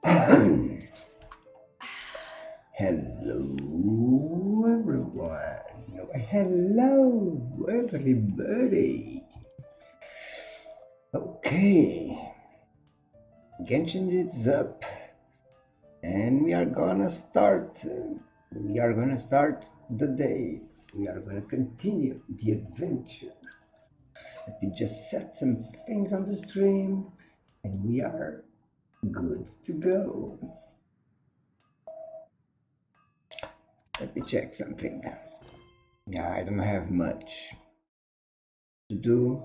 Hello, everyone. Hello, everybody. Okay, Genshin is up, and we are gonna start. We are gonna start the day. We are gonna continue the adventure. Let me just set some things on the stream, and we are good to go. Let me check something. Yeah, I don't have much to do.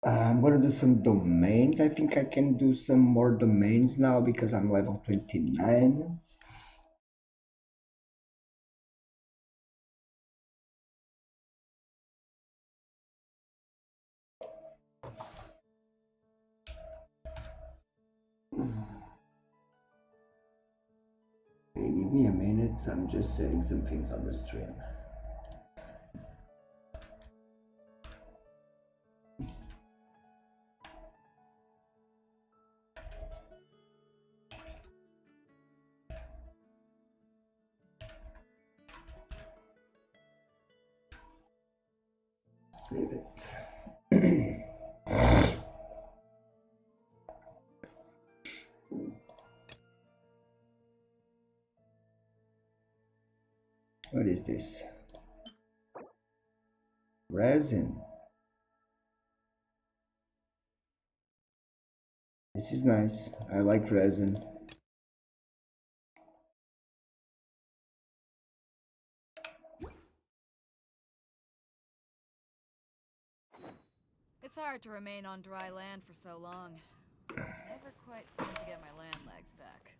I'm gonna do some domains. I think I can do some more domains now because I'm level 29. Okay, give me a minute. I'm just setting some things on the stream. Save it. What is this? Resin. This is nice. I like resin. It's hard to remain on dry land for so long. Never quite seem to get my land legs back.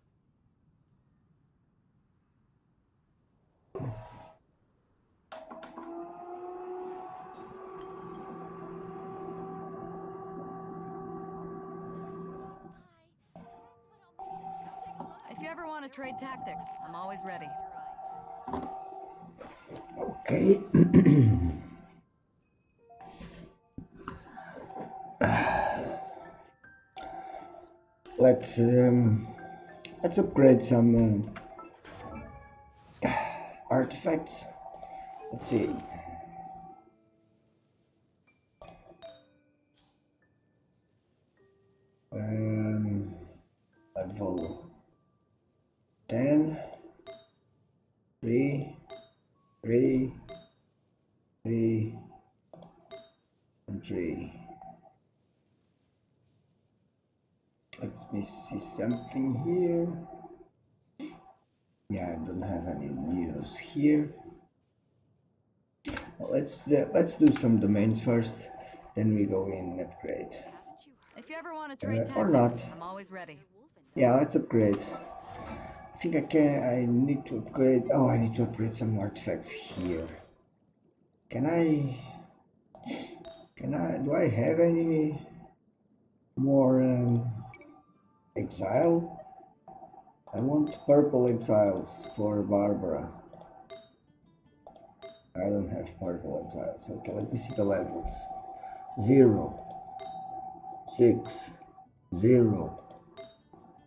If you ever want to trade tactics, I'm always ready. Okay. let's let's upgrade some artifacts. Let's see. Level 10, 3, 3, 3, and 3. Let me see something here. Yeah, I don't have any news here. Well, let's do some domains first, then we go in and upgrade. If you ever want to trade Or tactics, not. I'm always ready. Yeah, let's upgrade. I think I need to upgrade. Oh, I need to upgrade some artifacts here. Can I, do I have any more exile? I want purple exiles for Barbara. I don't have purple exiles. Okay, let me see the levels. 0, 6, 0,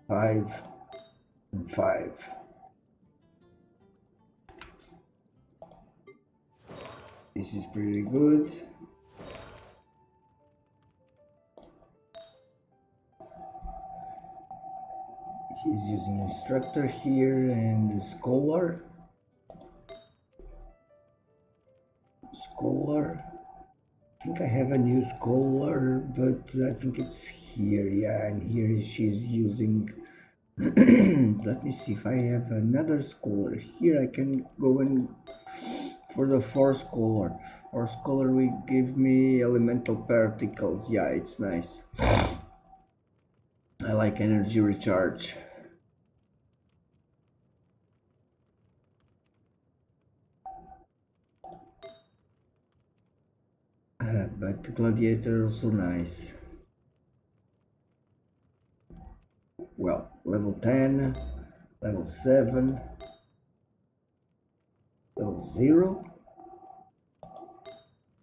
5, and 5. This is pretty good. He's using instructor here and scholar. Scholar. I think I have a new scholar, but I think it's here. Yeah, and here she's using. Let me see if I have another scholar. Here I can go in for the 4 scholar. Or scholar will give me elemental particles. Yeah, it's nice. I like energy recharge. But the gladiator also nice. Well, level 10, level 7, level 0,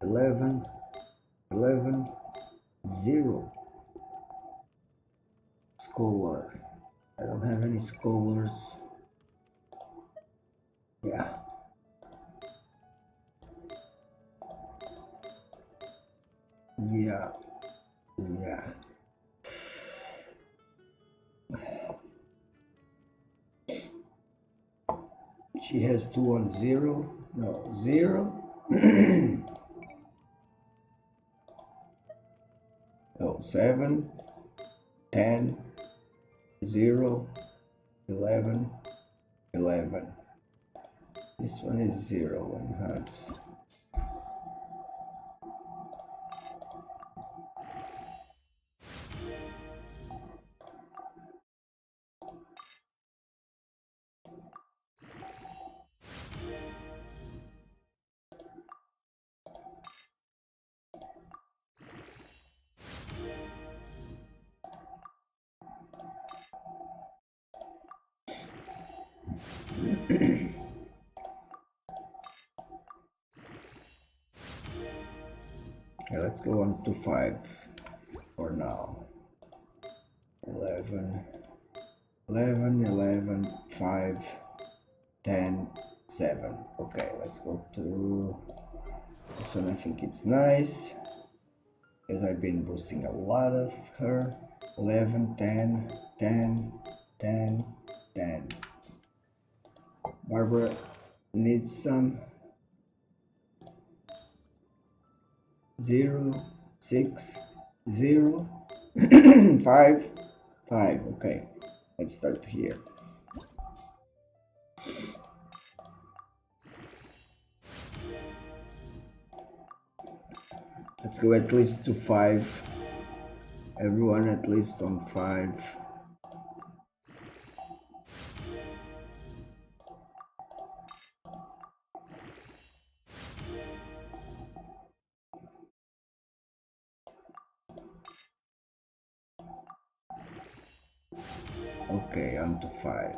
11, 11, 0. Scholar. I don't have any scholars. Yeah. Yeah. Yeah. She has 2 on 0. No, 0. Oh, 7, 10, 0, 11, 11. This one is 0 and has. Okay, let's go on to 5 for now. 11, 11, 11, 5, 10, 7. Okay, let's go to this one. I think it's nice because I've been boosting a lot of her. 11, 10, 10, 10, 10. Barbara needs some. 0, 6, 0, 5, 5. Okay, let's start here. Let's go at least to 5. Everyone at least on 5. Okay, on to 5.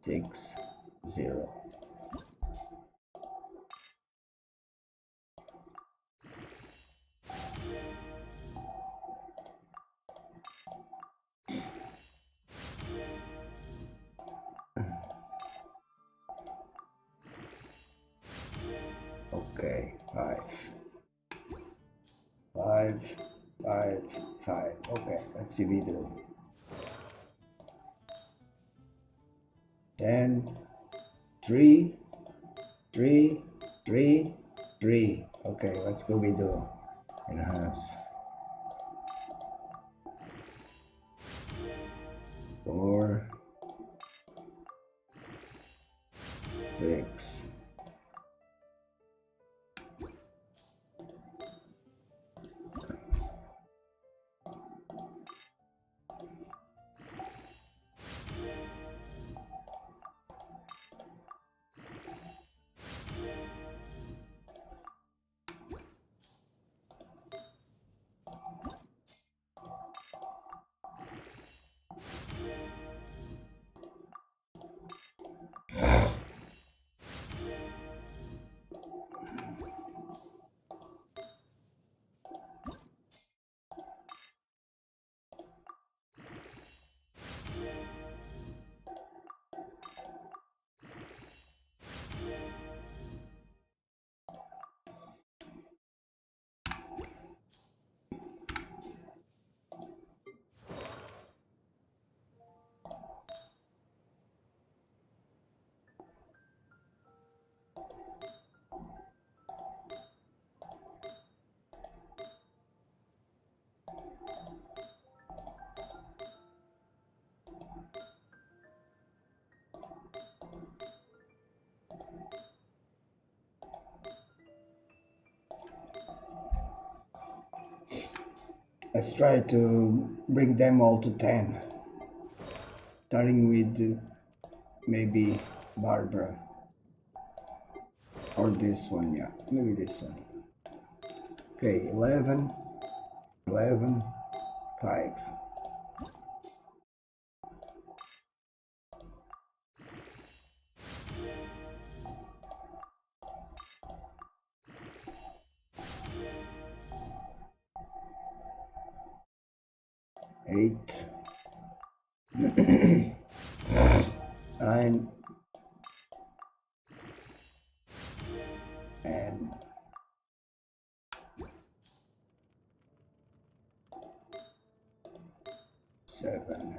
6, 0. Okay, 5. 5, 5, 5. Okay, let's see we do. 10, 3, 3, 3, 3. Okay, let's go we do. Enhance. 4, 6. Let's try to bring them all to 10. Starting with maybe Barbara. Or this one, yeah. Maybe this one. Okay, 11, 11, 5. 8, 9, and 7.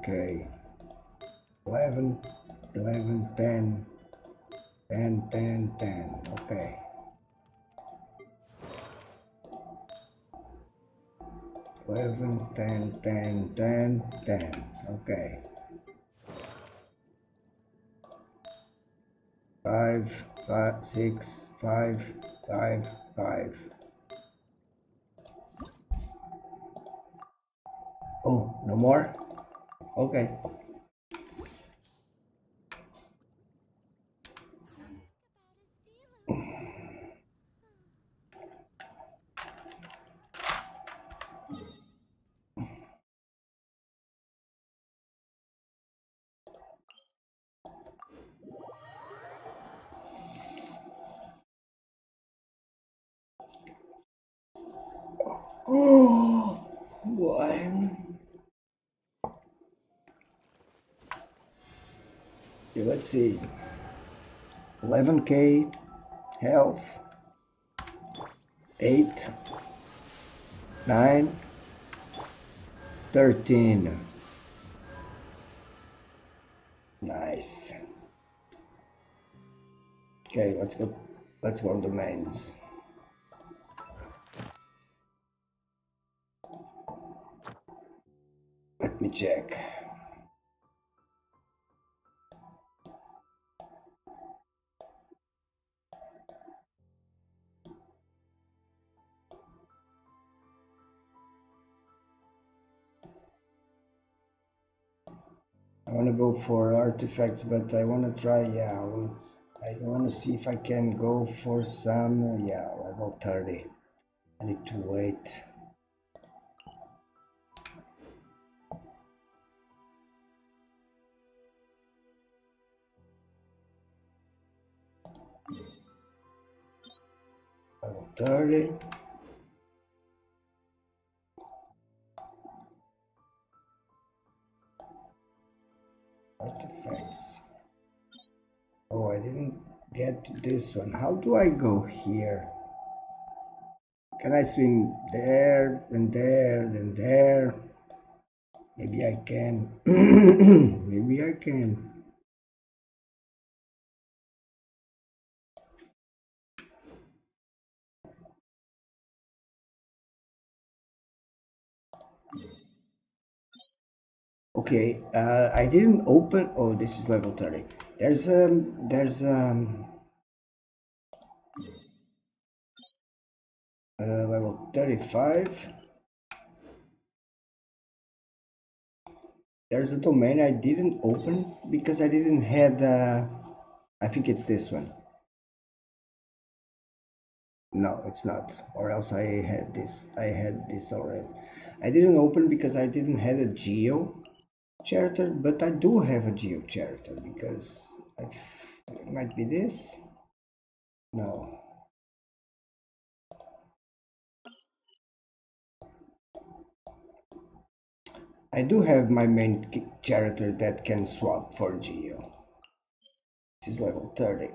Okay, 11, 11, 10, 10, 10, 10. Okay. 11, 10, 10, 10, 10. Okay. 5, 5, 6, 5, 5, 5. Oh, no more? Okay. Oh, boy. Okay, let's see. 11k health. 8, 9, 13. Nice. Okay, let's go. Let's go on the mains. Let me check. I want to go for artifacts, but I want to try, yeah, I want to see if I can go for some, yeah, level 30. I need to wait. Level 30. Artifacts. Oh, I didn't get to this one. How do I go here? Can I swing there, then there, then there? Maybe I can. Maybe I can. Okay, I didn't open. Oh, this is level 30. There's level 35. There's a domain I didn't open because I didn't have. I think it's this one. No, it's not. Or else I had this. I had this already. I didn't open because I didn't have a geo character, but I do have a geo character because it might be this. No. I do have my main character that can swap for geo. This is level 30.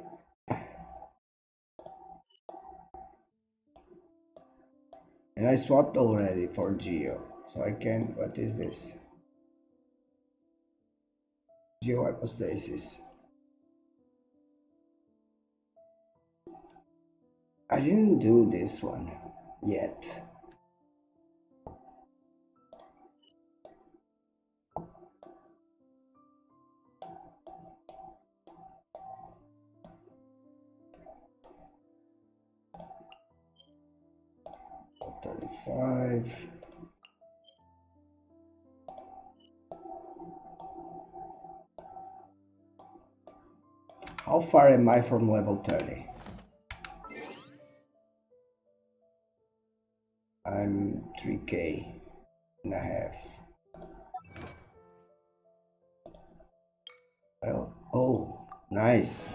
And I swapped already for geo. So I can, what is this? Geo hypostasis. I didn't do this one yet. So 35. How far am I from level 30? I'm 3K and a half. Well, oh, nice.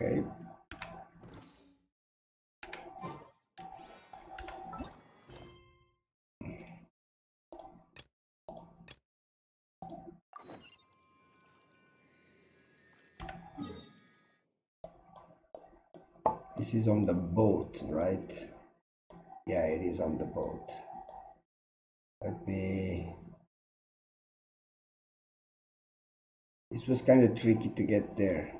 Okay. This is on the boat, right? Yeah, it is on the boat. Let me... This was kind of tricky to get there.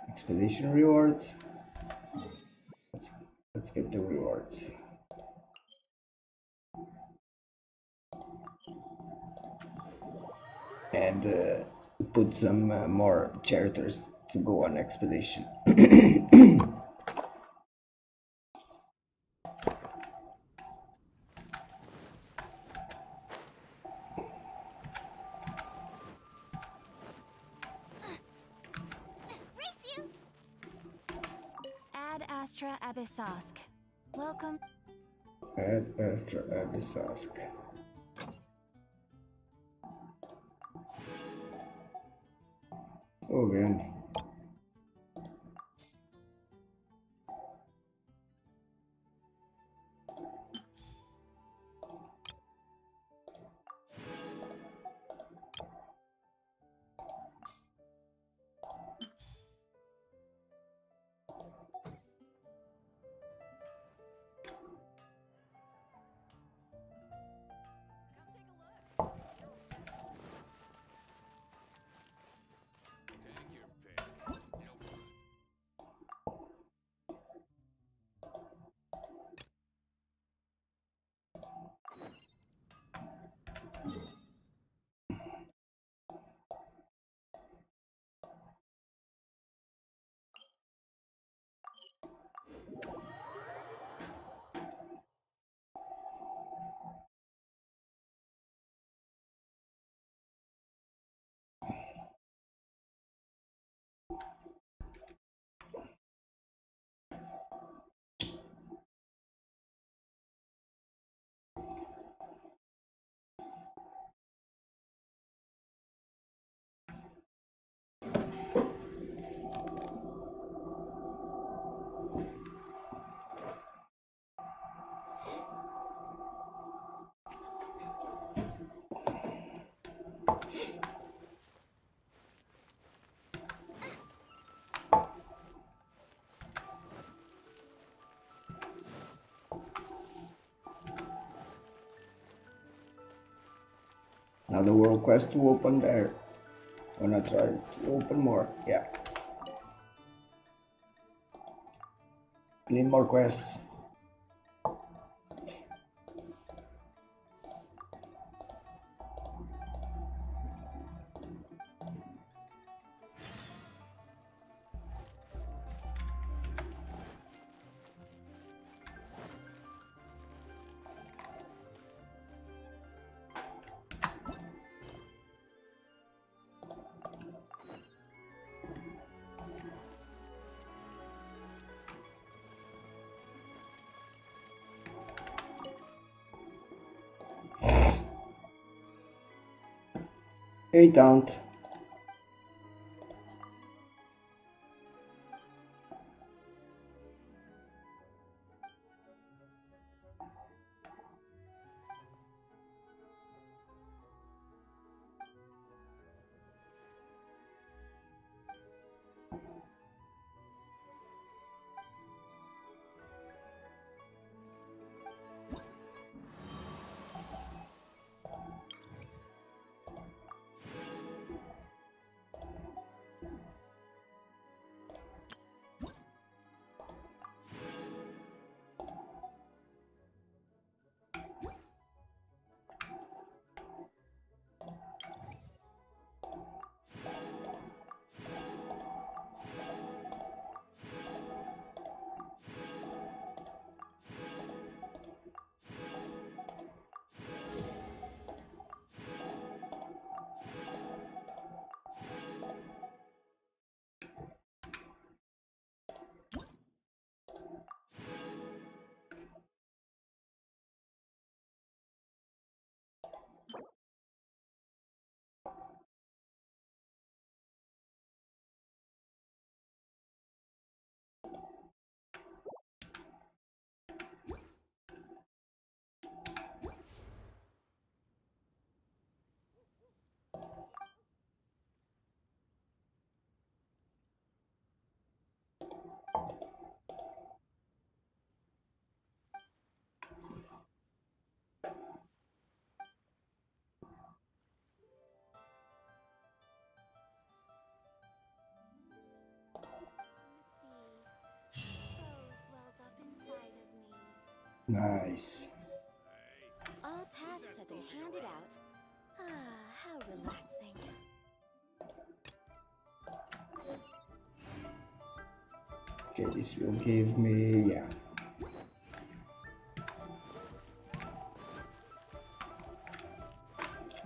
Expedition rewards. Let's get the rewards. And put some more characters to go on expedition. Ad Astra Abyssosk. Welcome. Ad Astra Abyssosk. Oh, man. Another world quest to open there. Gonna try to open more. Yeah. I need more quests. Hey, don't. Nice. All tasks have been handed out. Ah, how relaxing. Okay, this will give me, yeah.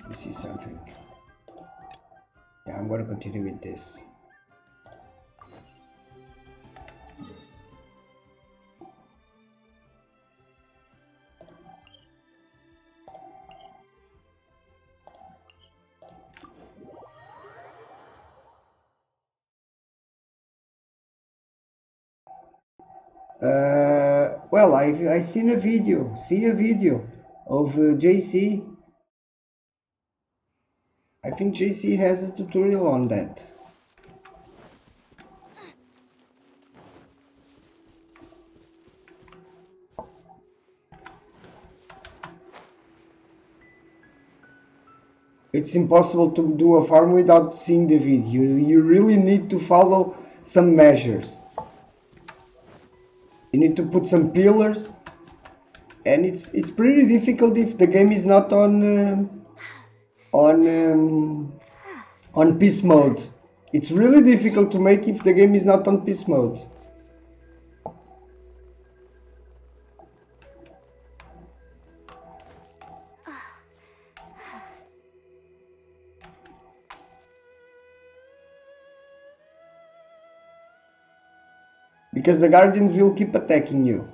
This is something. Yeah, I'm gonna continue with this. Well, I seen a video, of JC. I think JC has a tutorial on that. It's impossible to do a farm without seeing the video. You really need to follow some measures. You need to put some pillars, and it's pretty difficult if the game is not on peace mode. It's really difficult to make if the game is not on peace mode. Because the guardians will keep attacking you.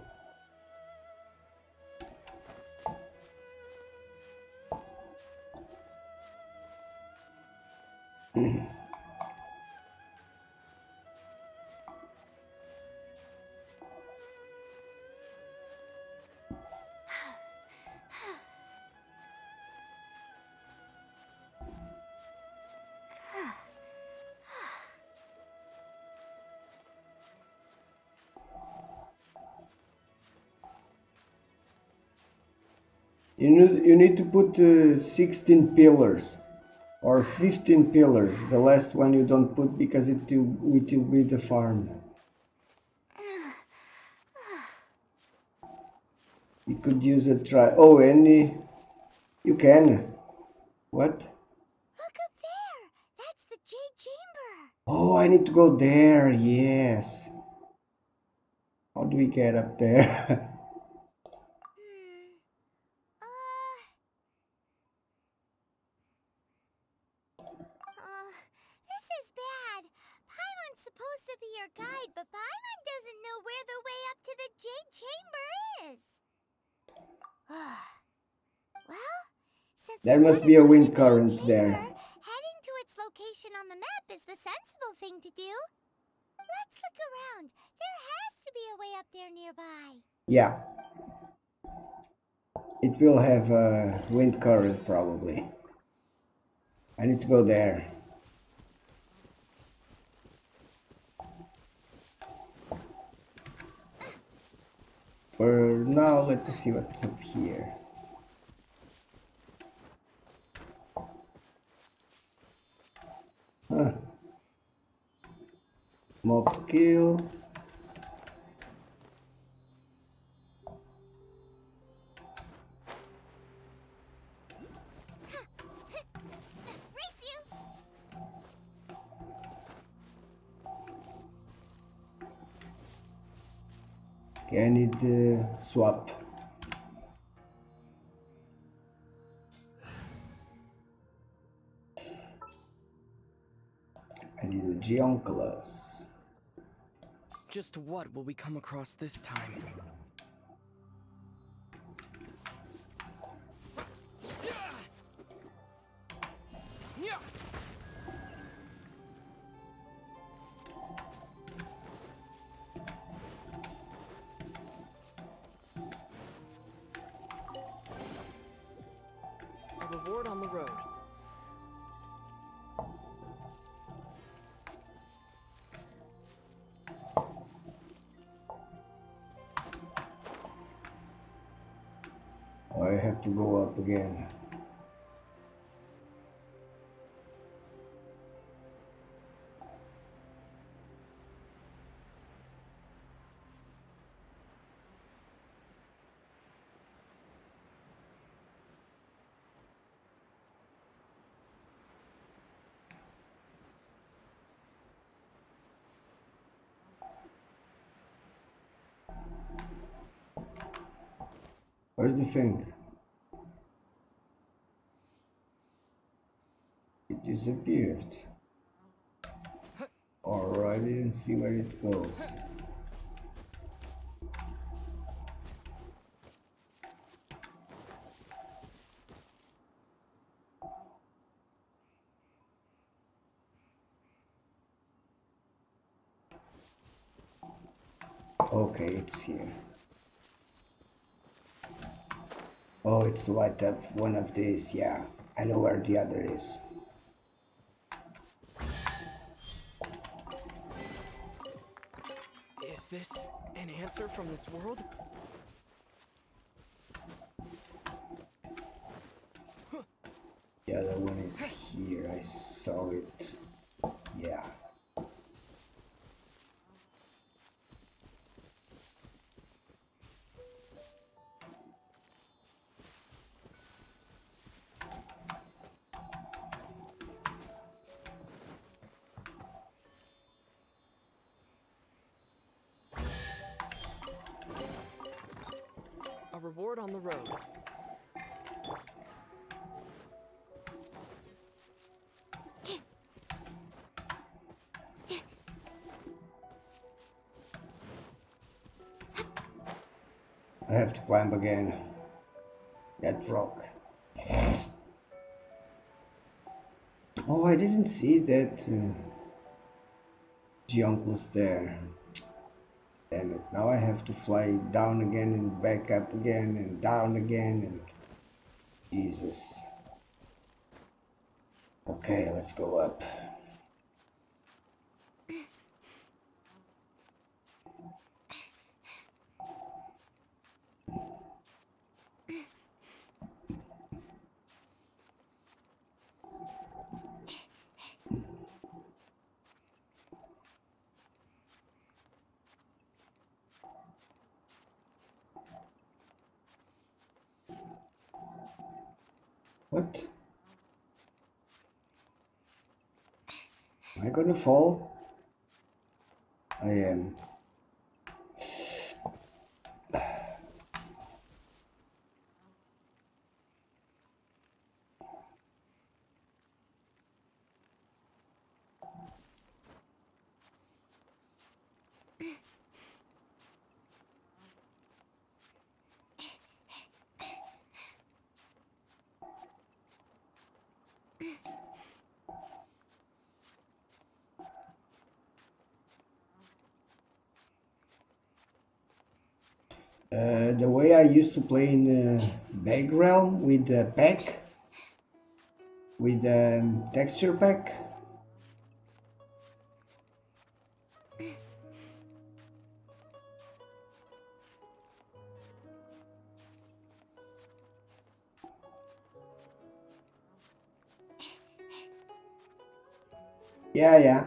You need to put 16 pillars or 15 pillars. The last one you don't put because it will be the farm. You could use a try. Oh, you can. What? Look up there! That's the Jade Chamber! Oh, I need to go there. Yes. How do we get up there? This is bad. Paimon's supposed to be your guide, but Paimon doesn't know where the way up to the Jade Chamber is. Well, since There we must wanna be a go to wind the Jade current Chamber, there. heading to its location on the map is the sensible thing to do. Let's look around. There has to be a way up there nearby. Yeah. It will have a wind current probably. I need to go there. For now, let me see what's up here. Huh. Mob to kill. Race you! Okay, I need the swap. I need a Geonculus. Just what will we come across this time? A reward on the road. I have to go up again. Where's the thing? It disappeared. Or I didn't see where it goes. Okay, it's here. Oh, it's to light up one of these. Yeah, I know where the other is. Is this an answer from this world? The other one is here. I saw it. Yeah. A reward on the road. I have to climb again. That rock. Oh, I didn't see that junk was there. Damn it. Now I have to fly down again and back up again and down again and Jesus. Okay, let's go up. What? Am I gonna fall? I am. The way I used to play in Bag Realm with the pack, with the texture pack. Yeah, yeah.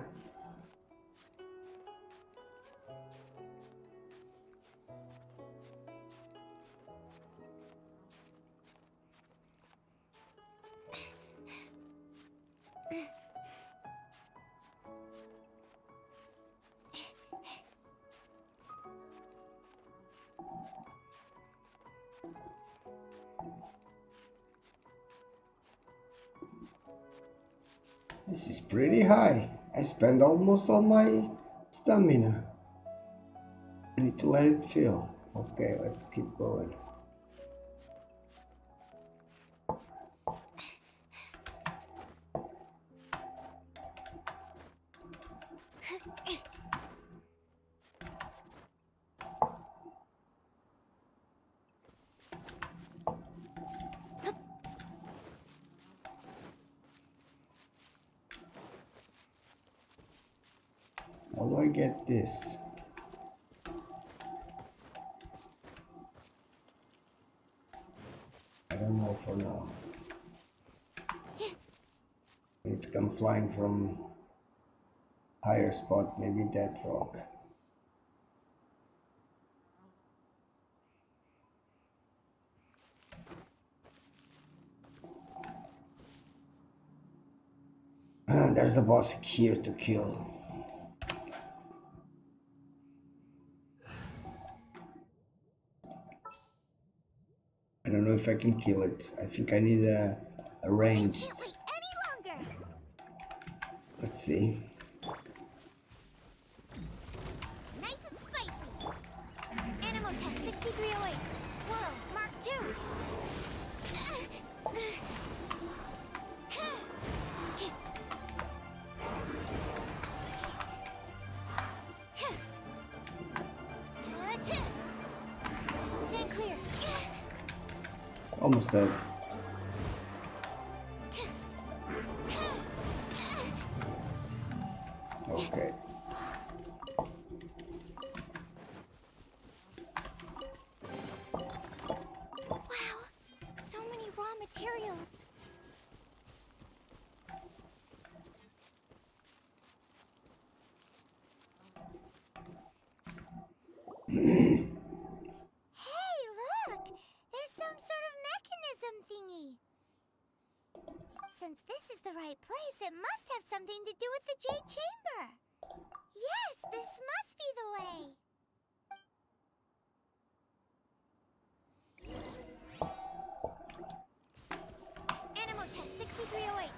This is pretty high. I spent almost all my stamina. I need to let it fill. Okay, let's keep going. How do I get this? I don't know for now. I need to come flying from higher spot, maybe that rock. There's a boss here to kill. if I can kill it. I think I need a ranged. Can't wait any longer. Let's see. Nice and spicy. Animal test 6308. Swirl Mark 2. Stand clear. Almost dead. Okay. Wow, so many raw materials. Hey, look! There's some sort of mechanism thingy. Since this is the right place, it must have something to do with the Jade Chamber. Yes, this must be the way. Animal test 6308.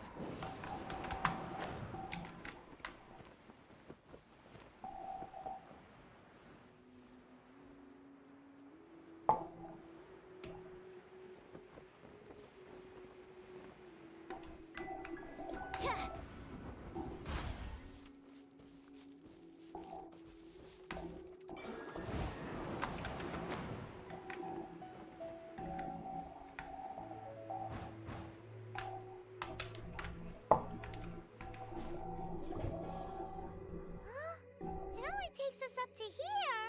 It only takes us up to here.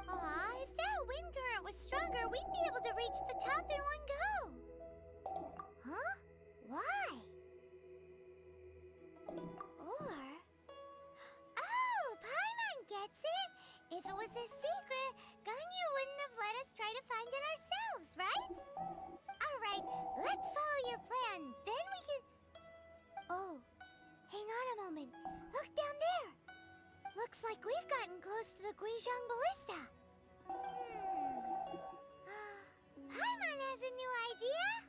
Aw, if that wind current was stronger, we'd be able to reach the top in one go. Huh? Why? Or... Oh, Paimon gets it! If it was a secret, Ganyu wouldn't have let us try to find it ourselves, right? Alright, let's follow your plan. Then we can... Oh, hang on a moment. Look down there. Looks like we've gotten close to the Guizhong Ballista. Paimon has a new idea.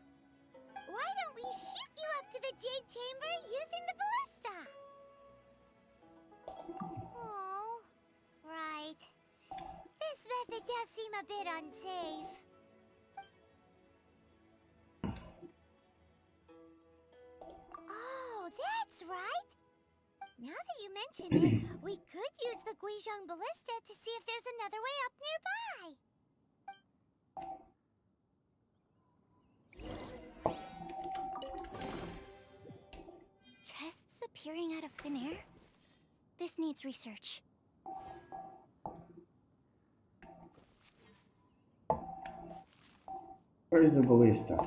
Why don't we shoot you up to the Jade Chamber using the ballista? Oh, right. This method does seem a bit unsafe. Oh, that's right. Now that you mention it, we could use the Guizhong Ballista to see if there's another way up nearby. Chests appearing out of thin air? This needs research. Where is the ballista?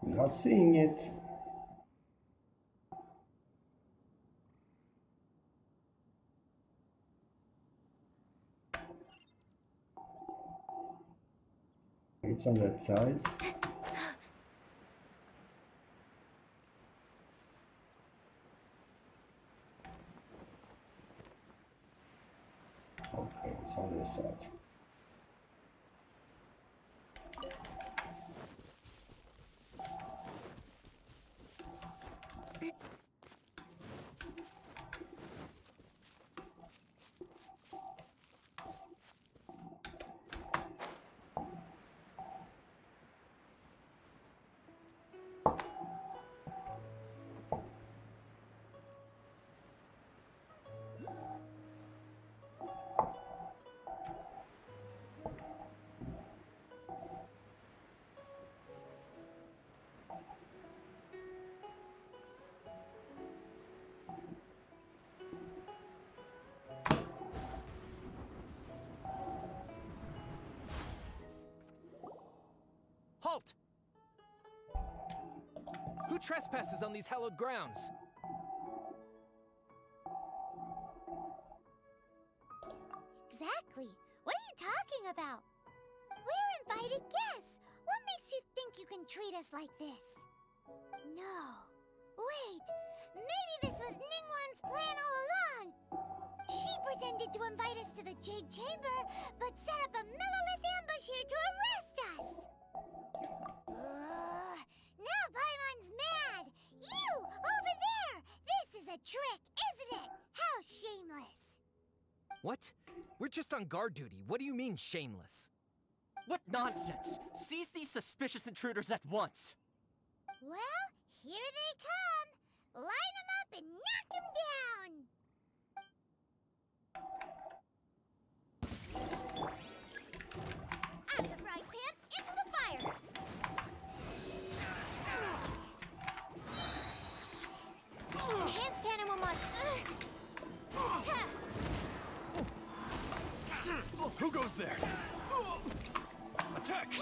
Not seeing it. It's on that side. Okay, it's on this side. Halt! Who trespasses on these hallowed grounds? Exactly. What are you talking about? We're invited guests. What makes you think you can treat us like this? No. Wait. Maybe this was Ningguang's plan all along. She pretended to invite us to the Jade Chamber, but set up a Millilith ambush here to arrest us! Now Paimon's mad! You! Over there! This is a trick, isn't it? How shameless! What? We're just on guard duty. What do you mean, shameless? What nonsense! Seize these suspicious intruders at once! Well, here they come! Line them up and knock them down! Out of the frying pan, into the fire! Enhanced animal mod. Who goes there? Attack!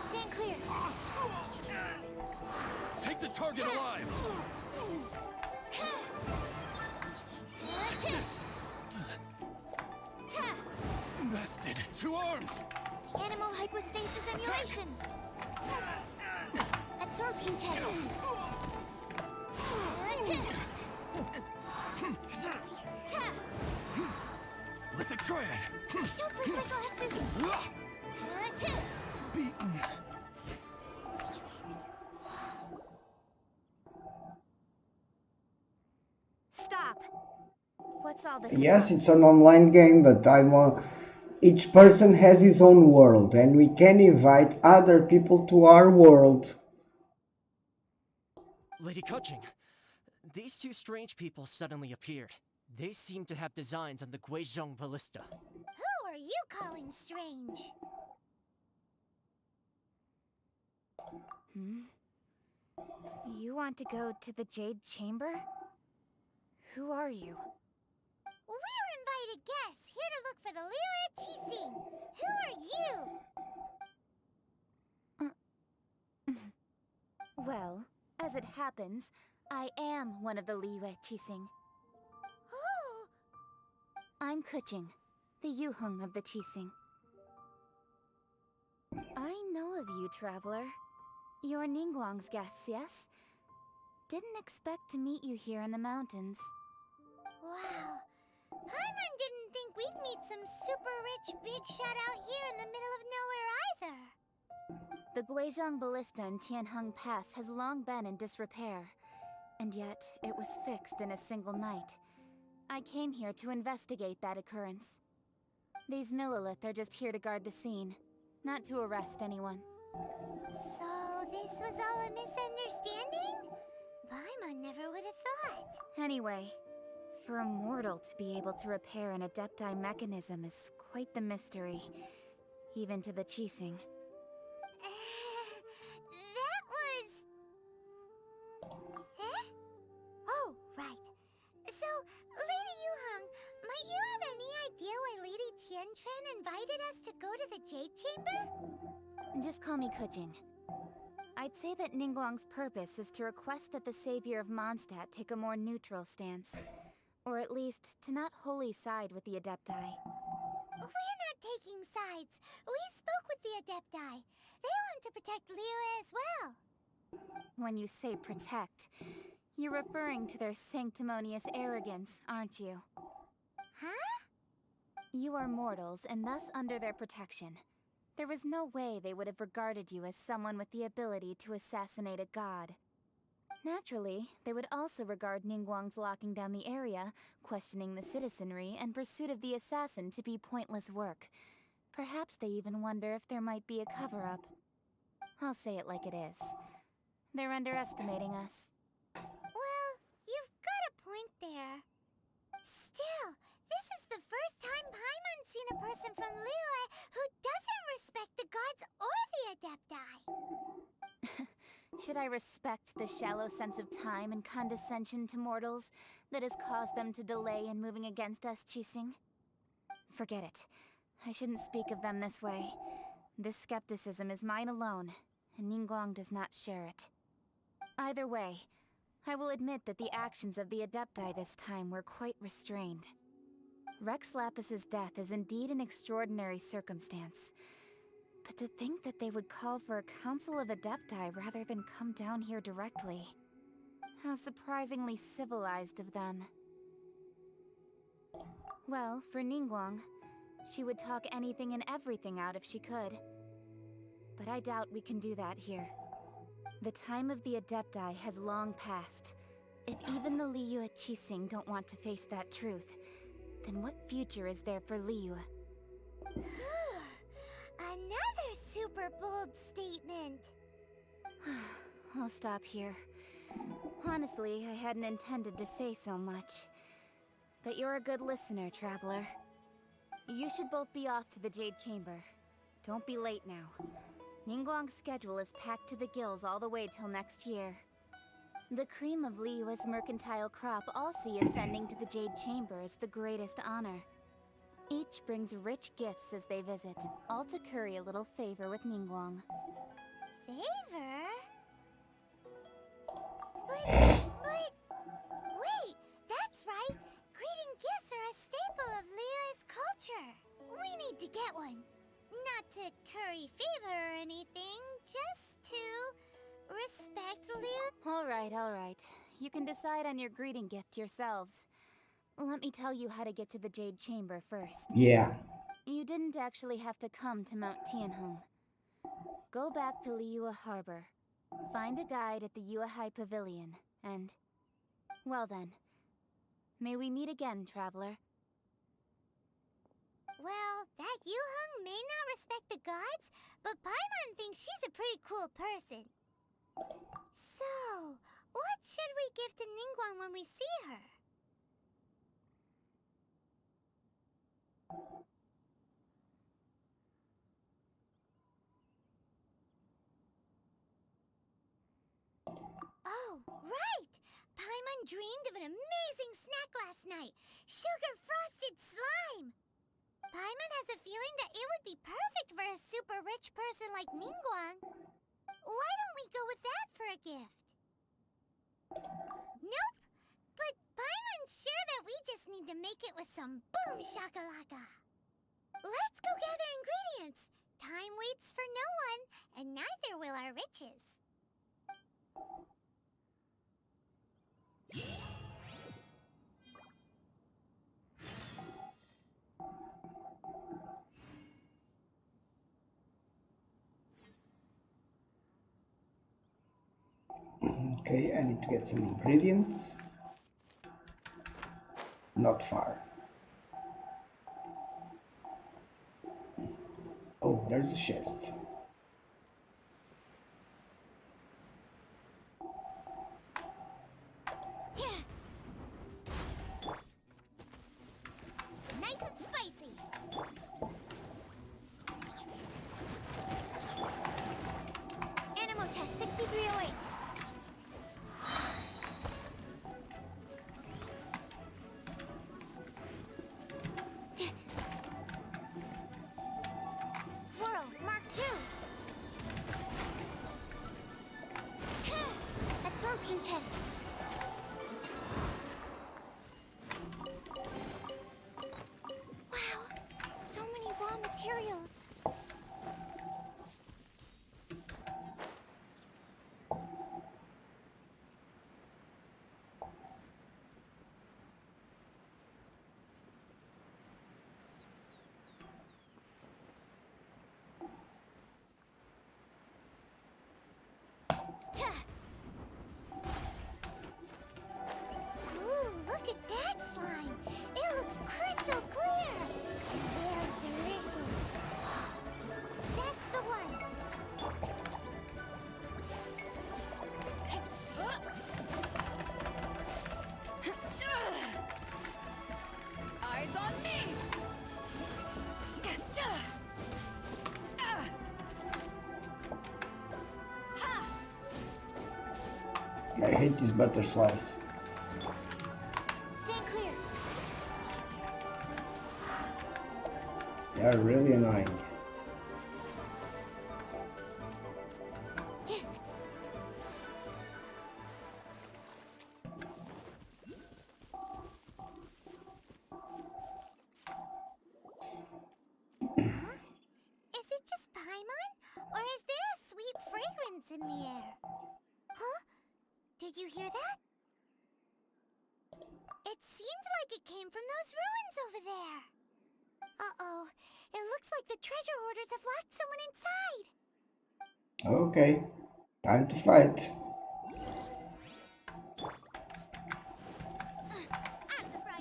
Stand clear. Take the target alive! Take this! Bested! To arms! Animal hypostasis emulation. Absorption test. With the triad! Don't break my glasses. Beaten! Stop! What's all this Yes, about? it's an online game, but I want each person has his own world, and we can invite other people to our world. Lady Kuching, these two strange people suddenly appeared. They seem to have designs on the Guizhong Ballista. Who are you calling strange? You want to go to the Jade Chamber? Who are you? We're invited guests here to look for the Liyue Qixing. Who are you? Well, as it happens, I am one of the Liyue Qixing. Oh, I'm Kuching, the Yuheng of the Qixing. I know of you, traveler. You're Ningguang's guests, yes? Didn't expect to meet you here in the mountains. wow. Paimon didn't think we'd meet some super rich big shot out here in the middle of nowhere either. The Guizhong Ballista in Tianheng Pass has long been in disrepair, and yet it was fixed in a single night. I came here to investigate that occurrence. These Millilith are just here to guard the scene, not to arrest anyone. So this was all a misunderstanding? Paimon never would have thought. Anyway, for a mortal to be able to repair an Adepti mechanism is quite the mystery, even to the Qixing. That was... Eh? Oh, right. So, Lady Yuheng, might you have any idea why Lady Tianquan invited us to go to the Jade Chamber? Just call me Kuching. I'd say that Ningguang's purpose is to request that the savior of Mondstadt take a more neutral stance. Or at least, to not wholly side with the Adepti. We're not taking sides. We spoke with the Adepti. They want to protect Liyue as well. When you say protect, you're referring to their sanctimonious arrogance, aren't you? Huh? You are mortals, and thus under their protection. There was no way they would have regarded you as someone with the ability to assassinate a god. Naturally, they would also regard Ningguang's locking down the area, questioning the citizenry, and pursuit of the assassin to be pointless work. Perhaps they even wonder if there might be a cover-up. I'll say it like it is. They're underestimating us. Well, you've got a point there. Still, this is the first time Paimon's seen a person from Liyue who doesn't respect the gods or the Adepti. Should I respect the shallow sense of time and condescension to mortals that has caused them to delay in moving against us, Qixing? Forget it. I shouldn't speak of them this way. This skepticism is mine alone, and Ningguang does not share it. Either way, I will admit that the actions of the Adepti this time were quite restrained. Rex Lapis's death is indeed an extraordinary circumstance. But to think that they would call for a council of Adepti rather than come down here directly. How surprisingly civilized of them. Well, for Ningguang, she would talk anything and everything out if she could. But I doubt we can do that here. The time of the Adepti has long passed. If even the Liyue Qixing don't want to face that truth, then what future is there for Liyue? Another super bold statement. I'll stop here. Honestly, I hadn't intended to say so much. But you're a good listener, Traveler. You should both be off to the Jade Chamber. Don't be late now. Ningguang's schedule is packed to the gills all the way till next year. The cream of Liyue's mercantile crop all see ascending to the Jade Chamber as the greatest honor. Each brings rich gifts as they visit, all to curry a little favor with Ningguang. Favor? But... Wait, that's right! Greeting gifts are a staple of Liyue's culture! We need to get one. Not to curry favor or anything, just to respect Liyue. Alright. You can decide on your greeting gift yourselves. Let me tell you how to get to the Jade Chamber first. Yeah. You didn't actually have to come to Mount Tianheng. Go back to Liyue Harbor. Find a guide at the Yuehai Pavilion, and... well then. May we meet again, Traveler. Well, that Yuheng may not respect the gods, but Paimon thinks she's a pretty cool person. So, what should we give to Ningguang when we see her? Oh, right! Paimon dreamed of an amazing snack last night! Sugar-frosted slime! Paimon has a feeling that it would be perfect for a super rich person like Ningguang. Why don't we go with that for a gift? Nope! But Paimon's sure that we just need to make it with some boom shakalaka. Let's go gather ingredients! Time waits for no one, and neither will our riches. Okay, I need to get some ingredients. Not far. Oh, there's a chest. Nice and spicy. Animo test 6308. Swirl, Mark 2. Absorption test. Wow, so many raw materials. Ooh, look at that slime! It looks crystal clear! Very delicious. That's the one! Eyes on me! I hate these butterflies. Stand clear! They are really annoying. ruins in the air. Huh? Did you hear that? It seemed like it came from those ruins over there. Uh-oh. It looks like the treasure hoarders have locked someone inside. Okay, time to fight.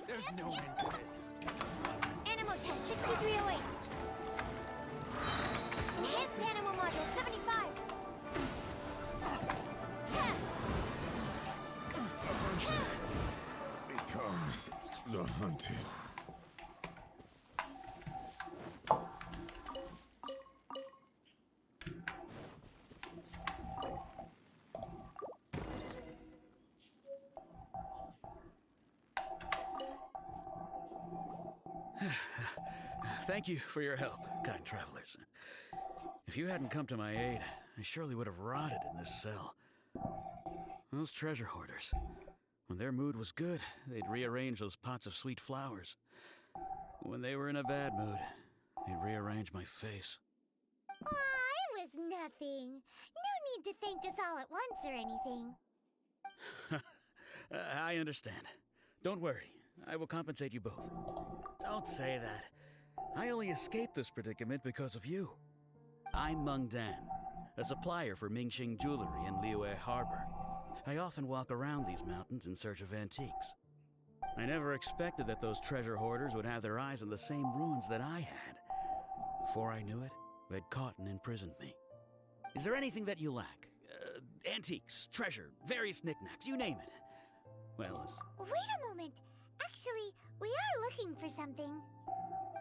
There's no end to this. Animal test 6308. Enhanced animal module 75. Becomes the hunted. Thank you for your help, kind travelers. If you hadn't come to my aid, I surely would have rotted in this cell. Those treasure hoarders, when their mood was good, they'd rearrange those pots of sweet flowers. When they were in a bad mood, they'd rearrange my face. Aw, it was nothing. No need to thank us all at once or anything. I understand. Don't worry, I will compensate you both. Don't say that. I only escaped this predicament because of you. I'm Meng Dan, a supplier for Mingxing Jewelry in Liyue Harbor. I often walk around these mountains in search of antiques. I never expected that those treasure hoarders would have their eyes on the same ruins that I had. Before I knew it, they'd caught and imprisoned me. Is there anything that you lack? Antiques, treasure, various knickknacks, you name it. Well, Wait a moment. Actually, we are looking for something.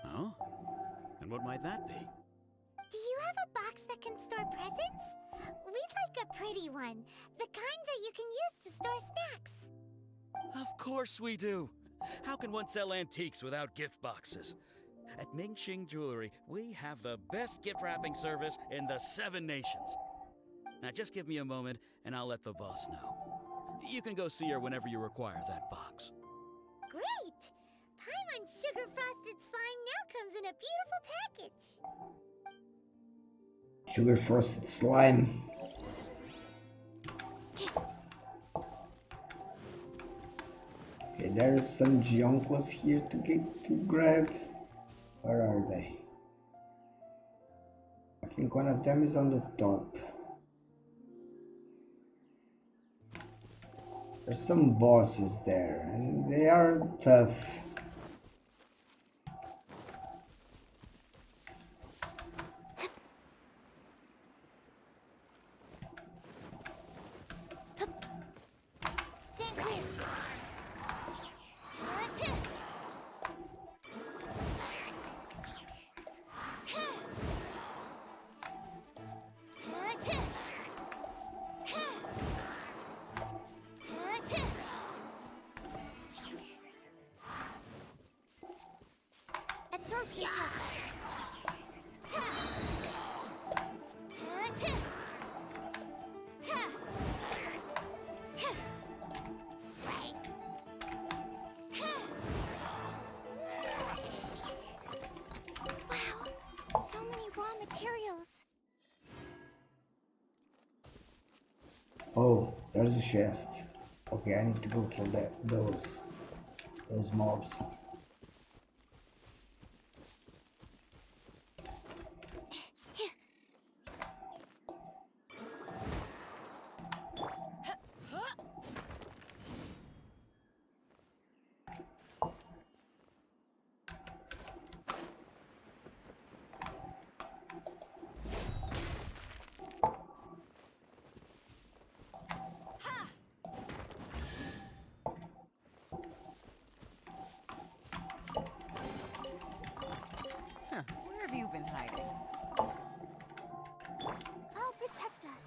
Oh? And what might that be? Do you have a box that can store presents? We'd like a pretty one. The kind that you can use to store snacks. Of course we do. How can one sell antiques without gift boxes? At Mingxing Jewelry, we have the best gift wrapping service in the 7 nations. Now just give me a moment and I'll let the boss know. You can go see her whenever you require that box. Great! Paimon Sugar Frosted Slime now comes in a beautiful package. Sugar frosted slime. Okay, there's some Geoncles here to grab. Where are they? I think one of them is on the top. There's some bosses there, and they are tough. Stand clear. Absorption Wow, so many raw materials. Oh, there's a chest. Okay, I need to go kill those mobs. Where have you been hiding? I'll protect us.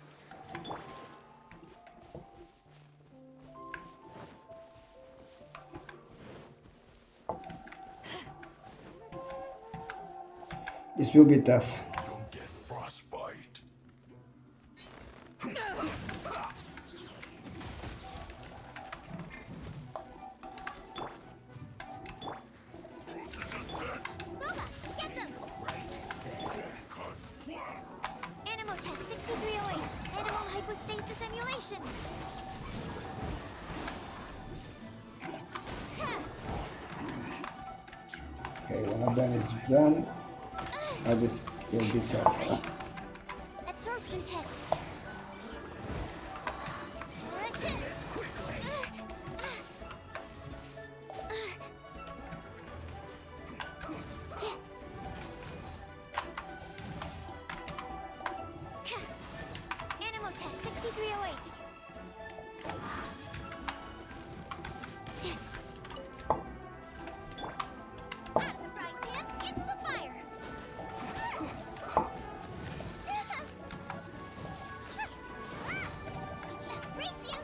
This will be tough. You'll get frostbite. Boba, get them! Animal test 6308. Animal Annihilation! Okay, one of them is done. Now this will be tough. Absorption test. Animal test 6308. Out of the frying pan, into the fire. Race you.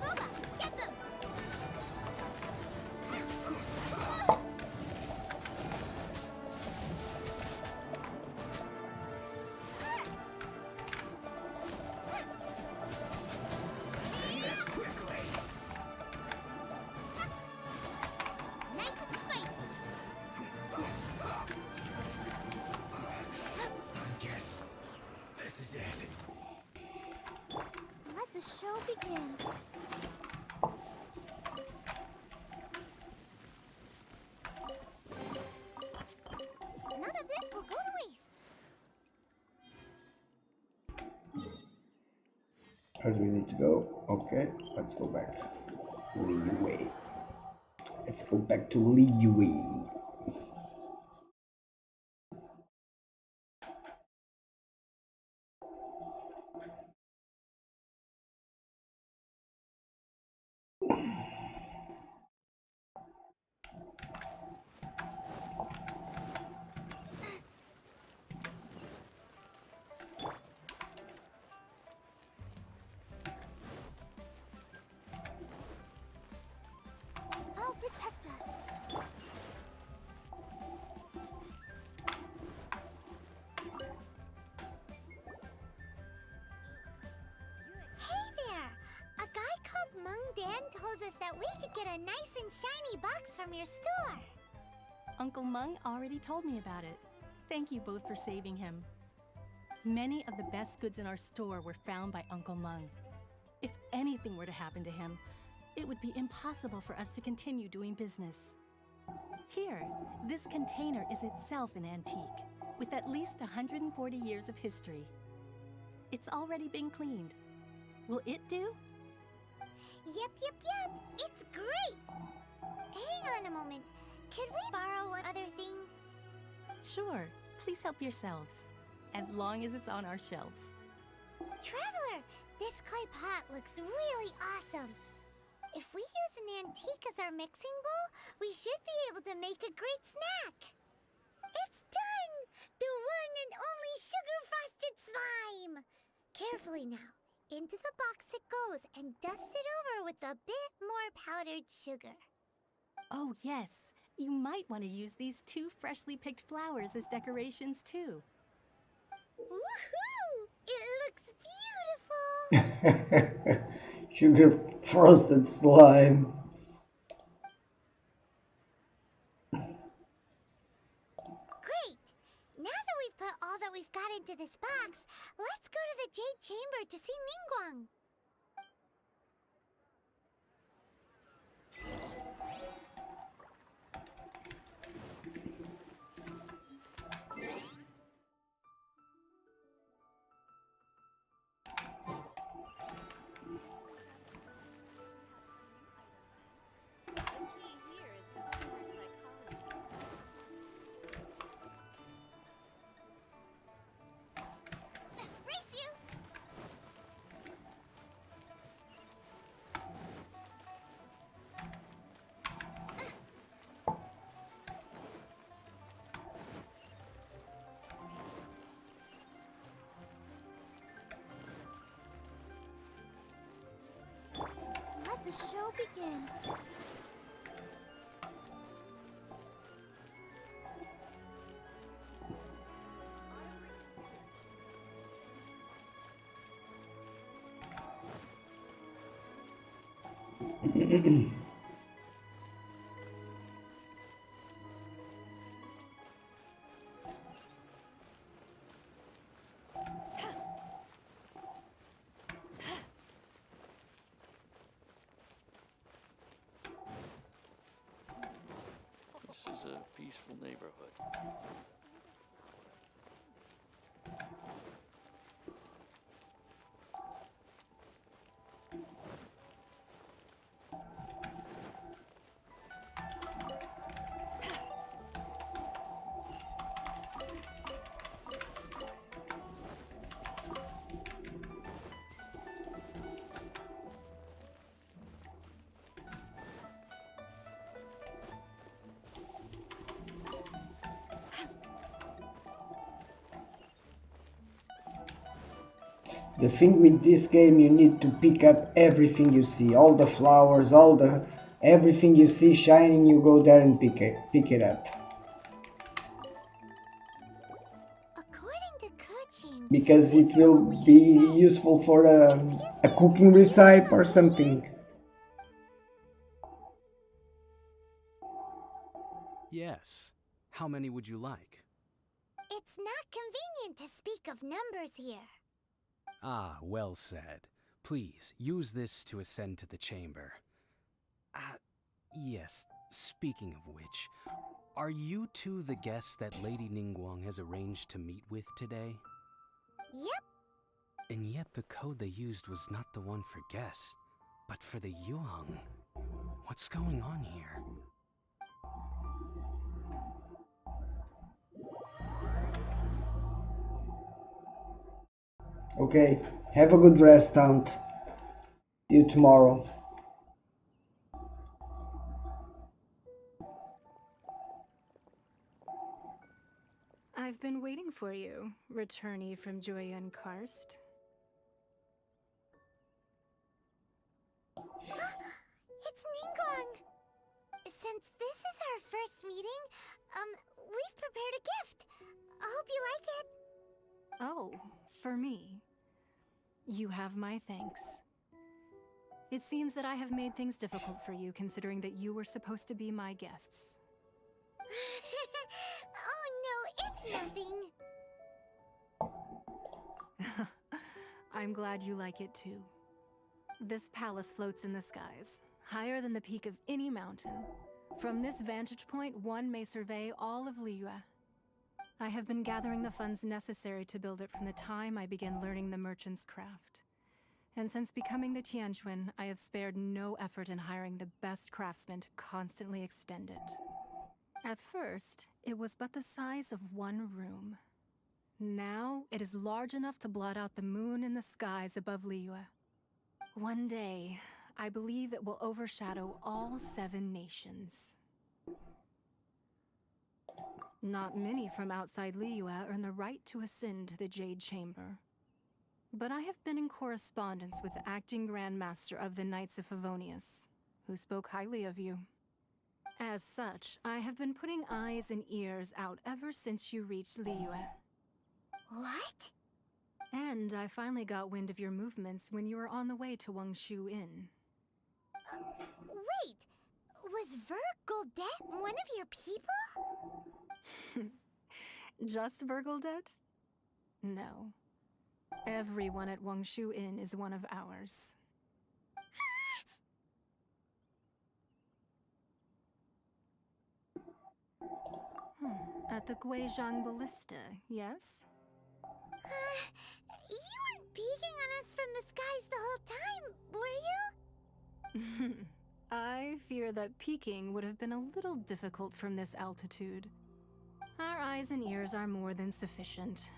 Booba, get them. Nice and spicy. I guess this is it. Let the show begin. None of this will go to waste. Where do we need to go? Okay, let's go back. Leeway. Let's go back to Leeway. Oh, protect us. Hey there! A guy called Mung Dan told us that we could get a nice and shiny box from your store. Uncle Mung already told me about it. Thank you both for saving him. Many of the best goods in our store were found by Uncle Mung. If anything were to happen to him, it would be impossible for us to continue doing business. Here, this container is itself an antique, with at least 140 years of history. It's already been cleaned. Will it do? Yep. It's great! Hang on a moment. Could we borrow one other thing? Sure, please help yourselves, as long as it's on our shelves. Traveler, this clay pot looks really awesome. If we use an antique as our mixing bowl, we should be able to make a great snack. It's done! The one and only sugar-frosted slime! Carefully now. Into the box it goes and dust it over with a bit more powdered sugar. Oh yes, you might want to use these 2 freshly picked flowers as decorations too. Woohoo! It looks beautiful! Sugar frosted slime. Great! Now that we've put all that we've got into this box, let's go to the Jade Chamber to see Ningguang. Race you! Let the show begin. This is a peaceful neighborhood. The thing with this game, you need to pick up everything you see, all the flowers, everything you see shining, you go there and pick it up. According to Kuching, Because this it is will what we be should say. useful for a cooking recipe or something. Yes. How many would you like? It's not convenient to speak of numbers here. Ah, well said. Please, use this to ascend to the chamber. Yes, speaking of which, are you two the guests that Lady Ningguang has arranged to meet with today? Yep. And yet the code they used was not the one for guests, but for the Yuheng. What's going on here? Okay, have a good rest, Aunt. See you tomorrow. I've been waiting for you, returnee from Joyun Karst. It's Ningguang. Since this is our first meeting, we've prepared a gift. I hope you like it. Oh, for me. You have my thanks. It seems that I have made things difficult for you, considering that you were supposed to be my guests. Oh no, it's nothing. I'm glad you like it too. This palace floats in the skies, higher than the peak of any mountain. From this vantage point, one may survey all of Liyue. I have been gathering the funds necessary to build it from the time I began learning the merchant's craft. And since becoming the Tianjuan, I have spared no effort in hiring the best craftsmen to constantly extend it. At first, it was but the size of one room. Now, it is large enough to blot out the moon in the skies above Liyue. One day, I believe it will overshadow all 7 nations. Not many from outside Liyue earn the right to ascend to the Jade Chamber. But I have been in correspondence with the acting Grand Master of the Knights of Favonius, who spoke highly of you. As such, I have been putting eyes and ears out ever since you reached Liyue. What? And I finally got wind of your movements when you were on the way to Wangshu Inn. Wait, was Vergoldet one of your people? Just Vergoldet? No. Everyone at Wangshu Inn is one of ours. At the Guizhang Ballista, yes? You weren't peeking on us from the skies the whole time, were you? I fear that peeking would have been a little difficult from this altitude. Our eyes and ears are more than sufficient.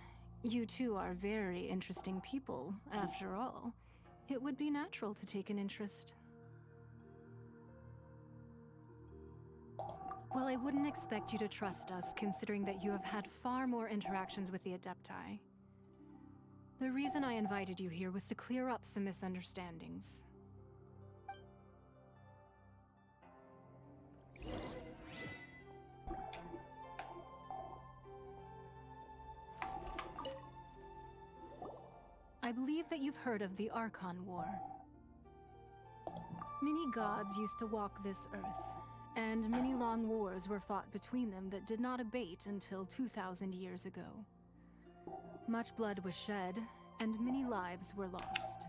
You two are very interesting people, after all. It would be natural to take an interest. Well, I wouldn't expect you to trust us, considering that you have had far more interactions with the Adepti. The reason I invited you here was to clear up some misunderstandings. I believe that you've heard of the Archon War. Many gods used to walk this earth, and many long wars were fought between them that did not abate until 2,000 years ago. Much blood was shed, and many lives were lost.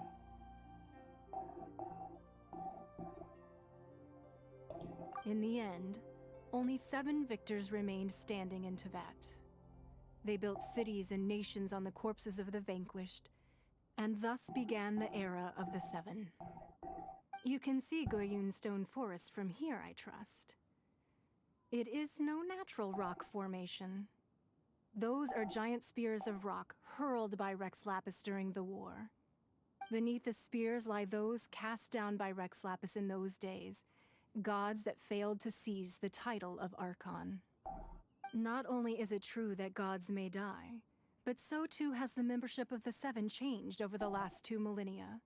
In the end, Only 7 victors remained standing in Tevat. They built cities and nations on the corpses of the vanquished, and thus began the era of the 7. You can see Goyun Stone Forest from here, I trust. It is no natural rock formation. Those are giant spears of rock hurled by Rex Lapis during the war. Beneath the spears lie those cast down by Rex Lapis in those days, gods that failed to seize the title of Archon. Not only is it true that gods may die, but so too has the membership of the 7 changed over the last 2 millennia.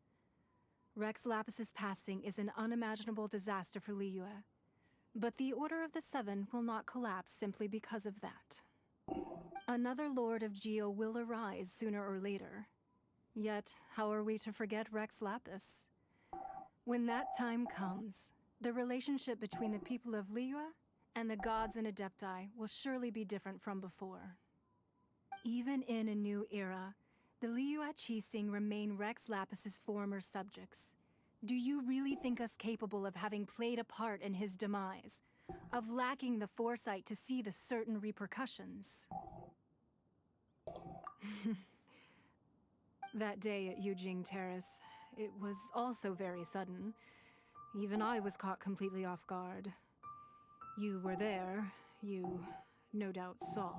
Rex Lapis's passing is an unimaginable disaster for Liyue, but the Order of the 7 will not collapse simply because of that. Another Lord of Geo will arise sooner or later. Yet, how are we to forget Rex Lapis? When that time comes, the relationship between the people of Liyue and the gods and Adepti will surely be different from before. Even in a new era, the Liyue Qixing remain Rex Lapis's former subjects. Do you really think us capable of having played a part in his demise? Of lacking the foresight to see the certain repercussions? That day at Yujing Terrace, it was also very sudden. Even I was caught completely off guard. You were there, you no doubt saw.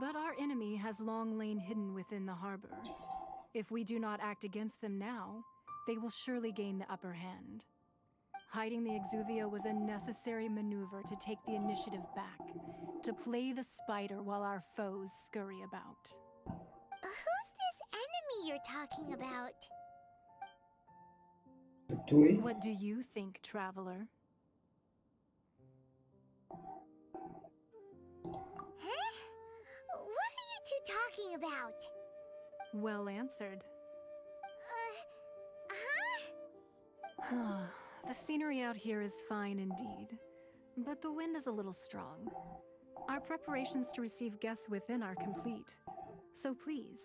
But our enemy has long lain hidden within the harbor. If we do not act against them now, they will surely gain the upper hand. Hiding the Exuvia was a necessary maneuver to take the initiative back, to play the spider while our foes scurry about. Who's this enemy you're talking about? Tui? What do you think, traveler? Huh? What are you two talking about? Well answered. Huh? The scenery out here is fine indeed, but the wind is a little strong. Our preparations to receive guests within are complete. So please,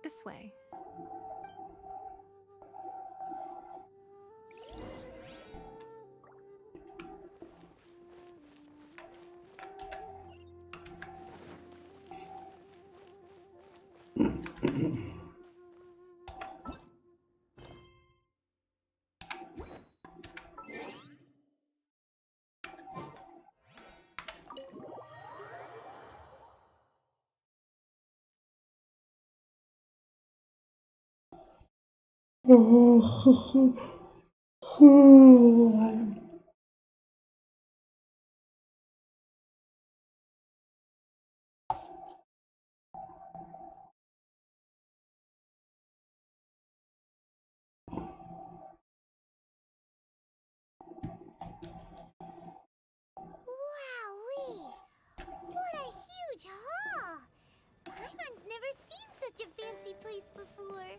this way. Wowee! What a huge hall! Paimon's never seen such a fancy place before.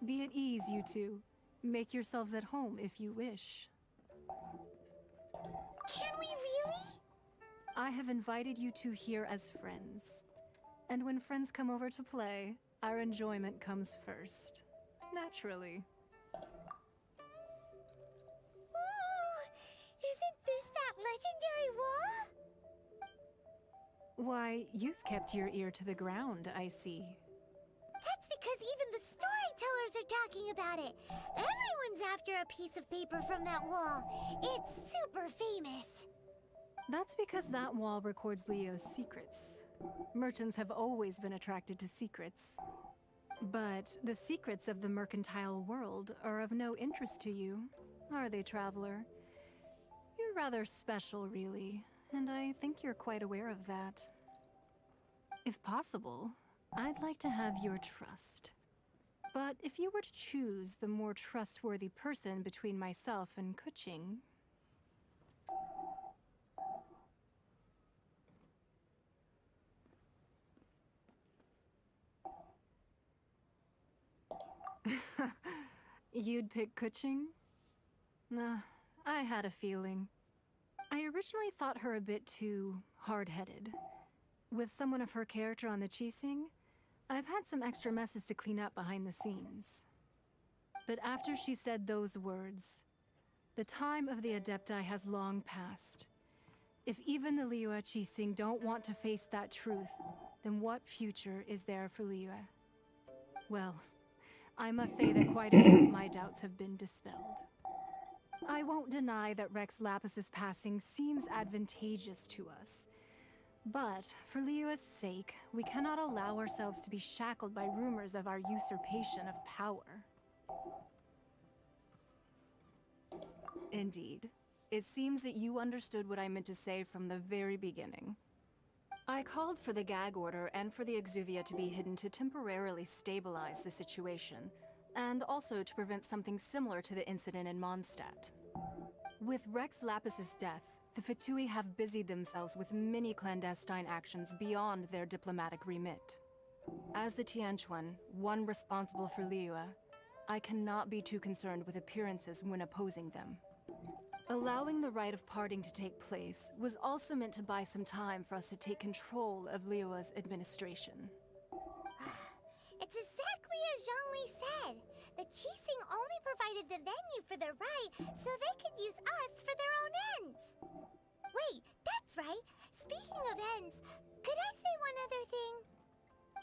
Be at ease, you two. Make yourselves at home if you wish. Can we really? I have invited you two here as friends. And when friends come over to play, our enjoyment comes first. Naturally. Ooh! Isn't this that legendary wall? Why, you've kept your ear to the ground, I see. That's because even the storytellers are talking about it. Everyone's after a piece of paper from that wall. It's super famous. That's because that wall records Leo's secrets. Merchants have always been attracted to secrets. But the secrets of the mercantile world are of no interest to you, are they, traveler? You're rather special, really, and I think you're quite aware of that. If possible, I'd like to have your trust. But if you were to choose the more trustworthy person between myself and Kuching... You'd pick Kuching? Nah, I had a feeling. I originally thought her a bit too hard-headed. With someone of her character on the Qixing, I've had some extra messes to clean up behind the scenes. But after she said those words, the time of the Adepti has long passed. If even the Liyue Qixing don't want to face that truth, then what future is there for Liyue? Well, I must say that quite a few of my doubts have been dispelled. I won't deny that Rex Lapis's passing seems advantageous to us. But, for Liyue's sake, we cannot allow ourselves to be shackled by rumors of our usurpation of power. Indeed. It seems that you understood what I meant to say from the very beginning. I called for the gag order and for the Exuvia to be hidden to temporarily stabilize the situation, and also to prevent something similar to the incident in Mondstadt. With Rex Lapis's death, the Fatui have busied themselves with many clandestine actions beyond their diplomatic remit. As the Tianquan, one responsible for Liyue, I cannot be too concerned with appearances when opposing them. Allowing the rite of parting to take place was also meant to buy some time for us to take control of Liyue's administration. It's exactly as Zhongli said. The Qixing only provided the venue for their rite so they could use us for their own ends. Wait, that's right. Speaking of ends, could I say one other thing?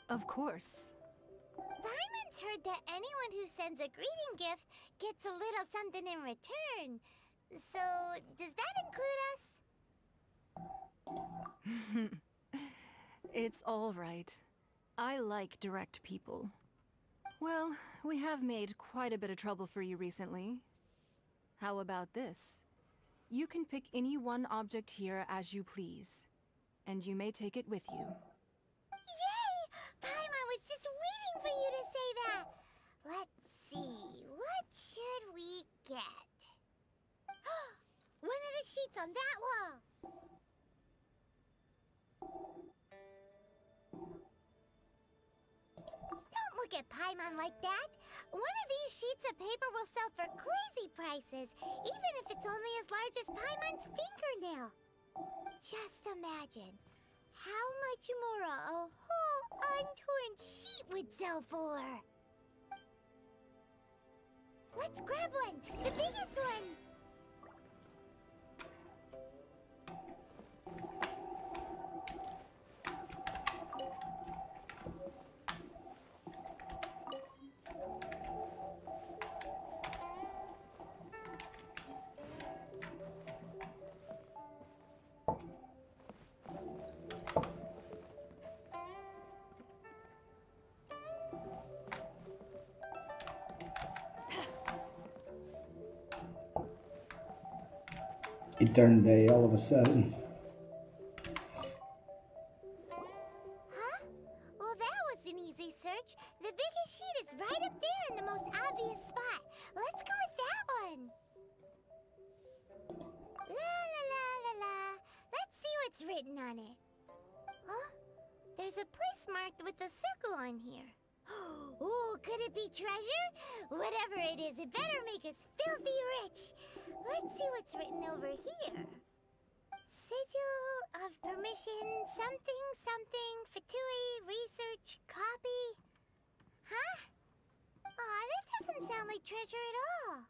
Of course. Paimon's heard that anyone who sends a greeting gift gets a little something in return. So, does that include us? It's all right. I like direct people. Well, we have made quite a bit of trouble for you recently. How about this? You can pick any one object here as you please, and you may take it with you. Yay! Paimon was just waiting for you to say that! Let's see, what should we get? One of the sheets on that wall! Don't look at Paimon like that! One of these sheets of paper will sell for crazy prices, even if it's only as large as Paimon's fingernail. Just imagine how much more a whole untorn sheet would sell for. Let's grab one, the biggest one! It turned day all of a sudden. Huh? Well, that was an easy search. The biggest sheet is right up there in the most obvious spot. Let's go with that one. La la la la la. Let's see what's written on it. Huh? There's a place marked with a circle on here. Oh, could it be treasure? Whatever it is, it better make us filthy rich. Let's see what's written over here. Sigil of permission, something, something, Fatui, research, copy. Huh? Aw, that doesn't sound like treasure at all.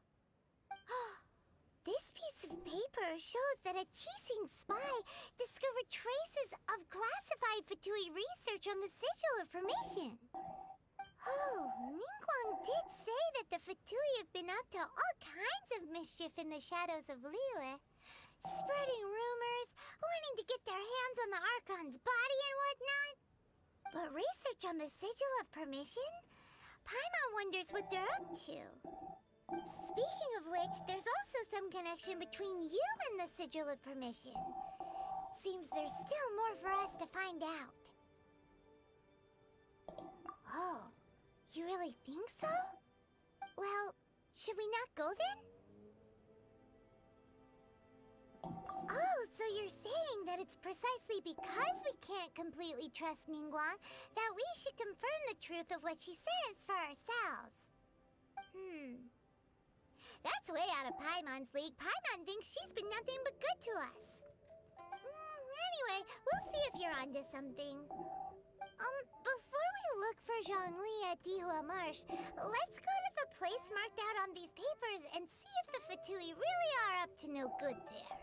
This piece of paper shows that a Qixing spy discovered traces of classified Fatui research on the Sigil of permission. Oh, Ningguang did say that the Fatui have been up to all kinds of mischief in the shadows of Liyue. Spreading rumors, wanting to get their hands on the Archon's body and whatnot. But research on the Sigil of permission? Paimon wonders what they're up to. Speaking of which, there's also some connection between you and the Sigil of permission. Seems there's still more for us to find out. Oh. You really think so? Well, should we not go then? Oh, so you're saying that it's precisely because we can't completely trust Ningguang that we should confirm the truth of what she says for ourselves. That's way out of Paimon's league. Paimon thinks she's been nothing but good to us. Anyway, we'll see if you're onto something. Before we look for Zhongli at Dihua Marsh, let's go to the place marked out on these papers and see if the Fatui really are up to no good there.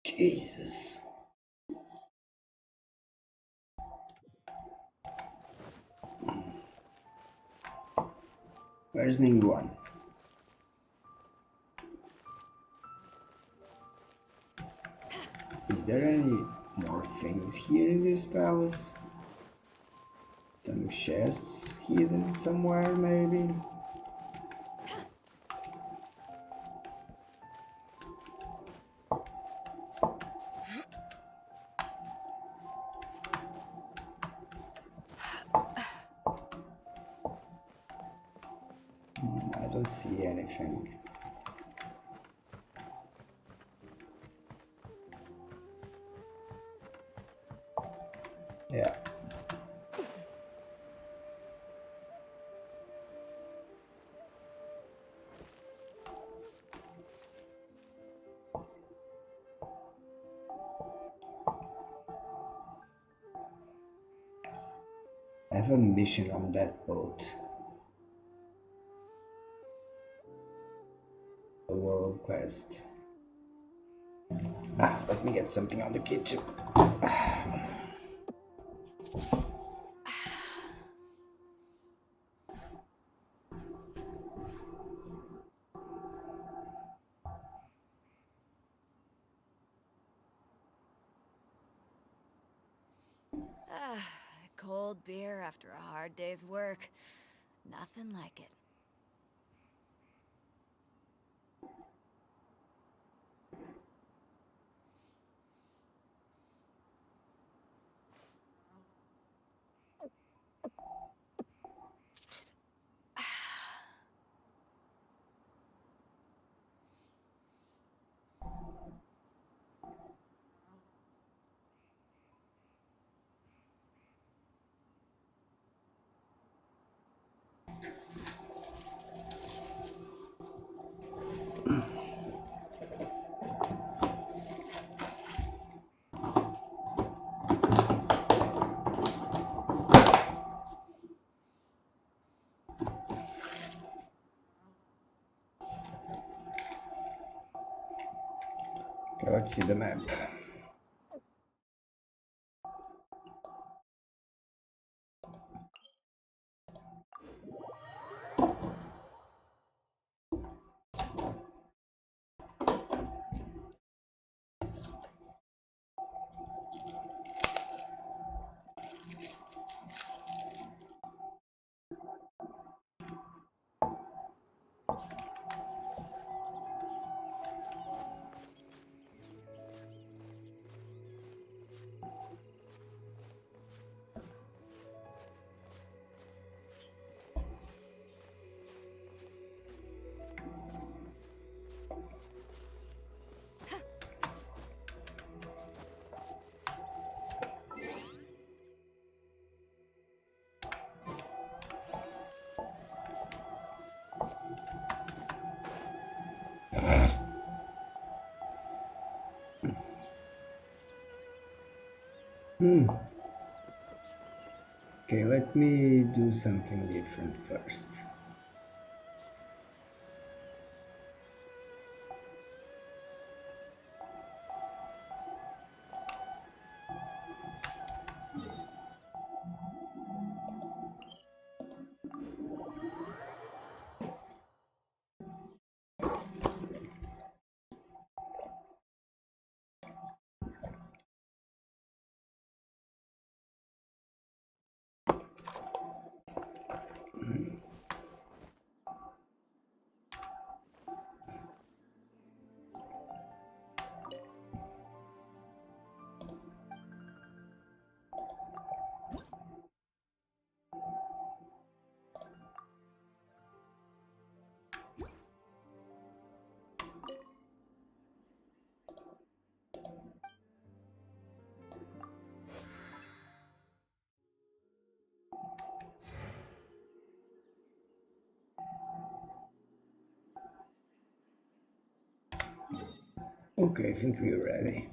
Jesus. Where's Ningguang? Is there any more things here in this palace? Some chests hidden somewhere, maybe? I don't see anything. Yeah. I have a mission on that boat. A world quest. Let me get something on the kitchen. Cold beer after a hard day's work. Nothing like it. Okay, let's see the map. Okay, let me do something different first. Okay, I think we're ready.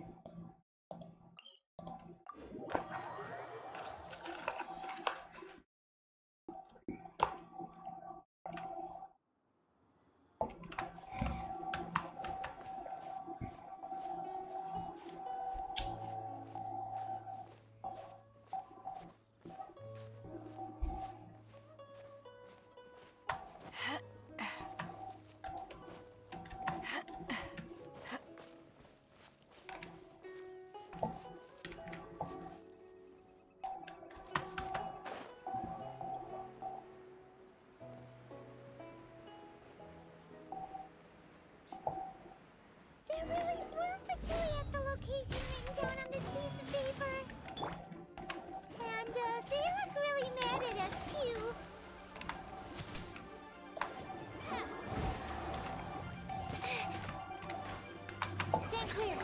There really were fatui at the location written down on this piece of paper. And they look really mad at us too. Stand clear.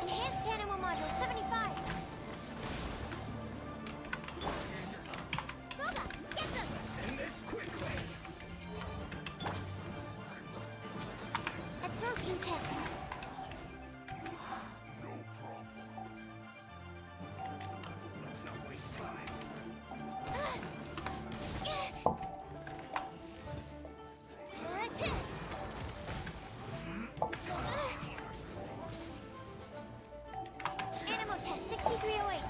Enhanced animal module 75. Boba, get them! Send this quickly. Absorption test. No problem. Let's not waste time. Animal test 6308.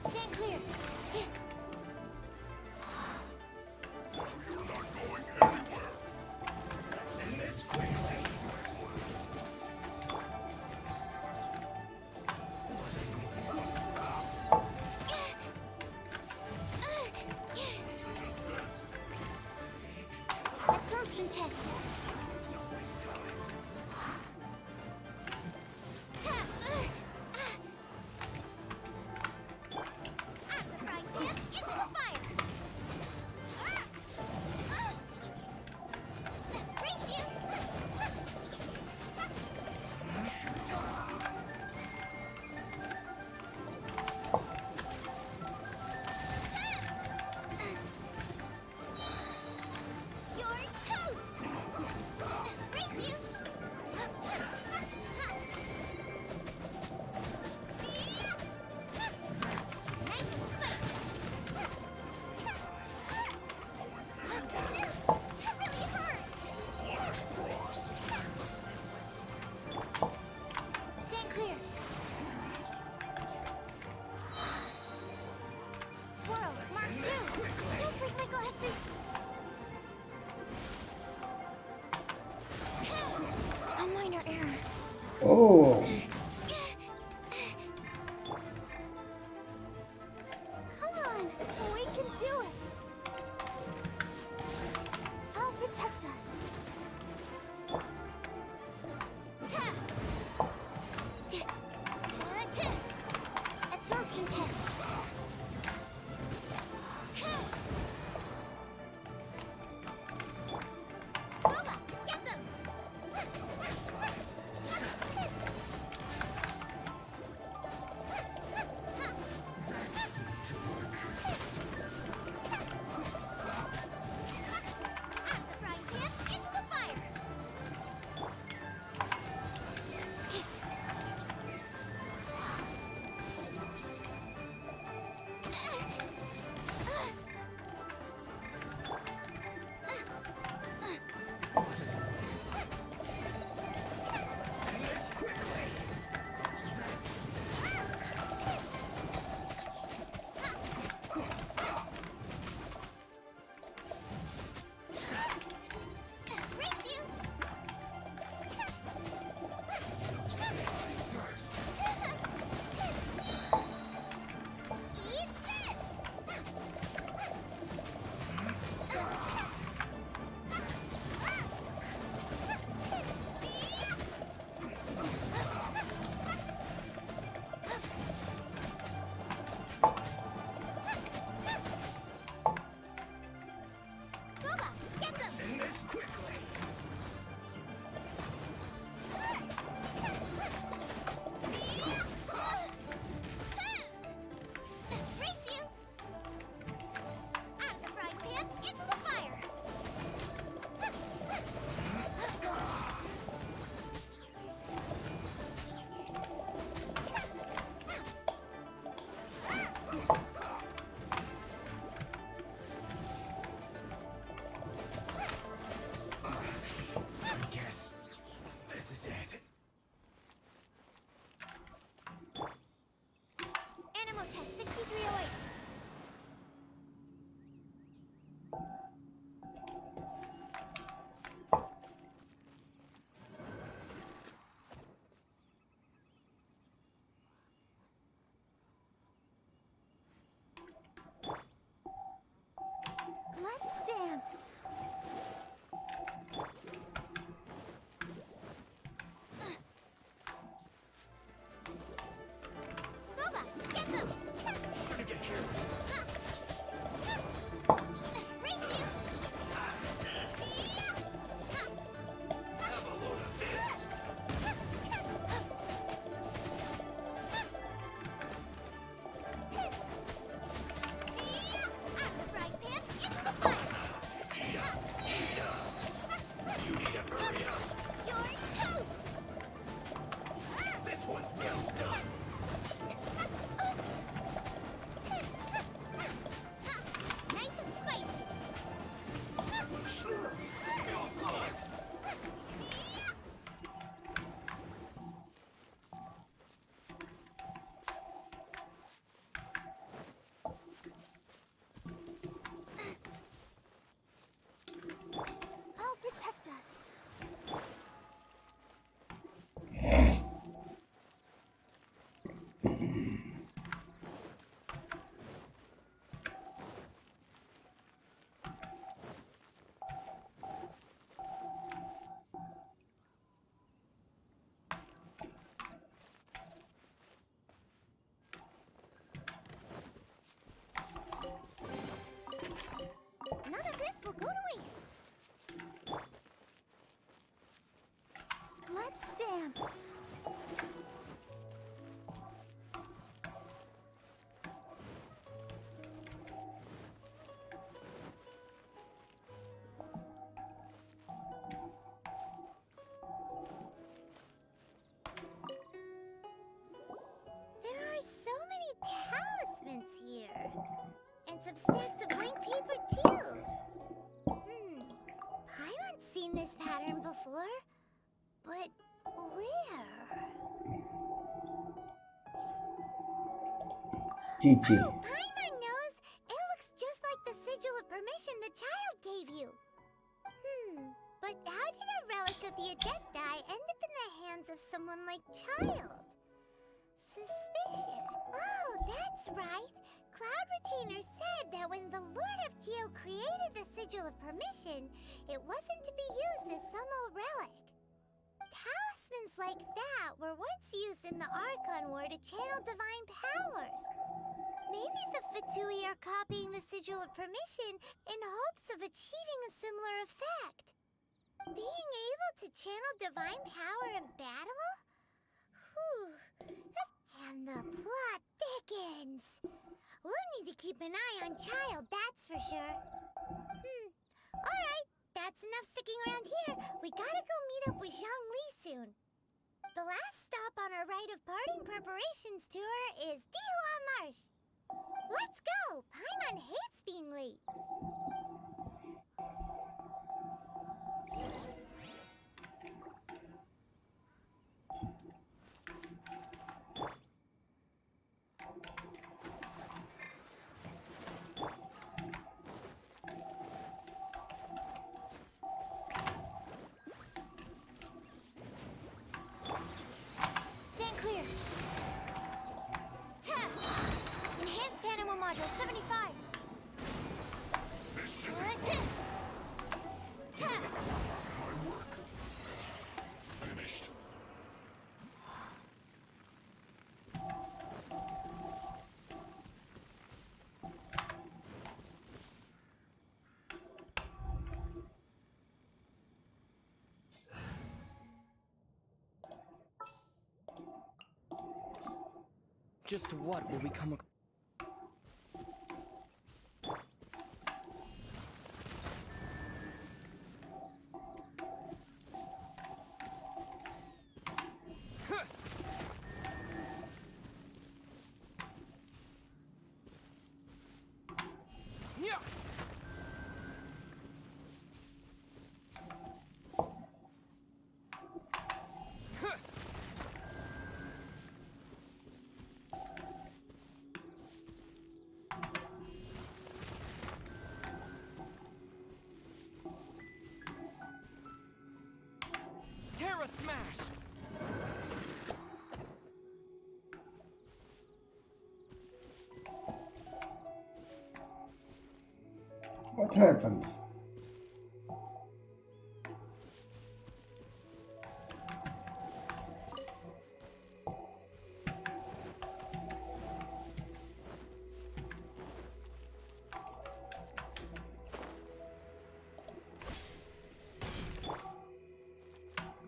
Stand clear. You're not going anywhere. Send this quickly. Absorption test. Frying pan into the fire. Race you. You're toast! Race you! Nice and spicy! That really hurt! Stand clear! Swirl, Mark 2! Don't break my glasses! A minor error. Oh, Come on, we can do it. I'll protect us. Absorption test. Boba, get them. Let's dance. Boba, get them! Shouldn't get careless. Race you! Have a load of this. Right, Pan, into the fire! You need to hurry up. You're toast! This one's well done. Nice and spicy! Feels good. I'll protect us. None of this will go to waste. Let's dance. There are so many talismans here. And some stacks of blank paper too. Paimon's seen this pattern before. But where? GG. Oh, Paimon knows! It looks just like the sigil of permission the child gave you. But how did a relic of the Adepti end up in the hands of someone like Child? Suspicious. Oh, that's right. Cloud Retainer said that when the Lord of Geo created the sigil of permission, it wasn't to be used as some old relic. Talismans like that were once used in the Archon War to channel divine powers. Maybe the Fatui are copying the sigil of permission in hopes of achieving a similar effect. Being able to channel divine power in battle? Whew. And the plot thickens. We'll need to keep an eye on Child, that's for sure. Alright, that's enough sticking around here. We gotta go meet up with Zhongli soon. The last stop on our rite of parting preparations tour is Dihua Marsh. Let's go! Paimon hates being late. Stand clear. Ta! Enhanced animal module 75. Ta! My work. Finished. Just what will we come across? Terra Smash! What What happened?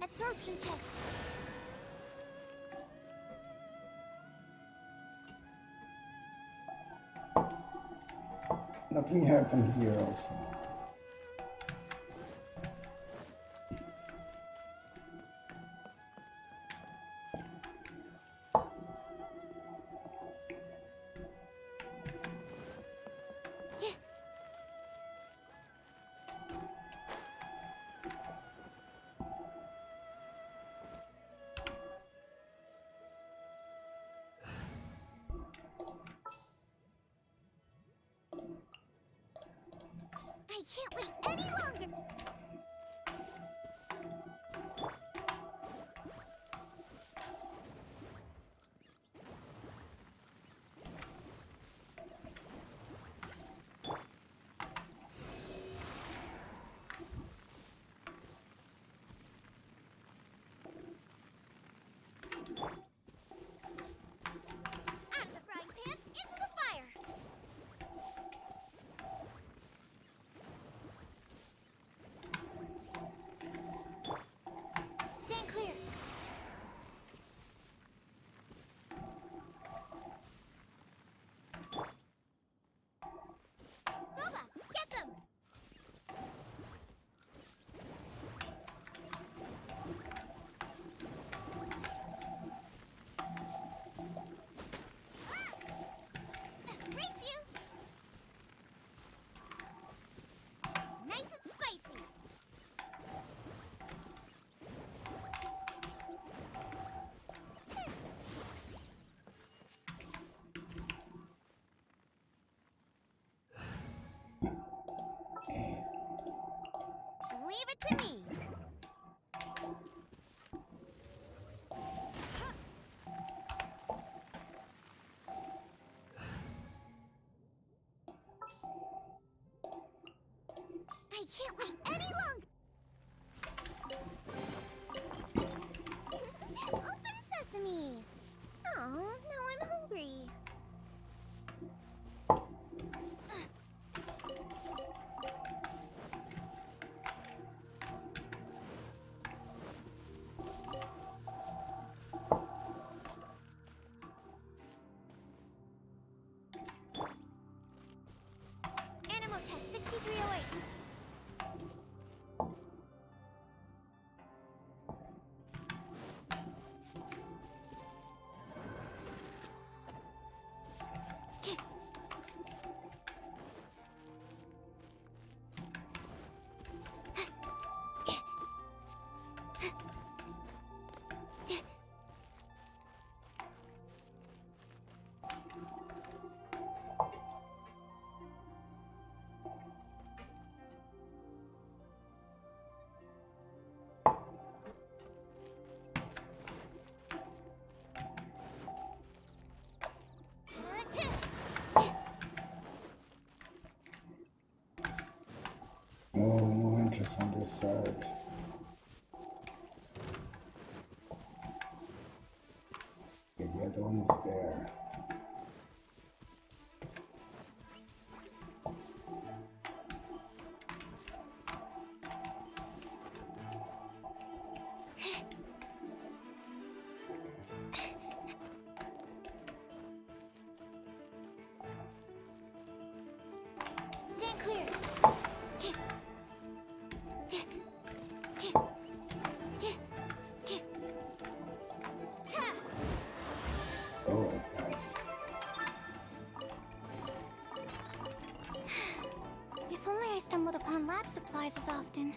Absorption test. Nothing happened here also. I can't wait any longer. Out of the frying pan, into the fire. Stand clear. Boba, get them! Race you! Nice and spicy. Leave it to me. I can't wait any longer. Open sesame. Oh, now I'm hungry. Animal test 6308. Oh, no interest on this side. Okay, the other one is there. Stand clear. Oh, nice. If only I stumbled upon lab supplies as often.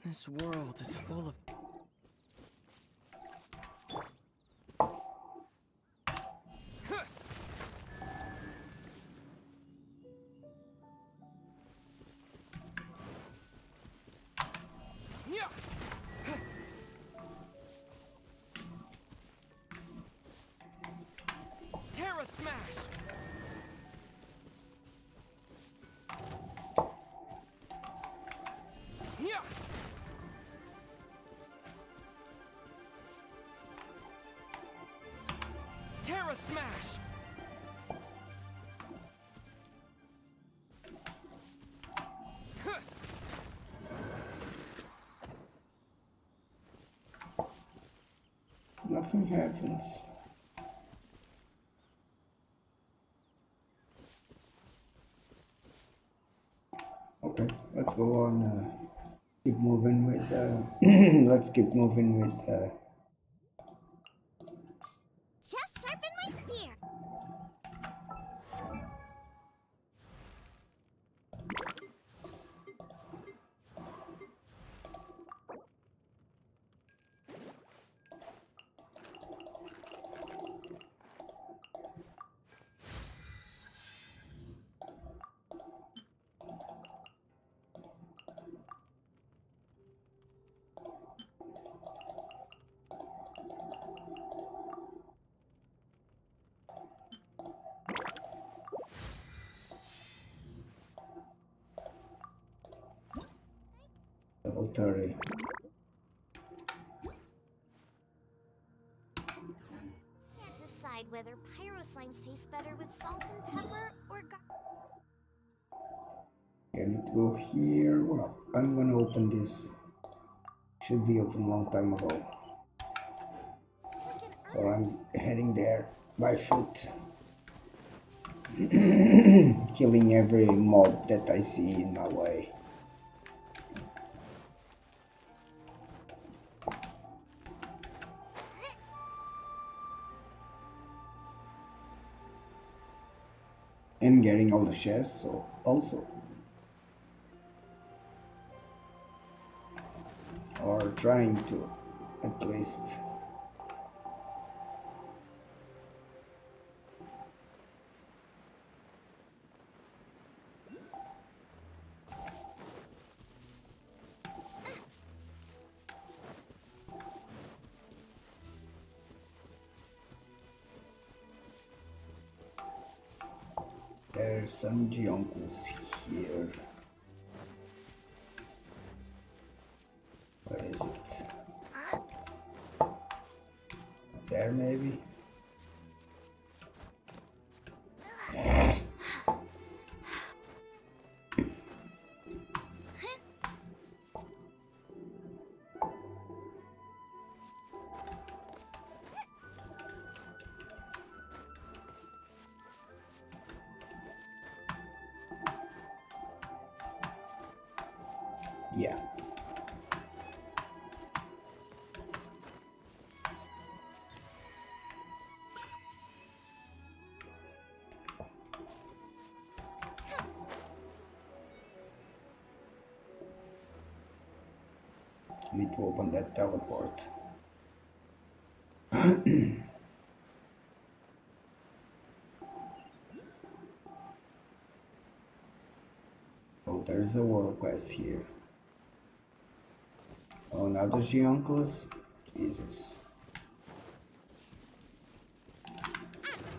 This world is full of... Terra Smash! Terra Smash! Nothing happens. Okay, let's go on. Keep moving with. Let's keep moving with. Just sharpen my spear. Level 30. Can't decide whether pyro slimes taste better with salt and pepper or I need to go here. Well, I'm gonna open this. Should be open a long time ago. So I'm heading there by foot. Killing every mob that I see in my way. And getting all the chests, so also. Or trying to, at least. There's some Geoncles here. Where is it? There maybe? Yeah. Need to open that teleport. Oh, there's a world quest here. Oh, another Geoncles? Jesus.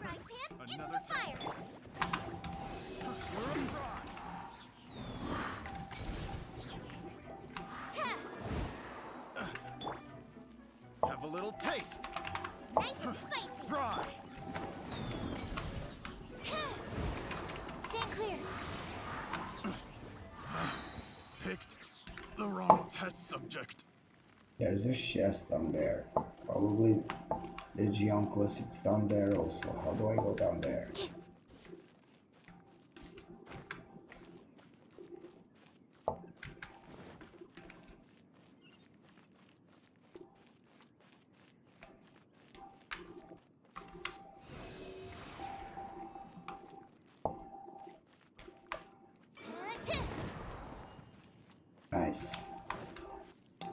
right pan into the fire. Have a little taste. Nice and spicy. Fry. Stand clear. Picked the wrong test subject. There's a chest down there. Probably the Geoncles it's down there also. How do I go down there?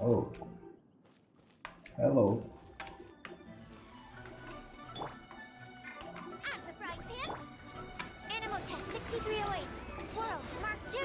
Oh. Hello. Out the frying pan. Animal test 6308. Swirl, Mark 2.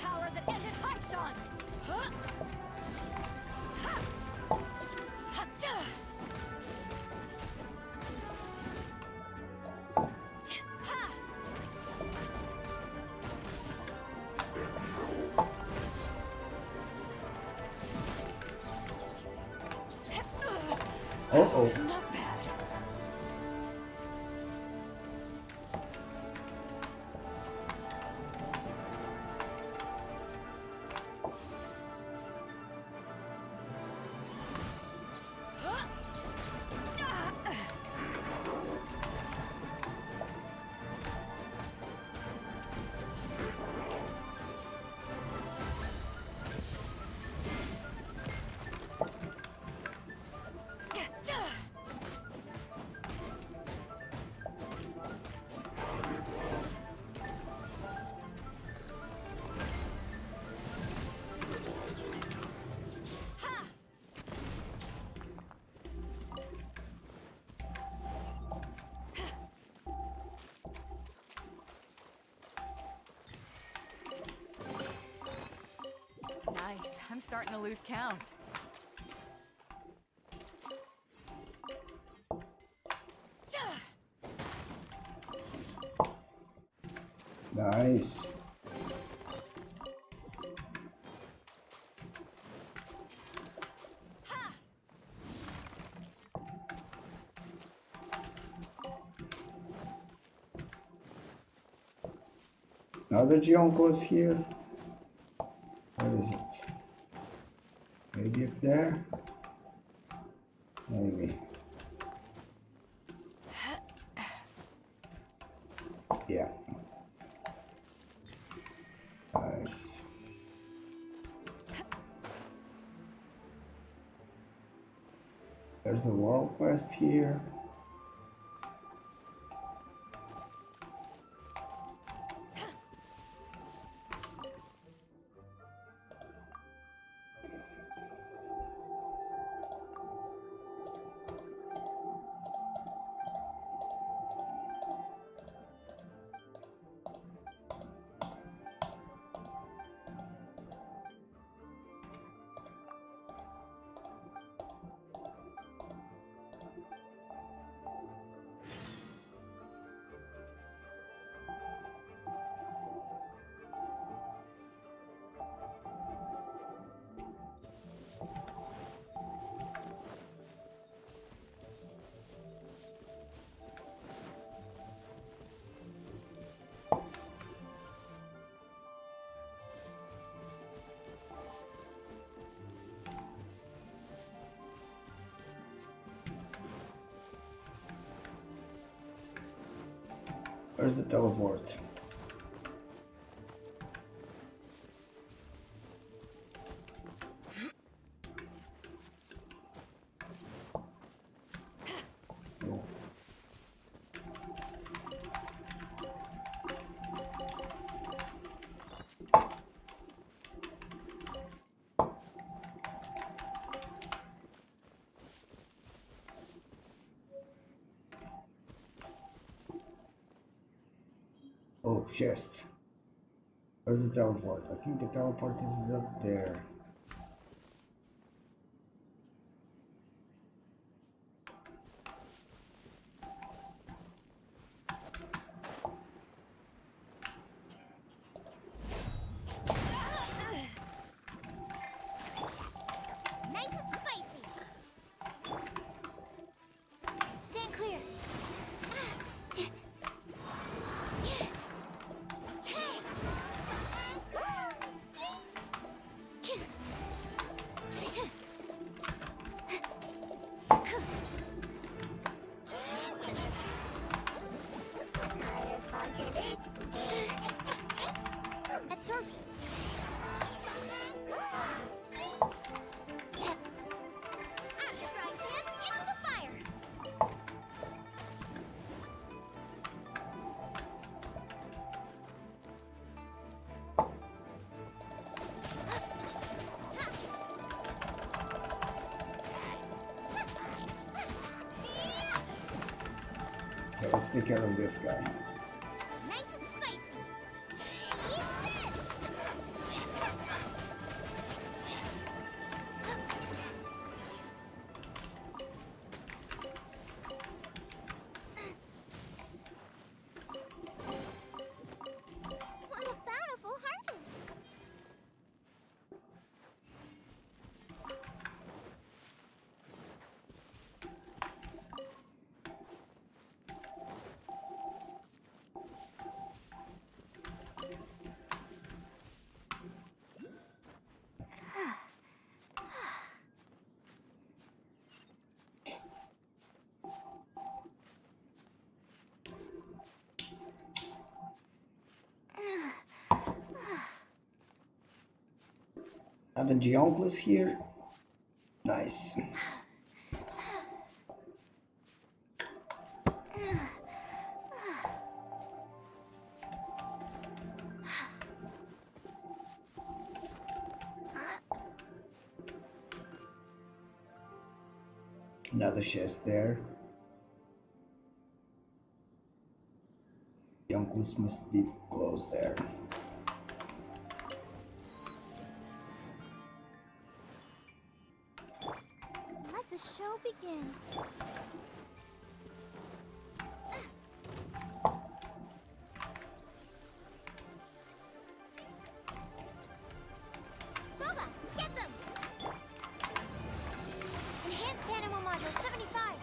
Power that ended Haishan! Huh? Ha! Ha-cha! Ha! Uh-oh. Not bad. Huh? Ah! Nice. I'm starting to lose count. Nice. Another Geoncle is here. Where is it? Maybe up there? Maybe. Yeah. Nice. There's a world quest here. Where's the teleport? Oh. Oh, chest. Where's the teleport? I think the teleport is up there. Nice and spicy. Stand clear. Hey. So let's take care of this guy. Nice and spicy. Eat this! What a bountiful harvest! Are the Geoncles here? Nice. Another chest there. Geoncles must be close there. Let the show begin. Boba, get them! Enhanced animal module 75.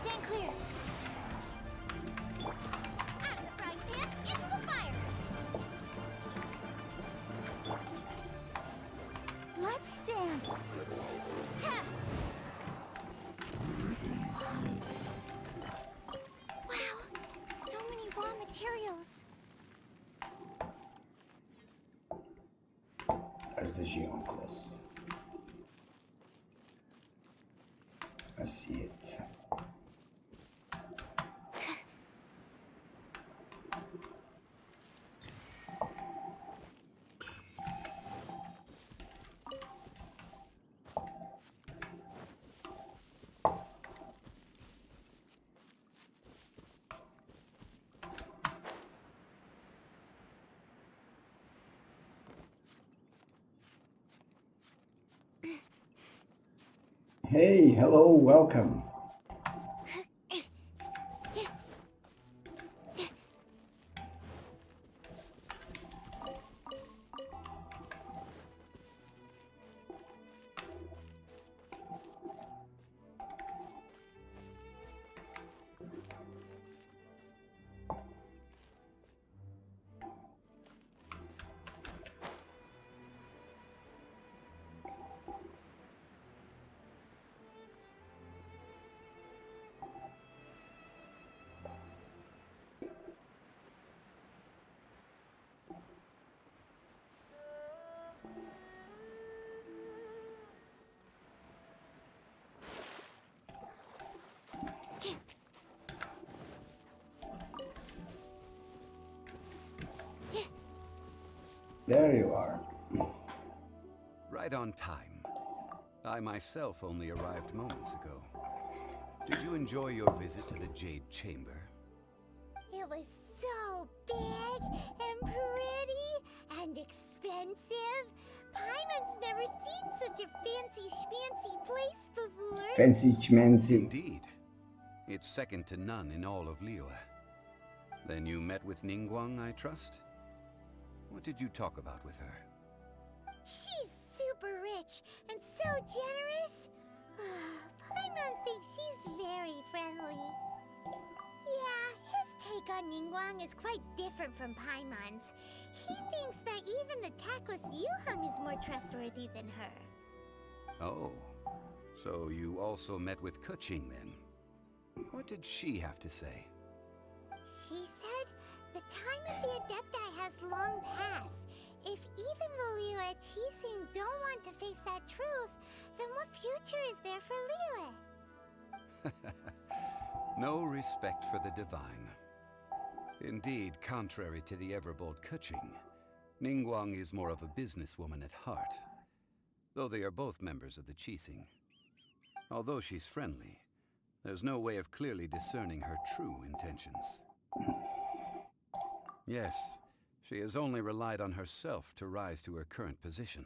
Stand clear. Out of the frying pan, into the fire. Let's dance. Wow, so many raw materials. There's the Geoncles. I see it. Hey, hello, welcome. There you are. Right on time. I myself only arrived moments ago. Did you enjoy your visit to the Jade Chamber? It was so big and pretty and expensive. Paimon's never seen such a fancy schmancy place before. Fancy schmancy. Indeed. It's second to none in all of Liyue. Then you met with Ningguang, I trust? What did you talk about with her? She's super rich and so generous. Paimon thinks she's very friendly. Yeah, his take on Ningguang is quite different from Paimon's. He thinks that even the tactless Yuheng is more trustworthy than her. Oh, so you also met with Keqing then? What did she have to say? She said the time of the Adepti has long passed. If even the Liyue Qixing don't want to face that truth, then what future is there for Liyue? No respect for the divine. Indeed, contrary to the ever-bold Keqing, Ningguang is more of a businesswoman at heart, though they are both members of the Qixing. Although she's friendly, there's no way of clearly discerning her true intentions. Yes, she has only relied on herself to rise to her current position.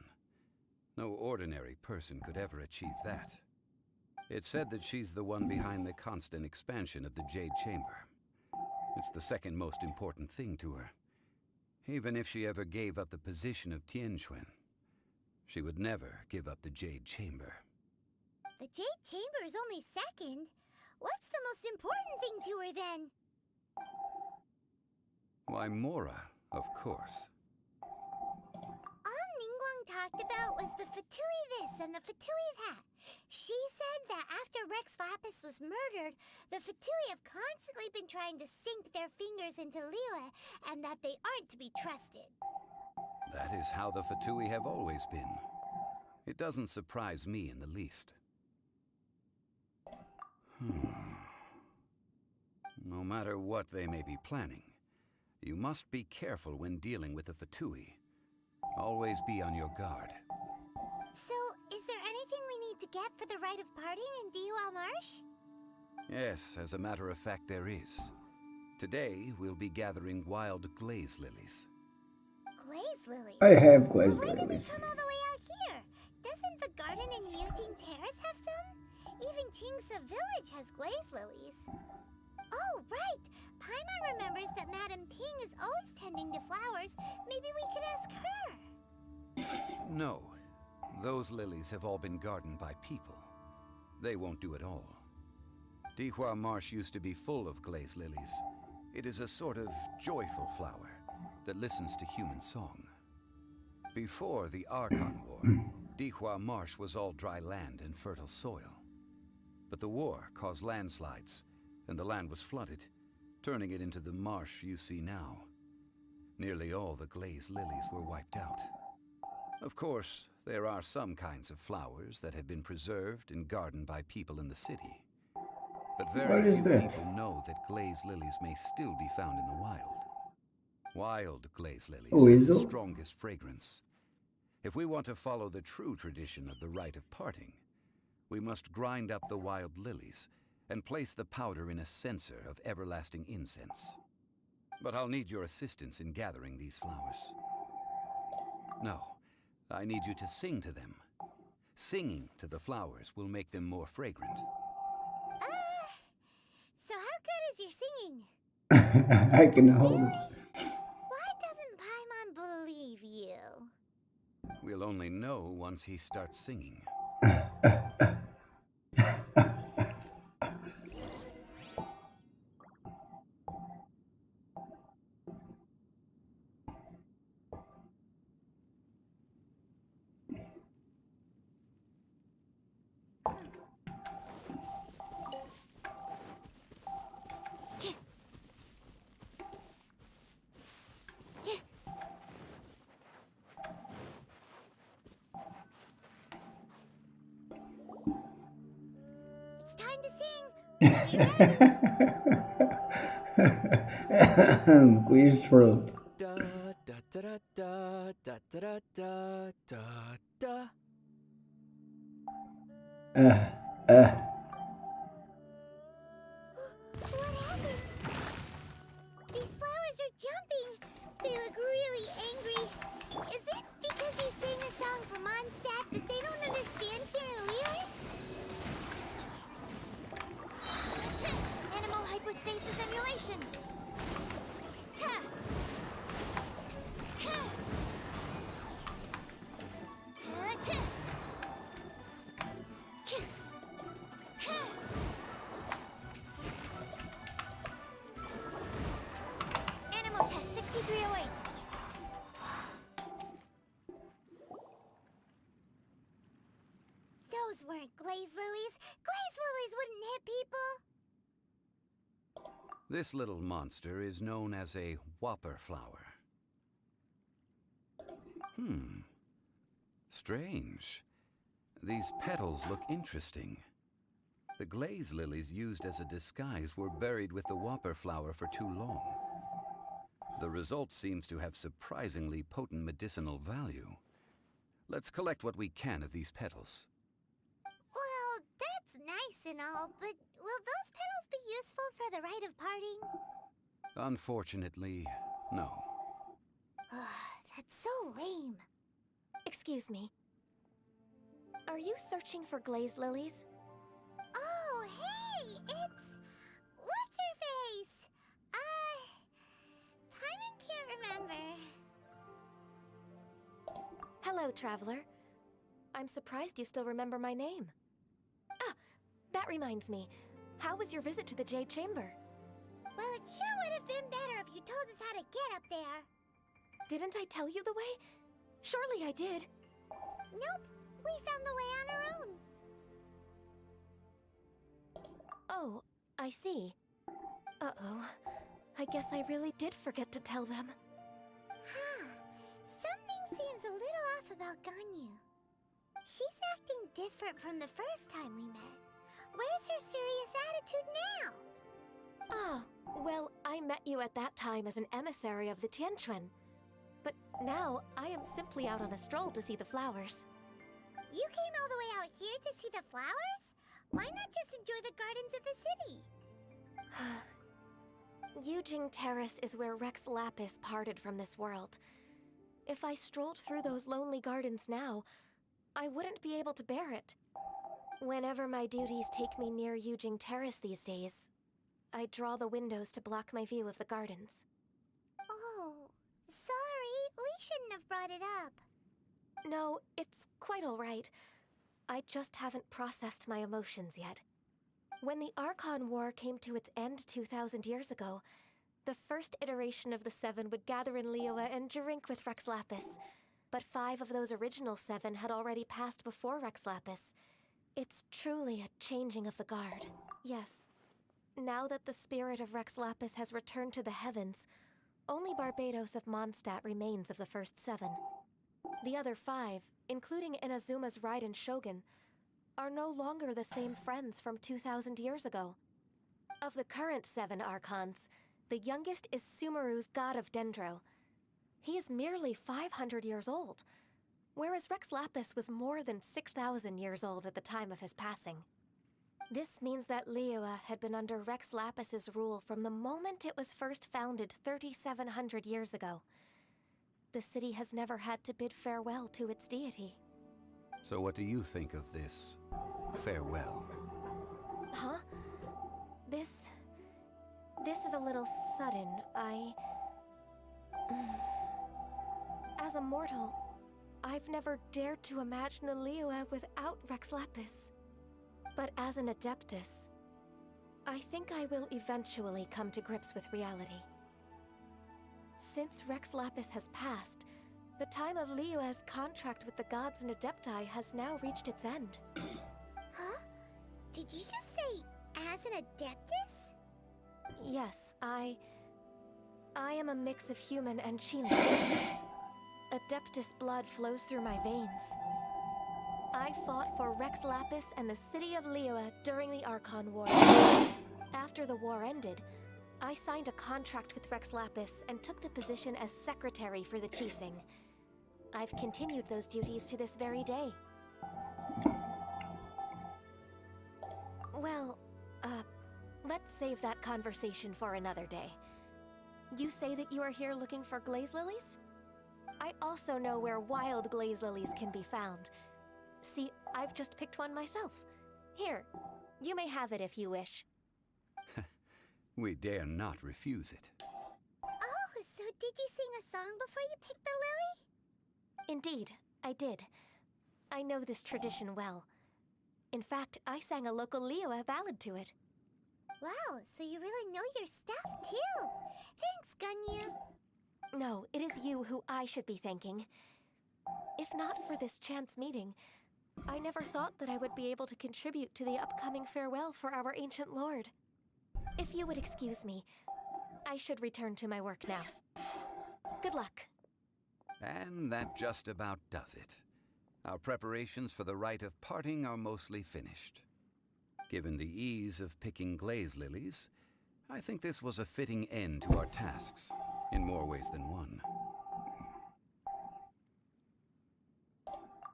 No ordinary person could ever achieve that. It's said that she's the one behind the constant expansion of the Jade Chamber. It's the second most important thing to her. Even if she ever gave up the position of Tianquan, she would never give up the Jade Chamber. The Jade Chamber is only second. What's the most important thing to her then? Why, Mora, of course. All Ningguang talked about was the Fatui this and the Fatui that. She said that after Rex Lapis was murdered, the Fatui have constantly been trying to sink their fingers into Liyue, and that they aren't to be trusted. That is how the Fatui have always been. It doesn't surprise me in the least. No matter what they may be planning, you must be careful when dealing with the Fatui. Always be on your guard. So, is there anything we need to get for the rite of parting in Dihua Marsh? Yes, as a matter of fact, there is. Today, we'll be gathering wild glaze lilies. Glaze lilies? I have glaze Why did we lilies. come all the way out here? Doesn't the garden in Yujing Terrace have some? Even Qingsa Village has glaze lilies. Oh, right! Paimon remembers that Madame Ping is always tending to flowers. Maybe we could ask her. No. Those lilies have all been gardened by people. They won't do it all. Dihua Marsh used to be full of glaze lilies. It is a sort of joyful flower that listens to human song. Before the Archon War, Dihua Marsh was all dry land and fertile soil. But the war caused landslides, and the land was flooded, turning it into the marsh you see now. Nearly all the glaze lilies were wiped out. Of course, there are some kinds of flowers that have been preserved and gardened by people in the city. But very few people know that glaze lilies may still be found in the wild. Wild glaze lilies have the strongest fragrance. If we want to follow the true tradition of the rite of parting, we must grind up the wild lilies and place the powder in a censer of everlasting incense. But I'll need your assistance in gathering these flowers. No, I need you to sing to them. Singing to the flowers will make them more fragrant. So how good is your singing? I can hold Really? it. Why doesn't Paimon believe you? We'll only know once he starts singing. Queer's throat. Da da da da da da da da da. What happened? These flowers are jumping. They look really angry. Is it because he sang a song for Mondstadt that they don't understand here in Liyue? Animal hypostasis emulation. Animal test 6308. Those weren't glaze lilies. Glaze lilies wouldn't hit people. This little monster is known as a whopper flower. Strange. These petals look interesting. The glaze lilies used as a disguise were buried with the whopper flower for too long. The result seems to have surprisingly potent medicinal value. Let's collect what we can of these petals. Well, that's nice and all, but will those petals be useful for the rite of parting? Unfortunately, no. That's so lame. Excuse me. Are you searching for glaze lilies? Oh, hey! It's... What's-her-face? Paimon can't remember. Hello, traveler. I'm surprised you still remember my name. Ah, that reminds me. How was your visit to the Jade Chamber? Well, it sure would have been better if you told us how to get up there. Didn't I tell you the way? Surely I did. Nope, we found the way on our own. Oh, I see. Uh-oh. I guess I really did forget to tell them. Something seems a little off about Ganyu. She's acting different from the first time we met. Where's her serious attitude now? Ah, well, I met you at that time as an emissary of the Tianquan. But now, I am simply out on a stroll to see the flowers. You came all the way out here to see the flowers? Why not just enjoy the gardens of the city? Yujing Terrace is where Rex Lapis parted from this world. If I strolled through those lonely gardens now, I wouldn't be able to bear it. Whenever my duties take me near Yujing Terrace these days, I draw the windows to block my view of the gardens. Oh, sorry. We shouldn't have brought it up. No, it's quite all right. I just haven't processed my emotions yet. When the Archon War came to its end 2,000 years ago, the first iteration of the Seven would gather in Liyue and drink with Rex Lapis. But 5 of those original 7 had already passed before Rex Lapis. It's truly a changing of the guard. Yes. Now that the spirit of Rex Lapis has returned to the heavens, only Barbados of Mondstadt remains of the first 7. The other 5, including Inazuma's Raiden Shogun, are no longer the same friends from 2,000 years ago. Of the current 7 Archons, the youngest is Sumeru's god of Dendro. He is merely 500 years old, whereas Rex Lapis was more than 6,000 years old at the time of his passing. This means that Liyue had been under Rex Lapis's rule from the moment it was first founded 3,700 years ago. The city has never had to bid farewell to its deity. So what do you think of this farewell? Huh? This is a little sudden. As a mortal, I've never dared to imagine a Liyue without Rex Lapis. But as an Adeptus, I think I will eventually come to grips with reality. Since Rex Lapis has passed, the time of Liyue's contract with the gods and Adepti has now reached its end. Huh? Did you just say, as an Adeptus? Yes, I am a mix of human and Qilin. Adeptus blood flows through my veins. I fought for Rex Lapis and the city of Liyue during the Archon War. After the war ended, I signed a contract with Rex Lapis and took the position as secretary for the Qixing. I've continued those duties to this very day. Well, let's save that conversation for another day. You say that you are here looking for glaze lilies? I also know where wild glaze lilies can be found. See, I've just picked one myself. Here, you may have it if you wish. We dare not refuse it. Oh, so did you sing a song before you picked the lily? Indeed, I did. I know this tradition well. In fact, I sang a local Liyue ballad to it. Wow, so you really know your stuff, too. Thanks, Ganyu. No, it is you who I should be thanking. If not for this chance meeting, I never thought that I would be able to contribute to the upcoming farewell for our ancient lord. If you would excuse me, I should return to my work now. Good luck. And that just about does it. Our preparations for the rite of parting are mostly finished. Given the ease of picking glaze lilies, I think this was a fitting end to our tasks. in more ways than one.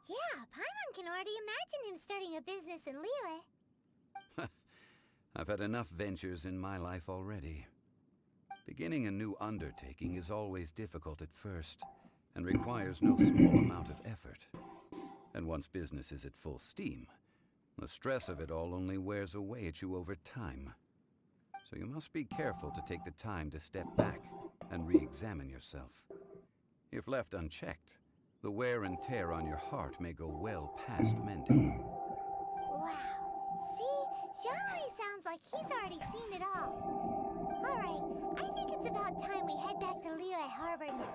Yeah, Paimon can already imagine him starting a business in Liyue. I've had enough ventures in my life already. Beginning a new undertaking is always difficult at first, and requires no small amount of effort. And once business is at full steam, the stress of it all only wears away at you over time. So you must be careful to take the time to step back and re-examine yourself. If left unchecked, the wear and tear on your heart may go well past mending. Wow. See? Zhongli sounds like he's already seen it all. Alright, I think it's about time we head back to Liyue Harbor now.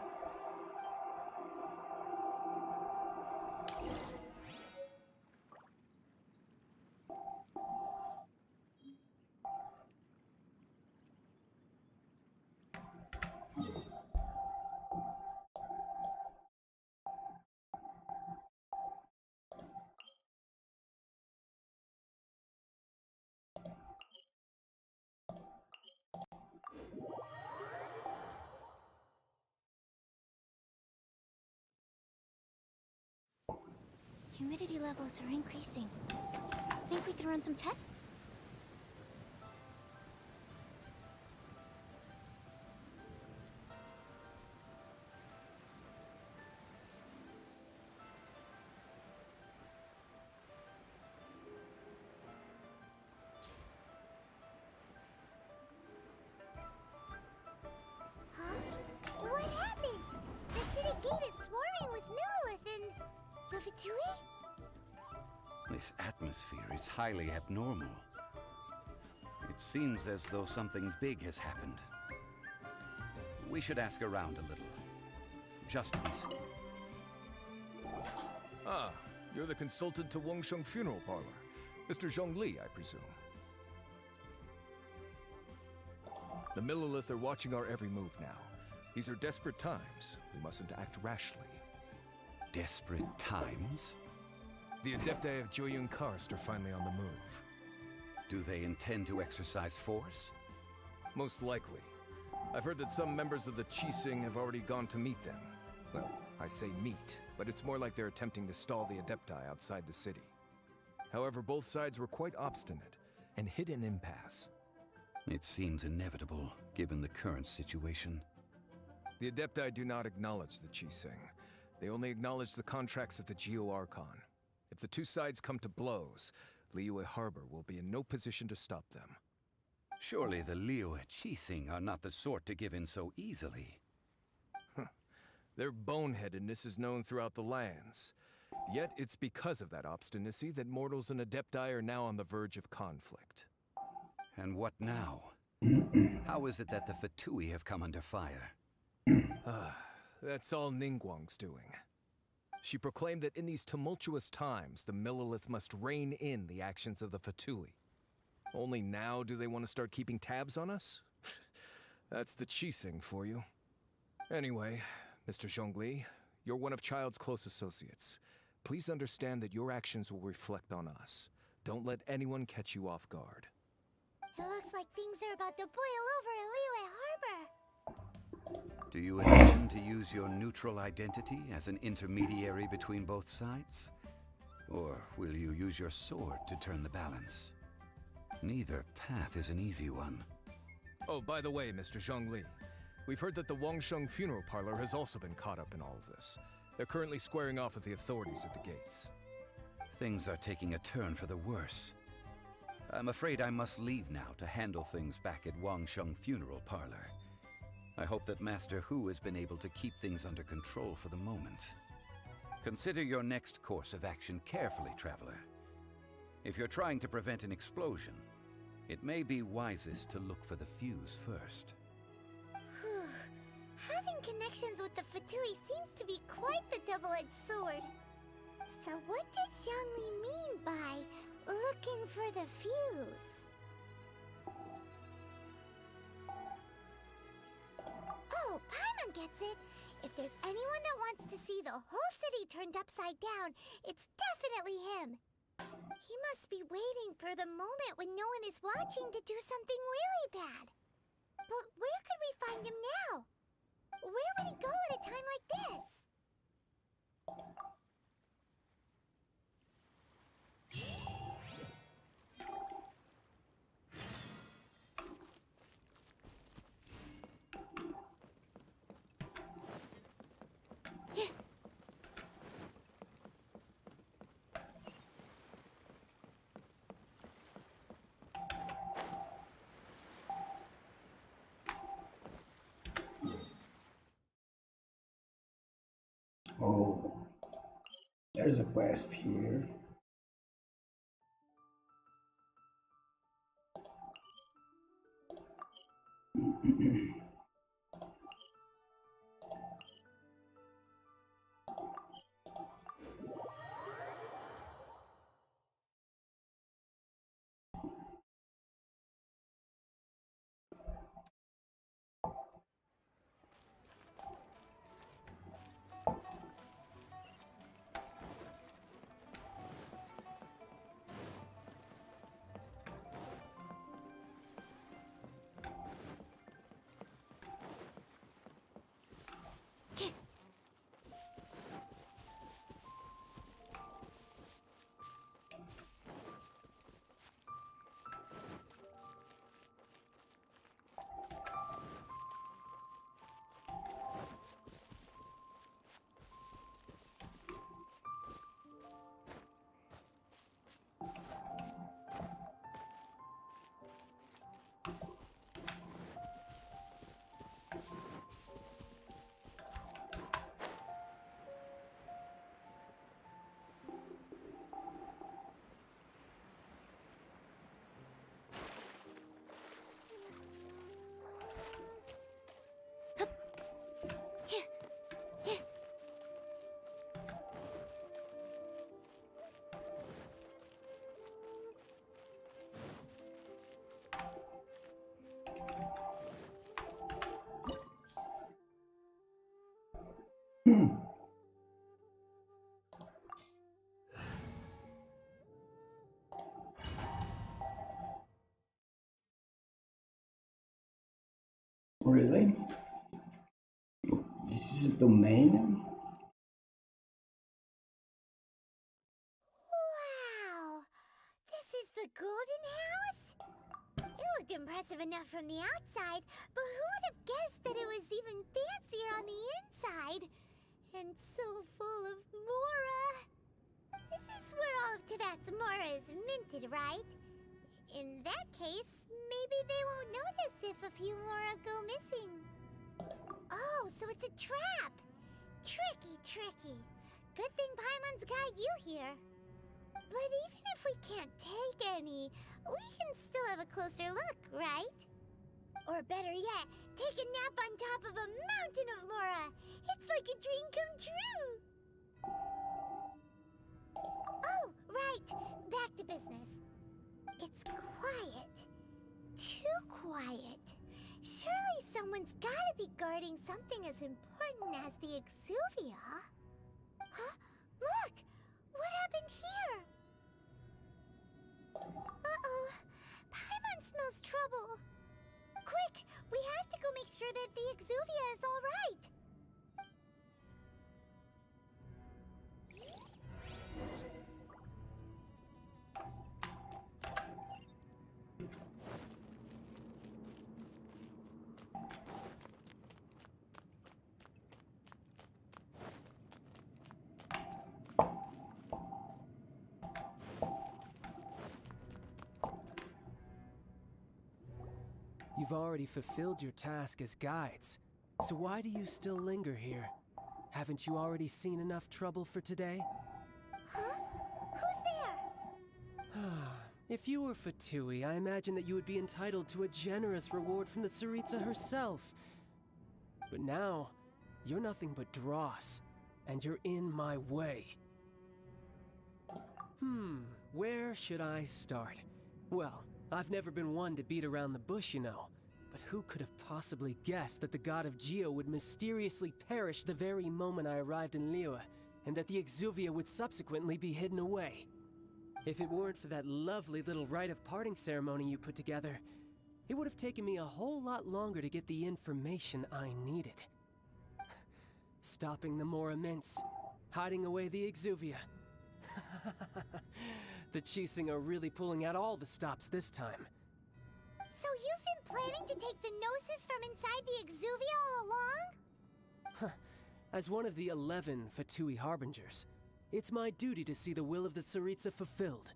Humidity levels are increasing. Think we can run some tests? Huh? What happened? The city gate is swarming with Millilith and... the Fatui? This atmosphere is highly abnormal. It seems as though something big has happened. We should ask around a little, just to be safe. Ah, you're the consultant to Wangsheng Funeral Parlor. Mr. Zhongli, I presume. The Millilith are watching our every move now. These are desperate times. We mustn't act rashly. Desperate times? The Adepti of Joyun Karst are finally on the move. Do they intend to exercise force? Most likely. I've heard that some members of the Qixing have already gone to meet them. Well, I say meet, but it's more like they're attempting to stall the Adepti outside the city. However, both sides were quite obstinate and hit an impasse. It seems inevitable, given the current situation. The Adepti do not acknowledge the Qixing. They only acknowledge the contracts of the Geo-Archon. If the two sides come to blows, Liyue Harbor will be in no position to stop them. Surely the Liyue Qixing are not the sort to give in so easily. Their boneheadedness is known throughout the lands. Yet it's because of that obstinacy that mortals and Adepti are now on the verge of conflict. And what now? How is it that the Fatui have come under fire? That's all Ningguang's doing. She proclaimed that in these tumultuous times, the Millilith must rein in the actions of the Fatui. Only now do they want to start keeping tabs on us? That's the Qixing for you. Anyway, Mr. Zhongli, you're one of Child's close associates. Please understand that your actions will reflect on us. Don't let anyone catch you off guard. It looks like things are about to boil over in Liyue Harbor. Do you intend to use your neutral identity as an intermediary between both sides? Or will you use your sword to turn the balance? Neither path is an easy one. Oh, by the way, Mr. Zhongli, we've heard that the Wangsheng Funeral Parlor has also been caught up in all of this. They're currently squaring off with the authorities at the gates. Things are taking a turn for the worse. I'm afraid I must leave now to handle things back at Wangsheng Funeral Parlor. I hope that Master Hu has been able to keep things under control for the moment. Consider your next course of action carefully, Traveler. If you're trying to prevent an explosion, it may be wisest to look for the fuse first. Having connections with the Fatui seems to be quite the double-edged sword. So what does Zhongli mean by looking for the fuse? Oh, Paimon gets it! If there's anyone that wants to see the whole city turned upside down, it's definitely him! He must be waiting for the moment when no one is watching to do something really bad. But where could we find him now? Oh, there's a quest here. Really? This is a domain? Wow! This is the Golden House? It looked impressive enough from the outside, but who would have guessed that it was even fancier on the inside? And so full of Mora! This is where all of Teyvat's Mora is minted, right? In that case, maybe they won't notice if a few Mora go missing. Oh, so it's a trap! Tricky, tricky. Good thing Paimon's got you here. But even if we can't take any, we can still have a closer look, right? Or better yet, take a nap on top of a mountain of Mora. It's like a dream come true. Oh, right. Back to business. It's quiet. Too quiet. Surely someone's gotta be guarding something as important as the Exuvia. Huh? Look! What happened here? Uh-oh. Paimon smells trouble. Quick! We have to go make sure that the Exuvia is all right. You've already fulfilled your task as guides, so why do you still linger here? Haven't you already seen enough trouble for today? Huh? Who's there? If you were Fatui, I imagine that you would be entitled to a generous reward from the Tsaritsa herself. But now, you're nothing but dross, and you're in my way. Where should I start? Well, I've never been one to beat around the bush, you know. But who could have possibly guessed that the god of Geo would mysteriously perish the very moment I arrived in Liyue, and that the Exuvia would subsequently be hidden away? If it weren't for that lovely little rite of parting ceremony you put together, it would have taken me a whole lot longer to get the information I needed. Stopping the Mora Mints, hiding away the Exuvia. The Chising are really pulling out all the stops this time. So you've been planning to take the Gnosis from inside the Exuvia all along? As one of the 11 Fatui Harbingers, it's my duty to see the will of the Tsaritsa fulfilled.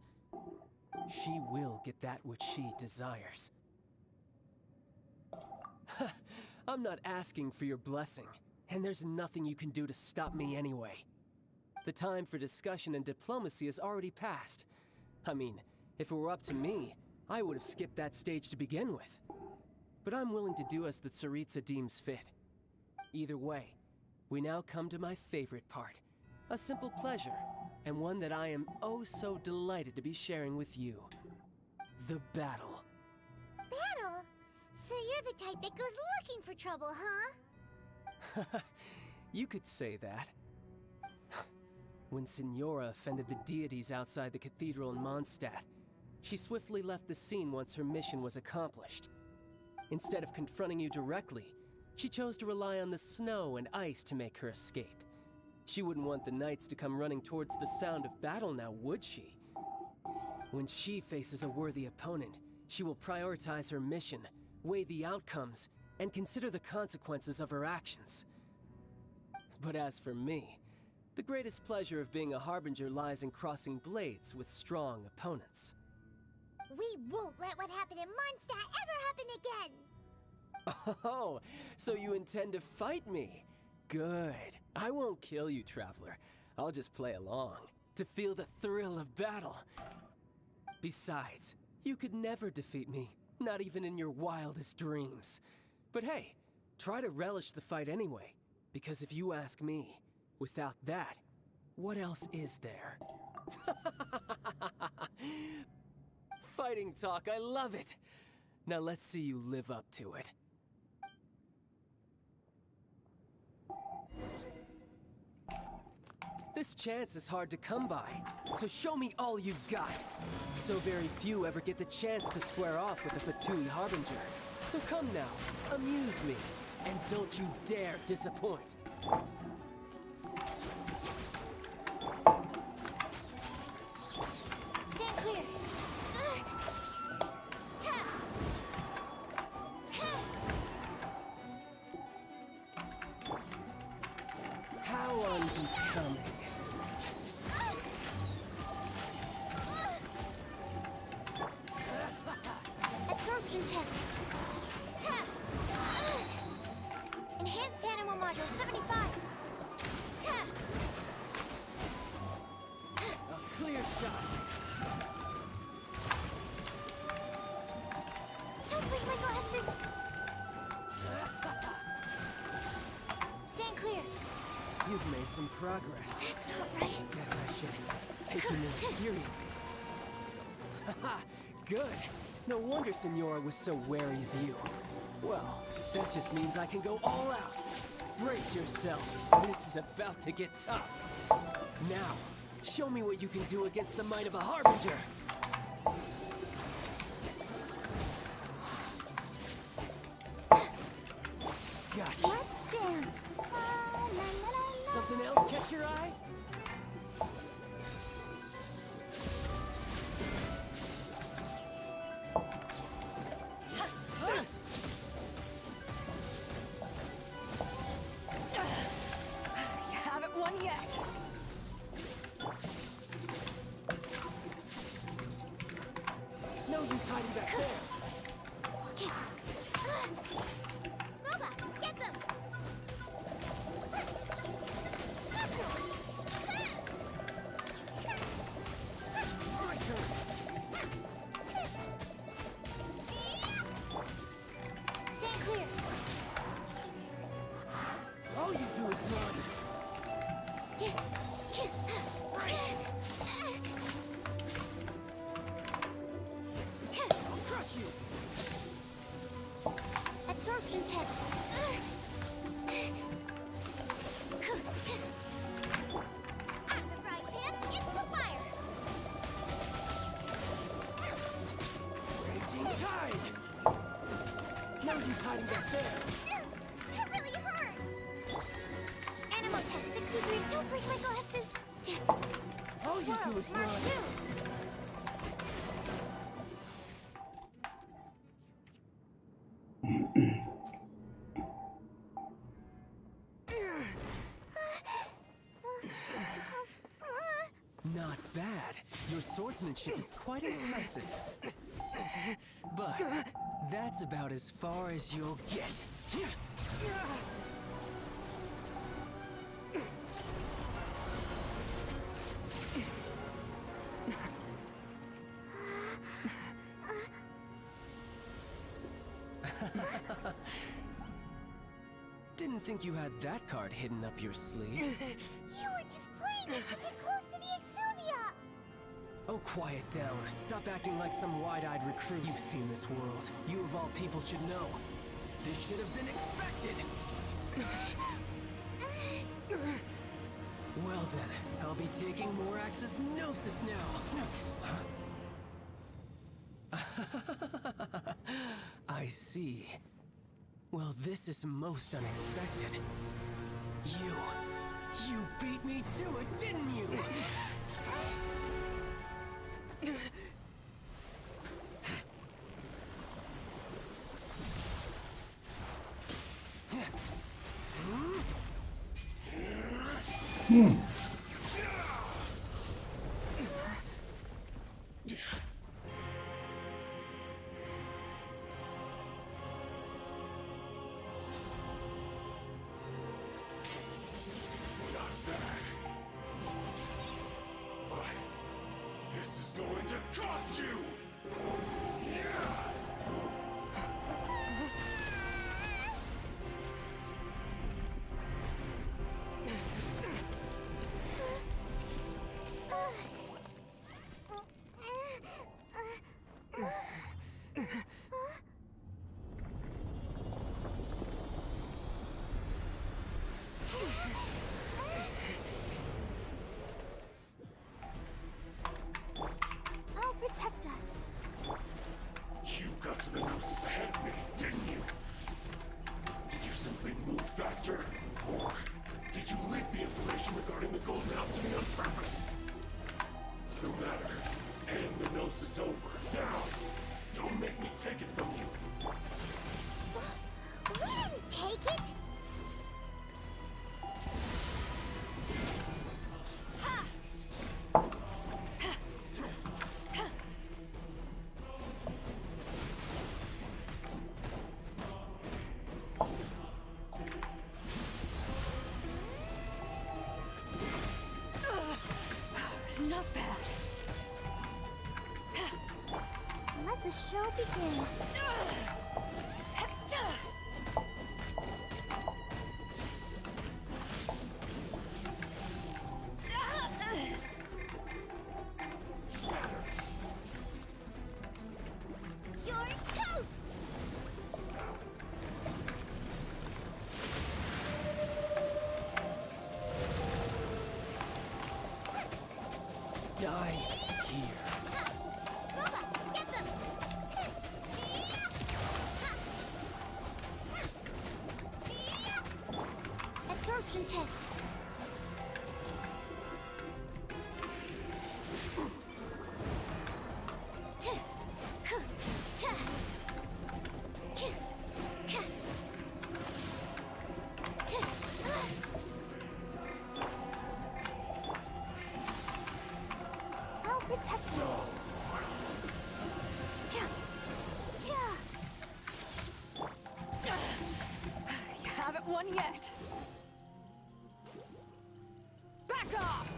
She will get that which she desires. I'm not asking for your blessing. And there's nothing you can do to stop me anyway. The time for discussion and diplomacy has already passed. I mean, if it were up to me, I would have skipped that stage to begin with. But I'm willing to do as the Tsaritsa deems fit. Either way, we now come to my favorite part. A simple pleasure, and one that I am oh so delighted to be sharing with you. The battle. Battle? So you're the type that goes looking for trouble, huh? You could say that. When Signora offended the deities outside the cathedral in Mondstadt, she swiftly left the scene once her mission was accomplished. Instead of confronting you directly, she chose to rely on the snow and ice to make her escape. She wouldn't want the knights to come running towards the sound of battle now, would she? When she faces a worthy opponent, she will prioritize her mission, weigh the outcomes, and consider the consequences of her actions. But as for me, the greatest pleasure of being a harbinger lies in crossing blades with strong opponents. We won't let what happened in Mondstadt ever happen again! Oh, so you intend to fight me? Good. I won't kill you, Traveler. I'll just play along, to feel the thrill of battle. Besides, you could never defeat me, not even in your wildest dreams. But hey, try to relish the fight anyway, because if you ask me, without that, what else is there? Fighting talk, I love it! Now let's see you live up to it. This chance is hard to come by, so show me all you've got. So very few ever get the chance to square off with the Fatui Harbinger. So come now, amuse me, and don't you dare disappoint. Stand clear! How unbecoming. Absorption test. Tap. Enhanced animal module 75. Tap. A clear shot. Don't break my glasses. Stand clear. You've made some progress. That's not right. Guess I should take you more seriously. Haha, good. No wonder Signora was so wary of you. Well, that just means I can go all out. Brace yourself. This is about to get tough. Now, show me what you can do against the might of a Harbinger. Gotcha. Let's dance. Something else catch your eye? You haven't won yet. No use hiding back there. Robot, get them! My turn. Stand clear. All you do is run. I'll crush you. Absorption test. Out of the frying pan, into the fire. Raging tide. No use hiding back there. That really hurt. Animal test 63. Don't break my glasses. All you do is Mark run. 2. Not bad. Your swordsmanship is quite impressive. But that's about as far as you'll get. didn't think you had that card hidden up your sleeve. You were just playing us to get close to the Exuvia! Oh, quiet down. Stop acting like some wide-eyed recruit. You've seen this world. You of all people should know. This should have been expected! Well then, I'll be taking Morax's Gnosis now! I see. Well, this is most unexpected. You beat me to it, didn't you? This is going to cost you! I'll protect us. You got to the Gnosis ahead of me, didn't you? Did you simply move faster? Or did you leak the information regarding the Golden House to me on purpose? No matter. Hand the Gnosis over, now! Don't make me take it from you! We didn't take it! Not bad. Let the show begin. You're toast! Die here. Boba, get them! Absorption test. I'll protect you. You haven't won yet. Back off!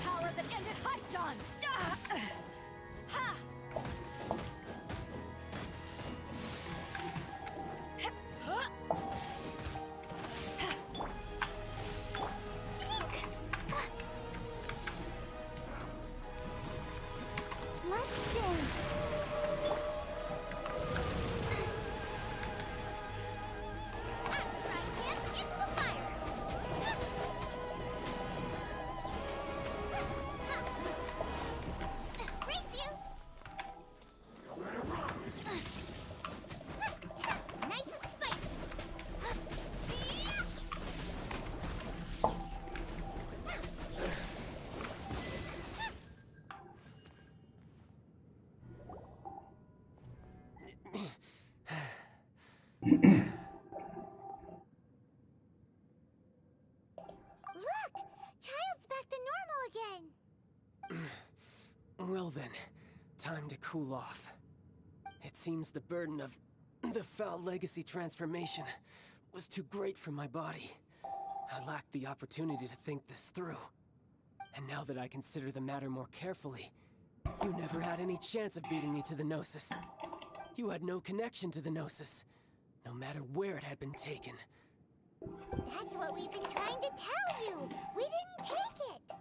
Power that ended Haishan! Ha! Let's dance. It's for fire. Race you. Nice and spicy. Look! Child's back to normal again! Well then, time to cool off. It seems the burden of the foul legacy transformation was too great for my body. I lacked the opportunity to think this through. And now that I consider the matter more carefully, you never had any chance of beating me to the Gnosis. You had no connection to the Gnosis. no matter where it had been taken. That's what we've been trying to tell you! We didn't take it!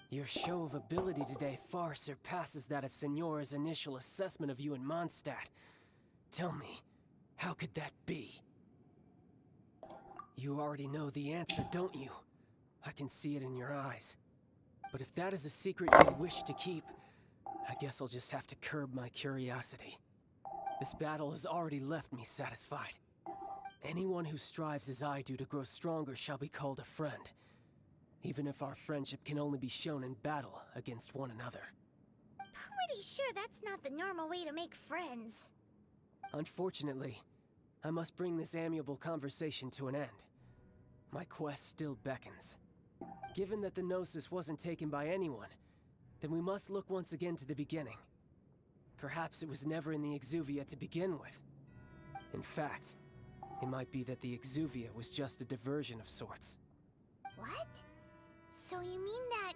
Your show of ability today far surpasses that of Signora's initial assessment of you in Mondstadt. Tell me, how could that be? You already know the answer, don't you? I can see it in your eyes. But if that is a secret you wish to keep, I guess I'll just have to curb my curiosity. This battle has already left me satisfied. Anyone who strives as I do to grow stronger shall be called a friend, even if our friendship can only be shown in battle against one another. Pretty sure that's not the normal way to make friends. Unfortunately, I must bring this amiable conversation to an end. My quest still beckons. Given that the Gnosis wasn't taken by anyone, then we must look once again to the beginning. Perhaps it was never in the Exuvia to begin with. In fact, it might be that the Exuvia was just a diversion of sorts. What? So you mean that...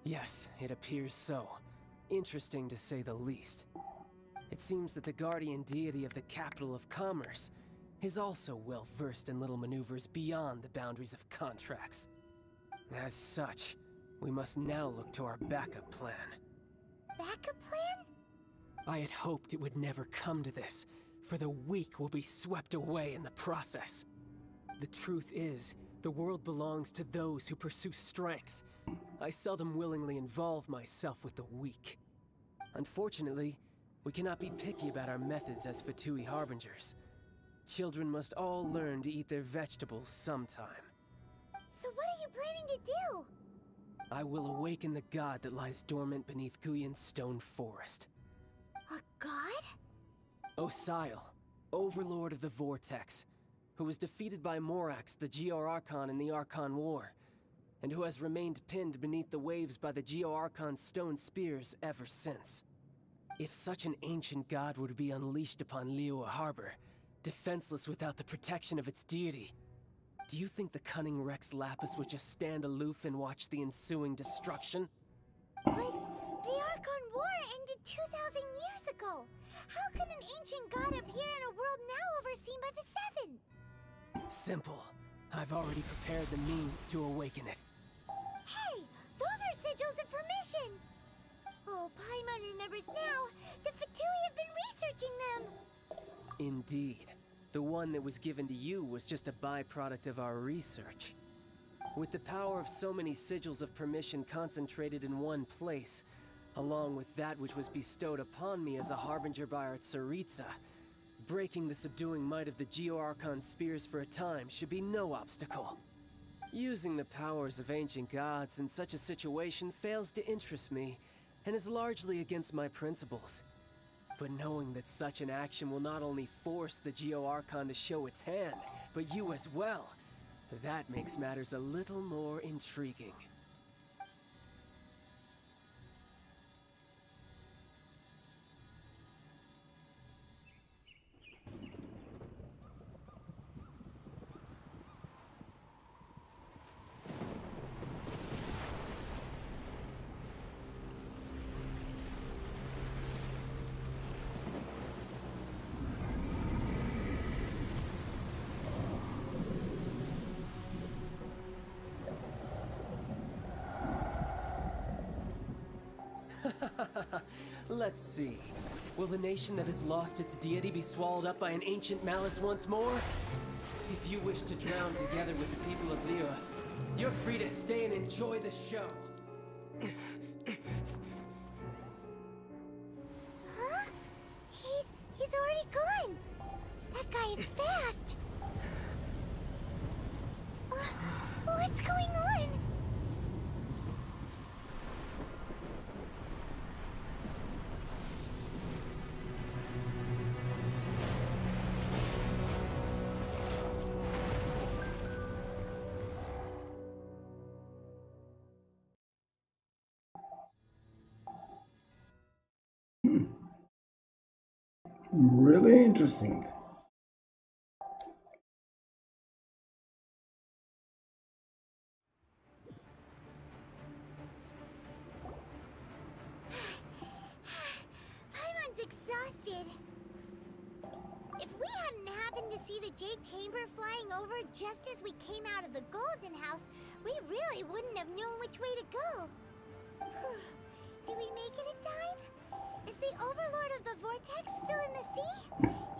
Yes, it appears so. Interesting to say the least. It seems that the guardian deity of the capital of commerce is also well versed in little maneuvers beyond the boundaries of contracts. As such, we must now look to our backup plan. Backup plan? I had hoped it would never come to this, for the weak will be swept away in the process. The truth is, the world belongs to those who pursue strength. I seldom willingly involve myself with the weak. Unfortunately, we cannot be picky about our methods as Fatui Harbingers. Children must all learn to eat their vegetables sometime. So what are you planning to do? I will awaken the god that lies dormant beneath Guyan's stone forest. A god? Osial, overlord of the Vortex, who was defeated by Morax, the Geo-Archon in the Archon War, and who has remained pinned beneath the waves by the Geo-Archon's stone spears ever since. If such an ancient god were to be unleashed upon Liyue Harbor, defenseless without the protection of its deity, do you think the cunning Rex Lapis would just stand aloof and watch the ensuing destruction? But the Archon War ended 2,000 years ago. How can an ancient god appear in a world now overseen by the Seven? Simple. I've already prepared the means to awaken it. Hey, those are sigils of permission. Oh, Paimon remembers now. The Fatui have been researching them. Indeed. The one that was given to you was just a byproduct of our research. With the power of so many sigils of permission concentrated in one place, along with that which was bestowed upon me as a harbinger by our Tsaritsa, breaking the subduing might of the Geo-Archon spears for a time should be no obstacle. Using the powers of ancient gods in such a situation fails to interest me, and is largely against my principles. But knowing that such an action will not only force the Geo-Archon to show its hand, but you as well, that makes matters a little more intriguing. Let's see. Will the nation that has lost its deity be swallowed up by an ancient malice once more? If you wish to drown together with the people of Liyue, you're free to stay and enjoy the show. Huh? He's already gone. That guy is fast. What's going on? Really interesting. Paimon's exhausted. happened to see the Jade Chamber flying over just as we came out of the Golden House, we really wouldn't have known which way to go. Did we make it in time? Is the Overlord of the Vortex still in the sea?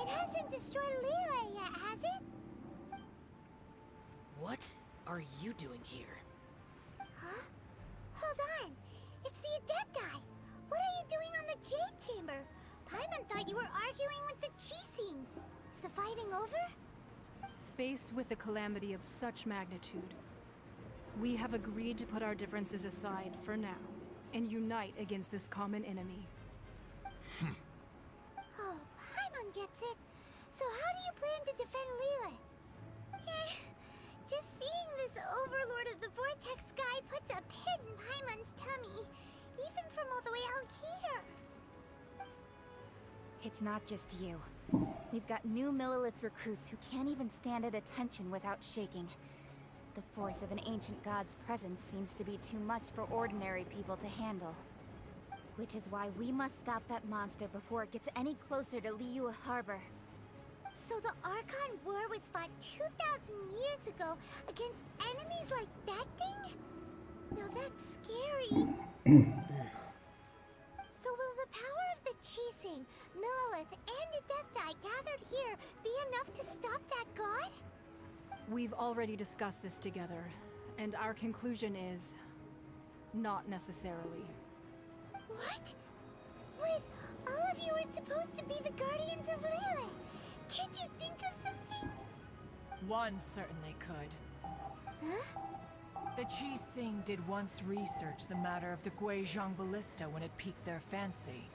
It hasn't destroyed Liyue yet, has it? What are you doing here? Huh? Hold on. It's the Adepti. What are you doing on the Jade Chamber? Paimon thought you were arguing with the Qixing. Is the fighting over? Faced with a calamity of such magnitude, we have agreed to put our differences aside for now and unite against this common enemy. Oh, Paimon gets it. So how do you plan to defend Liyue? Just seeing this Overlord of the Vortex guy puts a pit in Paimon's tummy, even from all the way out here. It's not just you. We've got new Millelith recruits who can't even stand at attention without shaking. The force of an ancient god's presence seems to be too much for ordinary people to handle. Which is why we must stop that monster before it gets any closer to Liyue Harbor. So the Archon War was fought 2,000 years ago against enemies like that thing? Now that's scary. So will the power of the Qixing, Millelith, and Adepti gathered here be enough to stop that god? We've already discussed this together, and our conclusion is not necessarily. What? But all of you are supposed to be the guardians of Liyue. Can't you think of something? One certainly could. Huh? The Qixing did once research the matter of the Guizhong Ballista when it piqued their fancy.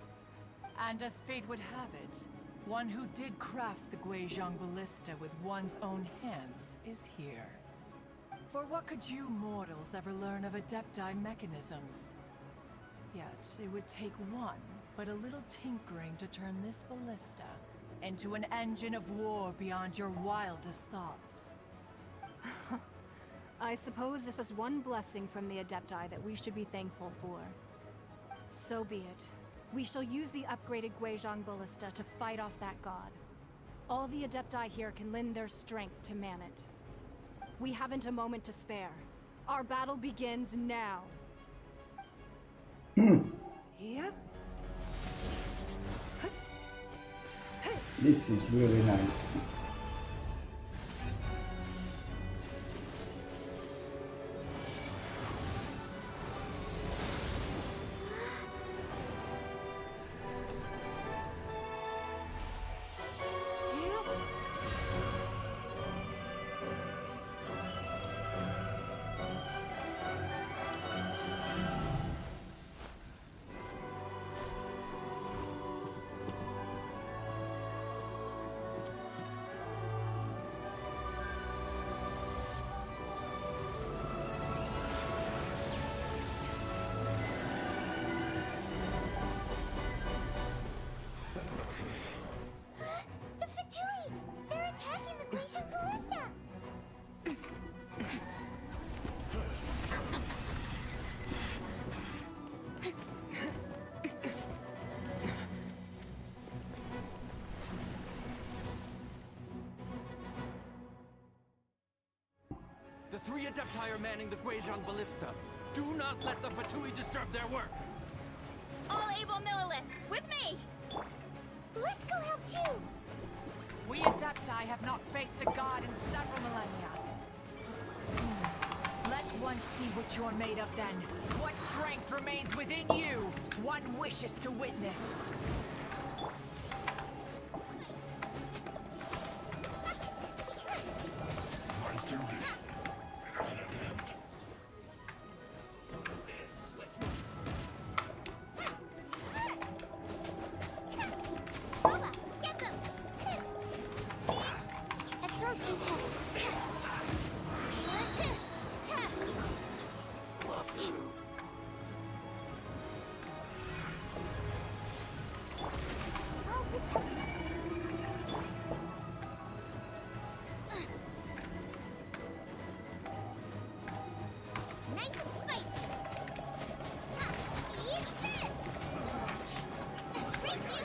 And as fate would have it, one who did craft the Guizhong Ballista with one's own hands is here. For what could you mortals ever learn of Adepti mechanisms? Yet, it would take one, but a little tinkering to turn this ballista into an engine of war beyond your wildest thoughts. I suppose this is one blessing from the Adepti that we should be thankful for. So be it. We shall use the upgraded Guizhong Ballista to fight off that god. All the Adepti here can lend their strength to man it. We haven't a moment to spare. Our battle begins now. Yep. This is really nice. The three Adepti are manning the Guizhong Ballista. Do not let the Fatui disturb their work. All able Millelith, with me! Let's go help too! We Adepti have not faced a god in several millennia. Let one see what you're made of then. What strength remains within you, one wishes to witness. My duty at an end. Boba, get them! Absorption test. I'll protect us. Nice and spicy. Ha! Eat this! Let's trace you.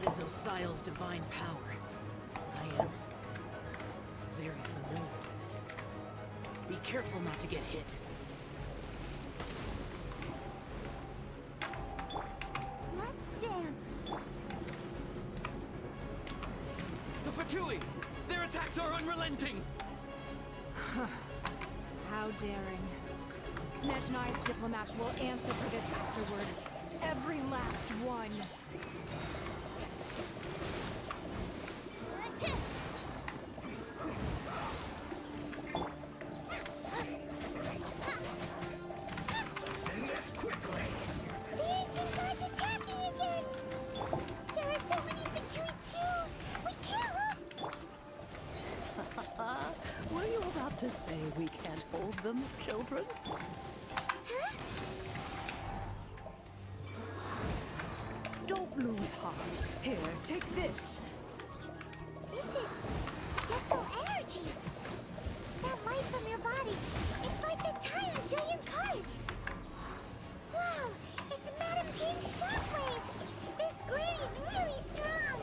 That is Osial's divine power. I am very familiar with it. Be careful not to get hit. Let's dance. The Fatui! Their attacks are unrelenting! How daring. Snezhnai's diplomats will answer for this afterward. Every last one. Send this quickly! The ancient guard's attacking again! There are so many Fatui too! We can't look! Were you about to say we can't hold them, children? Huh? Don't lose heart. Here, take this. This is Deco energy! That light from your body, it's like the tire giant cars! Wow, it's Madam Ping's shockwave! This granny's really strong!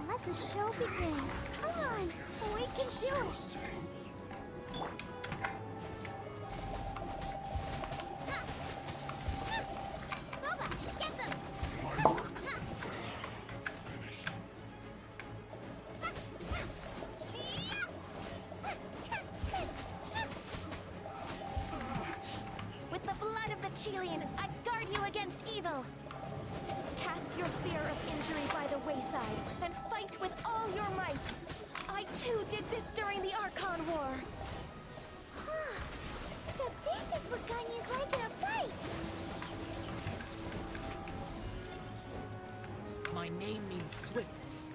Let the show begin. Come on, we can do it. Boba, get them. With the blood of the Chilean, I guard you against evil. Cast your fear of injury by the wayside, and fight with all your might. I too did this during the Archon War. So this is what Ganya's like in a fight! My name means swiftness.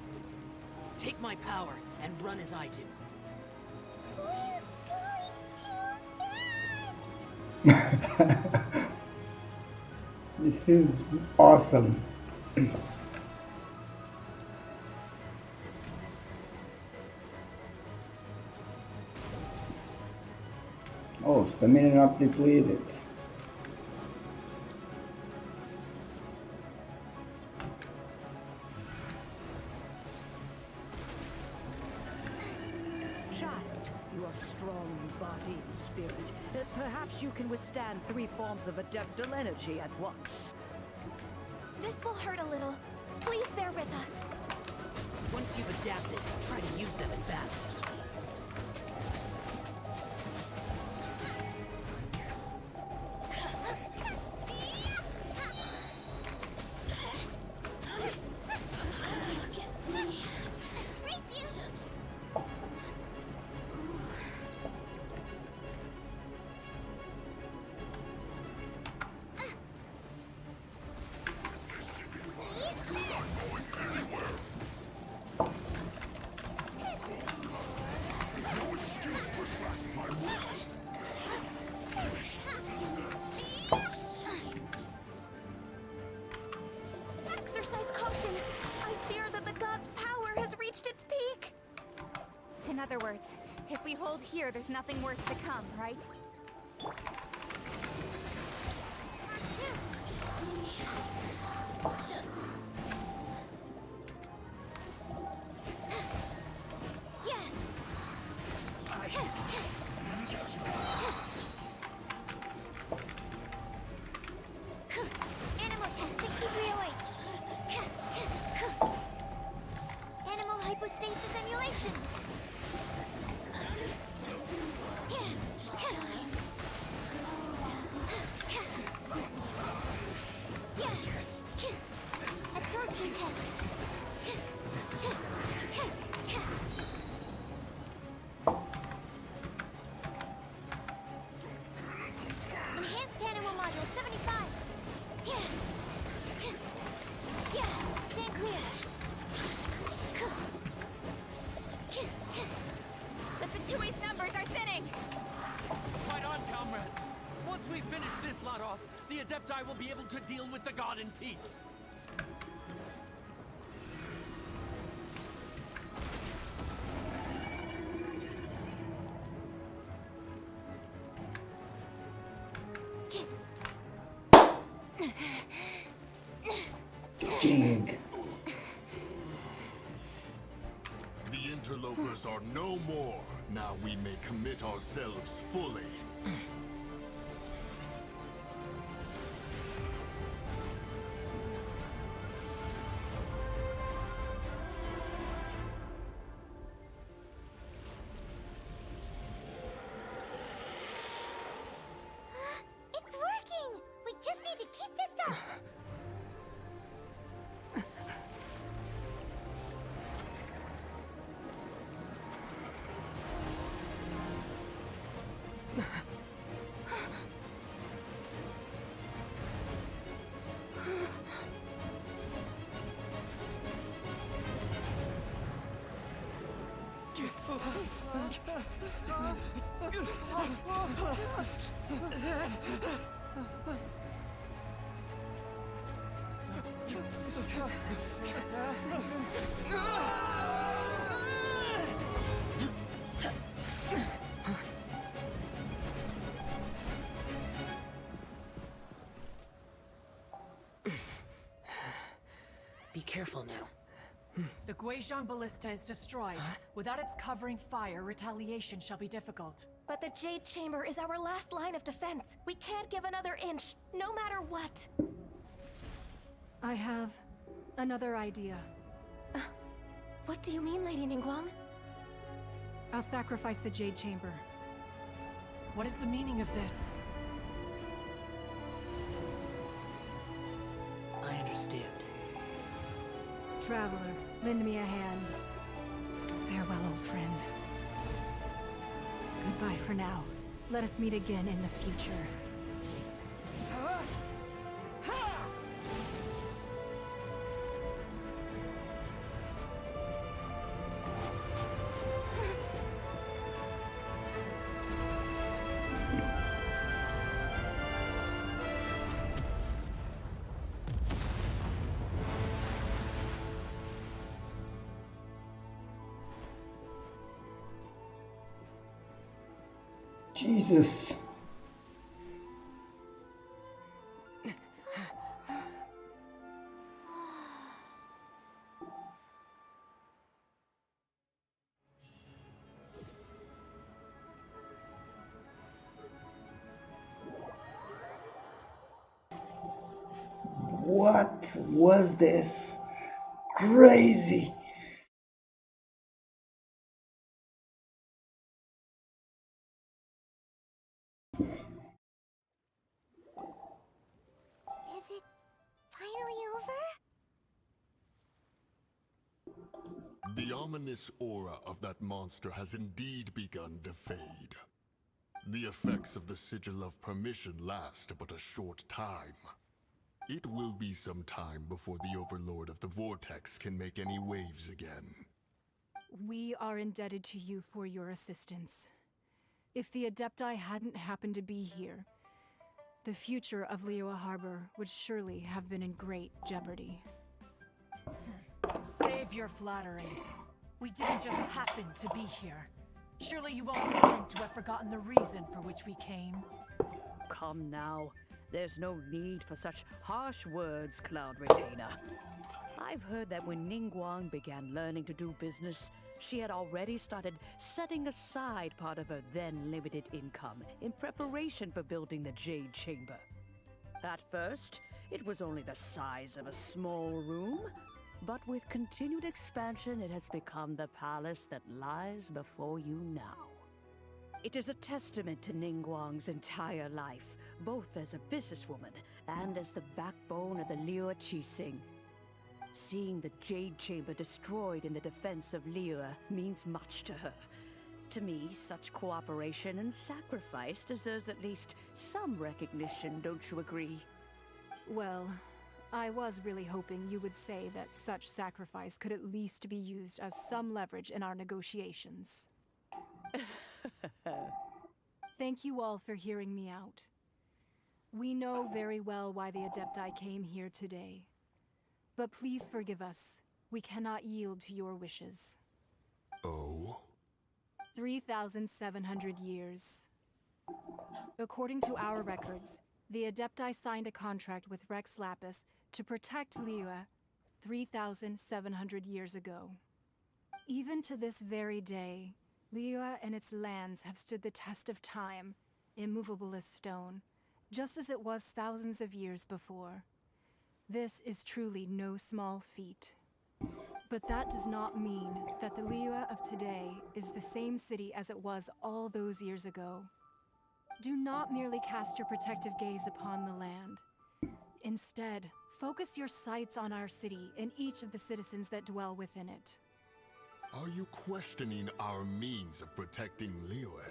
Take my power and run as I do. We're going too fast! This is awesome. Oh, stamina not depleted. Child, you are strong in body and spirit. Perhaps you can withstand 3 forms of adeptal energy at once. This will hurt a little. Please bear with us. Once you've adapted, try to use them in battle. Exercise caution. I fear that the god's power has reached its peak. In other words, if we hold here, there's nothing worse to come, right? Animal test 6308. Animal hypostasis emulation. Absorption test. Enhanced animal module 75. Stand clear. The Fatui's numbers are thinning! Fight on, comrades! Once we finish this lot off, the Adepti will be able to deal with the god in peace. King. The interlopers are no more. Now we may commit ourselves fully. It's working! We just need to keep this up! Be careful now. The Guizhong Ballista is destroyed. Without its covering fire, retaliation shall be difficult. But the Jade Chamber is our last line of defense. We can't give another inch, no matter what. I have another idea. What do you mean, Lady Ningguang? I'll sacrifice the Jade Chamber. What is the meaning of this? I understand. Traveler, lend me a hand. Farewell, old friend. Goodbye for now. Let us meet again in the future. Jesus. What was this? Crazy. Is it finally over? The ominous aura of that monster has indeed begun to fade. The effects of the Sigil of Permission last but a short time. It will be some time before the Overlord of the Vortex can make any waves again. We are indebted to you for your assistance. If the Adepti hadn't happened to be here, the future of Liyue Harbor would surely have been in great jeopardy. Save your flattery. We didn't just happen to be here. Surely you won't pretend to have forgotten the reason for which we came. Come now. There's no need for such harsh words, Cloud Retainer. I've heard that when Ningguang began learning to do business, she had already started setting aside part of her then limited income in preparation for building the Jade Chamber. At first, it was only the size of a small room, but with continued expansion, it has become the palace that lies before you now. It is a testament to Ningguang's entire life, both as a businesswoman and as the backbone of the Liyue Qixing. Seeing the Jade Chamber destroyed in the defense of Liyue means much to her. To me, such cooperation and sacrifice deserves at least some recognition, don't you agree? Well, I was really hoping you would say that such sacrifice could at least be used as some leverage in our negotiations. Thank you all for hearing me out. We know very well why the Adepti came here today. But please forgive us. We cannot yield to your wishes. Oh? 3,700 years. According to our records, the Adepti signed a contract with Rex Lapis to protect Liyue 3,700 years ago. Even to this very day, Liyue and its lands have stood the test of time, immovable as stone, just as it was thousands of years before. This is truly no small feat. But that does not mean that the Liyue of today is the same city as it was all those years ago. Do not merely cast your protective gaze upon the land. Instead, focus your sights on our city and each of the citizens that dwell within it. Are you questioning our means of protecting Liyue?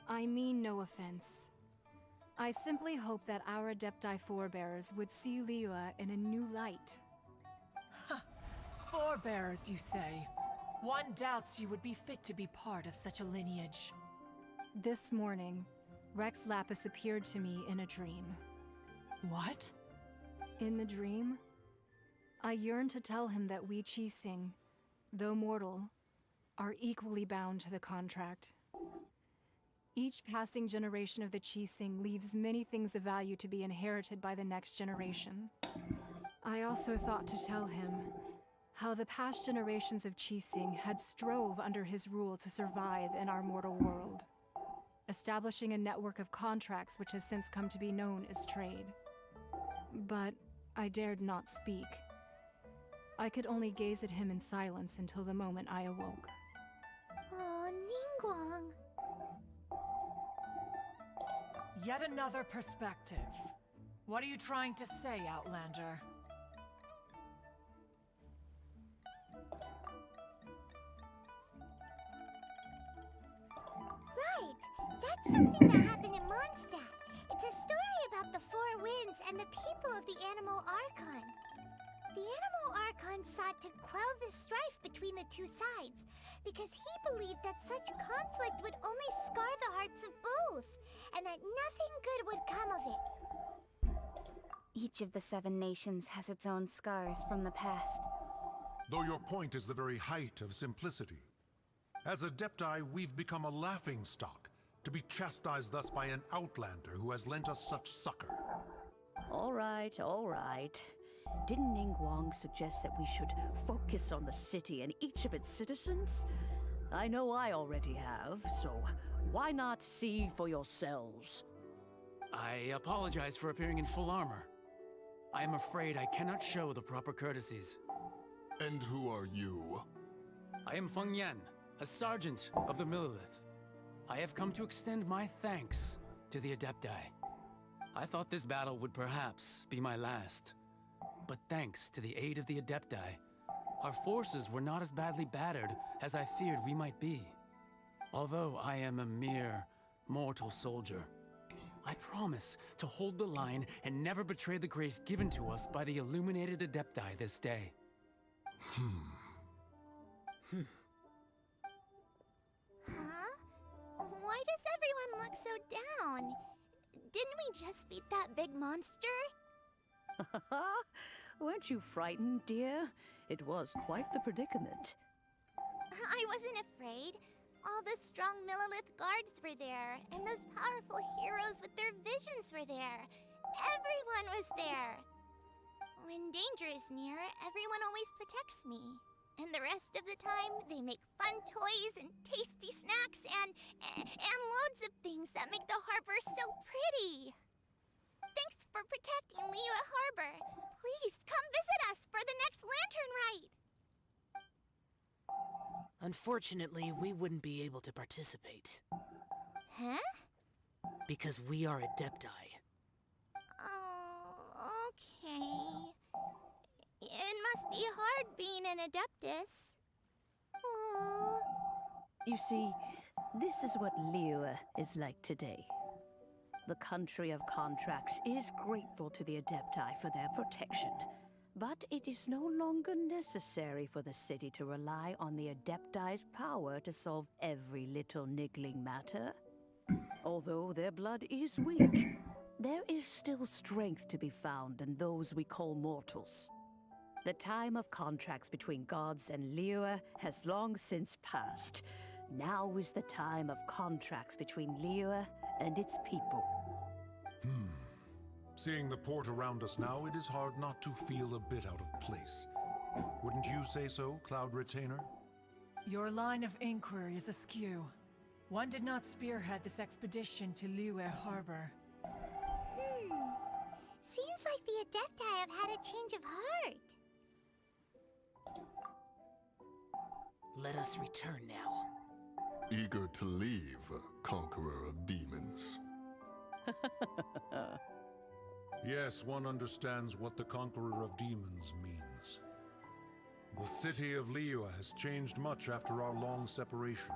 I mean no offense. I simply hope that our Adepti forebears would see Liyue in a new light. Forebearers, you say? One doubts you would be fit to be part of such a lineage. This morning, Rex Lapis appeared to me in a dream. What? In the dream, I yearned to tell him that we Qixing, though mortal, are equally bound to the contract. Each passing generation of the Qixing leaves many things of value to be inherited by the next generation. I also thought to tell him how the past generations of Qixing had strove under his rule to survive in our mortal world, establishing a network of contracts which has since come to be known as trade. But I dared not speak. I could only gaze at him in silence until the moment I awoke. Oh, Ningguang. Yet another perspective. What are you trying to say, Outlander? Right! That's something that happened in Mondstadt. It's a story about the Four Winds and the people of the Animal Archon. The Animal Archon sought to quell the strife between the two sides, because he believed that such conflict would only scar the hearts of both, and that nothing good would come of it. Each of the 7 nations has its own scars from the past. Though your point is the very height of simplicity. As Adepti, we've become a laughingstock, to be chastised thus by an outlander who has lent us such succor. All right, all right. Didn't Ningguang suggest that we should focus on the city and each of its citizens? I know I already have, so why not see for yourselves? I apologize for appearing in full armor. I am afraid I cannot show the proper courtesies. And who are you? I am Feng Yan, a sergeant of the Millilith. I have come to extend my thanks to the Adepti. I thought this battle would perhaps be my last. But thanks to the aid of the Adepti, our forces were not as badly battered as I feared we might be. Although I am a mere mortal soldier, I promise to hold the line and never betray the grace given to us by the illuminated Adepti this day. Huh? Why does everyone look so down? Didn't we just beat that big monster? Weren't you frightened, dear? It was quite the predicament. I wasn't afraid. All the strong Millilith guards were there, and those powerful heroes with their visions were there. Everyone was there. When danger is near, everyone always protects me. And the rest of the time, they make fun toys and tasty snacks and loads of things that make the harbor so pretty. Thanks for protecting Liyue Harbor. Please come visit us for the next lantern rite. Unfortunately, we wouldn't be able to participate. Huh? Because we are Adepti. Oh, okay. It must be hard being an Adeptus. Aww. You see, this is what Liyue is like today. The country of contracts is grateful to the Adepti for their protection, but it is no longer necessary for the city to rely on the Adepti's power to solve every little niggling matter. Although their blood is weak, there is still strength to be found in those we call mortals. The time of contracts between gods and Liyue has long since passed. Now is the time of contracts between Liyue and its people. Seeing the port around us now, it is hard not to feel a bit out of place. Wouldn't you say so, Cloud Retainer? Your line of inquiry is askew. One did not spearhead this expedition to Liyue Harbor. Seems like the Adepti have had a change of heart. Let us return now. Eager to leave, Conqueror of Demons. Yes, one understands what the Conqueror of Demons means. The city of Liyue has changed much after our long separation.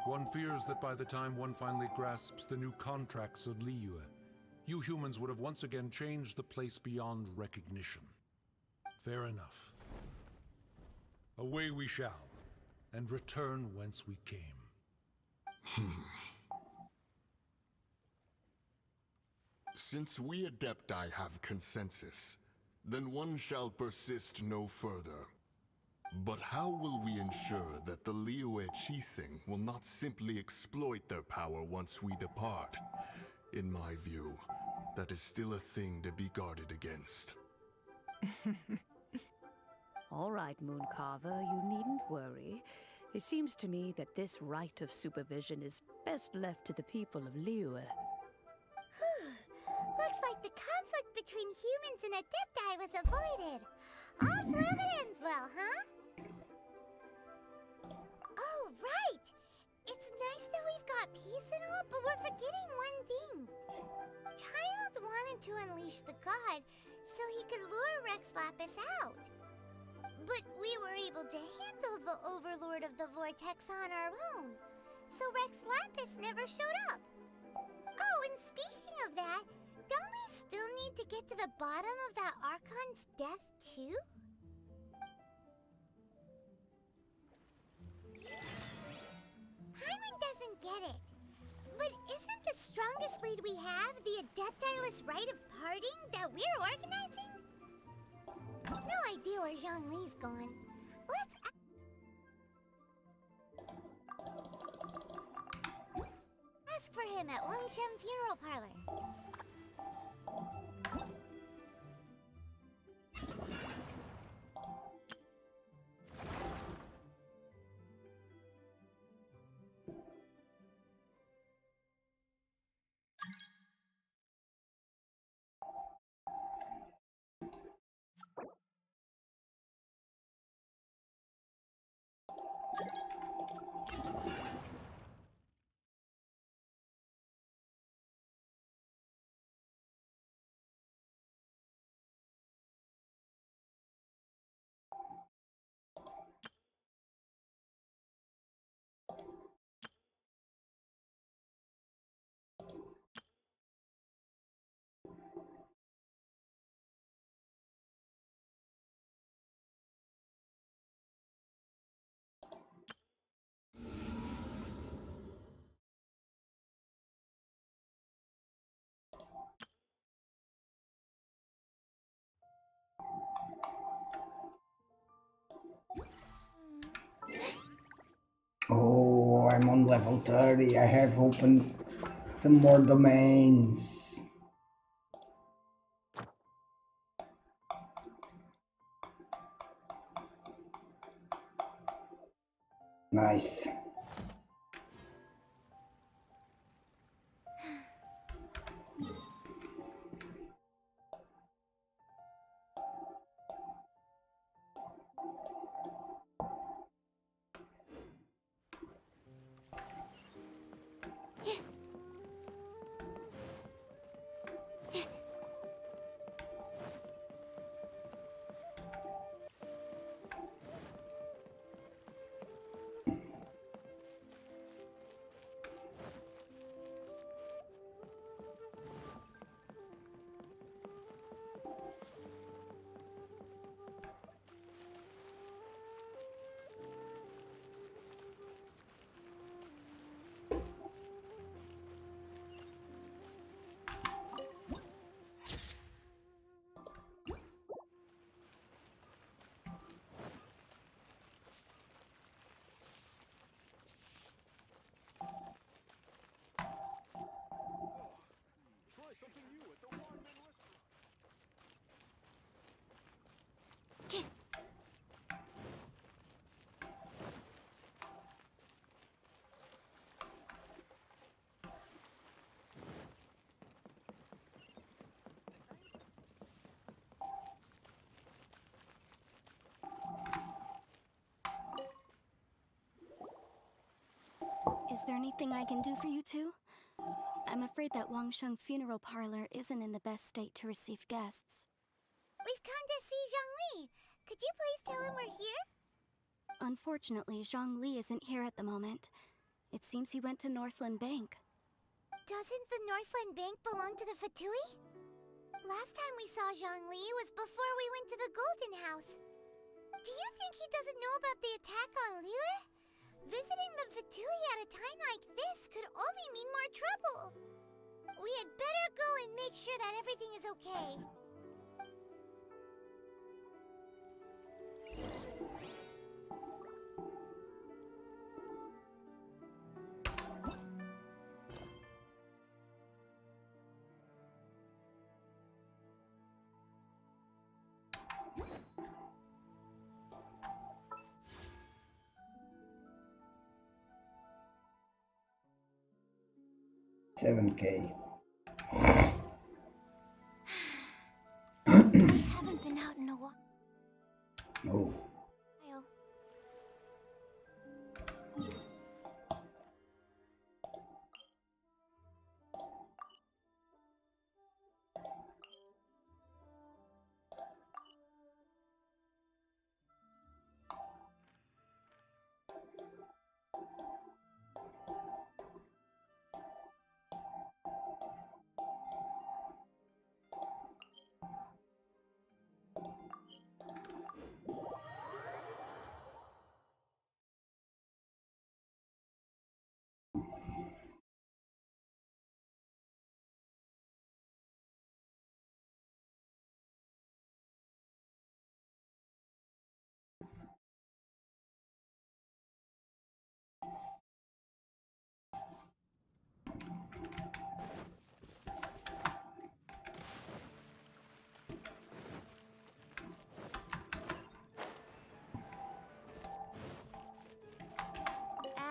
One fears that by the time one finally grasps the new contracts of Liyue, you humans would have once again changed the place beyond recognition. Fair enough. Away we shall, and return whence we came. Since we Adepti have consensus, then one shall persist no further. But how will we ensure that the Liyue Chising will not simply exploit their power once we depart? In my view, that is still a thing to be guarded against. All right, Mooncarver, you needn't worry. It seems to me that this right of supervision is best left to the people of Liyue. Looks like the conflict between humans and Adepti was avoided. All's well that ends well, huh? Oh, right! It's nice that we've got peace and all, but we're forgetting one thing. Child wanted to unleash the god so he could lure Rex Lapis out. But we were able to handle the Overlord of the Vortex on our own, so Rex Lapis never showed up. Oh, and speaking of that, don't we still need to get to the bottom of that Archon's death, too? Paimon doesn't get it. But isn't the strongest lead we have the Adepti-less rite of parting that we're organizing? No idea where Zhongli's gone. Let's ask for him at Wangshem Funeral Parlor. Oh, I'm on level 30. I have opened some more domains. Nice. there anything I can do for you two? I'm afraid that Wangsheng funeral parlor isn't in the best state to receive guests. We've come to see Zhongli. Could you please tell him we're here? Unfortunately, Zhongli isn't here at the moment. It seems he went to Northland Bank. Doesn't the Northland Bank belong to the Fatui? Last time we saw Zhongli was before we went to the Golden House. Do you think he doesn't know about the attack on Liyue? Visiting the Fatui at a time like this could only mean more trouble. We had better go and make sure that everything is okay. $7K. I haven't been out in a while. No.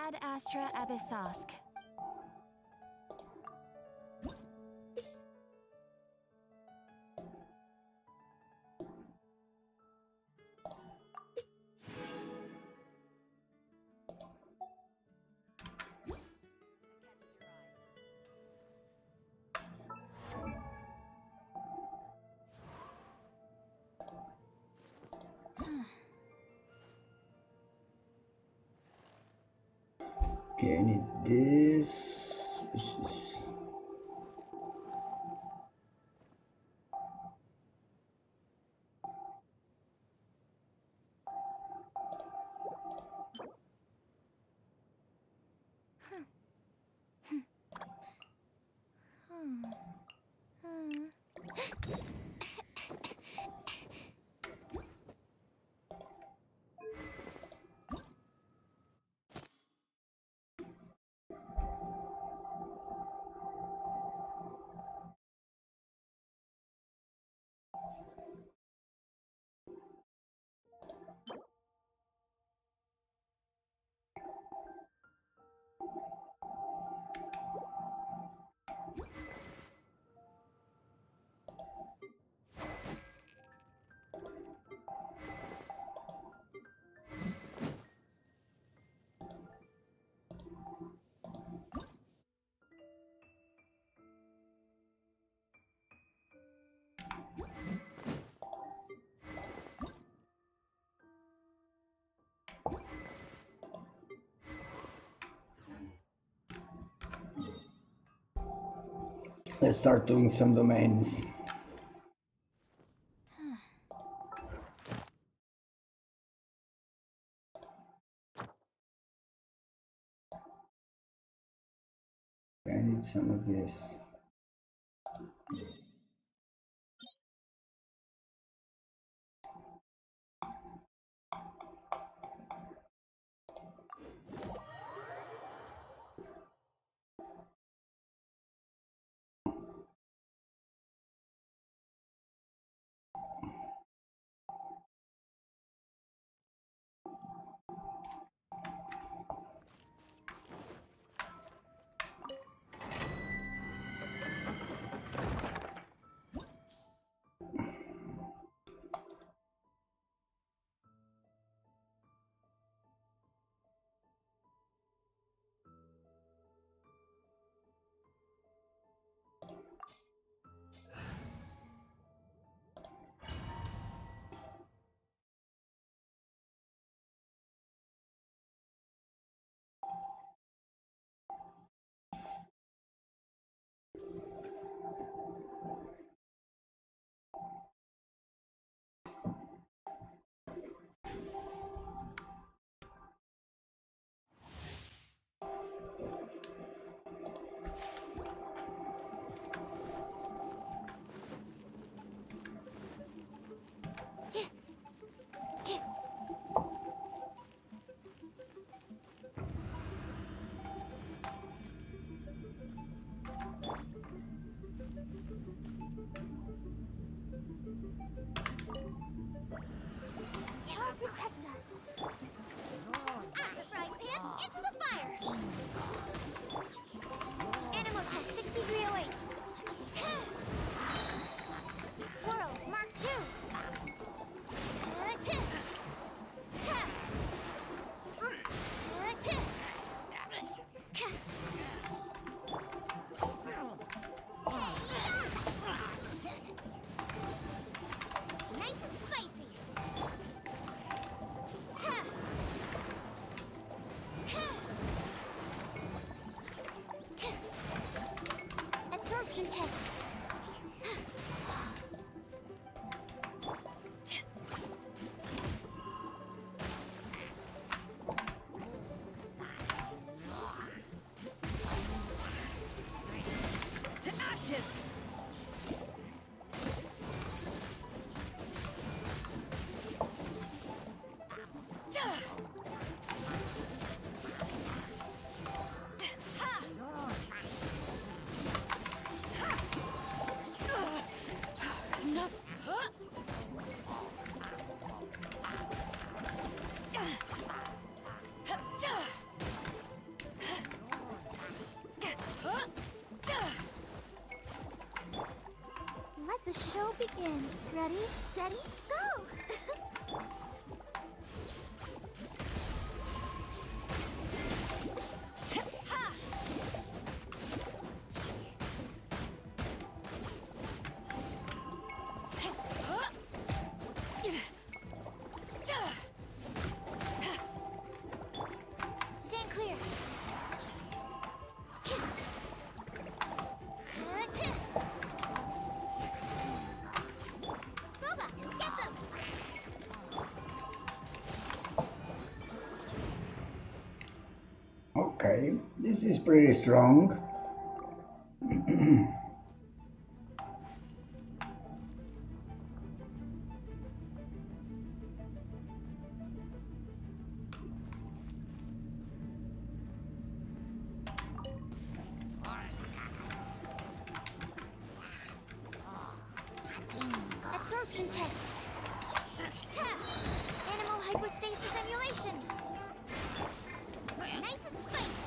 Ad Astra Abyssosque. Okay, I need this. Let's start doing some domains. I need some of this. Into the fire! Animal test 6308. Swirl, Mark 2. Nice and spicy. Absorption test. To ashes! Let the show begin. Ready, steady, go! Stand clear. Boba, get them! Okay, this is pretty strong. Absorption test. Animal hypostasis emulation. Nice and spicy.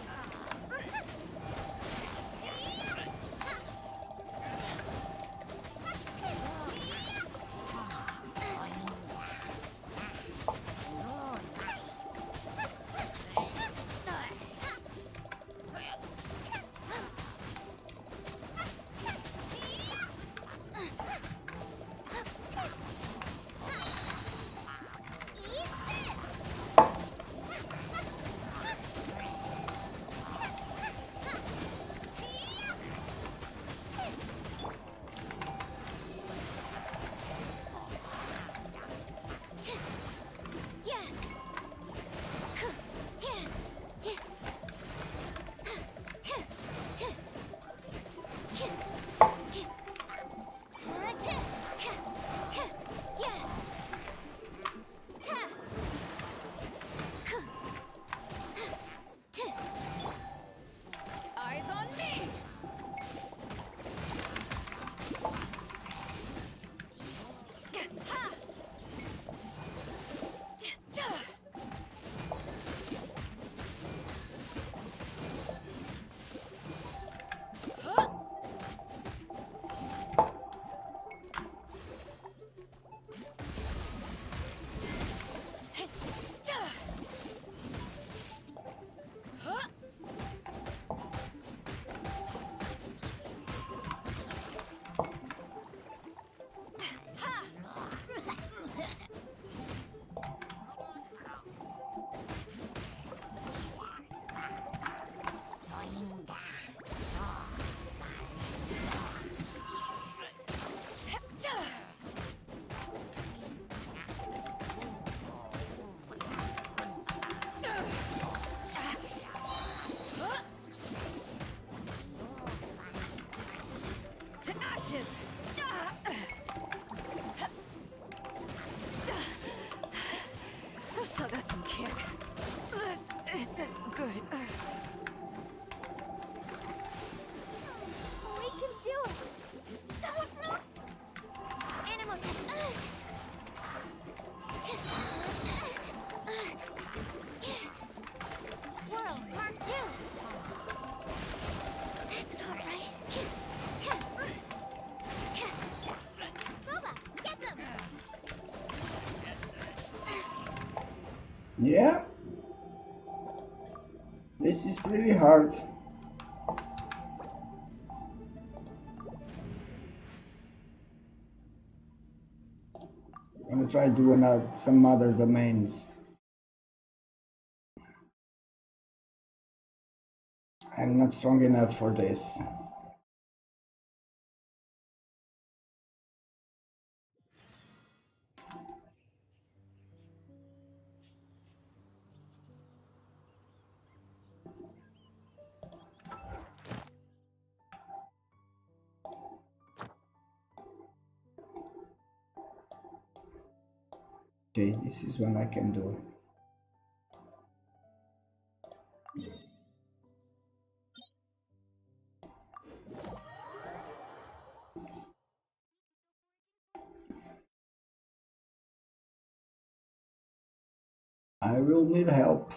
Eyes on me! To ashes! I've still got some kick. This isn't good. We can do it. Animal test. Swirl, Yeah. This is pretty hard. I'm gonna try doing some other domains. I'm not strong enough for this. Okay, this is one I can do. I will need help.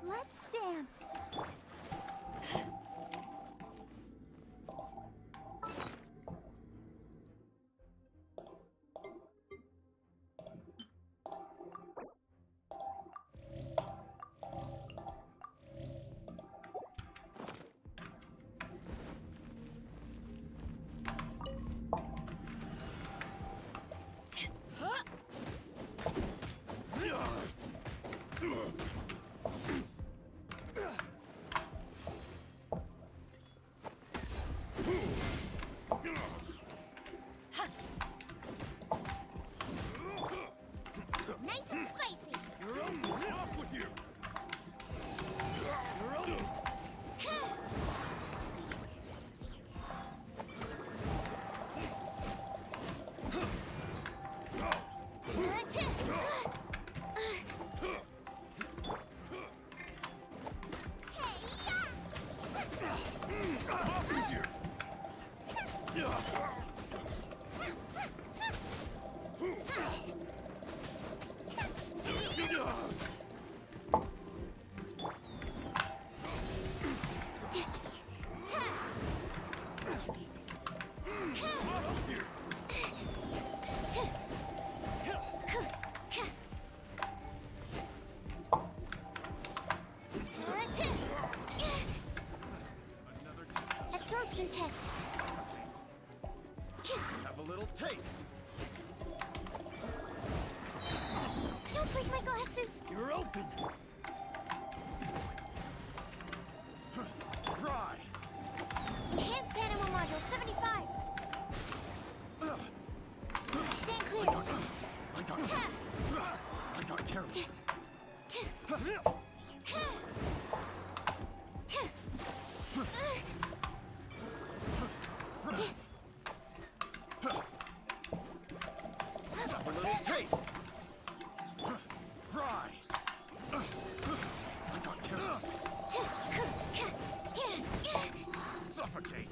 Let's dance. Nice and spicy. You're off with you. Absorption test. Have a little taste. Don't break my glasses. You're open. Fry. Enhanced animal module 75. Stand clear. I got careless. Have a little taste. Fry. I got careless. Suffocate.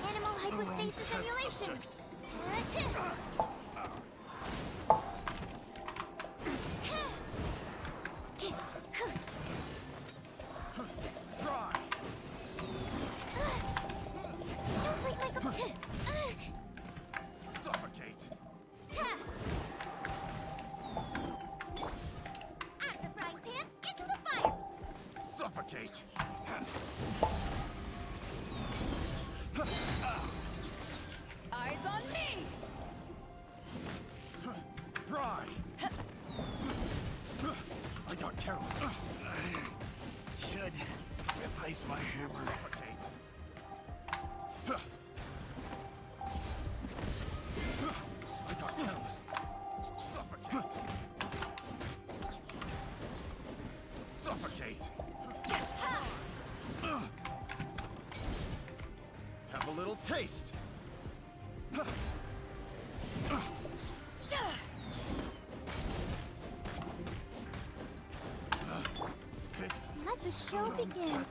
Animal hypostasis simulation. hammer. I got careless. Suffocate. Suffocate. Have a little taste. Let the show begin.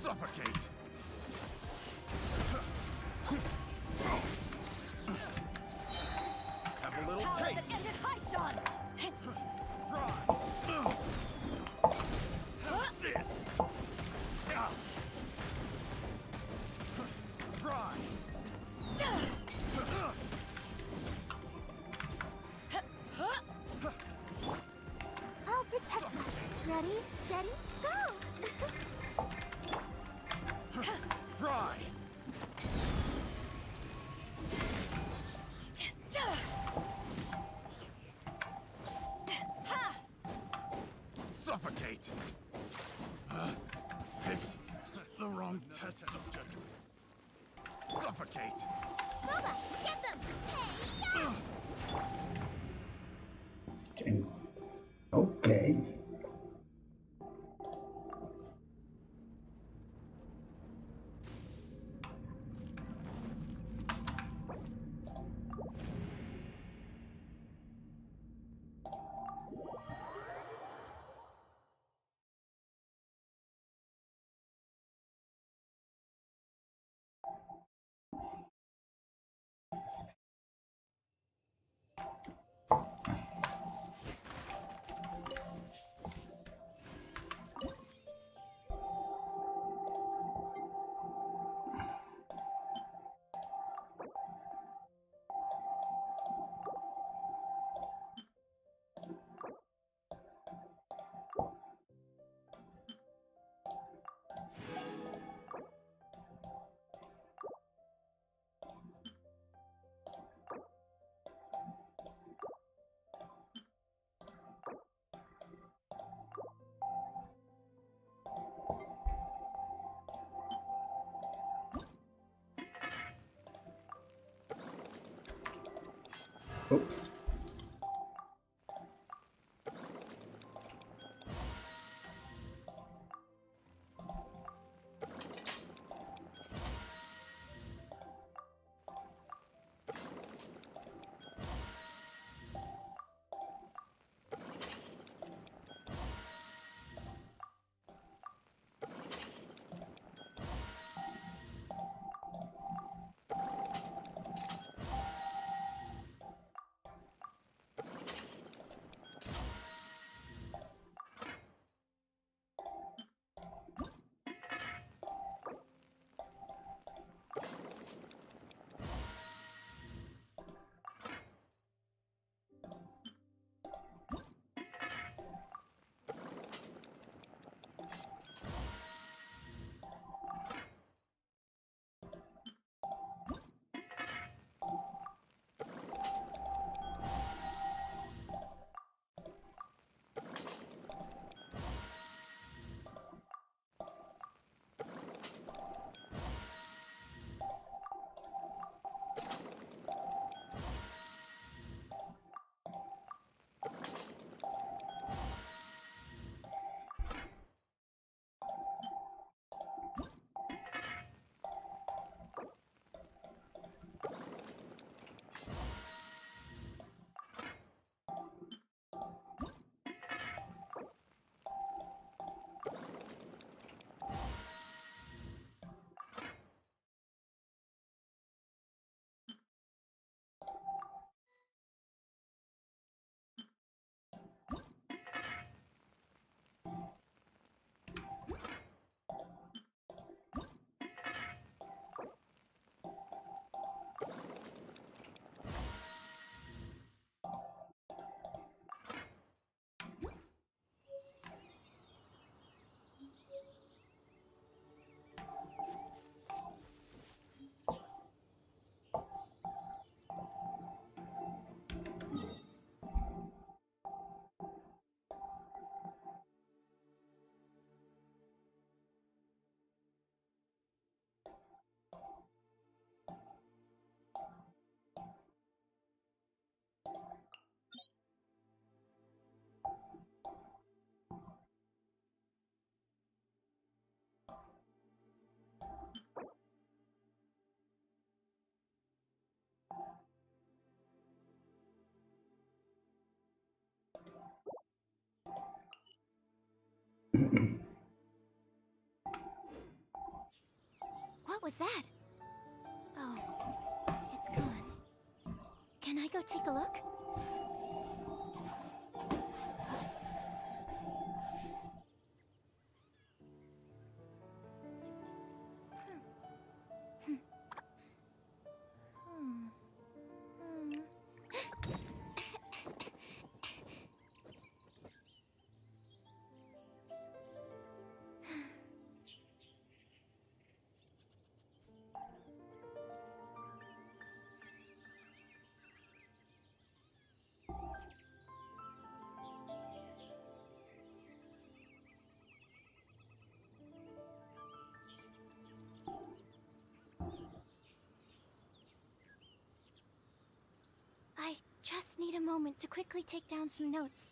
Suffocate. Have a little Power taste. that ended high, Sean! Fry. How's this? Fry. I'll protect us. Ready, steady, go! Fry. Suffocate. Picked the wrong test subject. Suffocate. Boba, get them! Hey, Okay. Oops. was that? Oh, it's gone. Can I go take a look? I just need a moment to quickly take down some notes.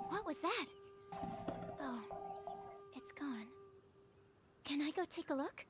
What was that? Oh, it's gone. Can I go take a look?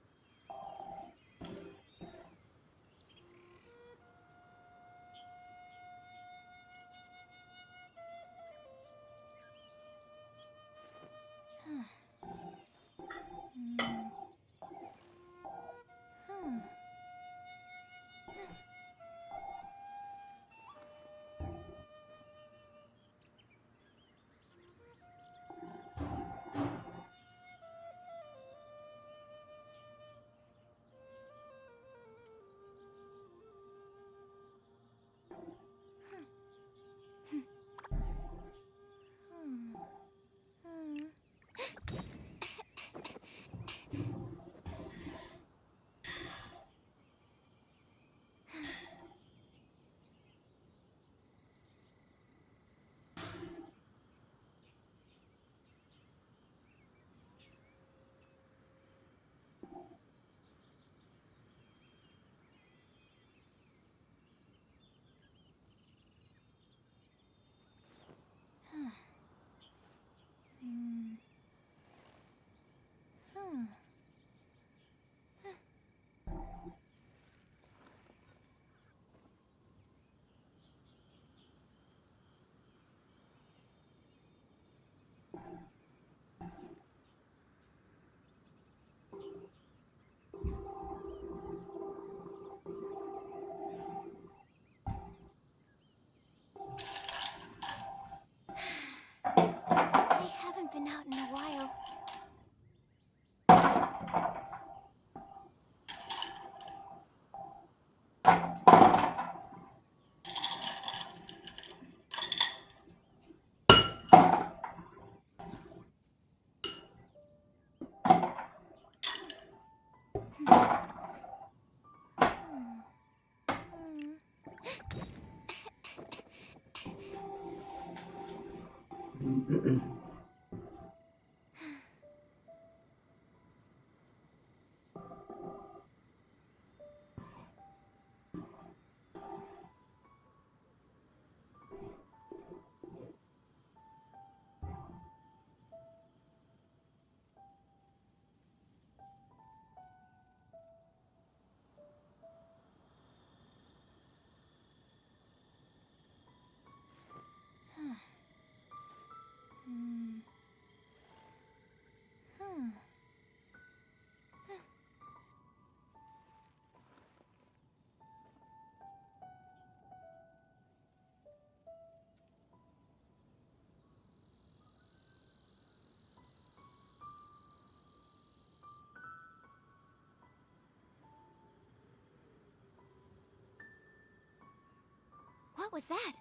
What was that?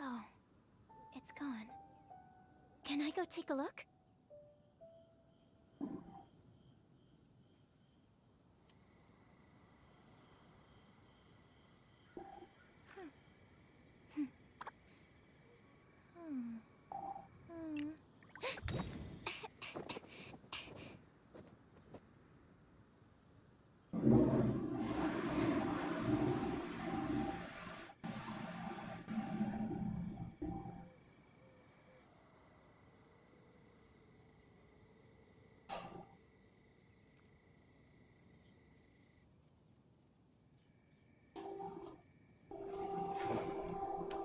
Oh, it's gone. Can I go take a look?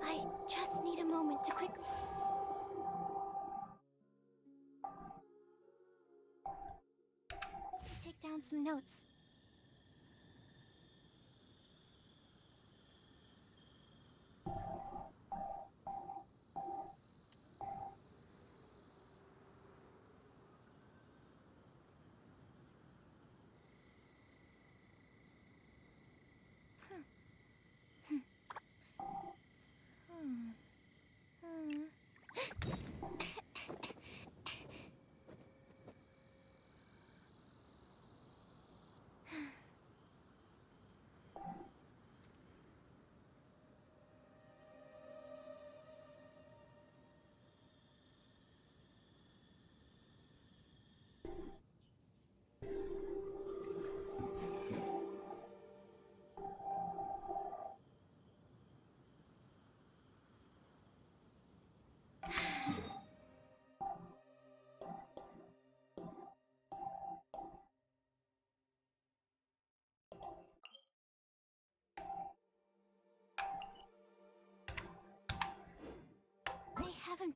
I just need a moment to quick... take down some notes. They haven't...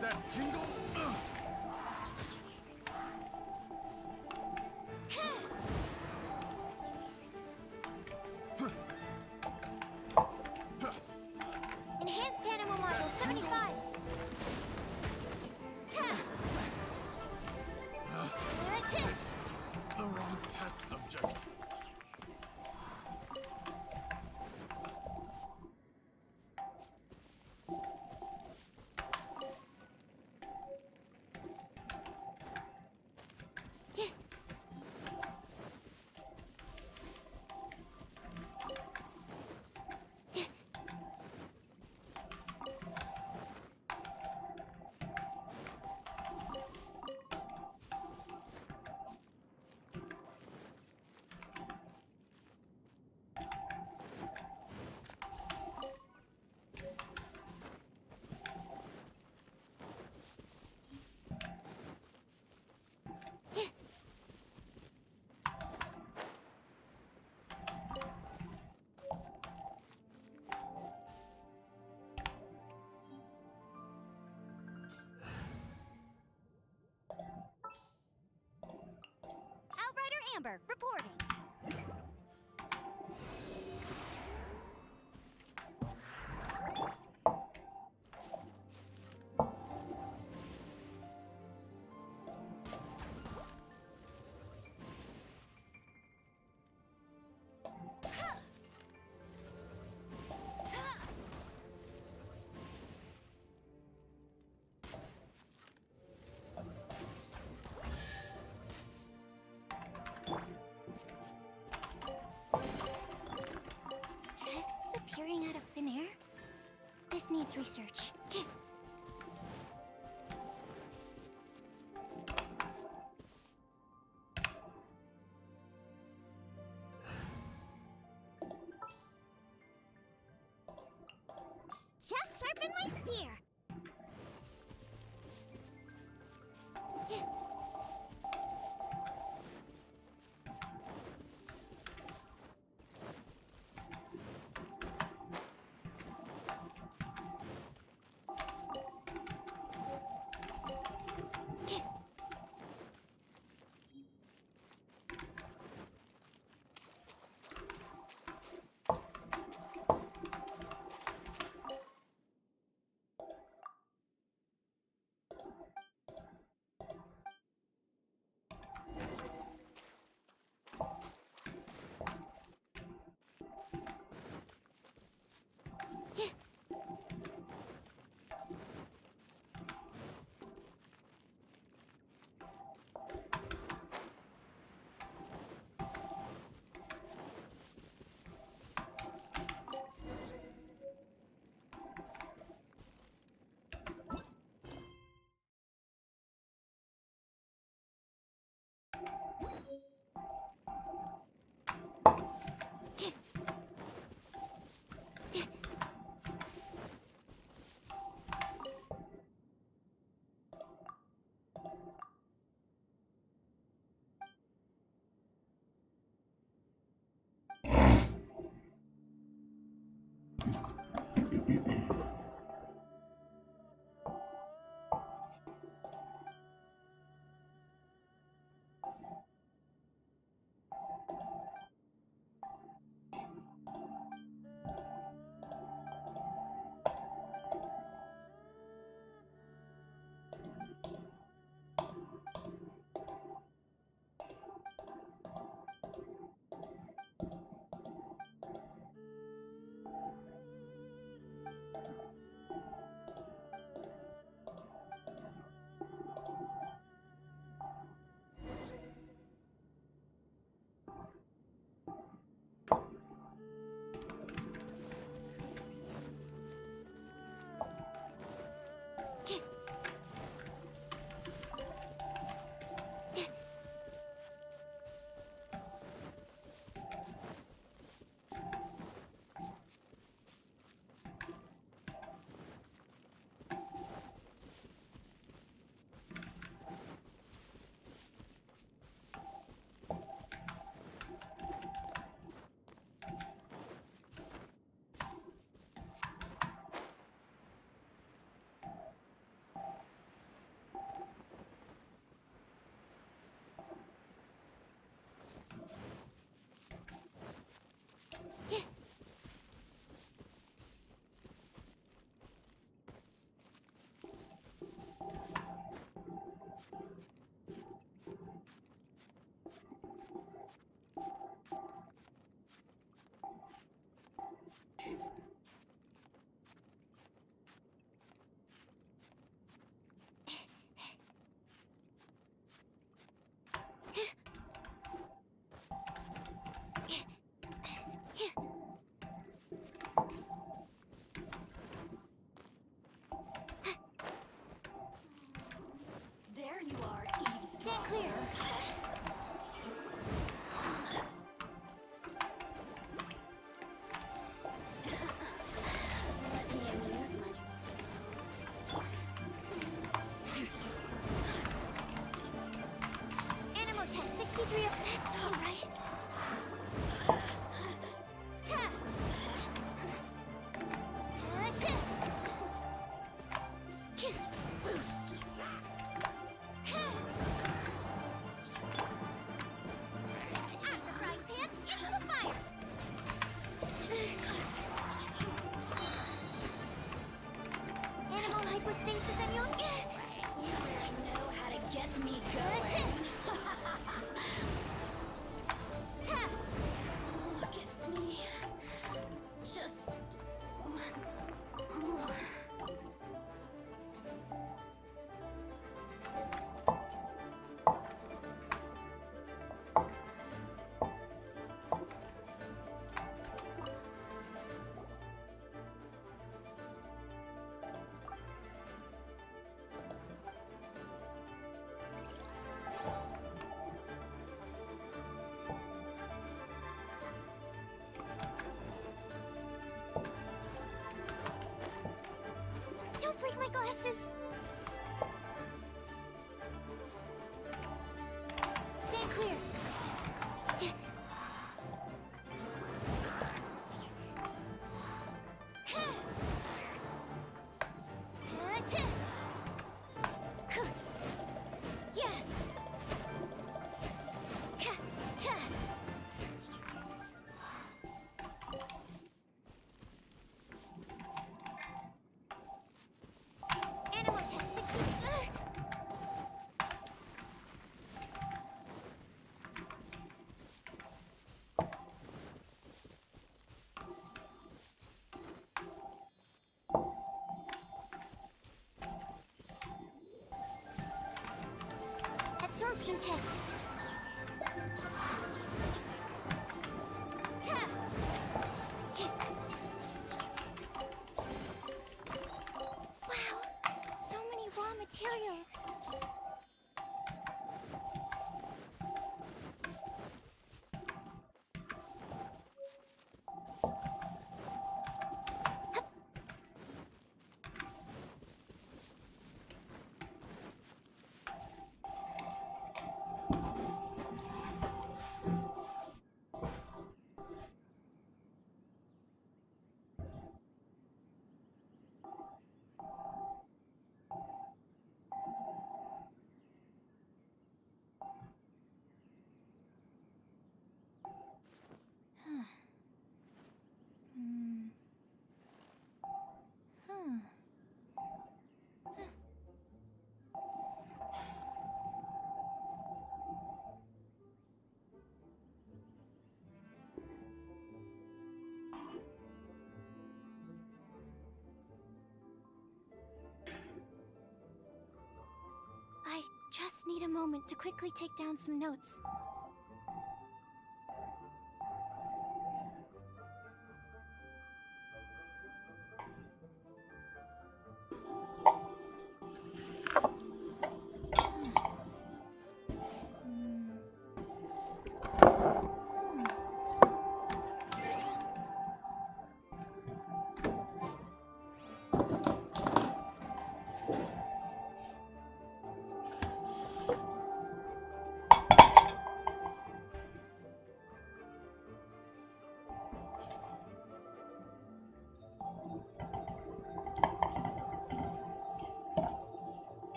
That tingle? Enhanced animal model 75. The wrong test subject. Amber, reporting. Chests appearing out of thin air? This needs research. Just sharpen my spear. Get me going. Look at me. Just once more. Don't break my glasses! Stand clear! Animal test 60. Absorption test. Wow, so many raw materials. I just need a moment to quickly take down some notes.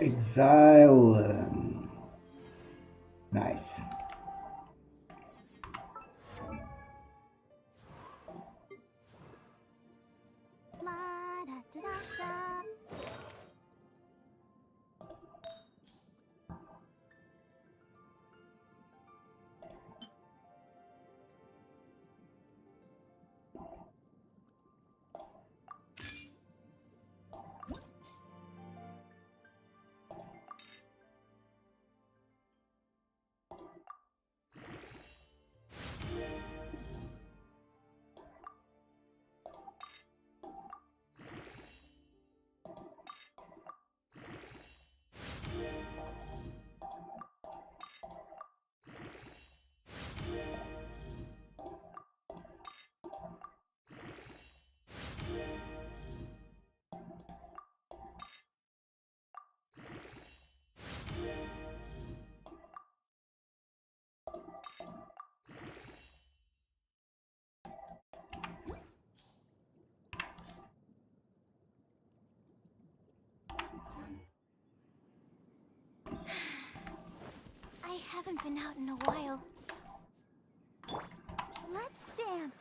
Exile. Nice. I haven't been out in a while. Let's dance.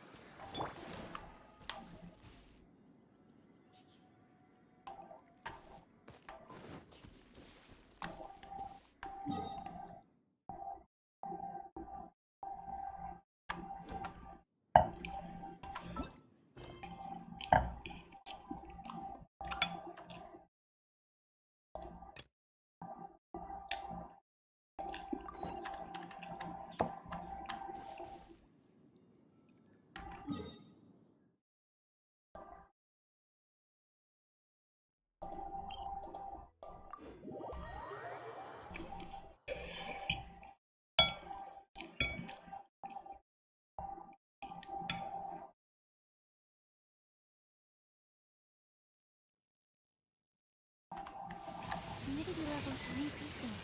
Humidity levels are increasing.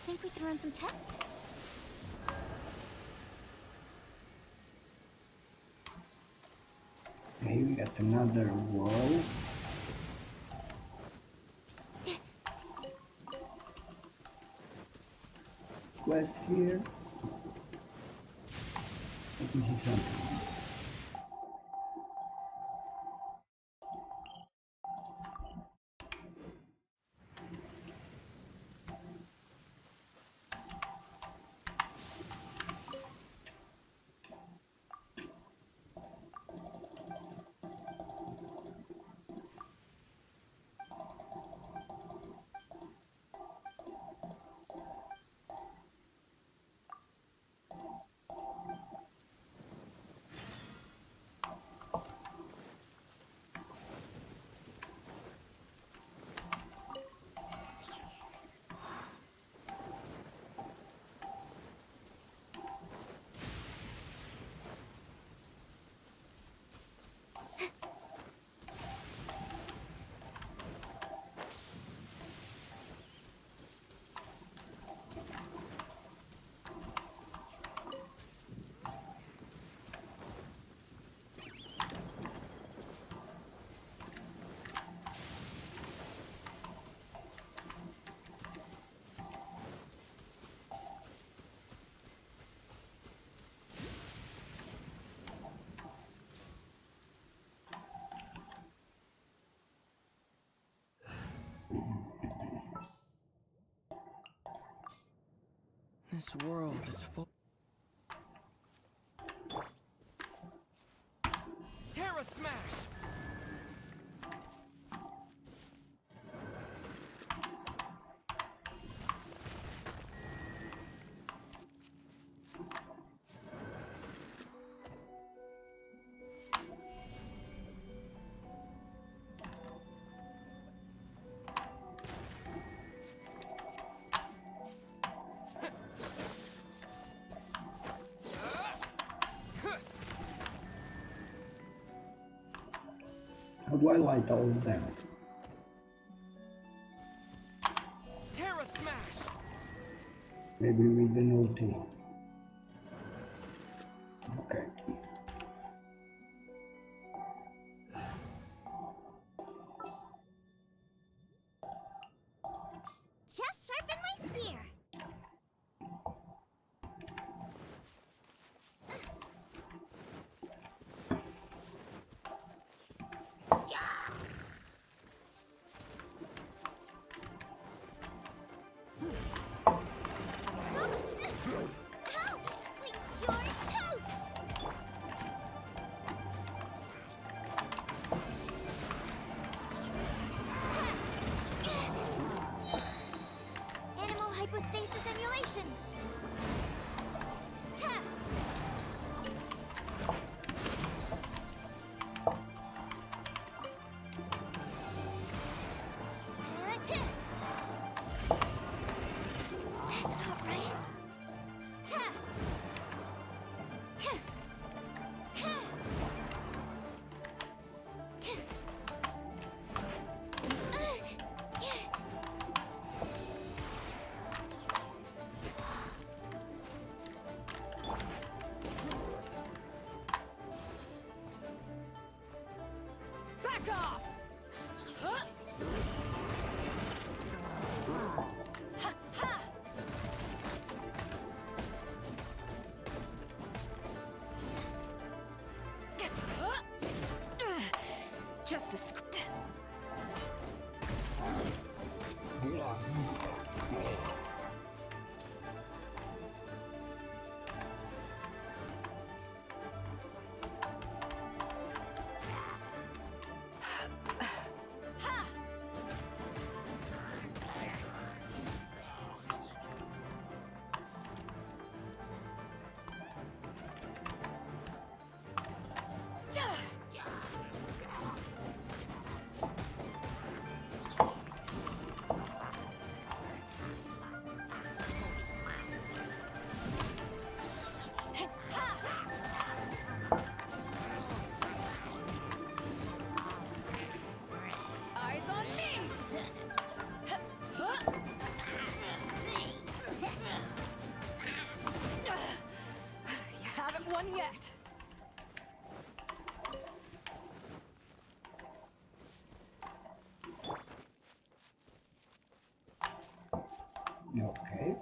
Think we can run some tests? Okay, we got another wall. Quest here. Let me see something. This world is full. Terra Smash! How do I light all of them? Terra Smash! Maybe with an ulti. Okay. done yet. Okay.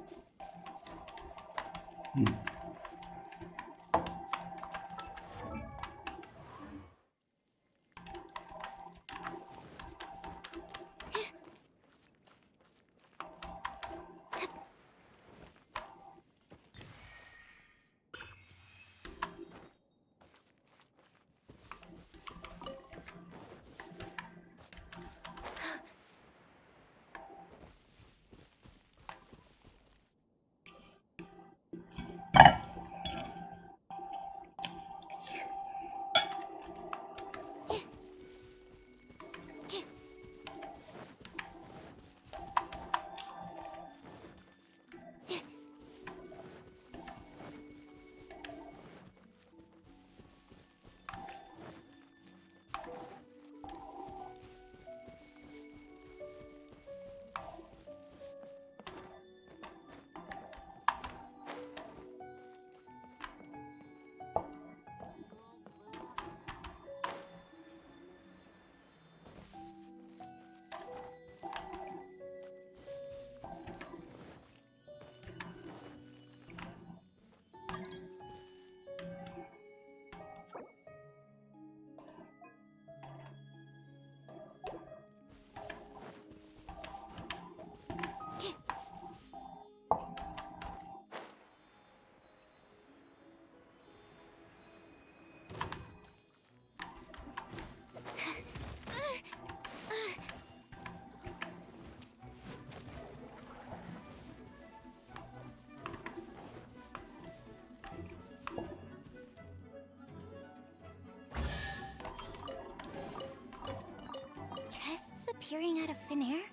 Chests appearing out of thin air?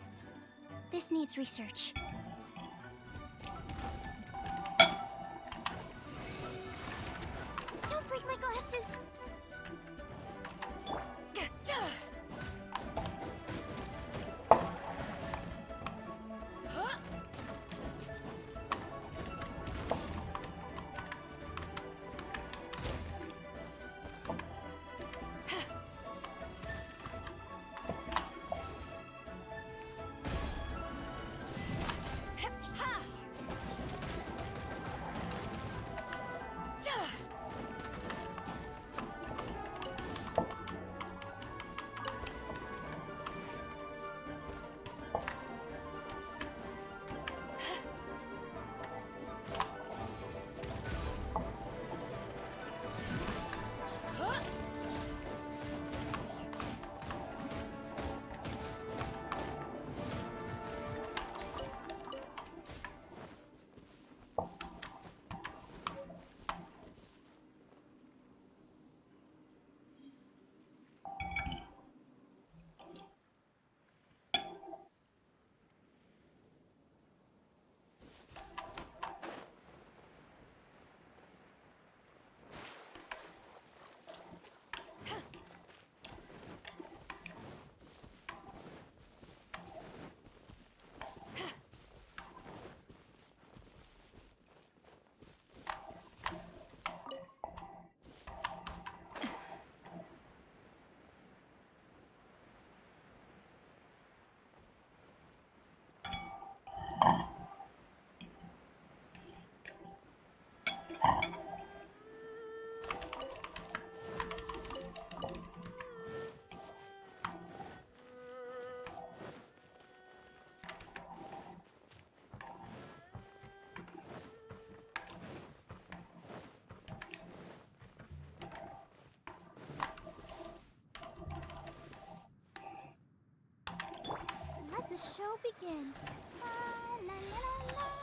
This needs research. Don't break my glasses! Let the show begin. La, la, la, la.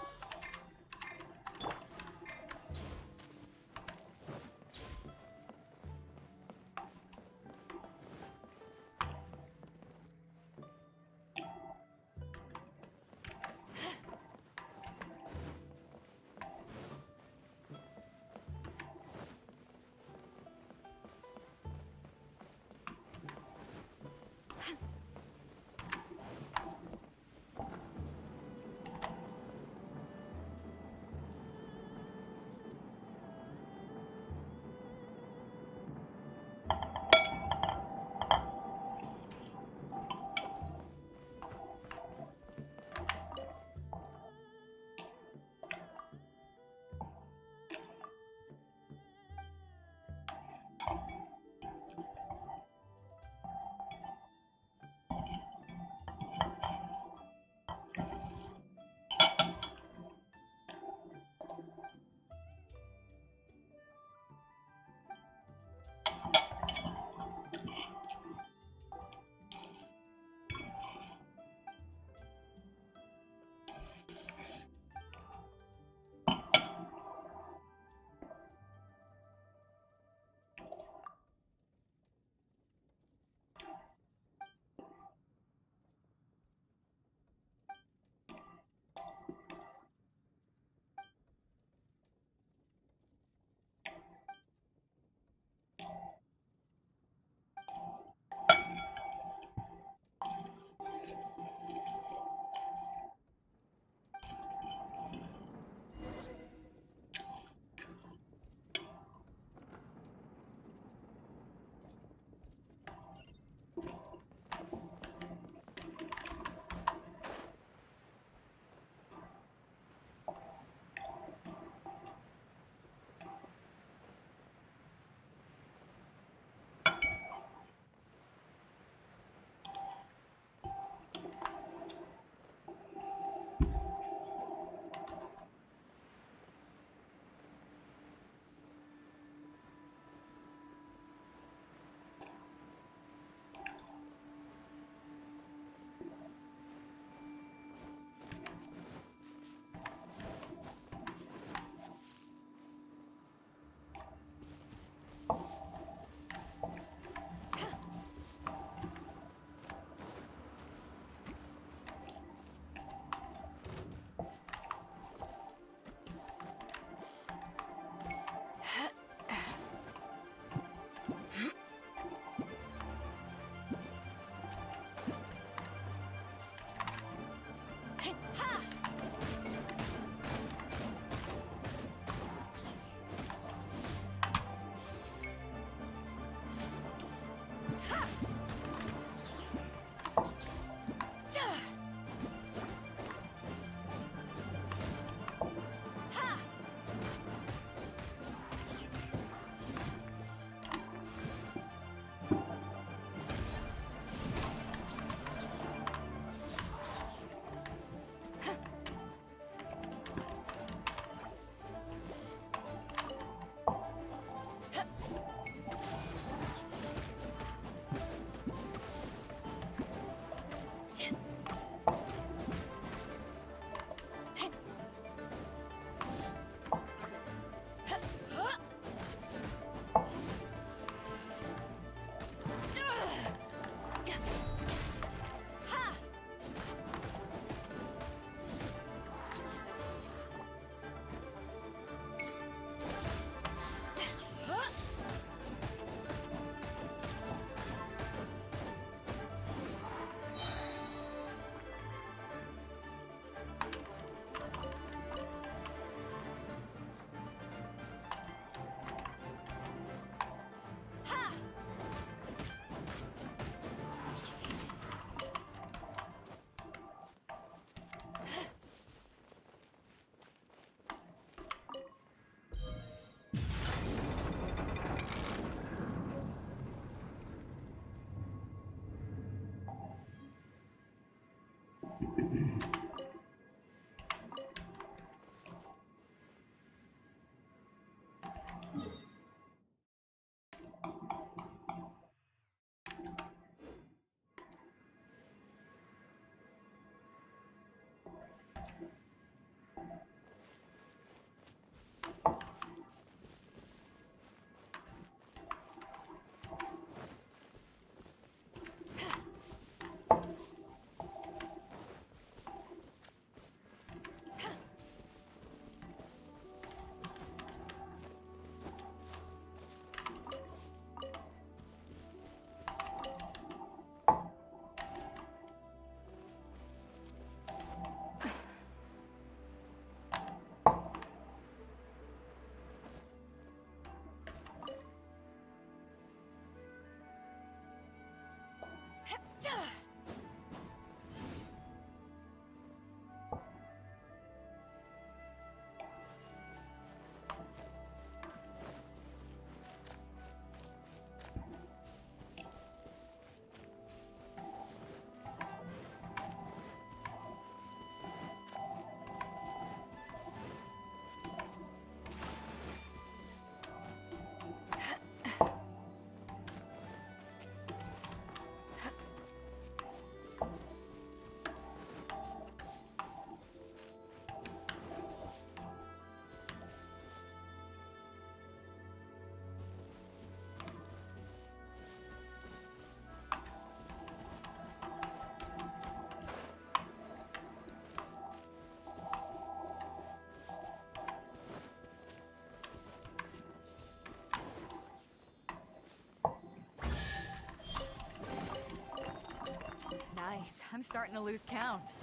I'm starting to lose count.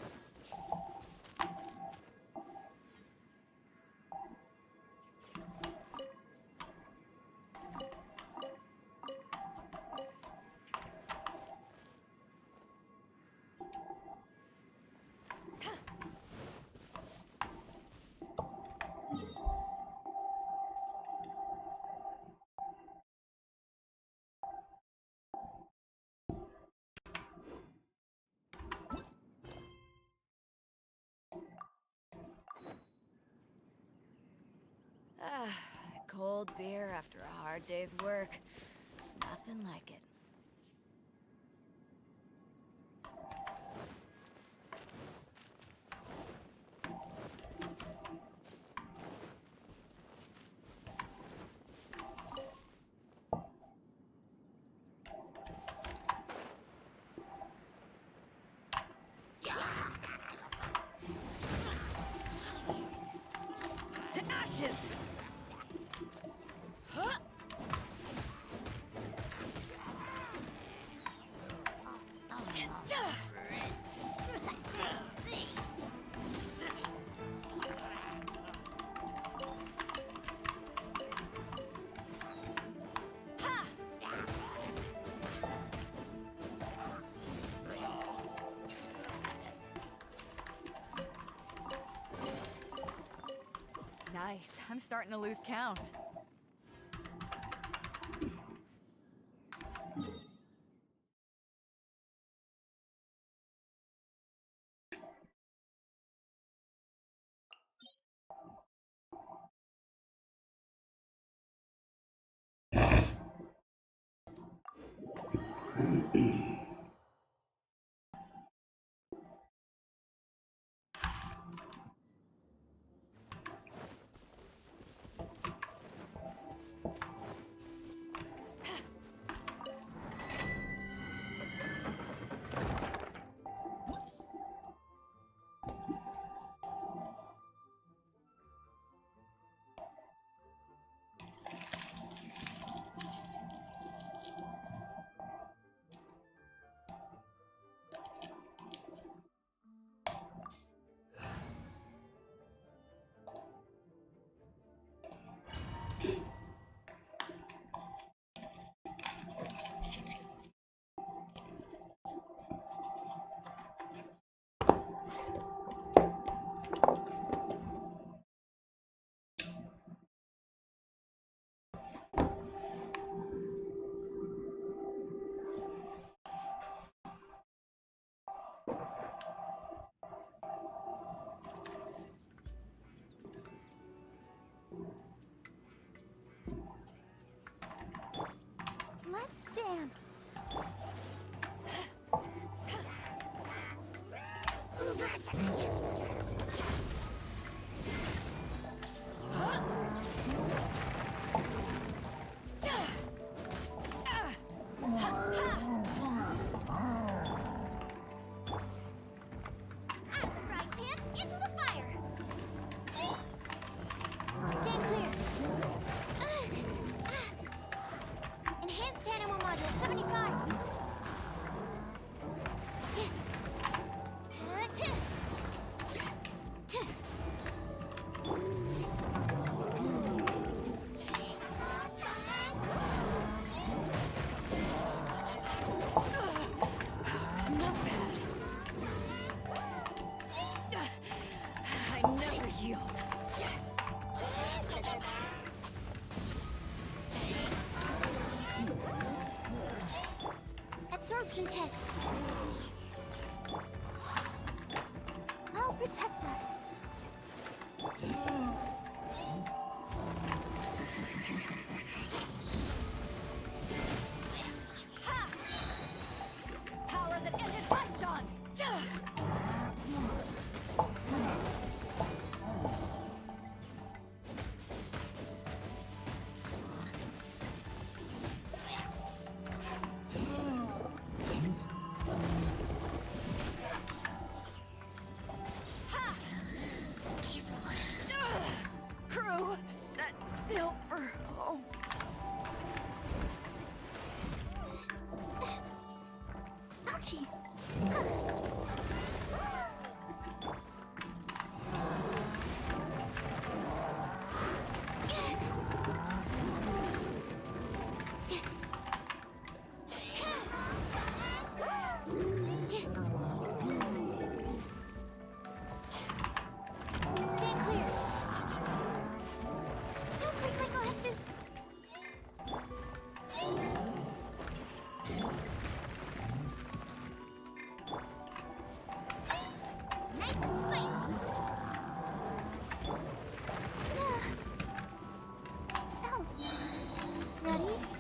Ah, cold beer after a hard day's work. Nothing like it. To ashes! Huh? Nice. I'm starting to lose count. Let's dance. Right, Pip, into the fire. Stand clear. Enhanced animal module 75. Not bad. I never yield. Absorption test. I'll protect us. Ha! Power that ended Lifeshon! Crew, set sail for home. Ouchie.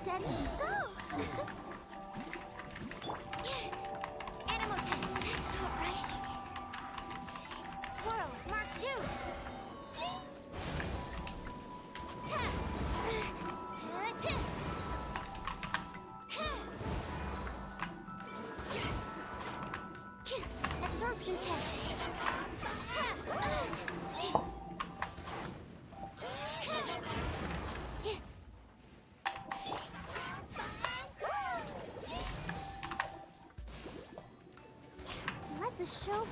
Steady, go! Animal test, that's not right. Swirl, Mark 2. Absorption test. Let the show.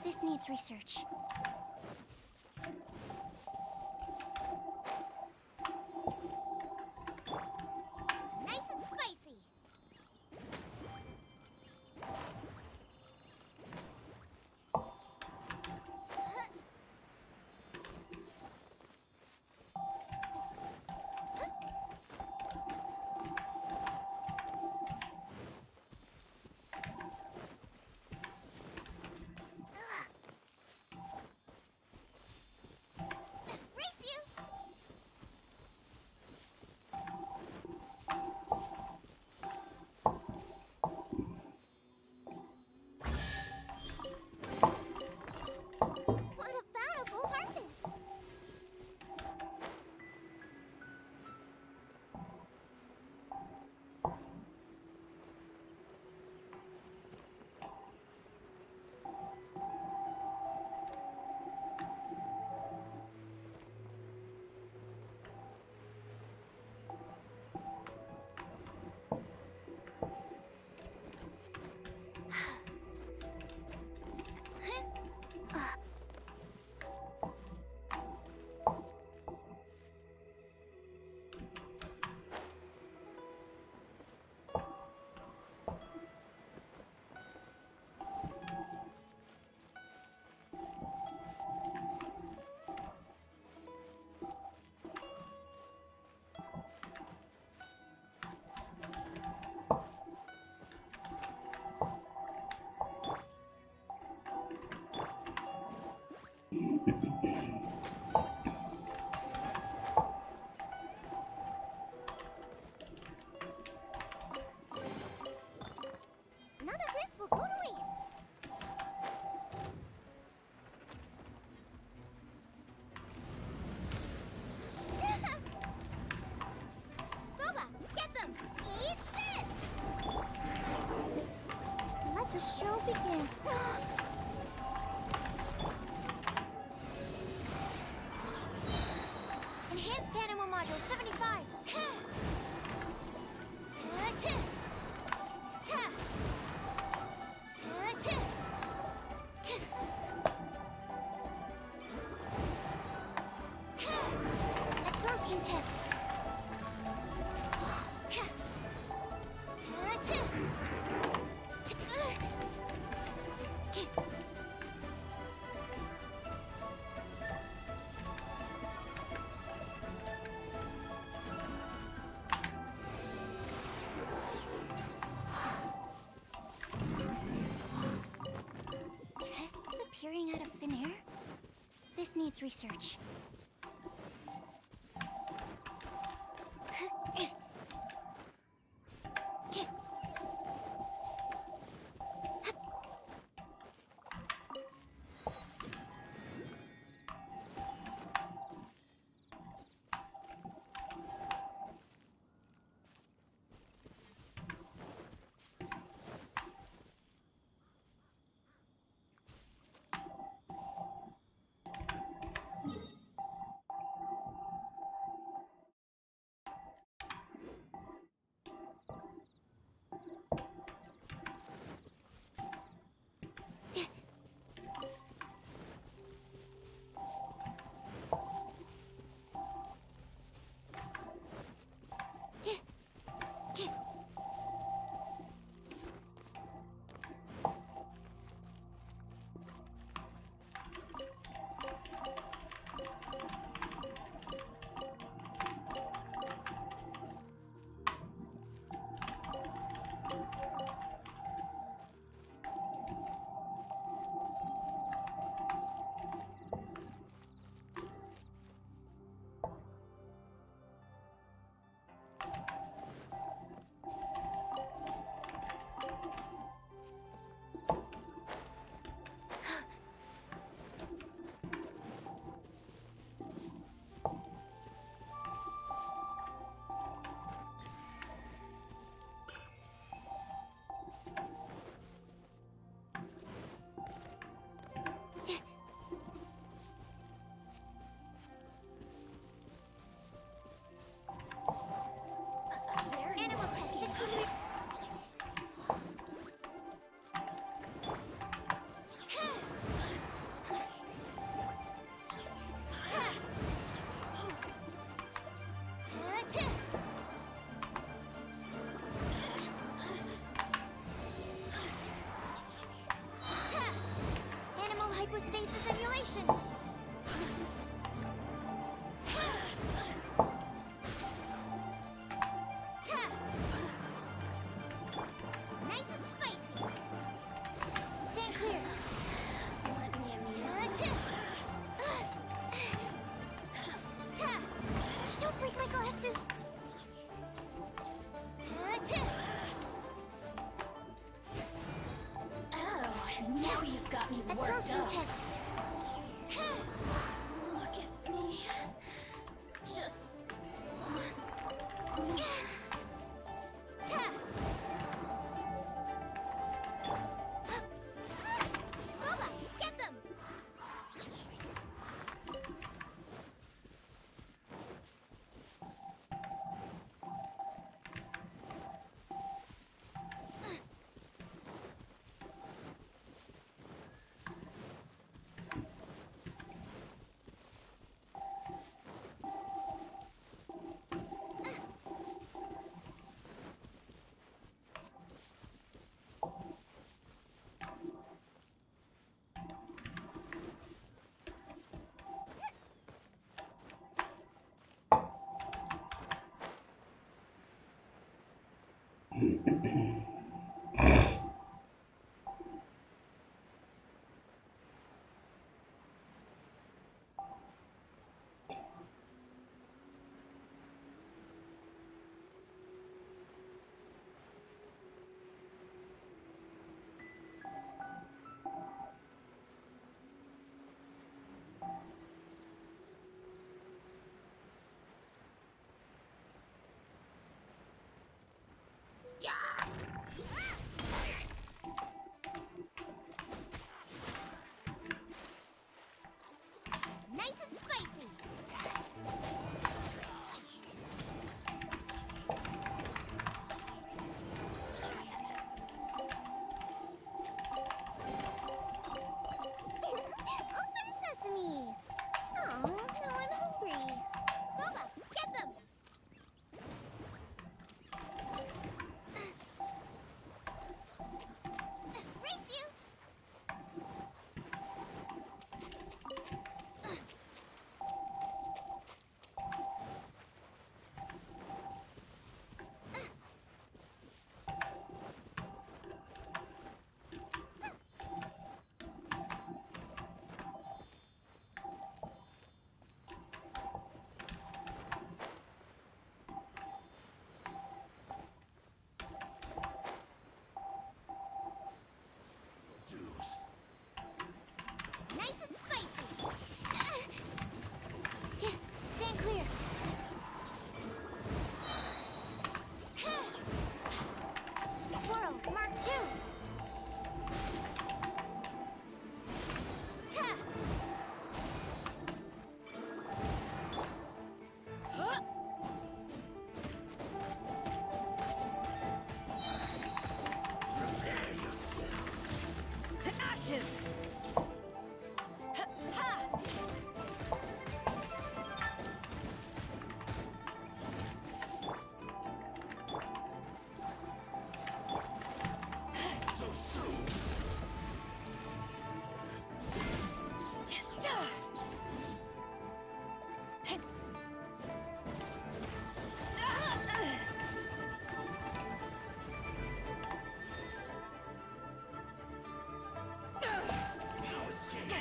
This needs research. Nice and spicy. Race you! What a bountiful harvest! None of this will go to waste. Boba, get them! Eat this! Let the show begin. Enhanced animal module 75. Absorption test. Tests appearing out of thin air? This needs research. Absorption test. Look at me. Just once. Lola, get them! Nice and spicy. Open sesame. Oh, now I'm hungry. Boba, get them. Race you. Nice and spicy. Yeah, stand clear. Swirl, Mark 2. To ashes! So soon. No escape.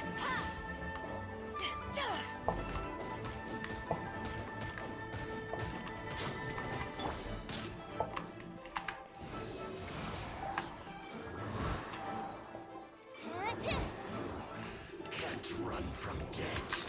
Can't run from death.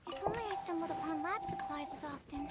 If only I stumbled upon lab supplies as often.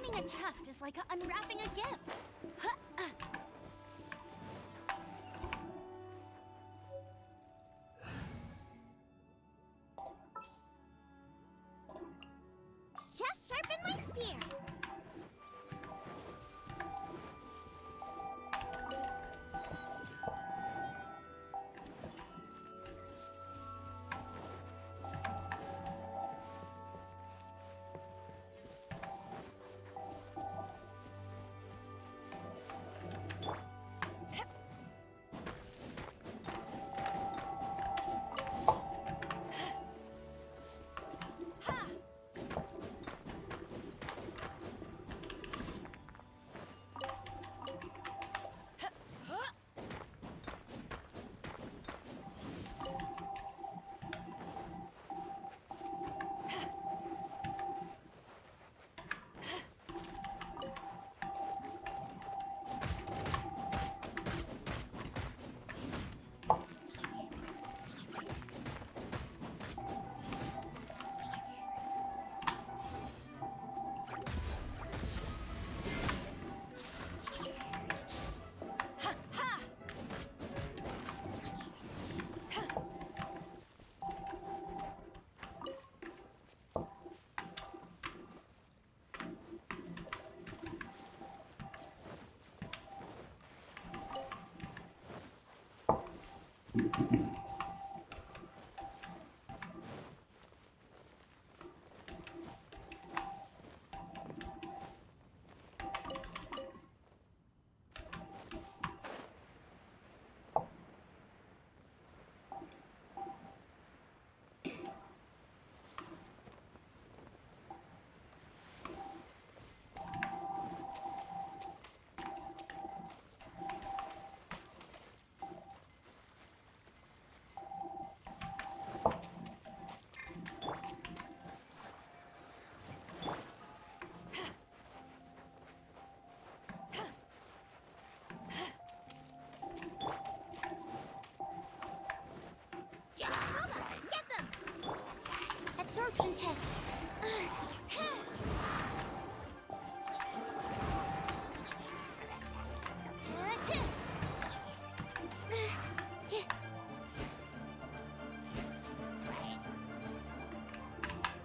Opening a chest is like unwrapping a gift. Just sharpen my spear. Absorption test.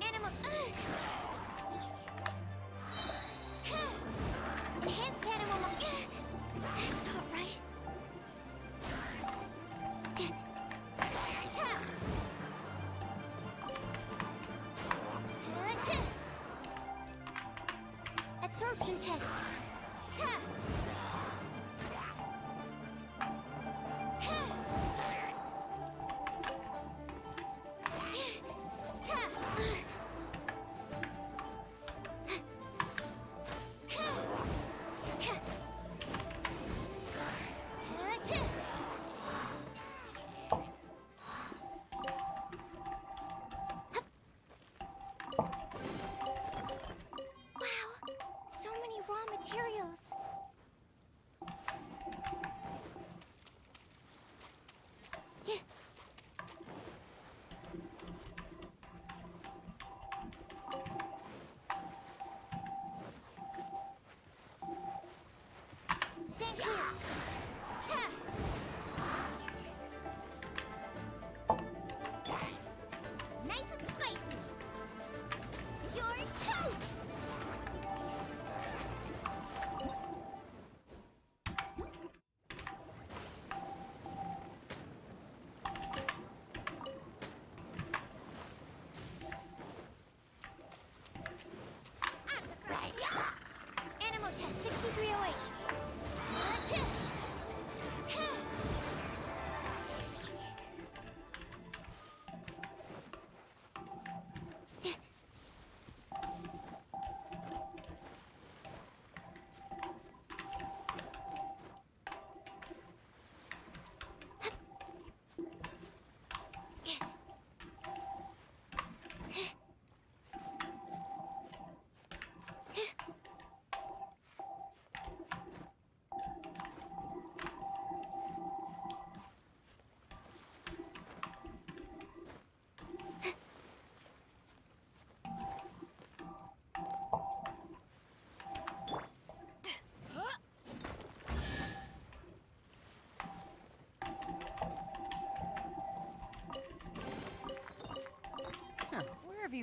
Animal. Enhanced animal. That's not right. Absorption test. Wow, so many raw materials.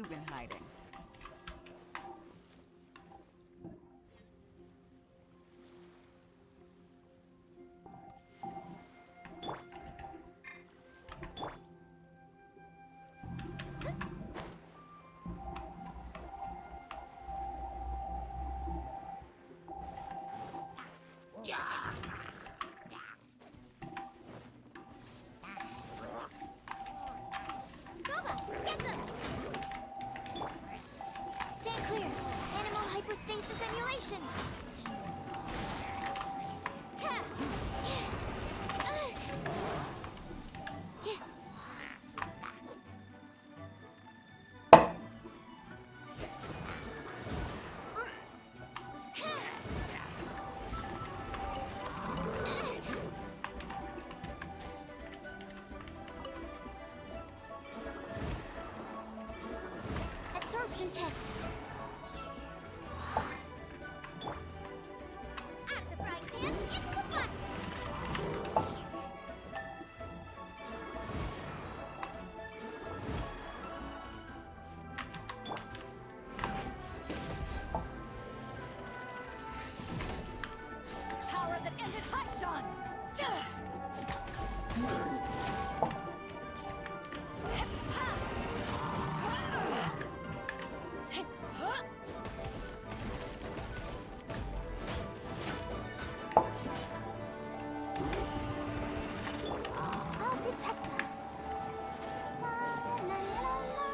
you been hiding? Gooba, get them! Stand clear. Animal hypostasis emulation. Absorption test. Out of the frying pan, into the butt. Power that ended Haishan! I'll protect us. La, la, la, la.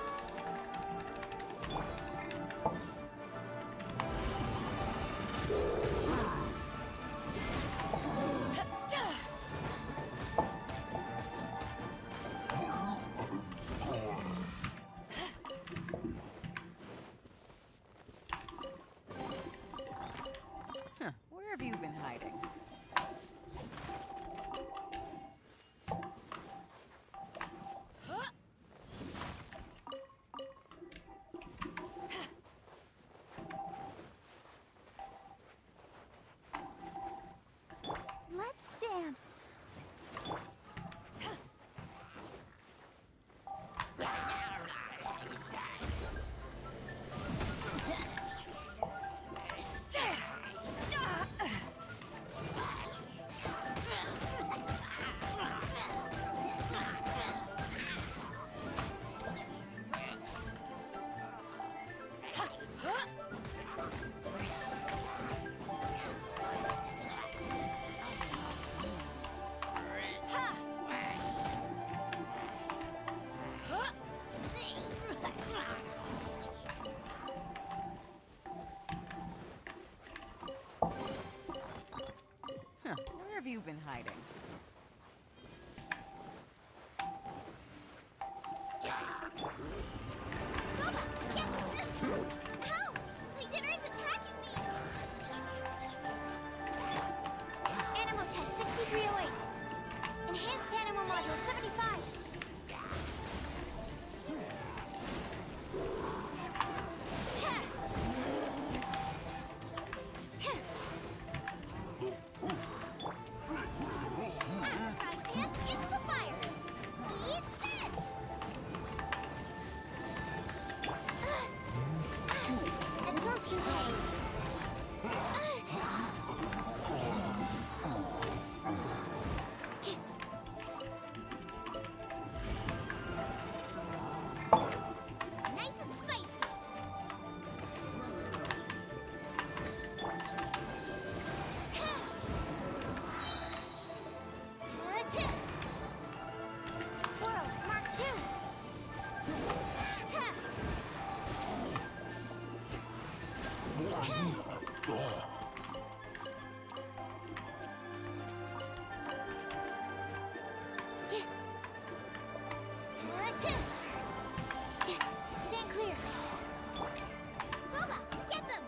Huh, where have you been hiding? Let's dance. Huh, where have you been hiding? Gooba, get help! My dinner is attacking me! Animal test 6308. Enhanced animal module 75. Frying pan, into the fire! Eat this! Absorption test. Nice and spicy. Swirl, Mark 2. Stand clear. Gooba, get them!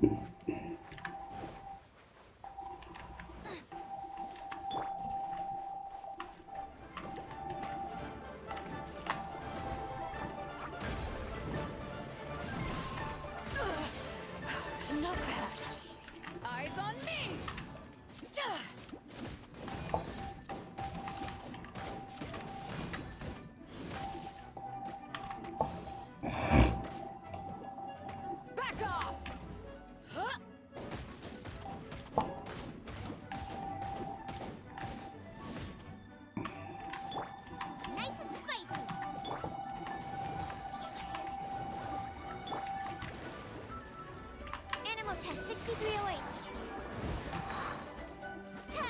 Not bad. Eyes on me! Back off! Huh? Nice and spicy. Animal test 6308. Ta!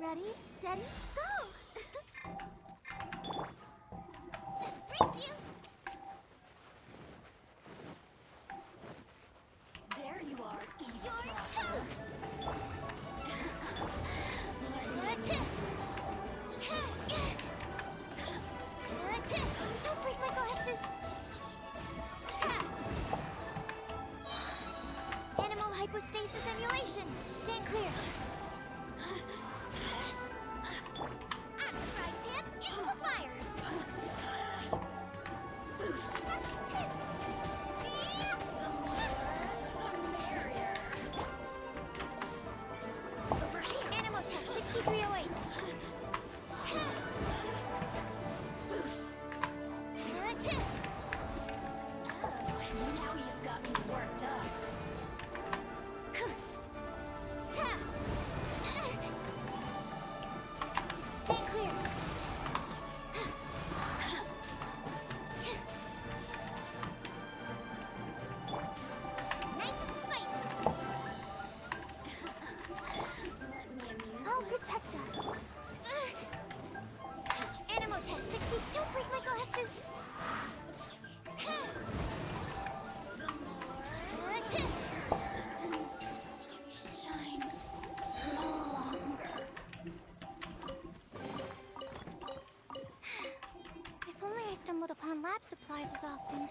Ready, steady, go! Race you! There you are, You're eavesdropper. toast! Don't break my glasses! Animal hypostasis emulation! Stand clear! Out of the frying pan, into the fire! Over here! Animal test 6308. Now you've got me worked up. Stand clear. Nice and spicy. I'll protect us. Animal test 60. Don't break my glasses. Shine no longer. If only I stumbled upon lab supplies as often.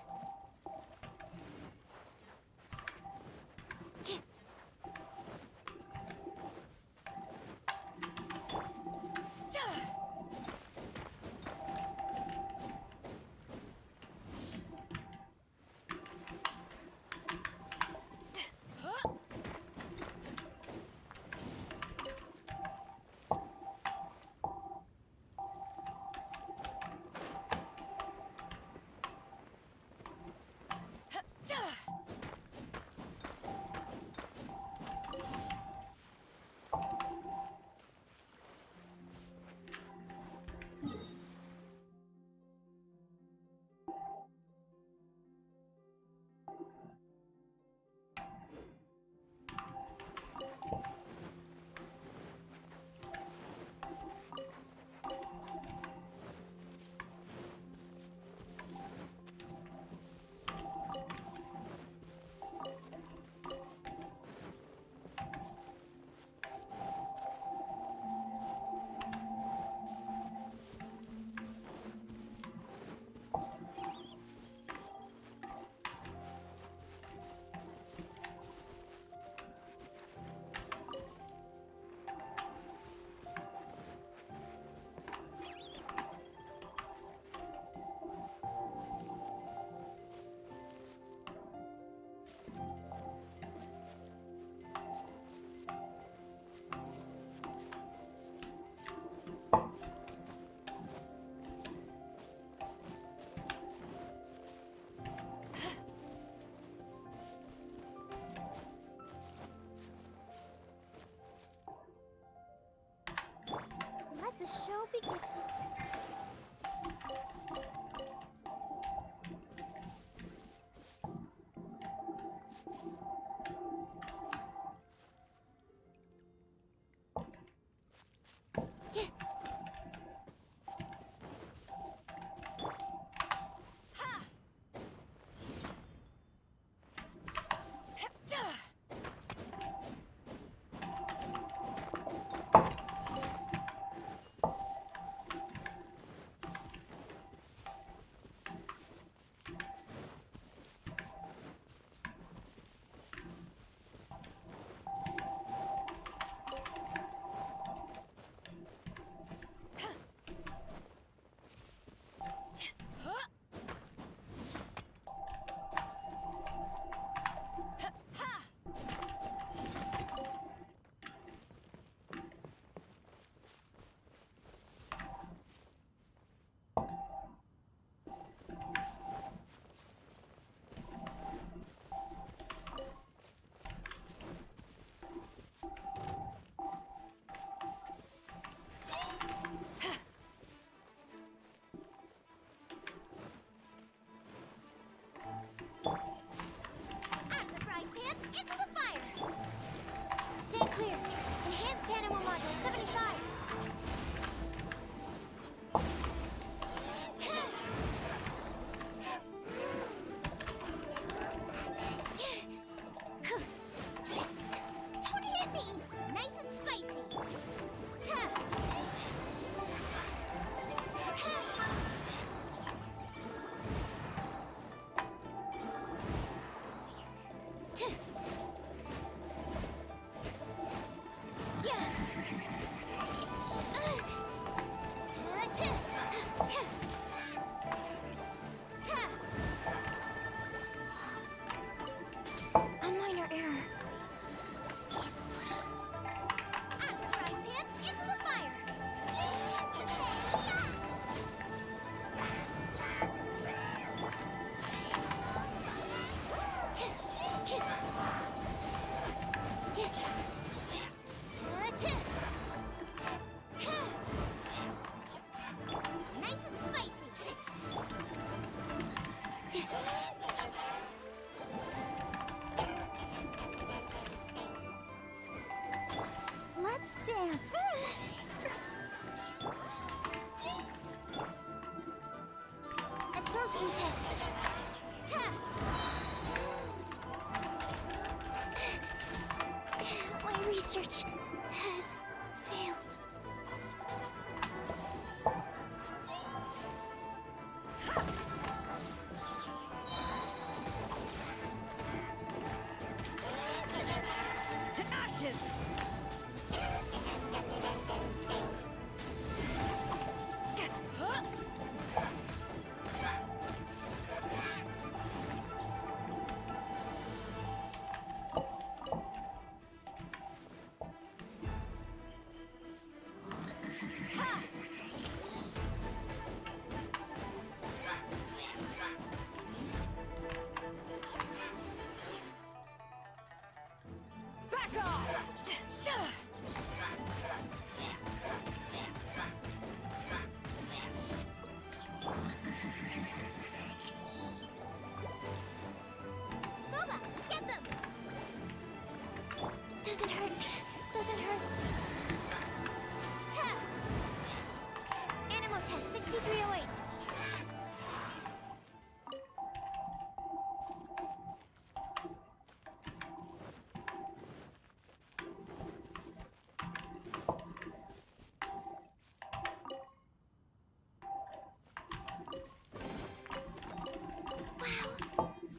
Let the show begin.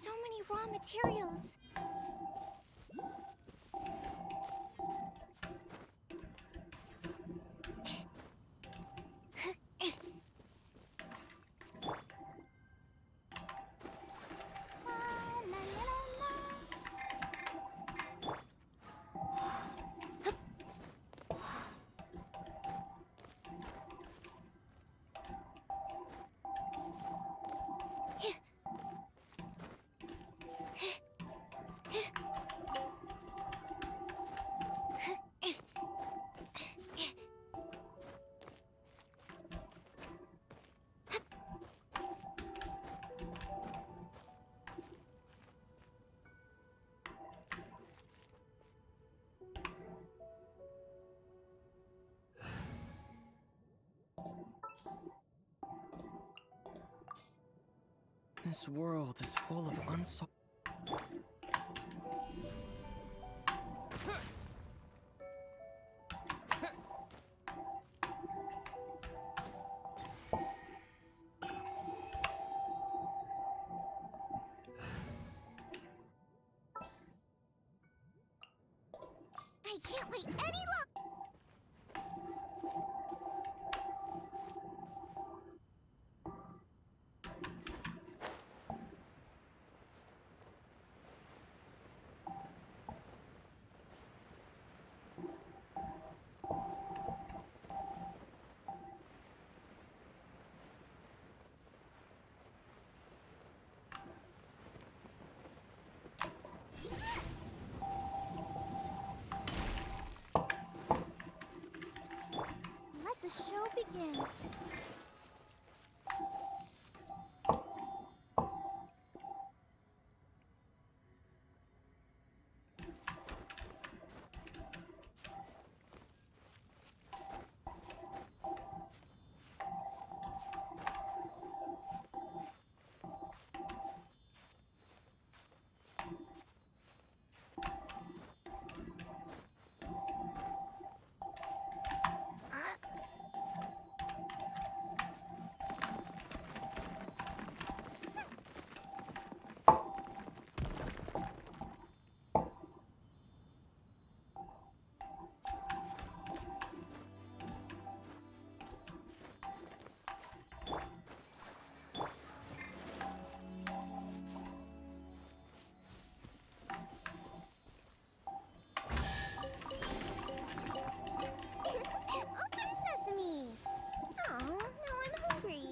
so many raw materials. This world is full of unsolved. I can't wait any longer. Let the show begin. Open sesame! Oh, now I'm hungry.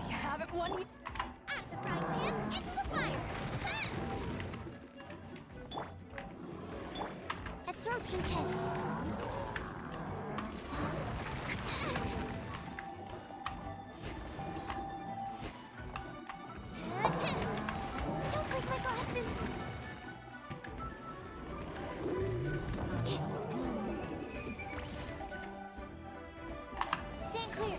You haven't won yet. Out of the frying pan, into the fire! Absorption test. Don't break my glasses. Stand clear.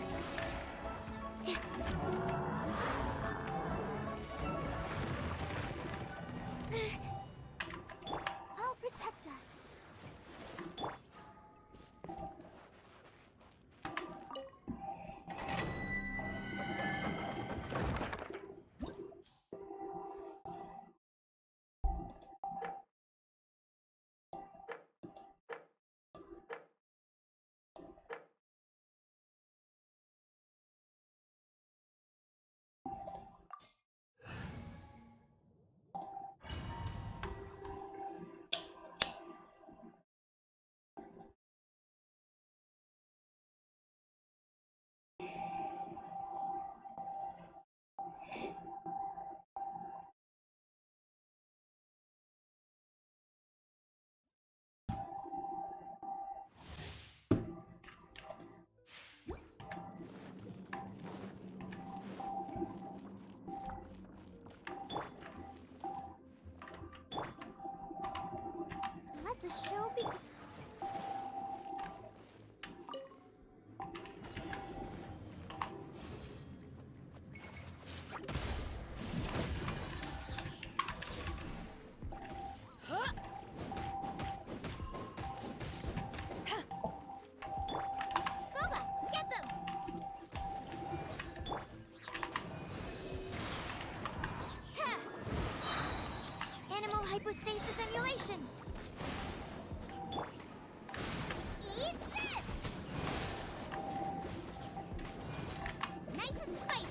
I'll protect us. stasis emulation. Eat this! Nice and spicy.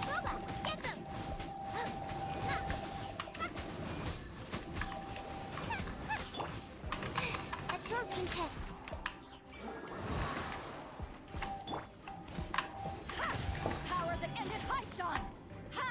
Boba, get them! Absorption test. Power that ended Hypedon! Ha!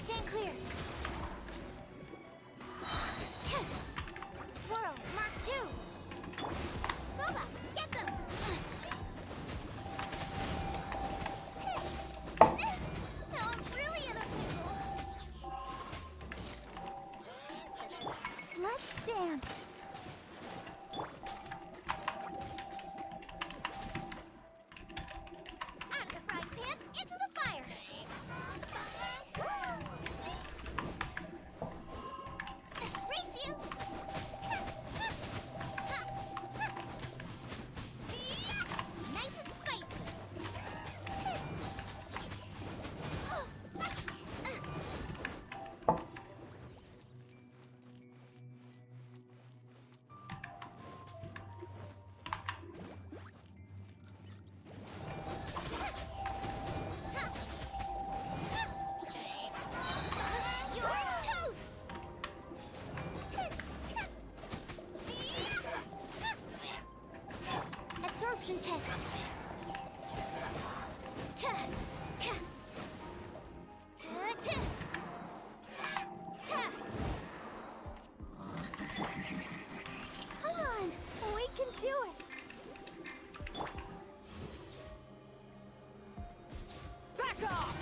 Stand clear. Swirl, Mark 2. Boba, get them. Now I'm really in a pickle. Let's dance. Out of the frying pan, into the fire. Race you! Nice and spicy. You're toast! Absorption test. Come on, we can do it. Back off!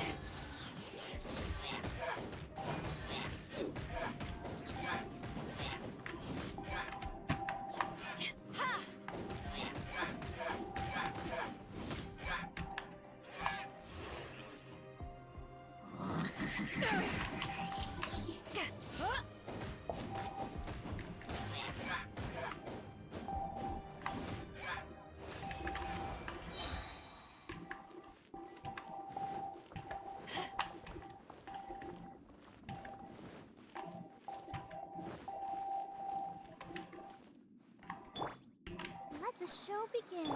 Ha! Let the show begin.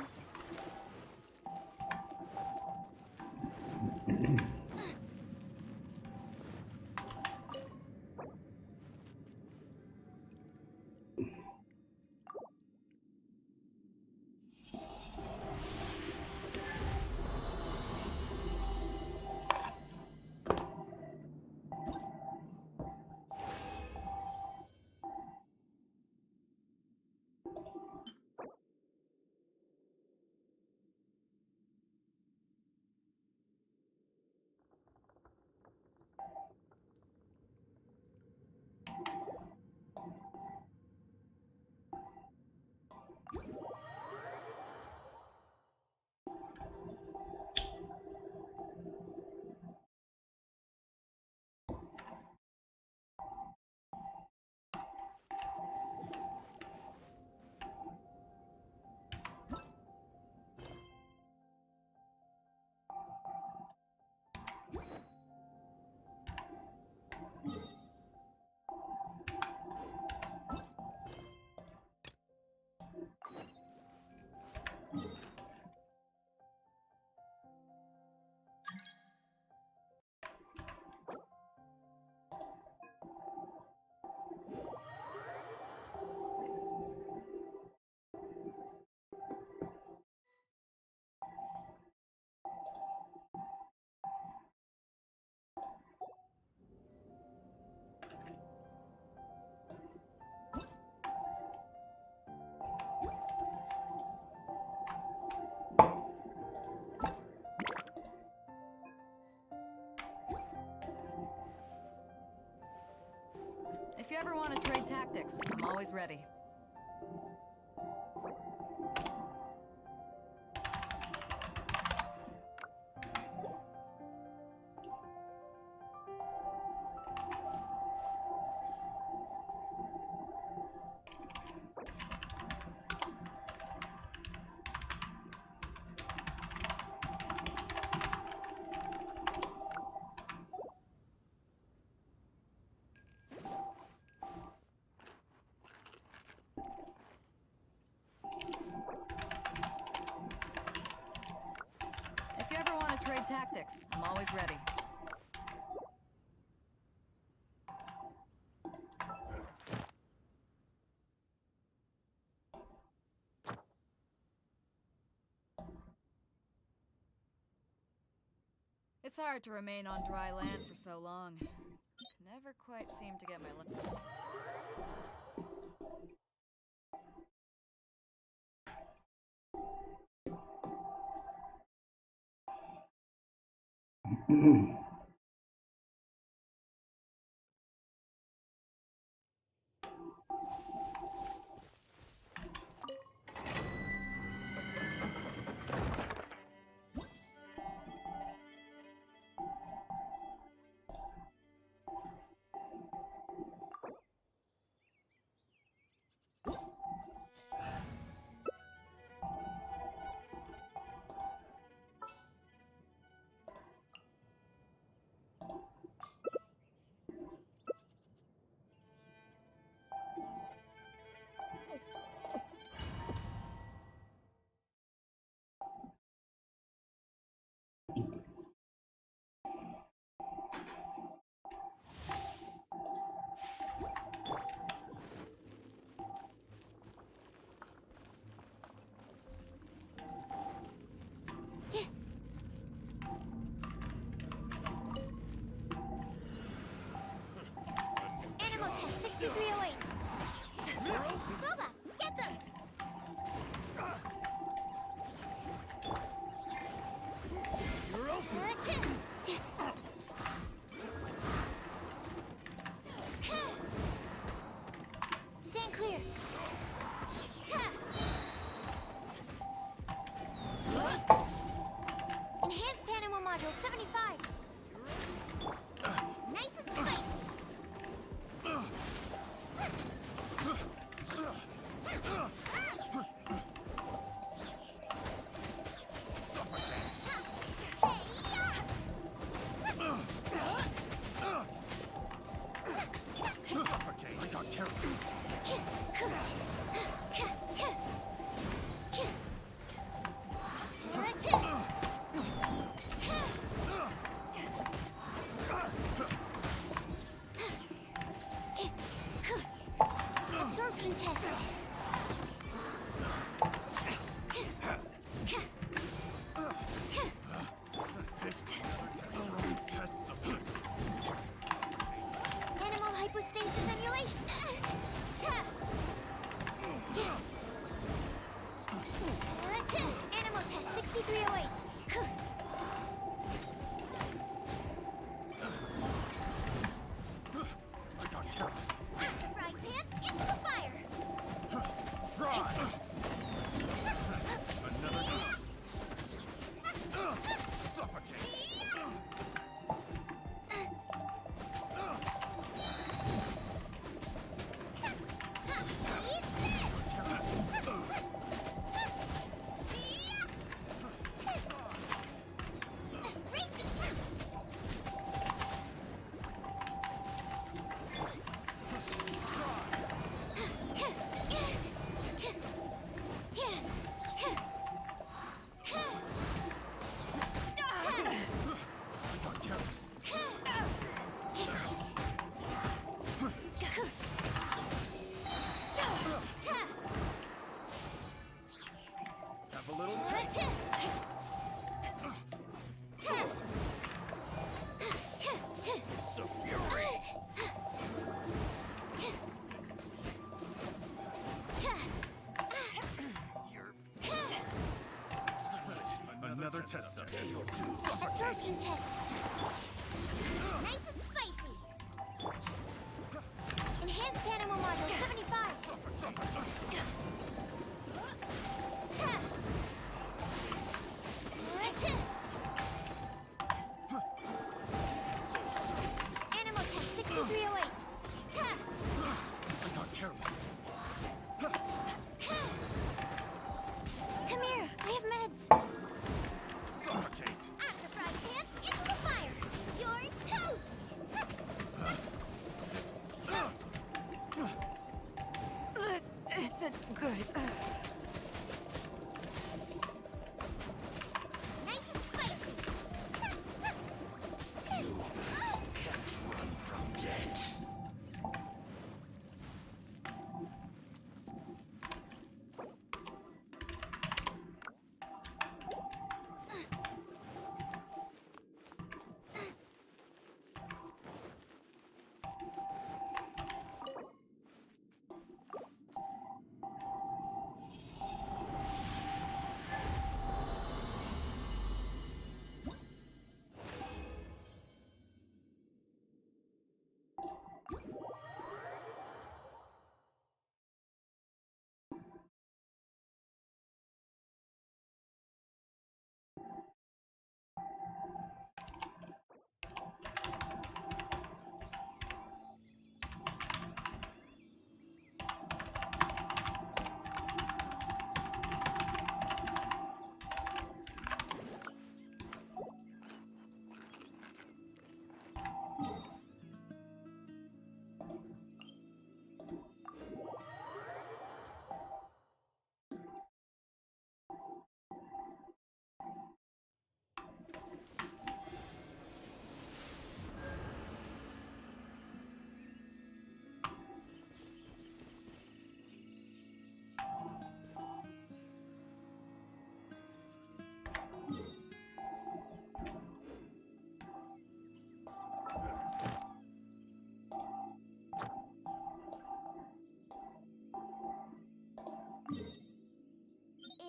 If you ever want to trade tactics, I'm always ready. If you ever want to trade tactics, I'm always ready. It's hard to remain on dry land for so long. Never quite seem to get my Animal test 6308. Booba, get them! Stand clear. Enhanced animal module 75. Nice and spicy. I got carried. Absorption test. Animal hypostasis emulation. Animal test 6308. I got carried. Right pan into the fire. Fry! Another suffocate! Have a little So fury! Another test subject. Absorption test. Nice and spicy. Nice and spicy. You can't run from death.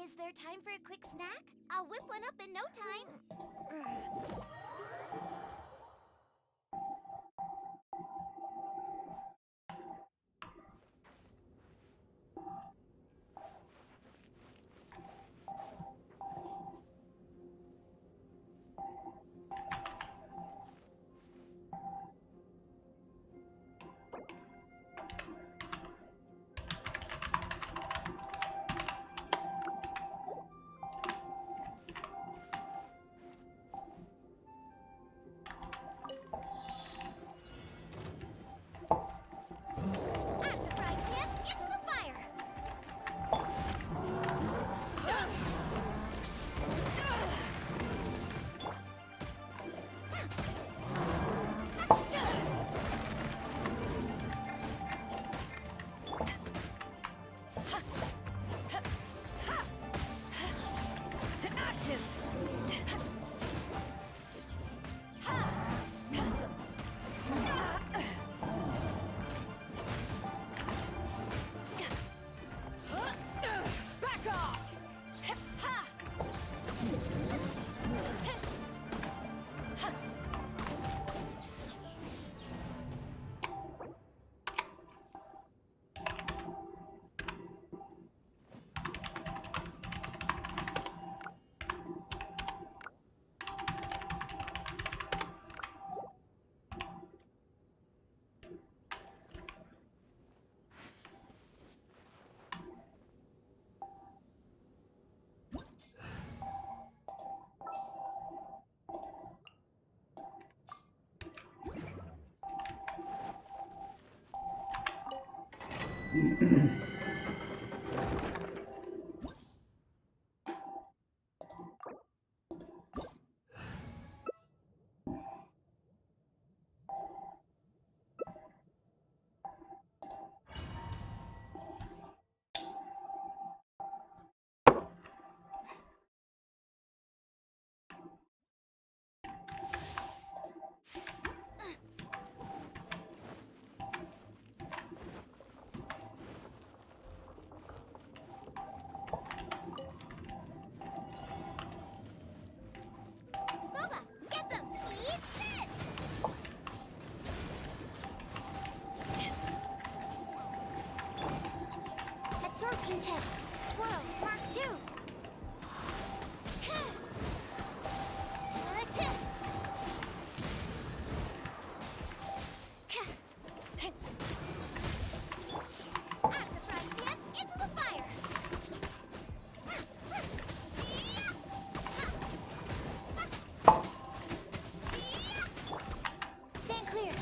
Is there time for a quick snack? I'll whip one up in no time. Absorption test. Swirl, Mark 2. Into the fire! Stand clear.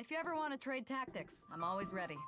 If you ever want to trade tactics, I'm always ready.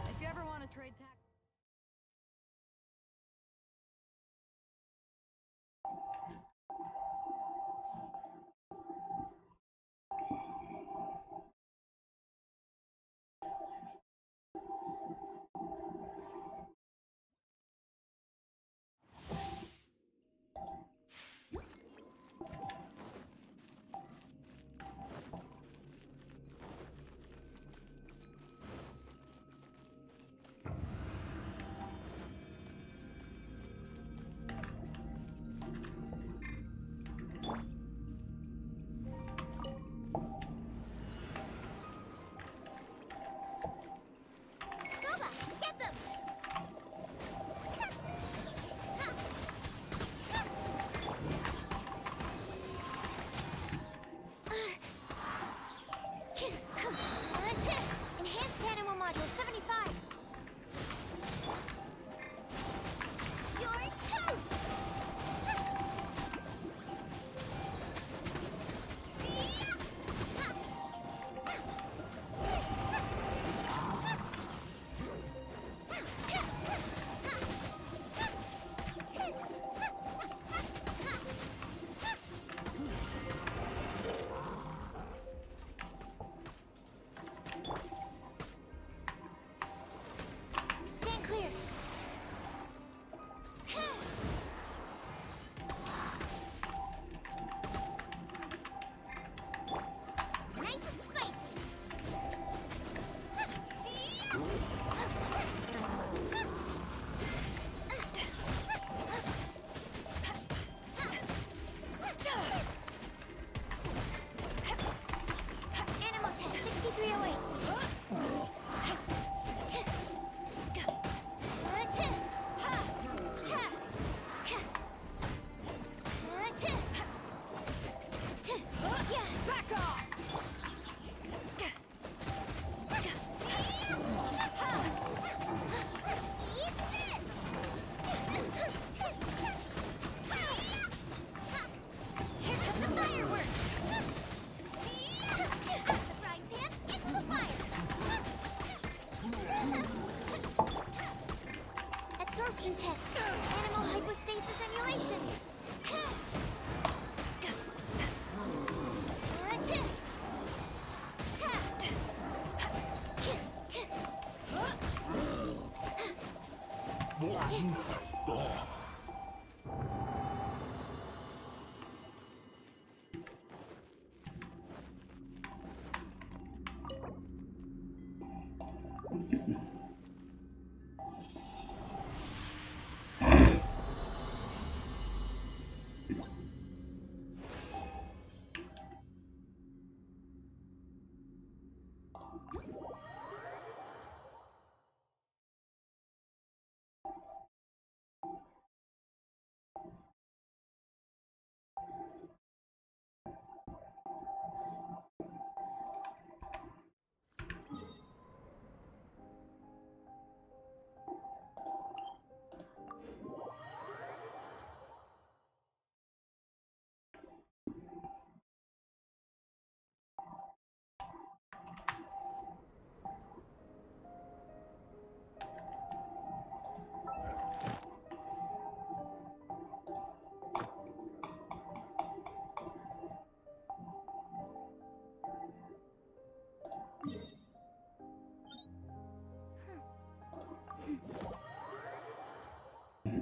If you ever want to trade tactics... Enhanced animal module 75. You're toast. Stand clear. Nice and spicy. Animal test 6308. Back off! Eat this! Here come the fireworks! The frying pan into the fire! Absorption test. Animal hypostasis emulation.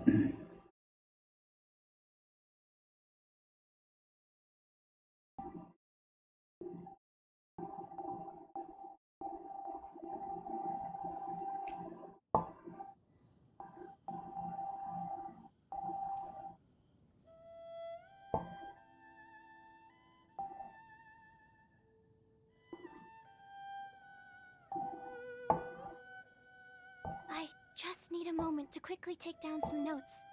I just need a moment to quickly take down some notes.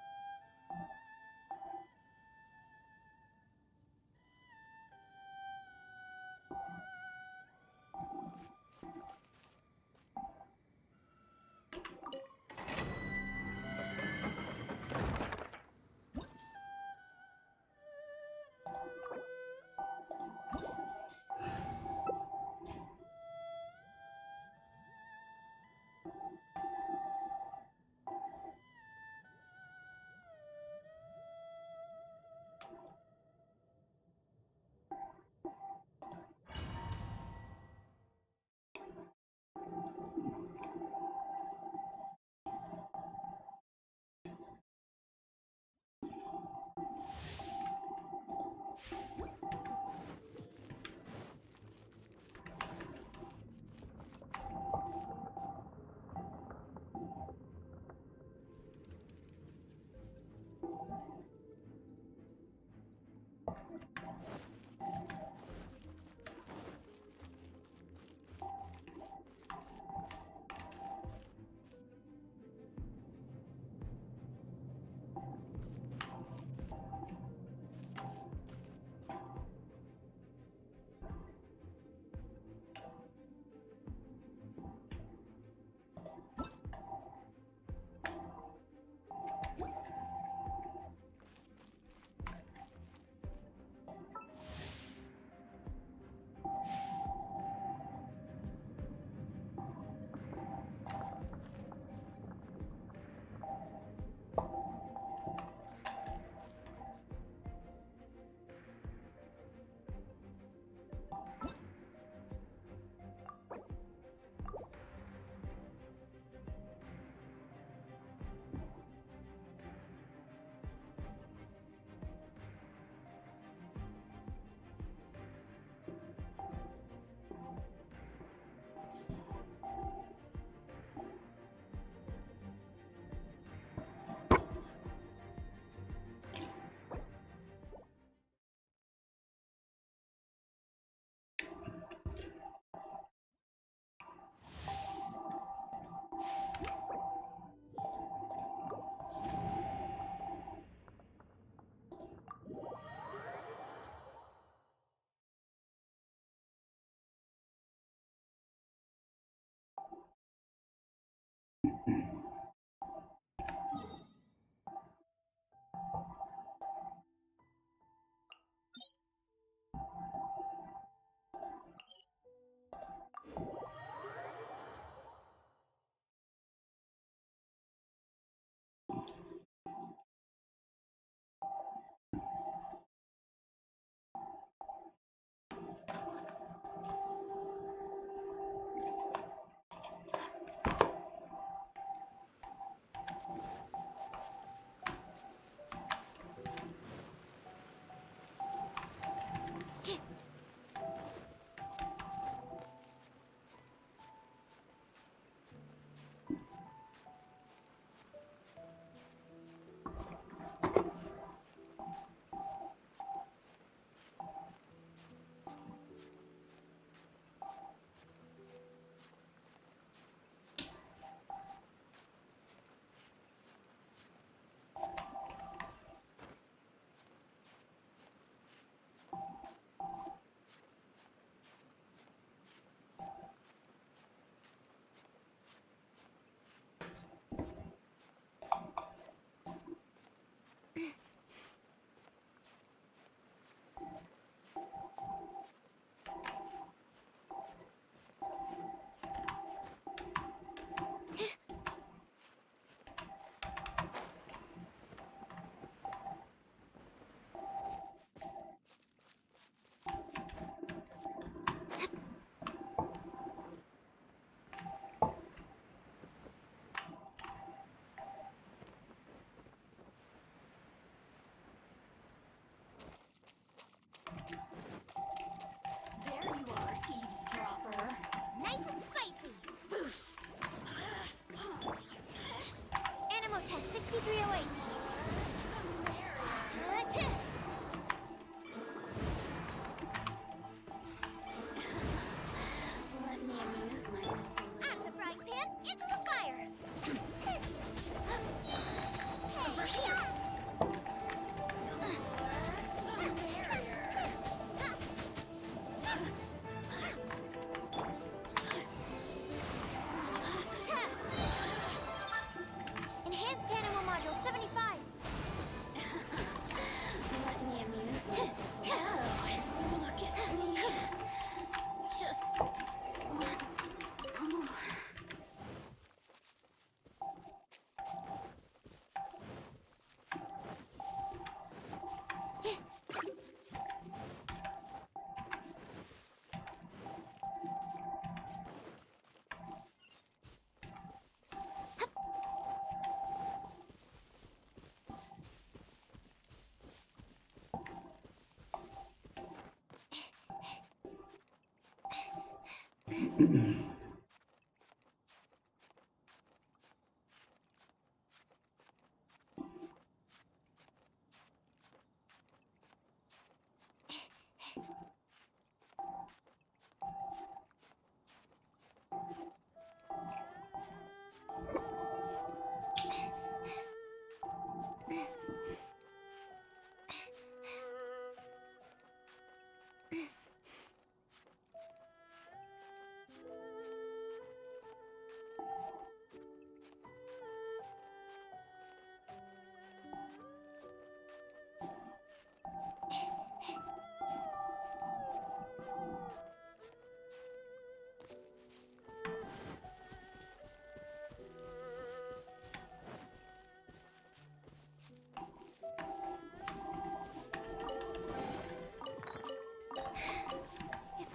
If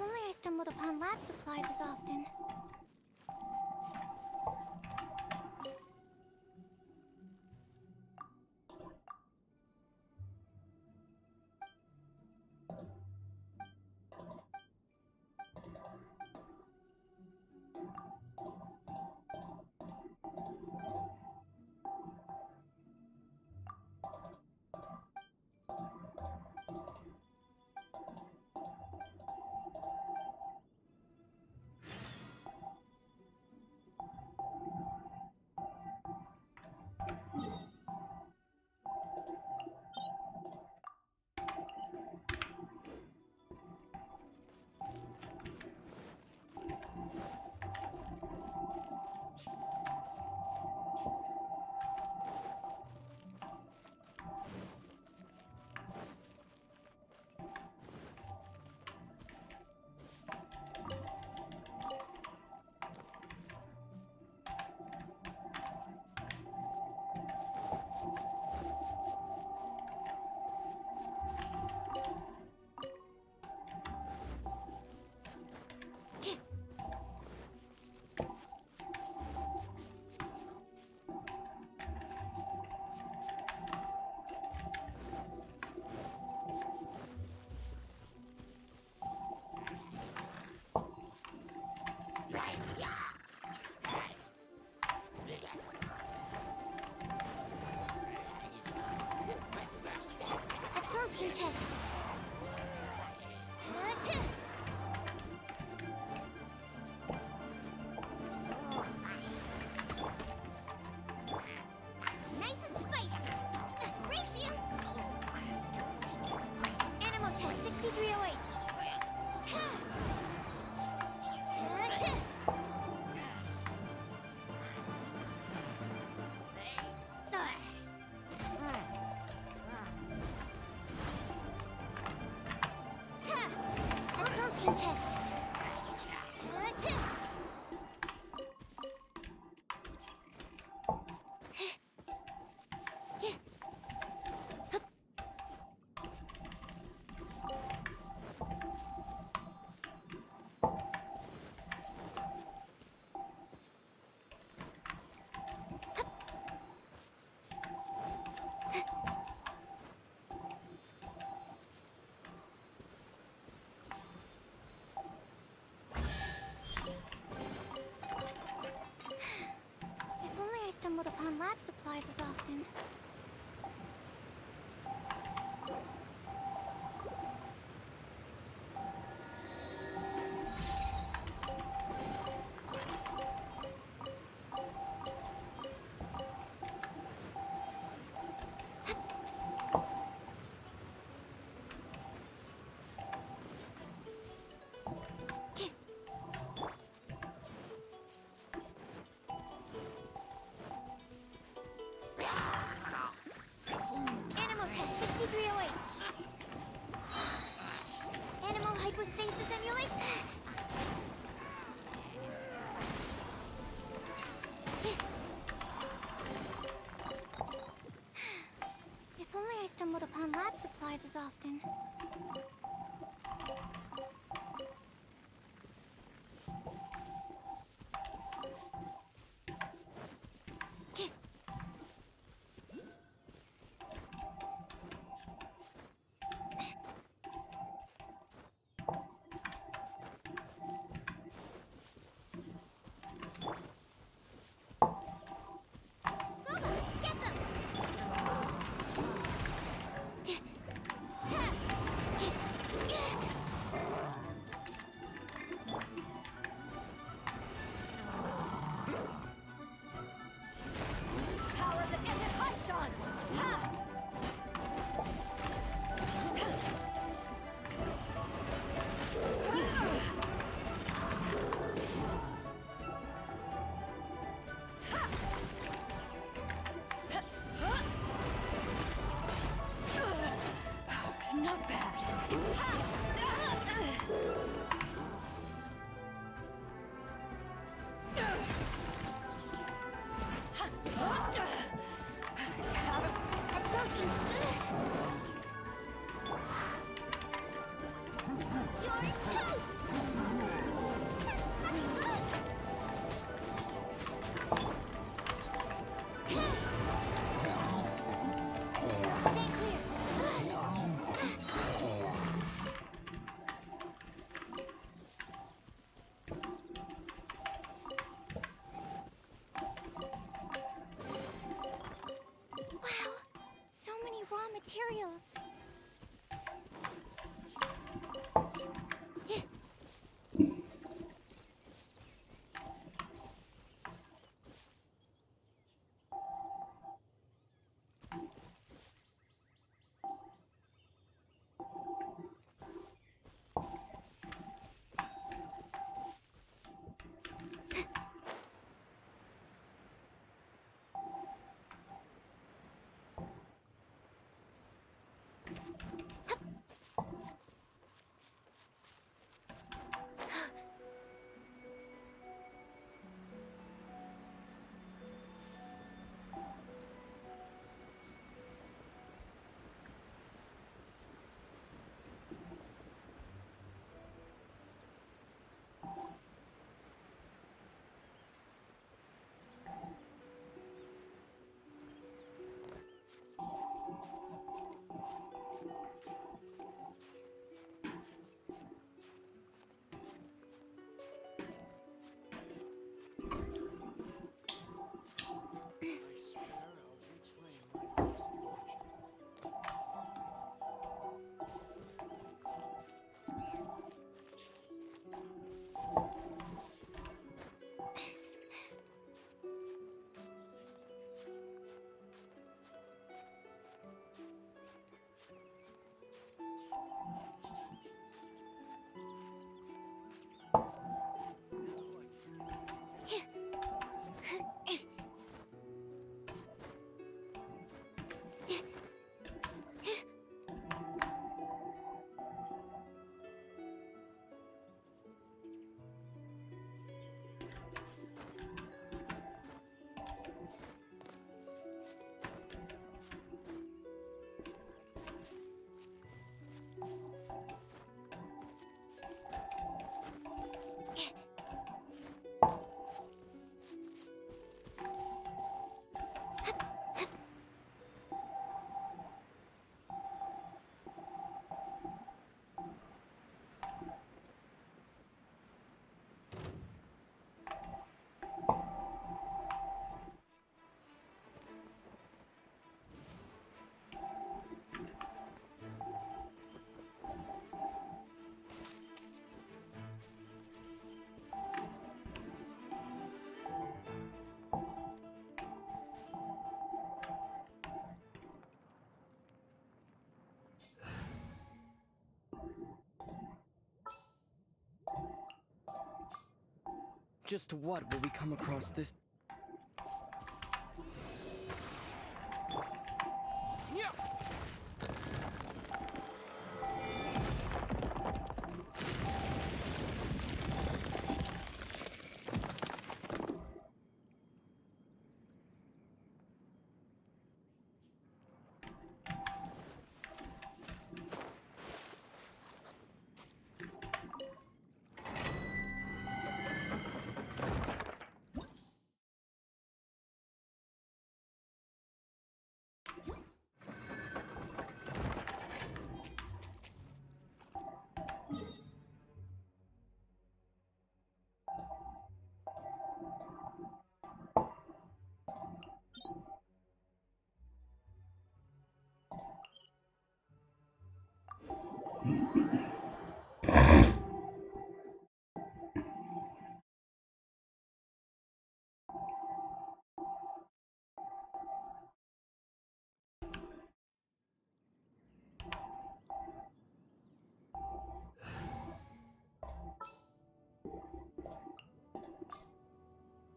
only I stumbled upon lab supplies as often. Absorption test. Nice and spicy. Race you. Animal test 6308. Absorption test. If only I stumbled upon lab supplies as often. Animal test 6308. Animal hypostasis emulate. If only I stumbled upon lab supplies as often. Not bad. Absorption. You're toast. Stay clear. Wow, so many raw materials. Just what will we come across this? Yeah.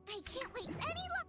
I can't wait any longer.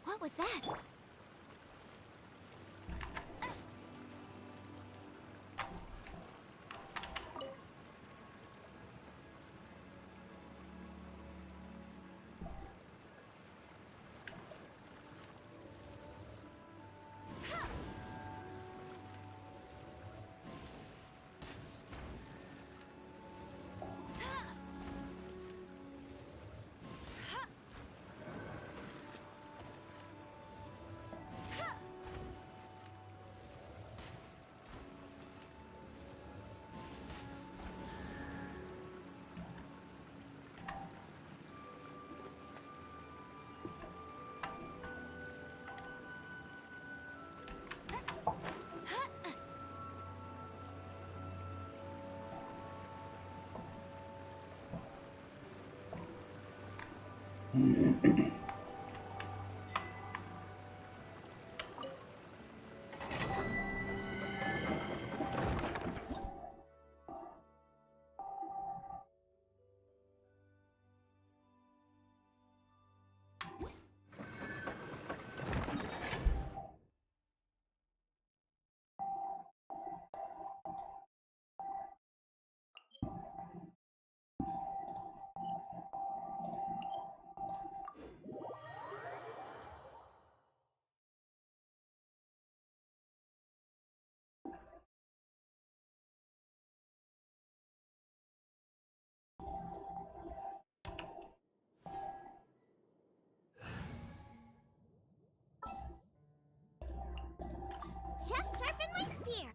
What was that? Just sharpen my spear.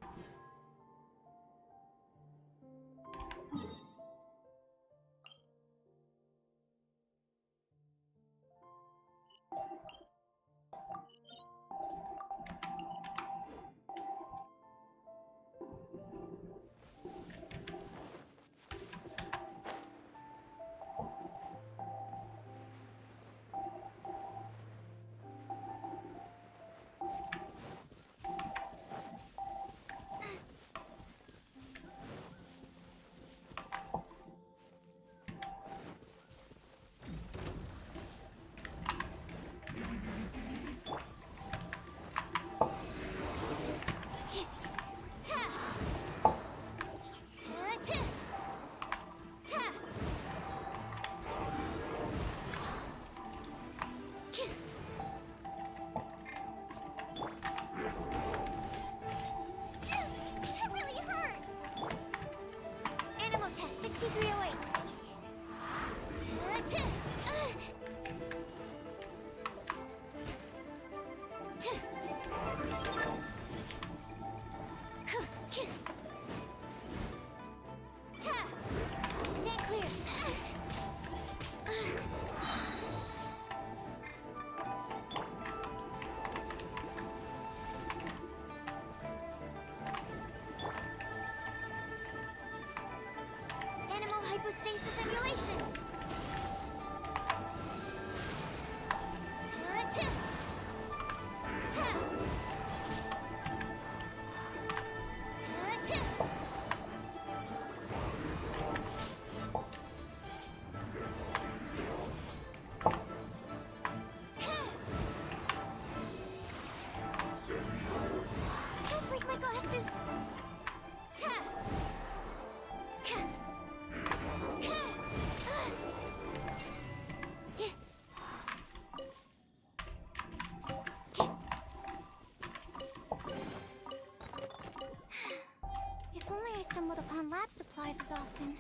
That really hurt. Animal test 6308. Stand clear. Animal hypostasis emulation. Don't break my glasses. If only I stumbled upon lab supplies as often.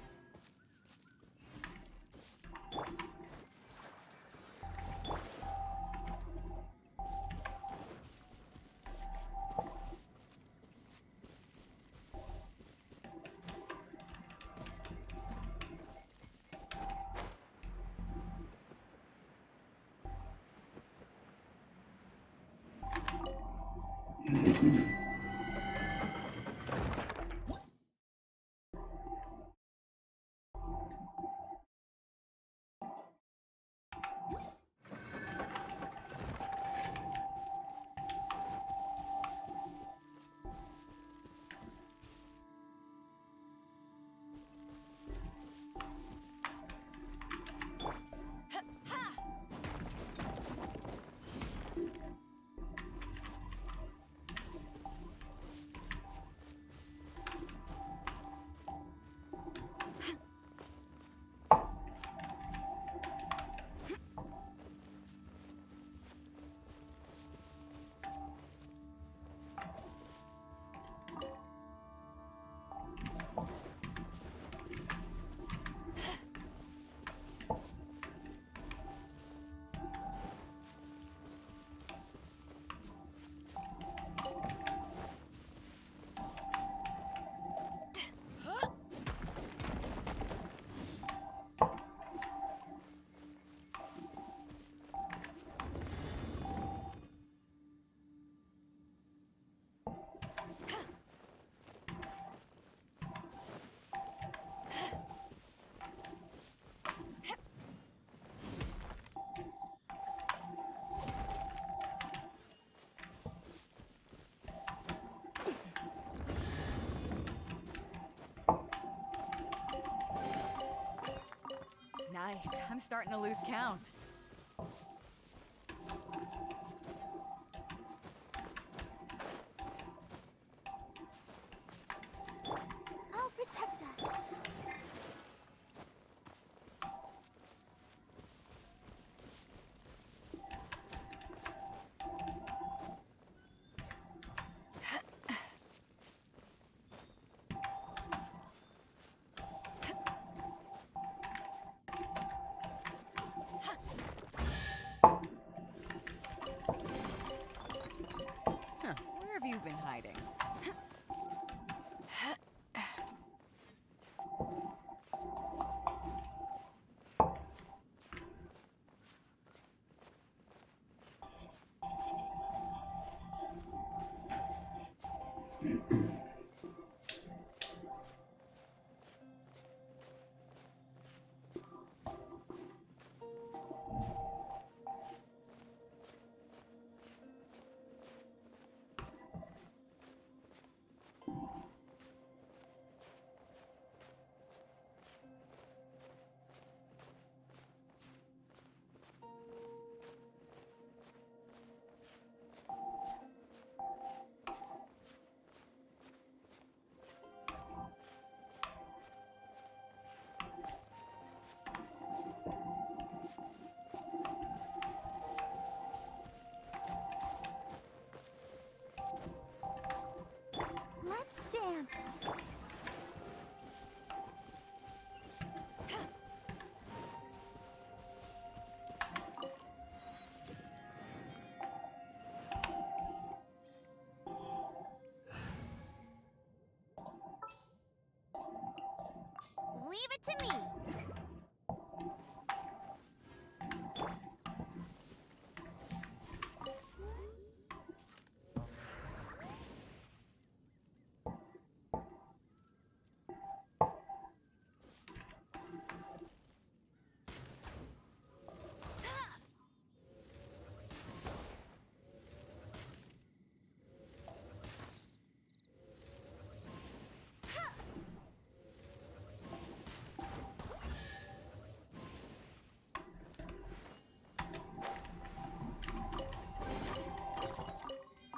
Nice. I'm starting to lose count. I'll protect us. Huh. Where have you been hiding? Let's dance. Leave it to me.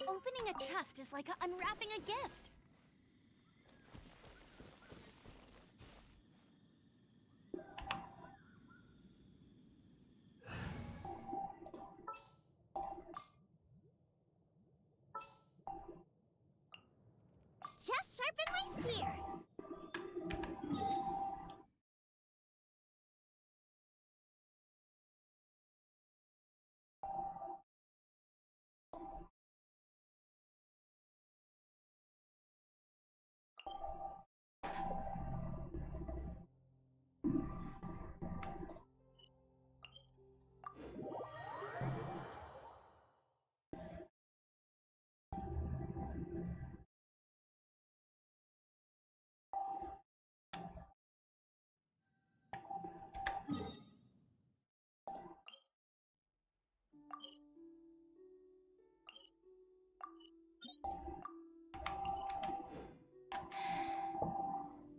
Opening a chest is like unwrapping a gift. Just sharpen my spear.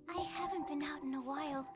I haven't been out in a while.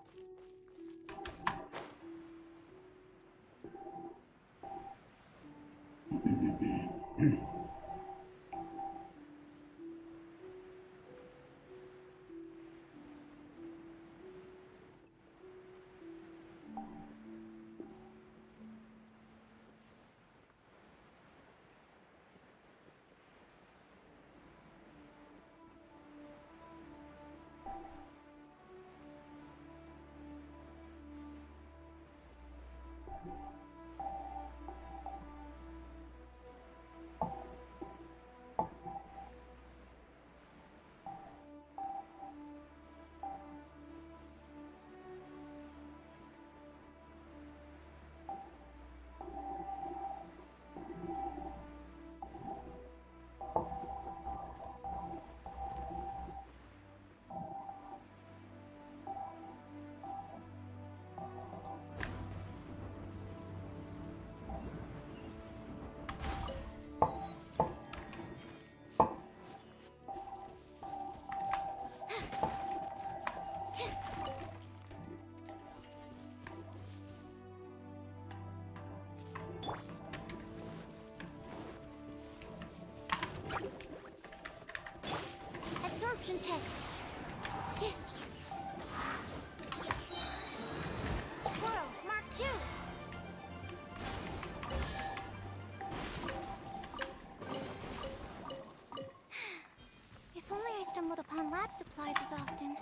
Absorption test. Swirl, Mark 2. If only I stumbled upon lab supplies as often.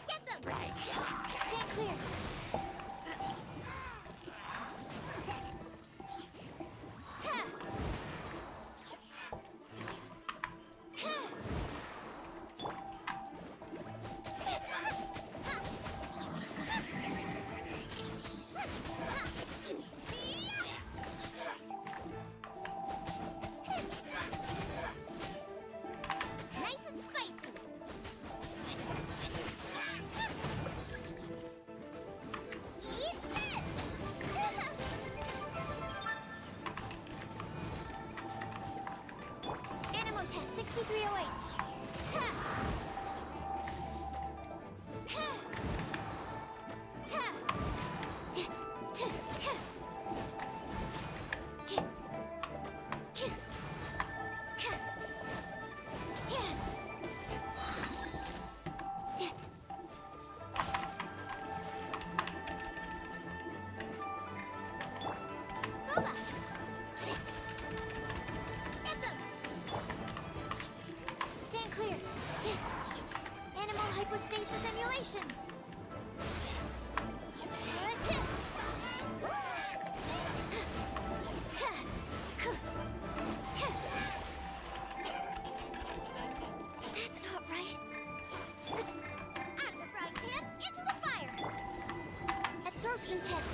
Get them! Stand clear! Nice and spicy! Eat this! Animo test 6308. Ta! Ka! Ta! Ta! Ta! Ki! Ki! Ka! Yeah! Yeah! Gooba! Get them! Stand clear! Yeah. Animal hypostasis emulation! That's not right. Out of the frying pan, into the fire! Absorption test.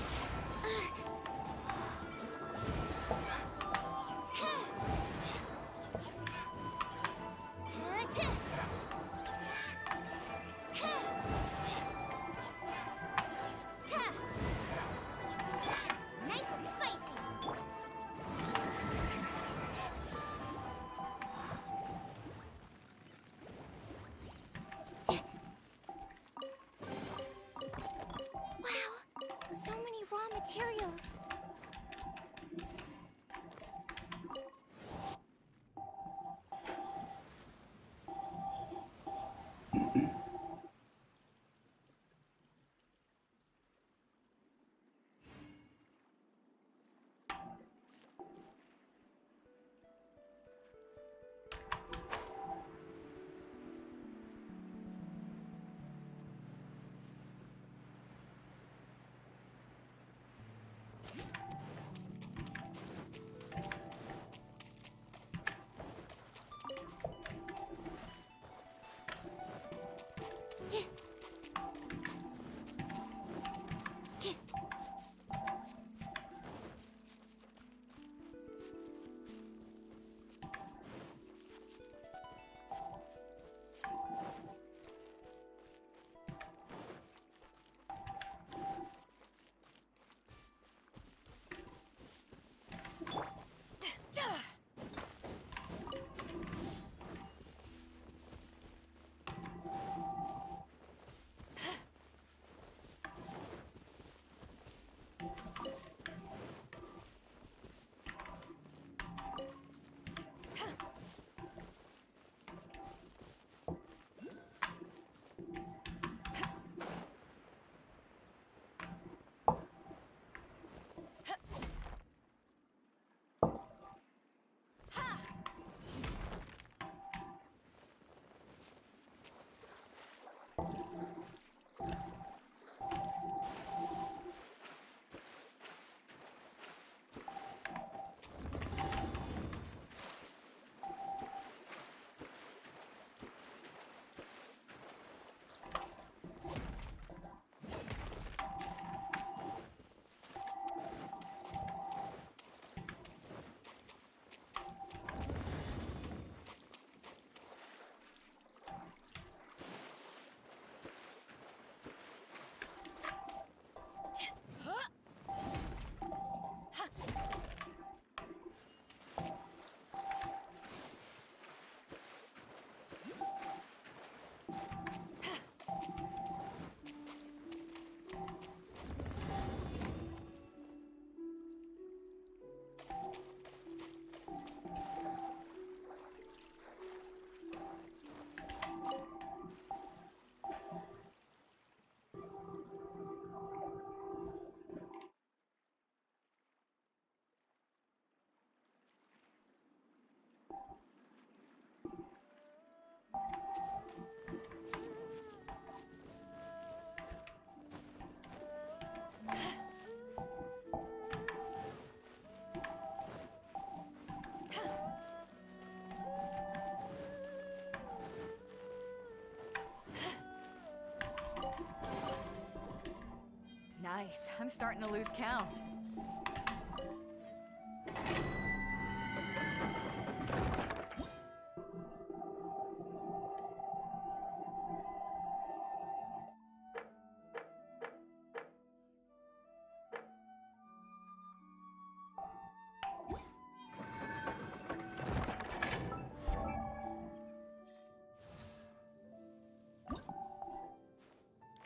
Nice and spicy. Wow, so many raw materials. Nice. I'm starting to lose count.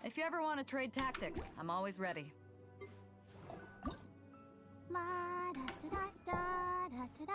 If you ever want to trade tactics, I'm always ready. La da da da da da da.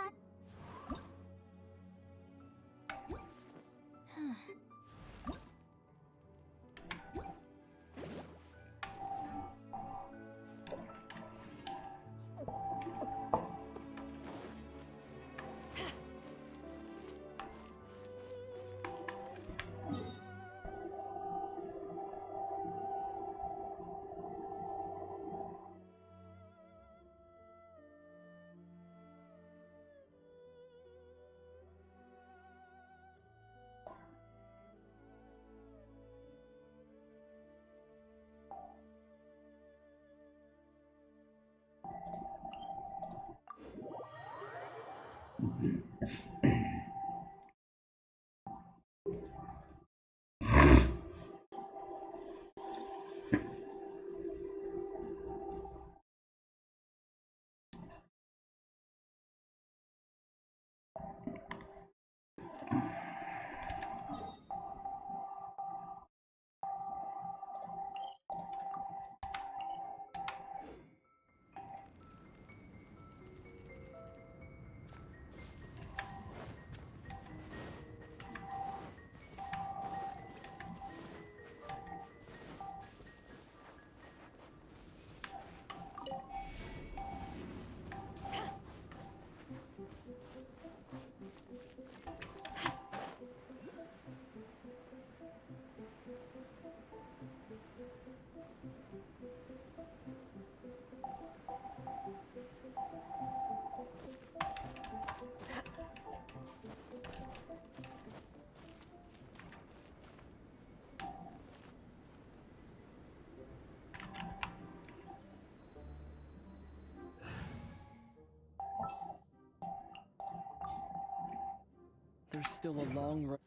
There's still a long road.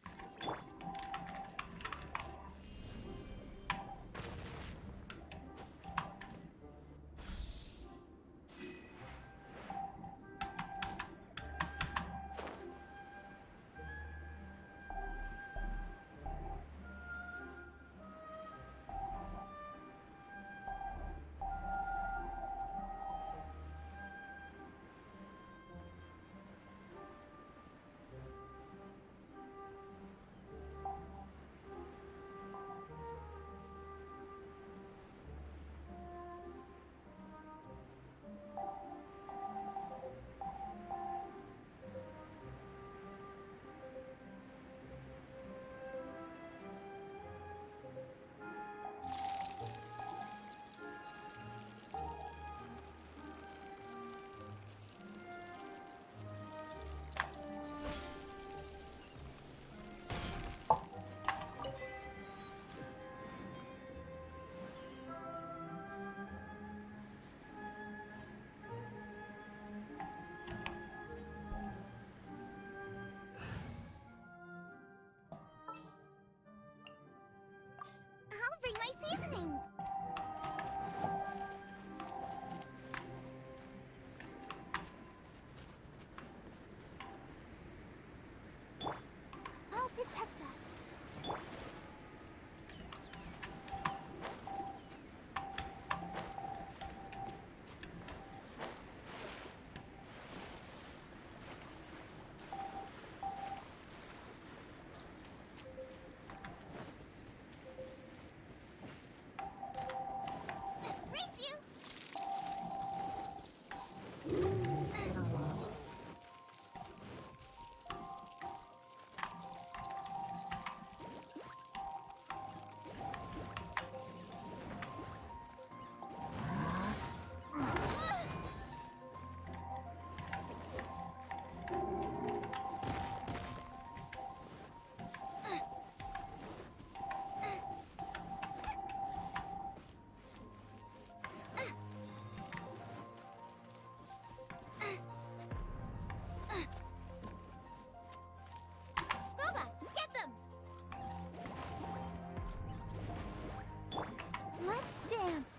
Let's dance.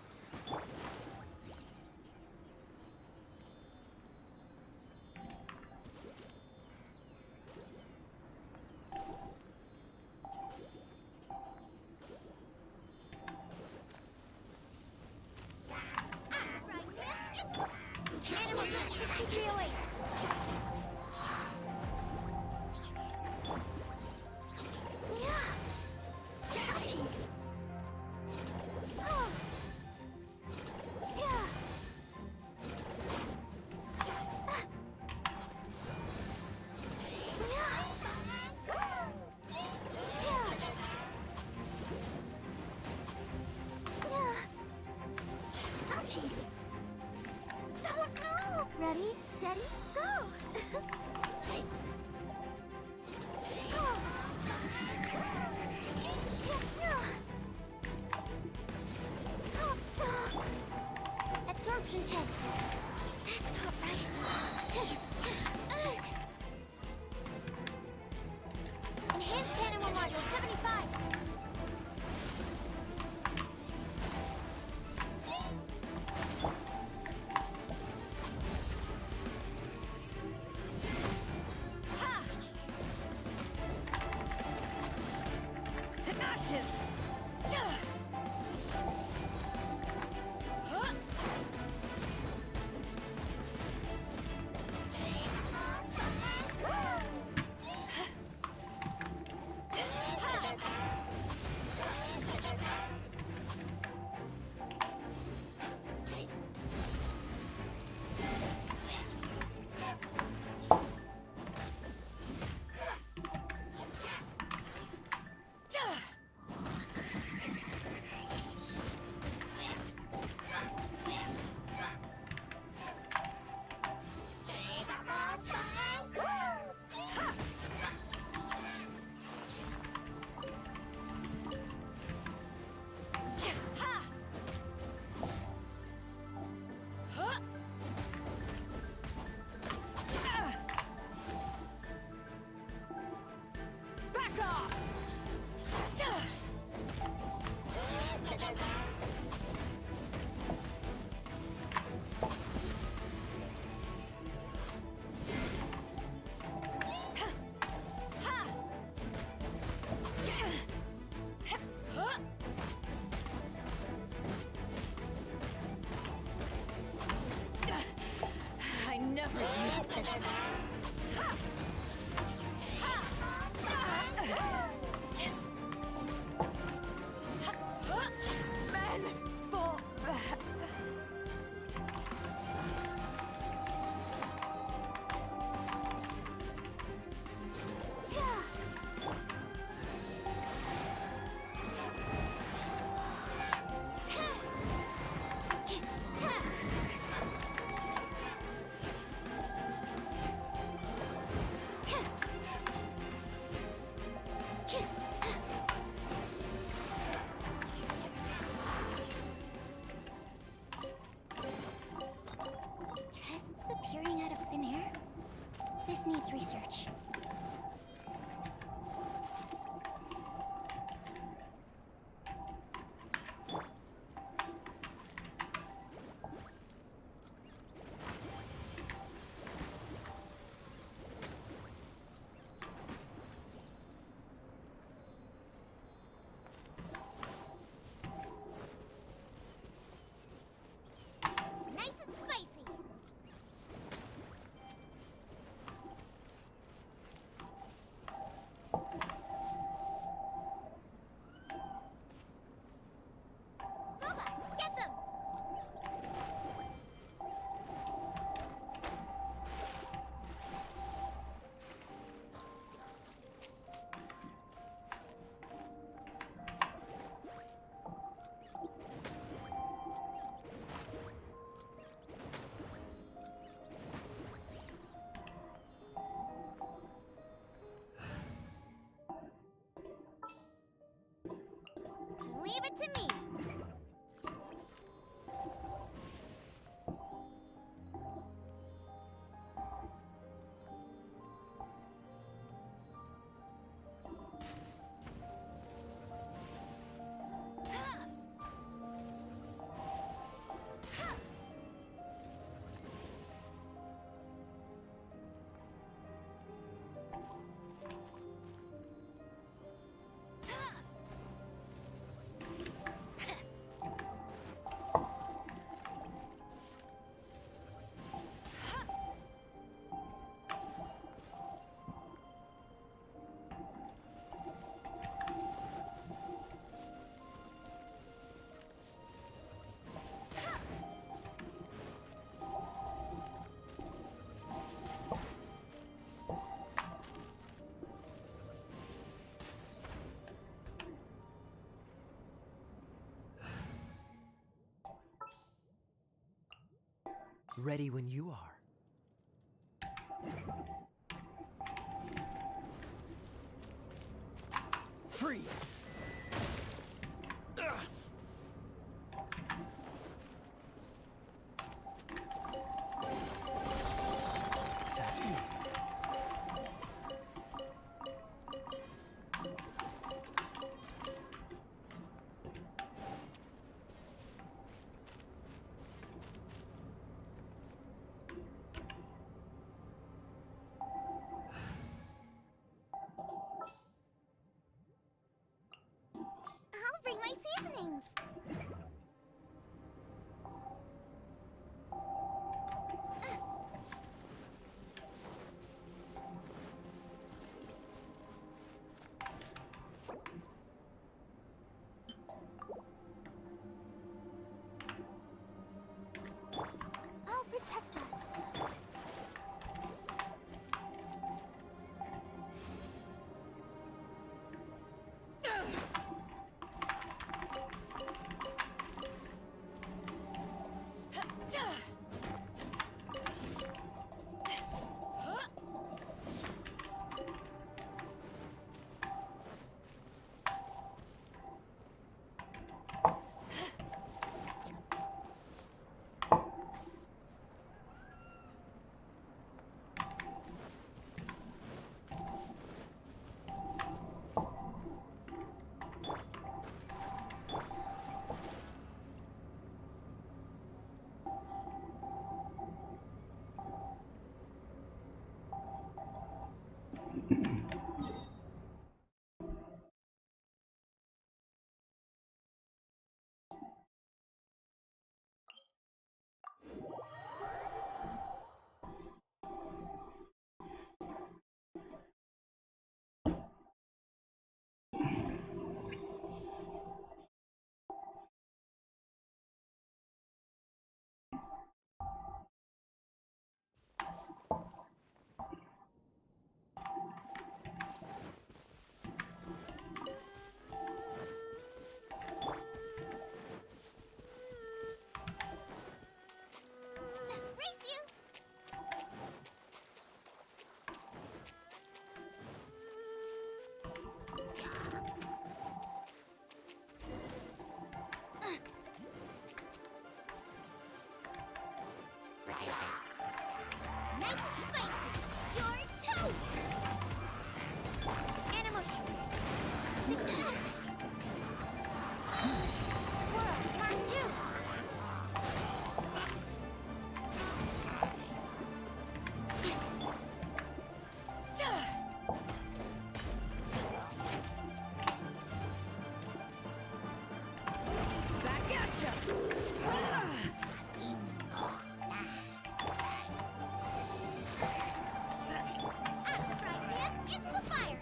Ready, steady, go! Absorption test. That's not right. Enhanced animal module 75. I never used to. Men for that. Chests appearing out of thin air? This needs research. Nice and spicy. Ready when you are. Freeze! Fascinating. I'll bring my seasonings. I'll protect us. Race you! Nice and spicy! You're toast! Animal Swirl, Mark 2! Back at ya! Into the fire!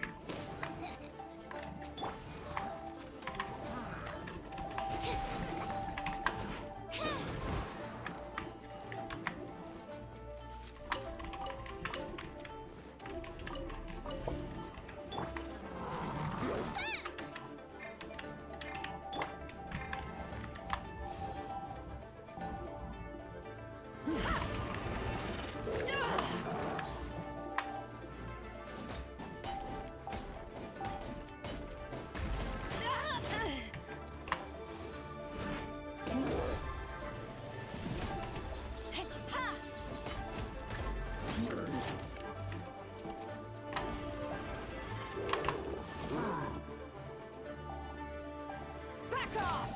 Back off!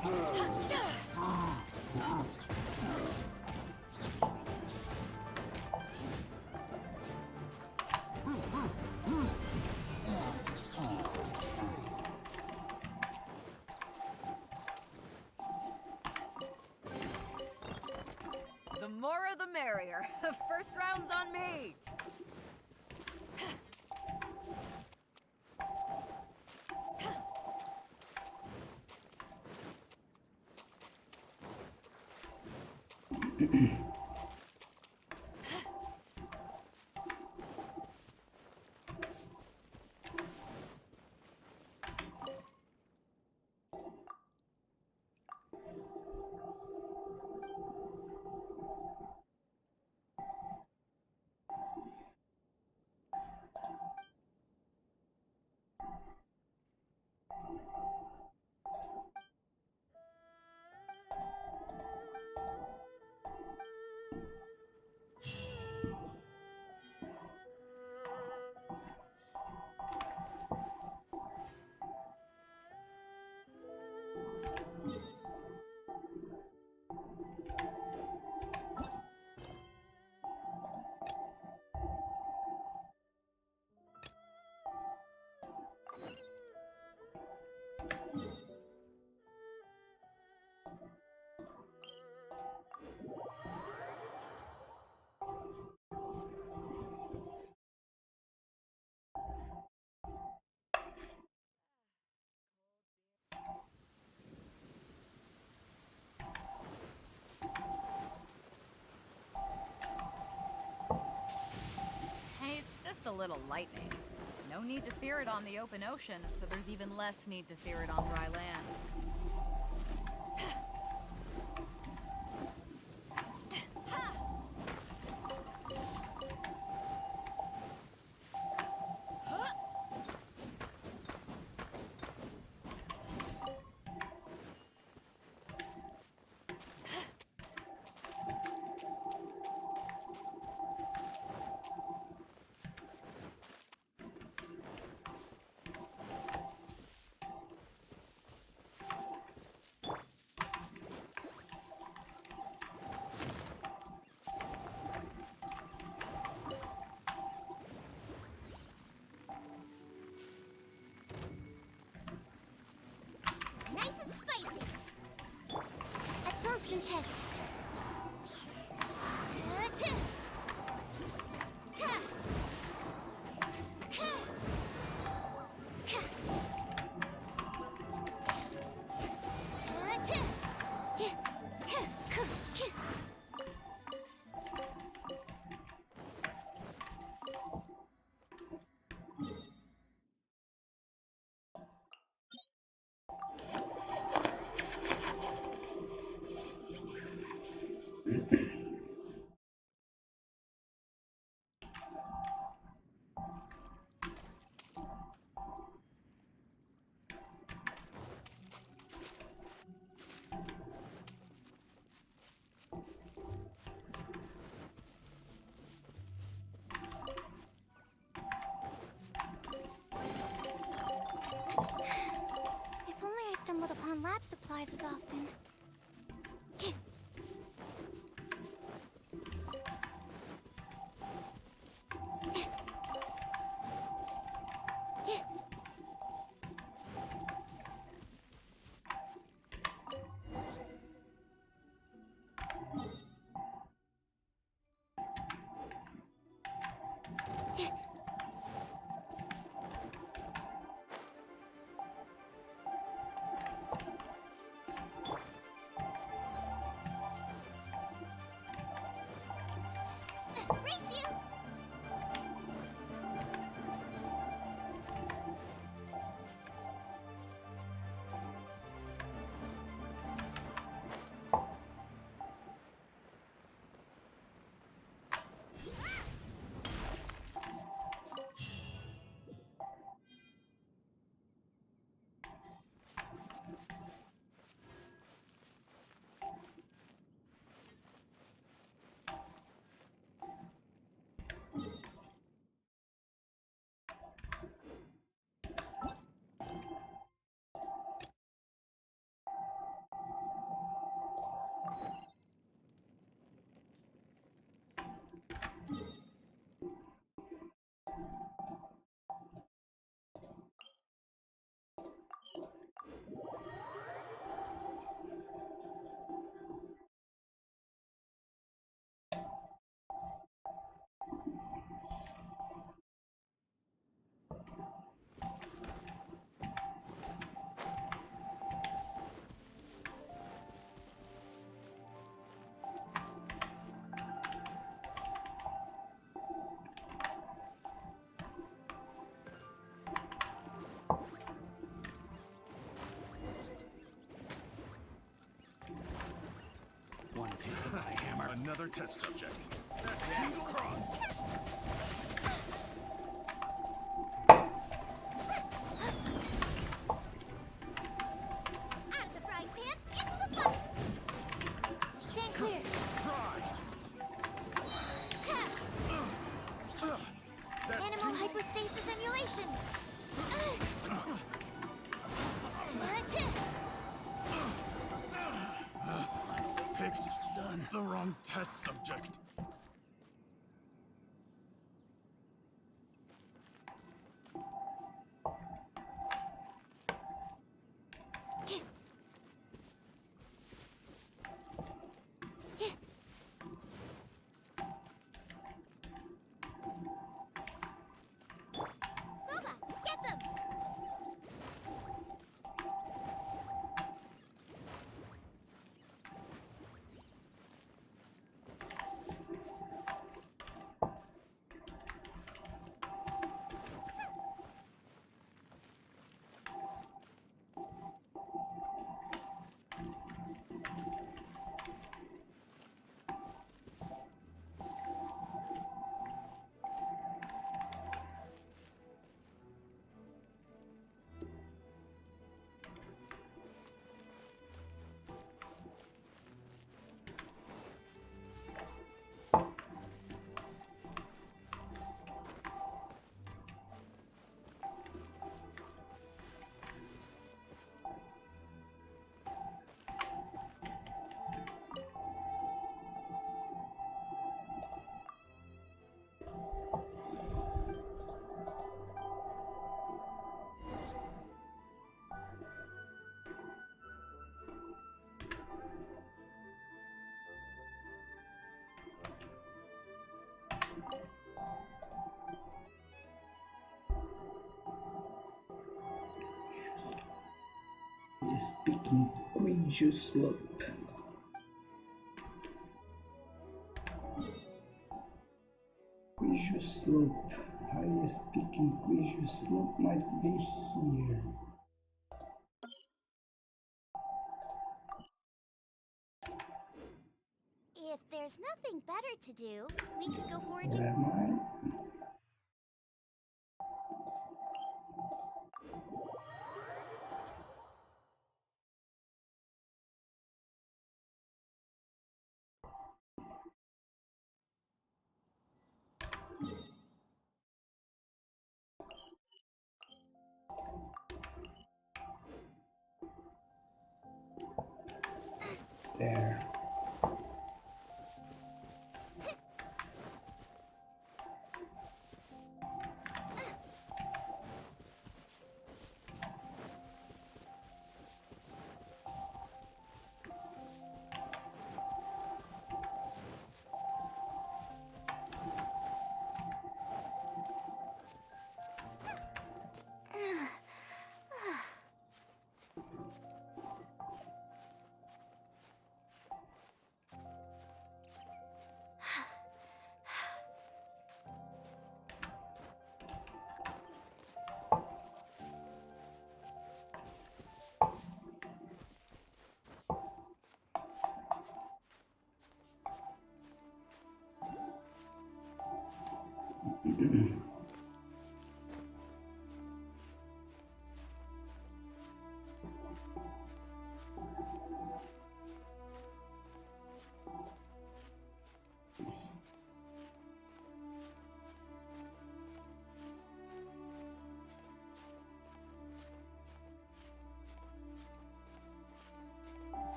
The more the merrier. First round's on me. a little lightning. No need to fear it on the open ocean, so there's even less need to fear it on dry land. Nice and spicy. Absorption test. If only I stumbled upon lab supplies as often. Race you! Want to take my hammer? Another test subject. That's cross. Out of the frying pan, into the fire. Stand clear. Animal hypostasis emulation. Picked the wrong test subject. Booba, get them! speaking Quiju slope. Quiju slope. Highest peaking Quiju slope might be here. If there's nothing better to do, we could go foraging. Where am I? There.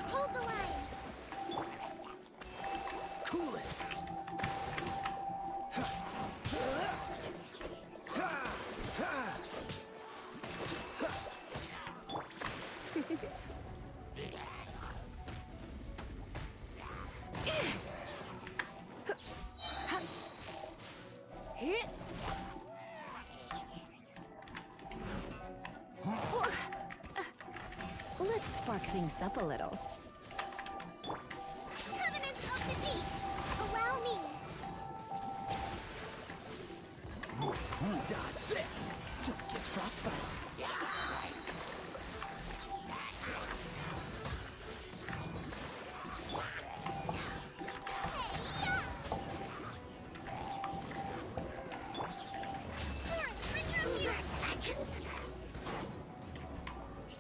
Hold the line! Cool it! Let's spark things up a little. Covenant of the Deep! Allow me! Dodge this! Don't get frostbite.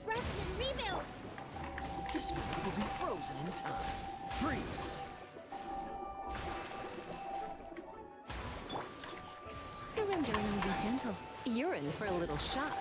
Rest and rebuild! This one will be frozen in time. Freeze! Surrendering will be gentle. You're in for a little shock.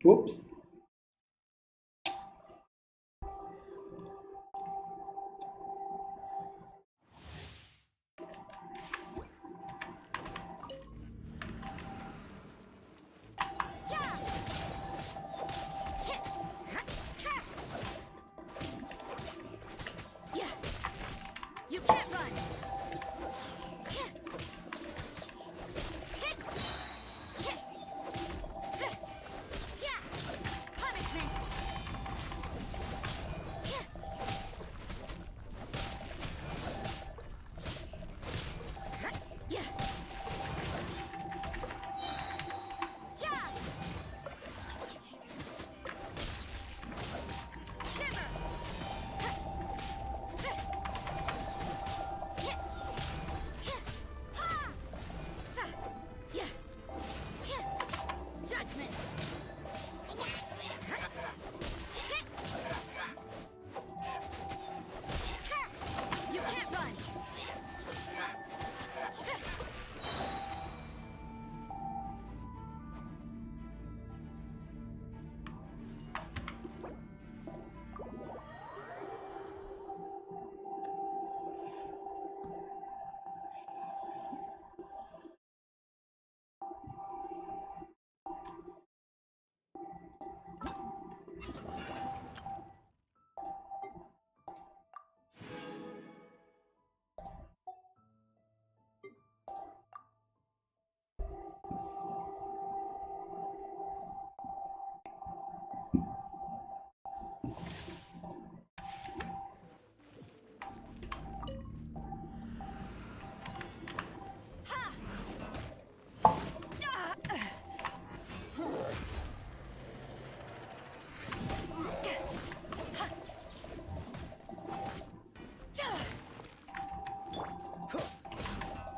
Oops. You can't run! Punishment! Judgment! You can't run!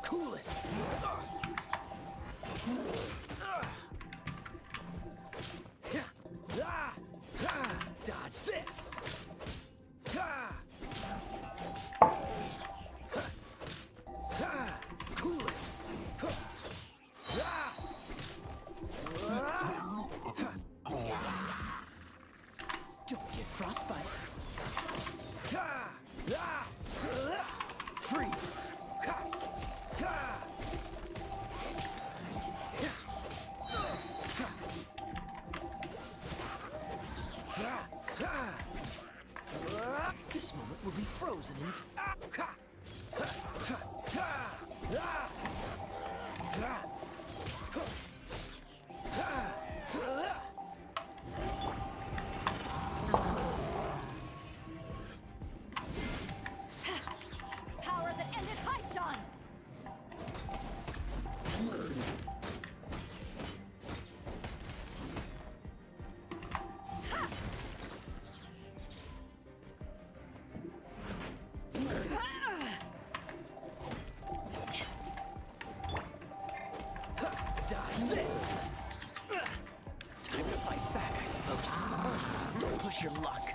Cool it! Dodge this! Cool it! Don't get frostbite! Freeze! This moment will be frozen in Power that ended Haishan! Dodge this! Time to fight back, I suppose. Don't push your luck.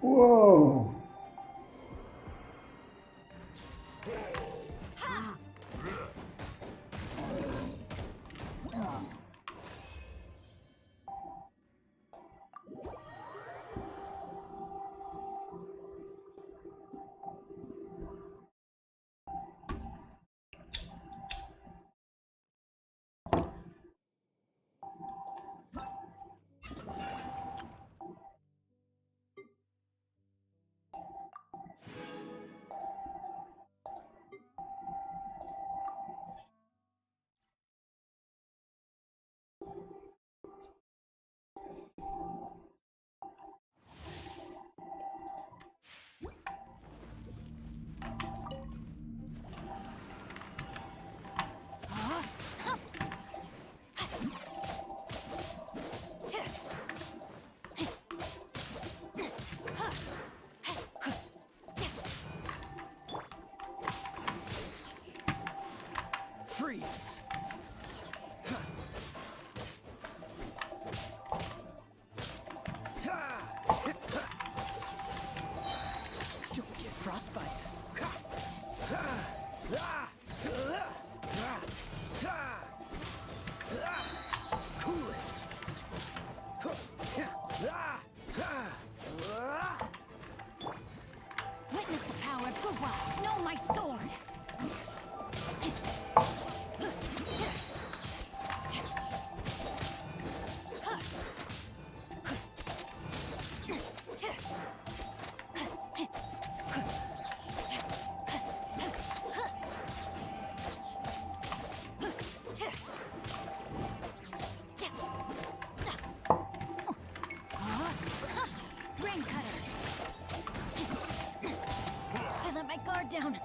Whoa. Freeze! Don't get frostbite. Cool it. Witness the power of Gugwa. Know my sword. Rain cutter. I let my guard down.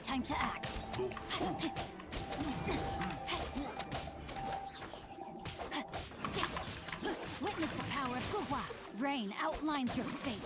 Time to act. Witness the power of Gugwa. Rain outlines your fate.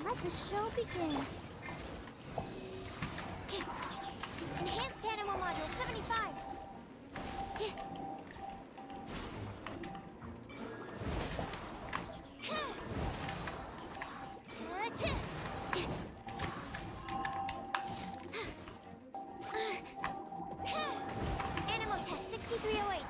Let the show begin. Enhanced Animal Module 75. Animal Test 6308.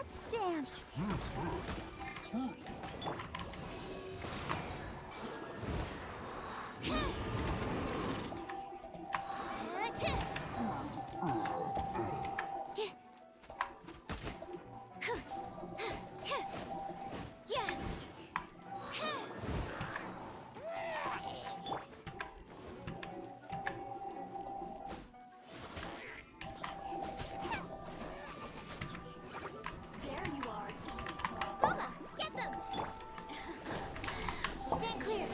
Let's dance. There you are. Booba, get them! Stand clear.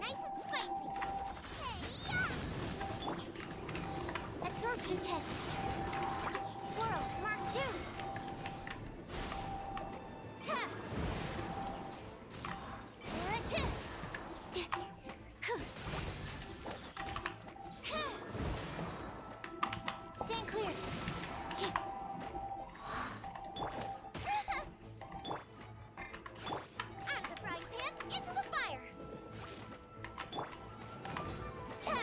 Nice and spicy. Hey-ya! Absorption test. Swirl, Mark 2. Ta. Ta. Stand clear. Out of the frying pan, into the fire. Ta.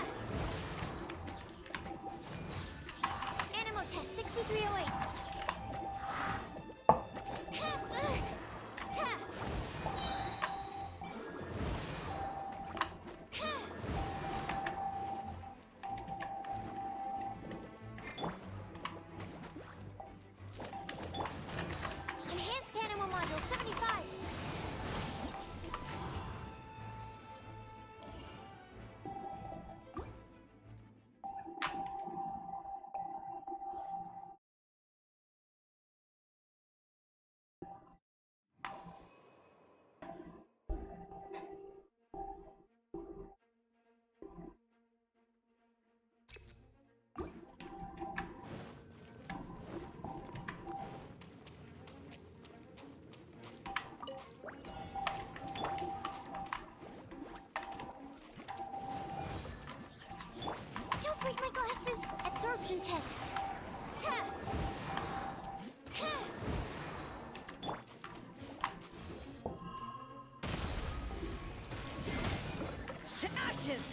Animal test 6308. Ta. Enhanced animal module 75. Don't break my glasses. Absorption test. Ta. To ashes!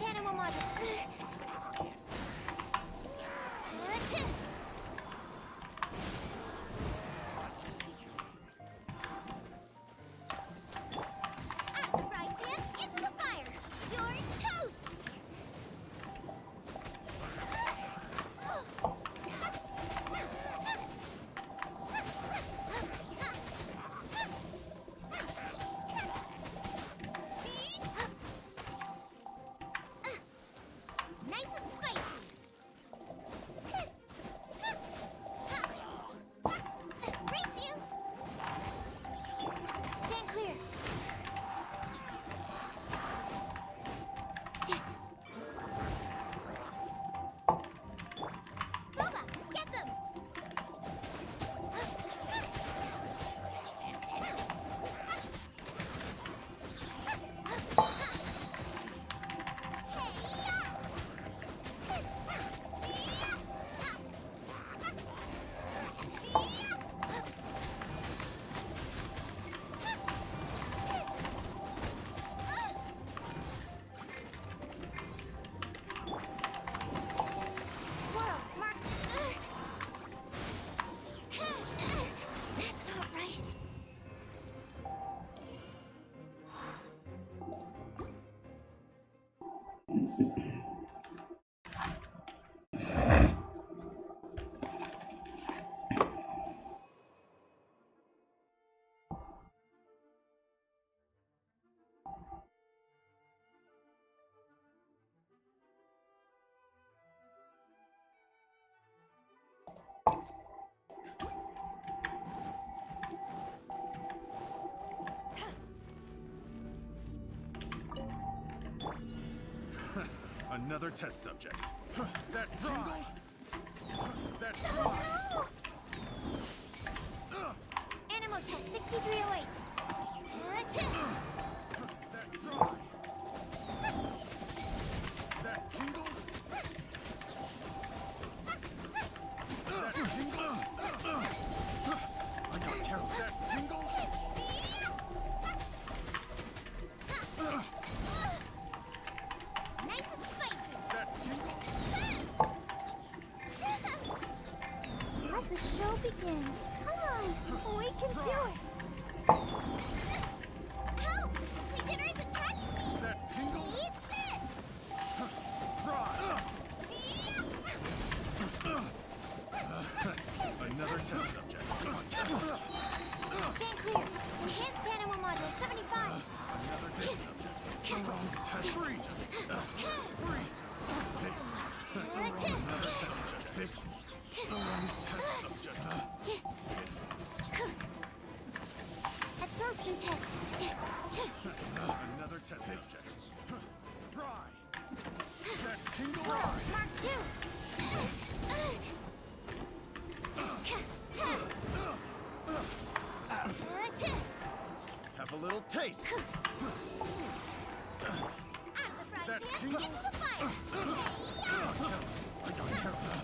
Enhanced animal module. Right then, into the fire. You're toast. Nice and spicy. Race you. Stand clear. Boba, get them. Swirl, marked. That's not right. Another test subject. That tingle? That fry? Animal test 6308. That fry? That tingle? That tingle? I got careless. That tingle? Nice and spicy. That tingle? Let the show begin. Come on, we can do it. Help! My dinner is attacking me. That tingle? Eat this. Another test subject. Stand clear. Enhanced animal module 75. Another test subject. Test freeze. Freeze. Another test subject. Picked. Test subject. Absorption test. Another test subject. Fry. That tingle. Swirl, mark 2. Have a little taste. That tingle. Into the fire. I got careless.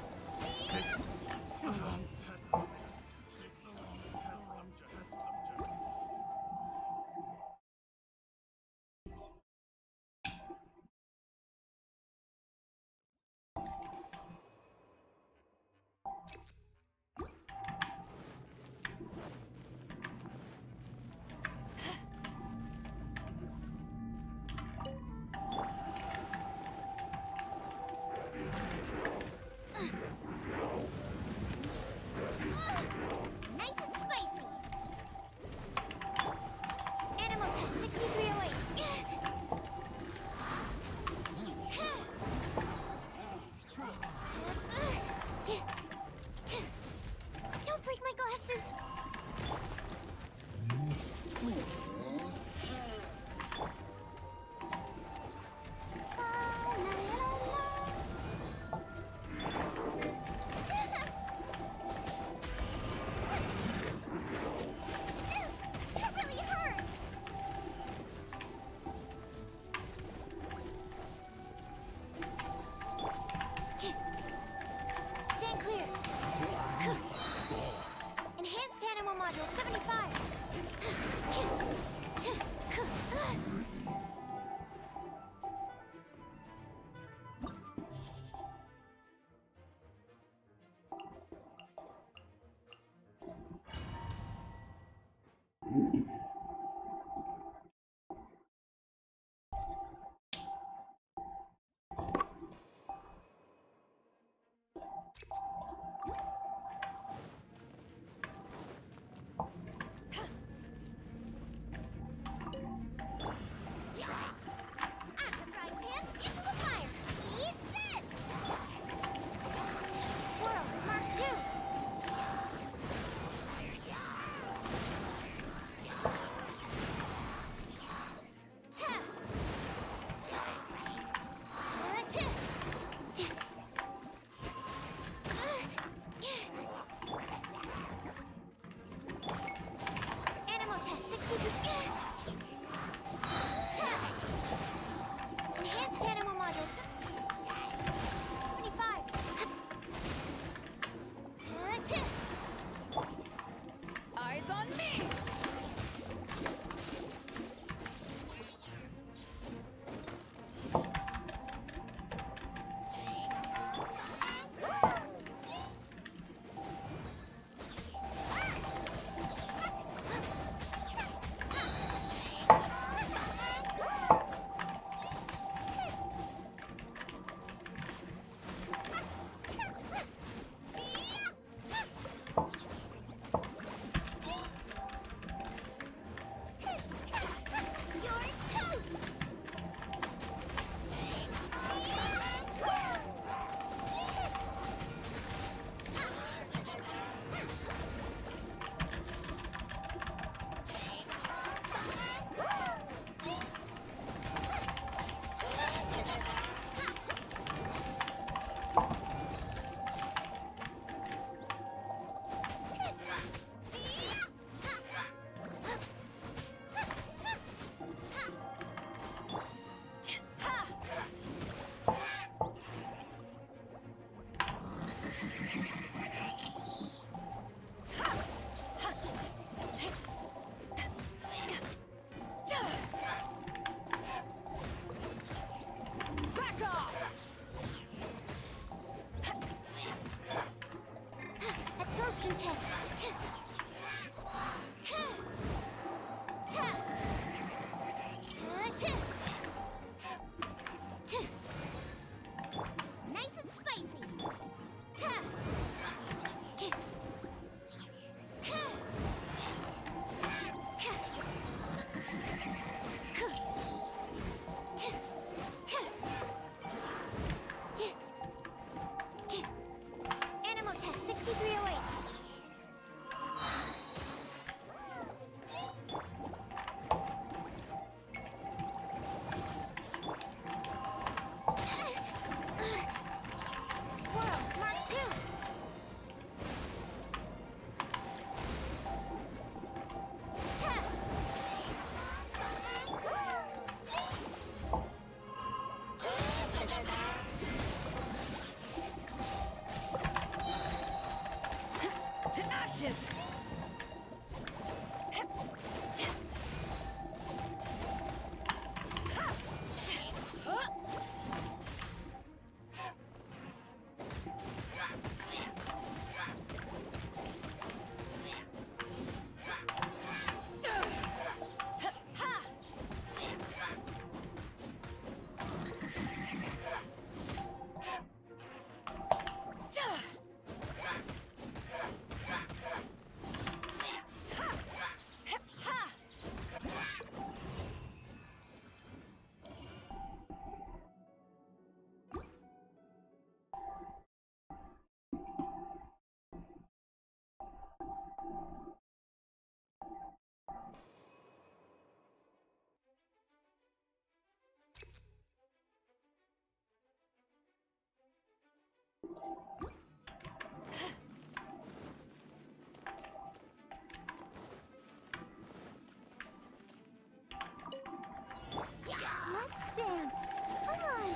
Let's dance. Come on,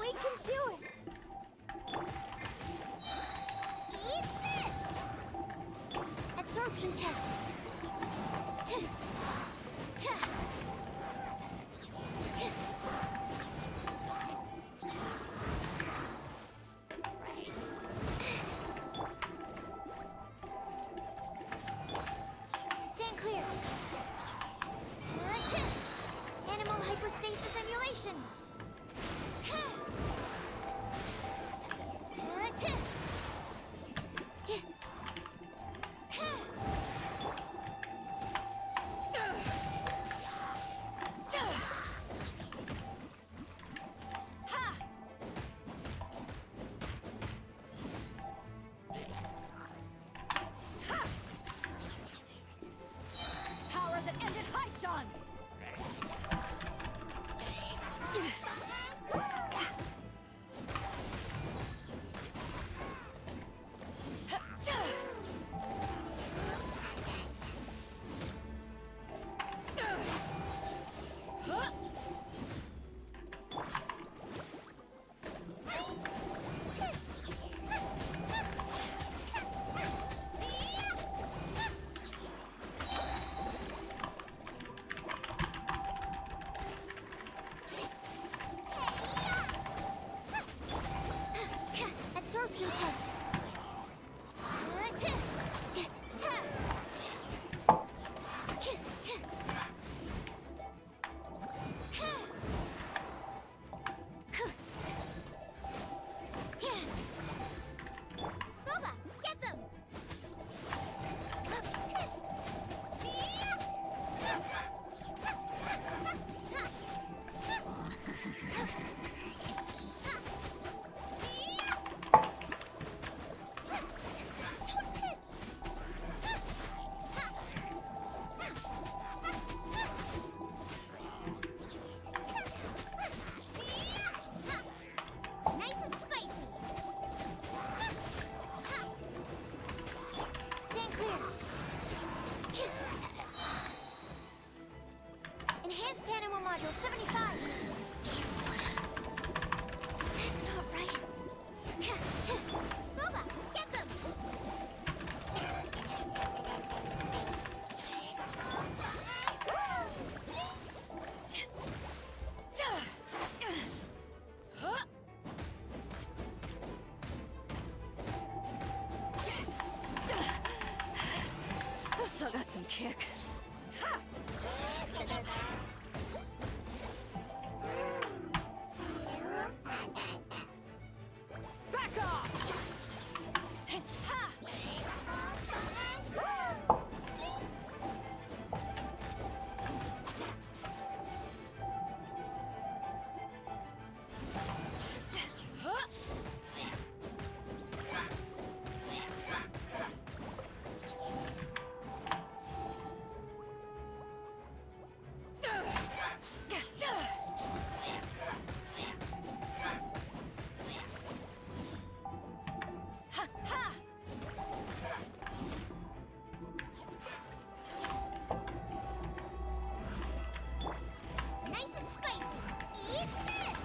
we can do it. Eat this! Absorption test. Stand clear. Animal hypostasis simulation. Power that ended Haishan! Absorption test. Boba, get them! Nice and spicy. Stand clear. Enhanced animal module 75. That's not right. Boba, get them! I've still got some kick. Back off! Nice and spicy. Eat this!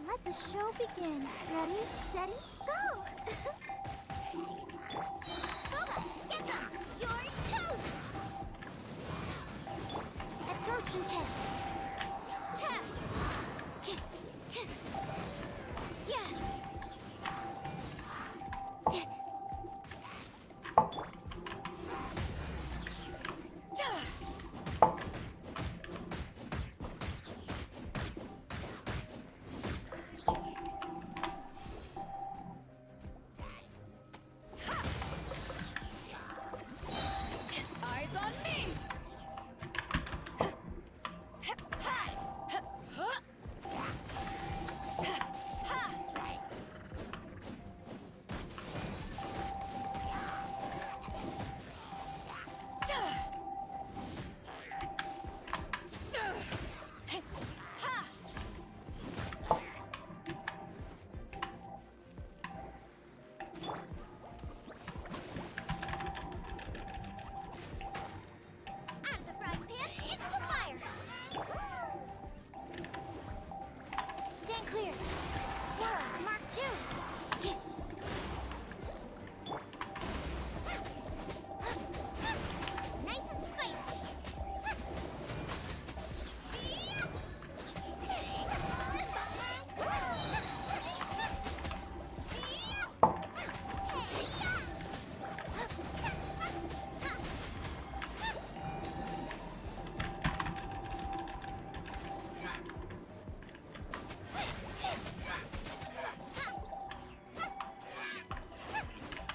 Let the show begin. Ready, steady, go! Booba, get them! You're toast! Absorption test. Ta! K- t- Yeah! Eyes on me! Out of the frying pan, into the fire! Stand clear. Swirl, Mark 2. Nice and spicy.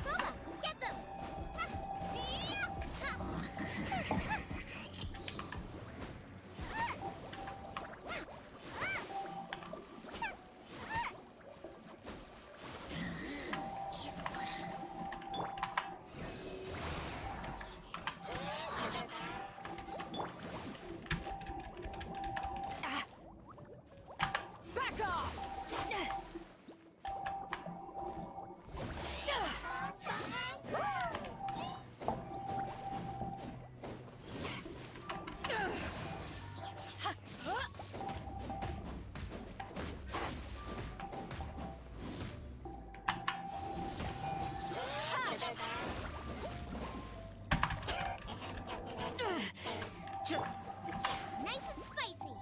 Booba, get them! Back off! Just nice and spicy.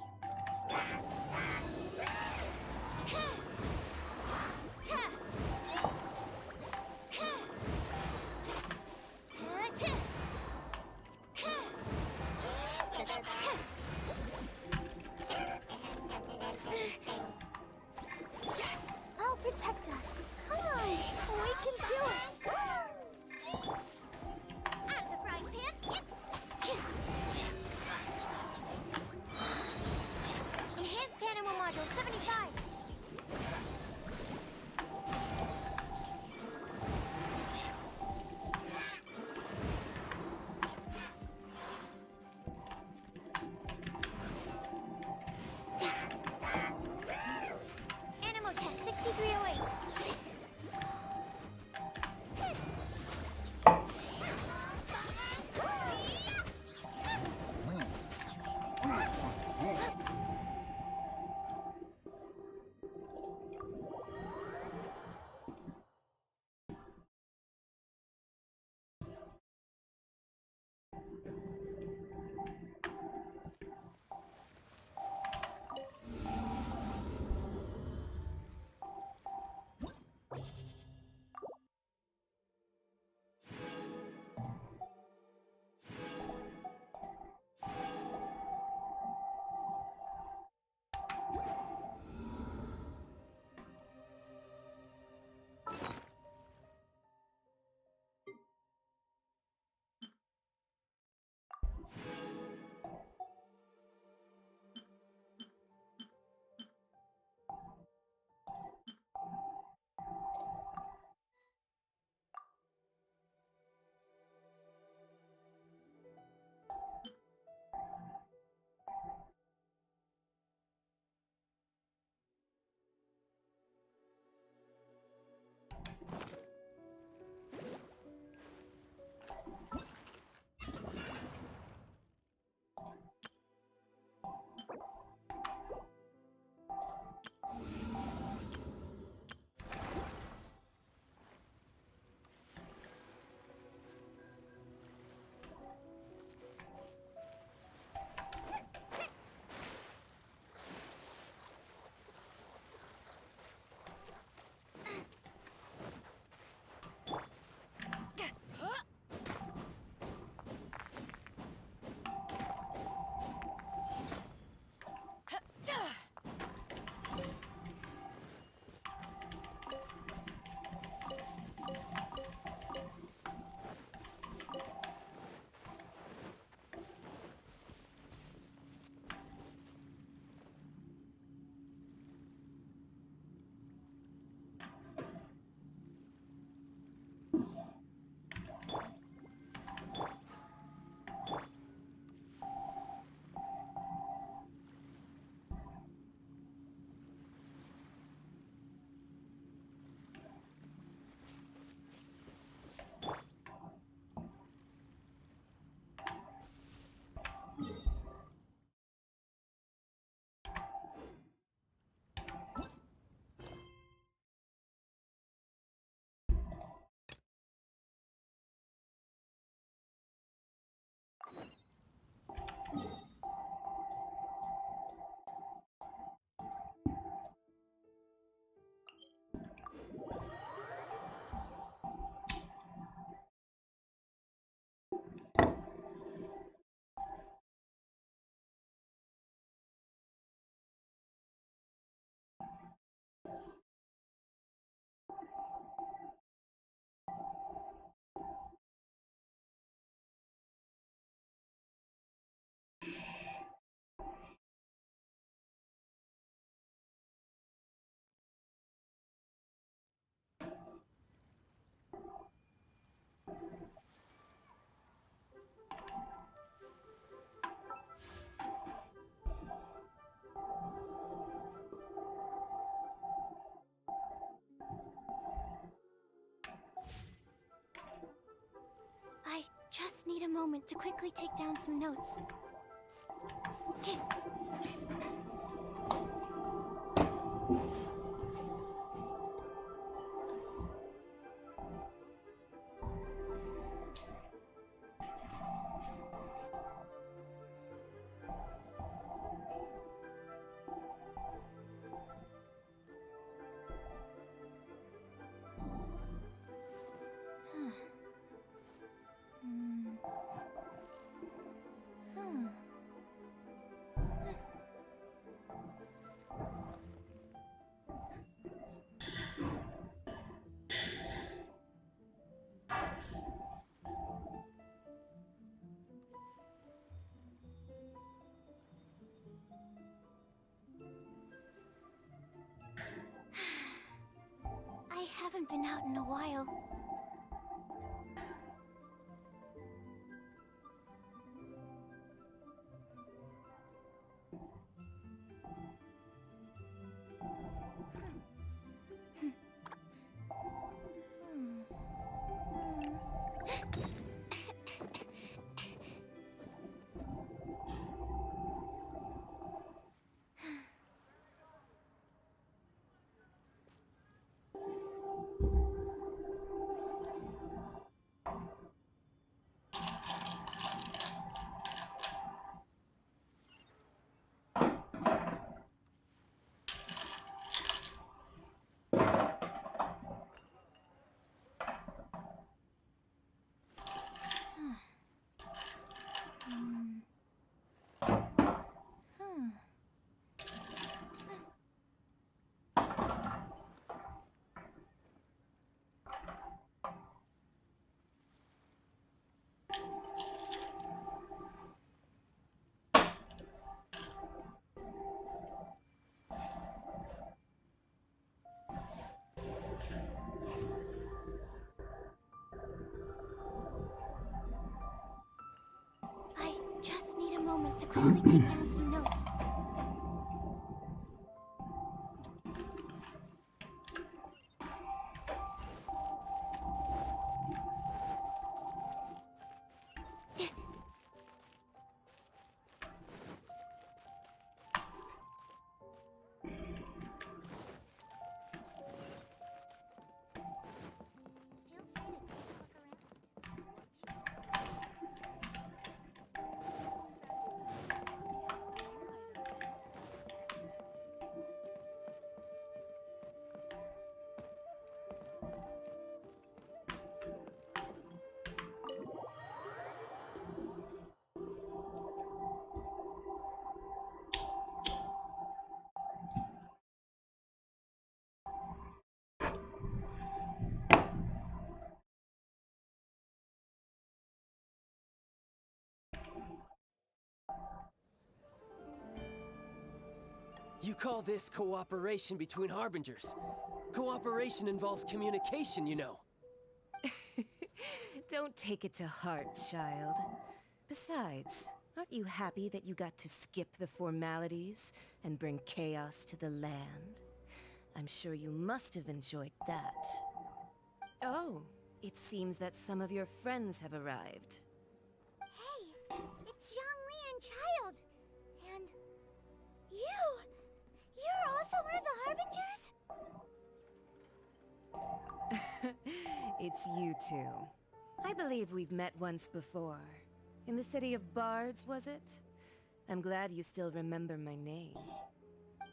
I'll protect us. Come on, we can do it. Out of the frying pan. Enhanced animal module 75. Animal test 6308. need a moment to quickly take down some notes. I haven't been out in a while. I just need a moment to quickly take down some notes. You call this cooperation between Harbingers? Cooperation involves communication, you know. Don't take it to heart, child. Besides, aren't you happy that you got to skip the formalities and bring chaos to the land? I'm sure you must have enjoyed that. Oh, it seems that some of your friends have arrived. Hey, it's Zhongli and Child. And you! You're also one of the Harbingers? It's you two. I believe we've met once before. In the city of Bards, was it? I'm glad you still remember my name.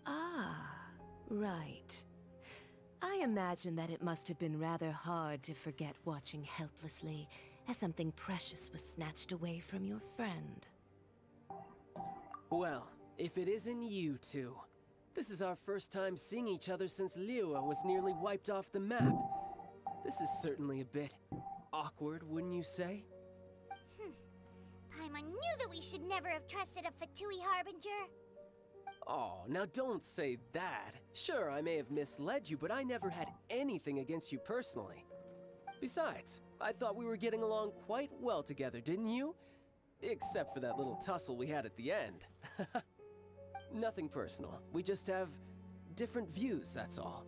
Ah, right. I imagine that it must have been rather hard to forget watching helplessly as something precious was snatched away from your friend. Well, if it isn't you two. This is our first time seeing each other since Liyue was nearly wiped off the map. This is certainly a bit awkward, wouldn't you say? Paimon knew that we should never have trusted a Fatui Harbinger. Oh, now don't say that. Sure, I may have misled you, but I never had anything against you personally. Besides, I thought we were getting along quite well together, didn't you? Except for that little tussle we had at the end. Nothing personal. We just have different views, that's all.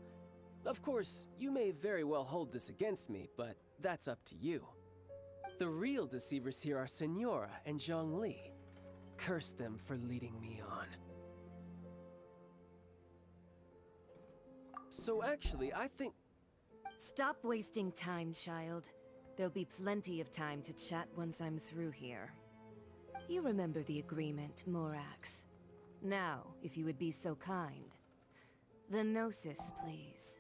Of course, you may very well hold this against me, but that's up to you. The real deceivers here are Senora and Zhongli. Curse them for leading me on. So actually, I think... Stop wasting time, child. There'll be plenty of time to chat once I'm through here. You remember the agreement, Morax. Now, if you would be so kind. The Gnosis, please.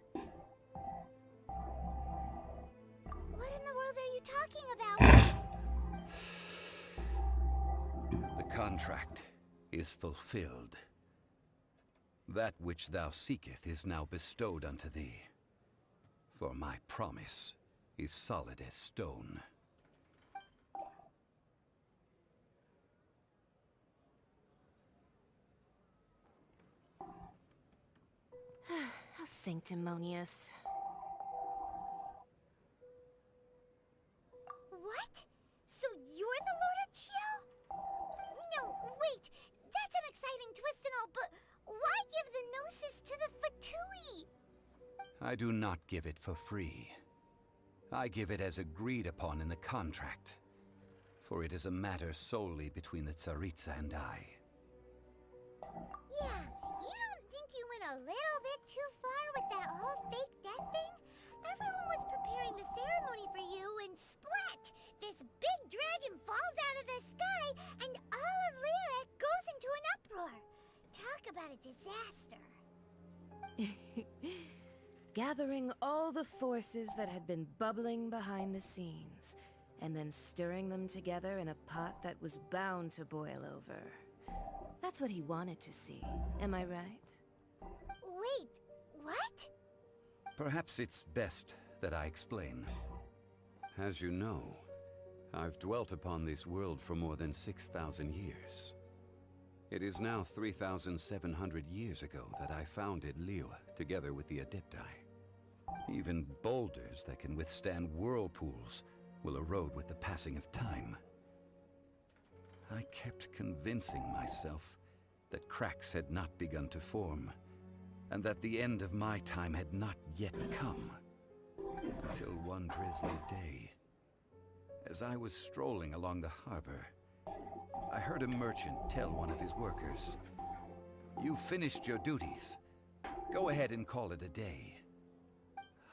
What in the world are you talking about? The contract is fulfilled. That which thou seeketh is now bestowed unto thee. For my promise is solid as stone. How sanctimonious. What? So you're the Lord of Geo? No, wait. That's an exciting twist and all, but why give the Gnosis to the Fatui? I do not give it for free. I give it as agreed upon in the contract. For it is a matter solely between the Tsaritsa and I. Yeah, you don't think you went a little bit too far with that whole fake death thing? Everyone was preparing the ceremony for you and splat! This big dragon falls out of the sky and all of Lyra goes into an uproar. Talk about a disaster. Gathering all the forces that had been bubbling behind the scenes, and then stirring them together in a pot that was bound to boil over. That's what he wanted to see, am I right? Wait, what? Perhaps it's best that I explain. As you know, I've dwelt upon this world for more than 6,000 years. It is now 3,700 years ago that I founded Liyue together with the Adepti. Even boulders that can withstand whirlpools will erode with the passing of time. I kept convincing myself that cracks had not begun to form, and that the end of my time had not yet come. Until one drizzly day, as I was strolling along the harbor, I heard a merchant tell one of his workers, "You finished your duties. Go ahead and call it a day."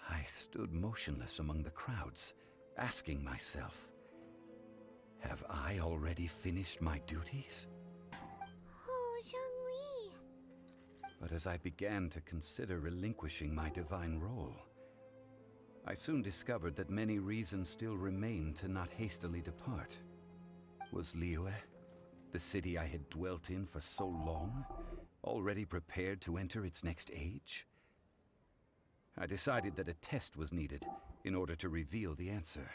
I stood motionless among the crowds, asking myself, have I already finished my duties? Oh, Zhongli. But as I began to consider relinquishing my divine role, I soon discovered that many reasons still remained to not hastily depart. Was Liyue, the city I had dwelt in for so long, already prepared to enter its next age? I decided that a test was needed in order to reveal the answer.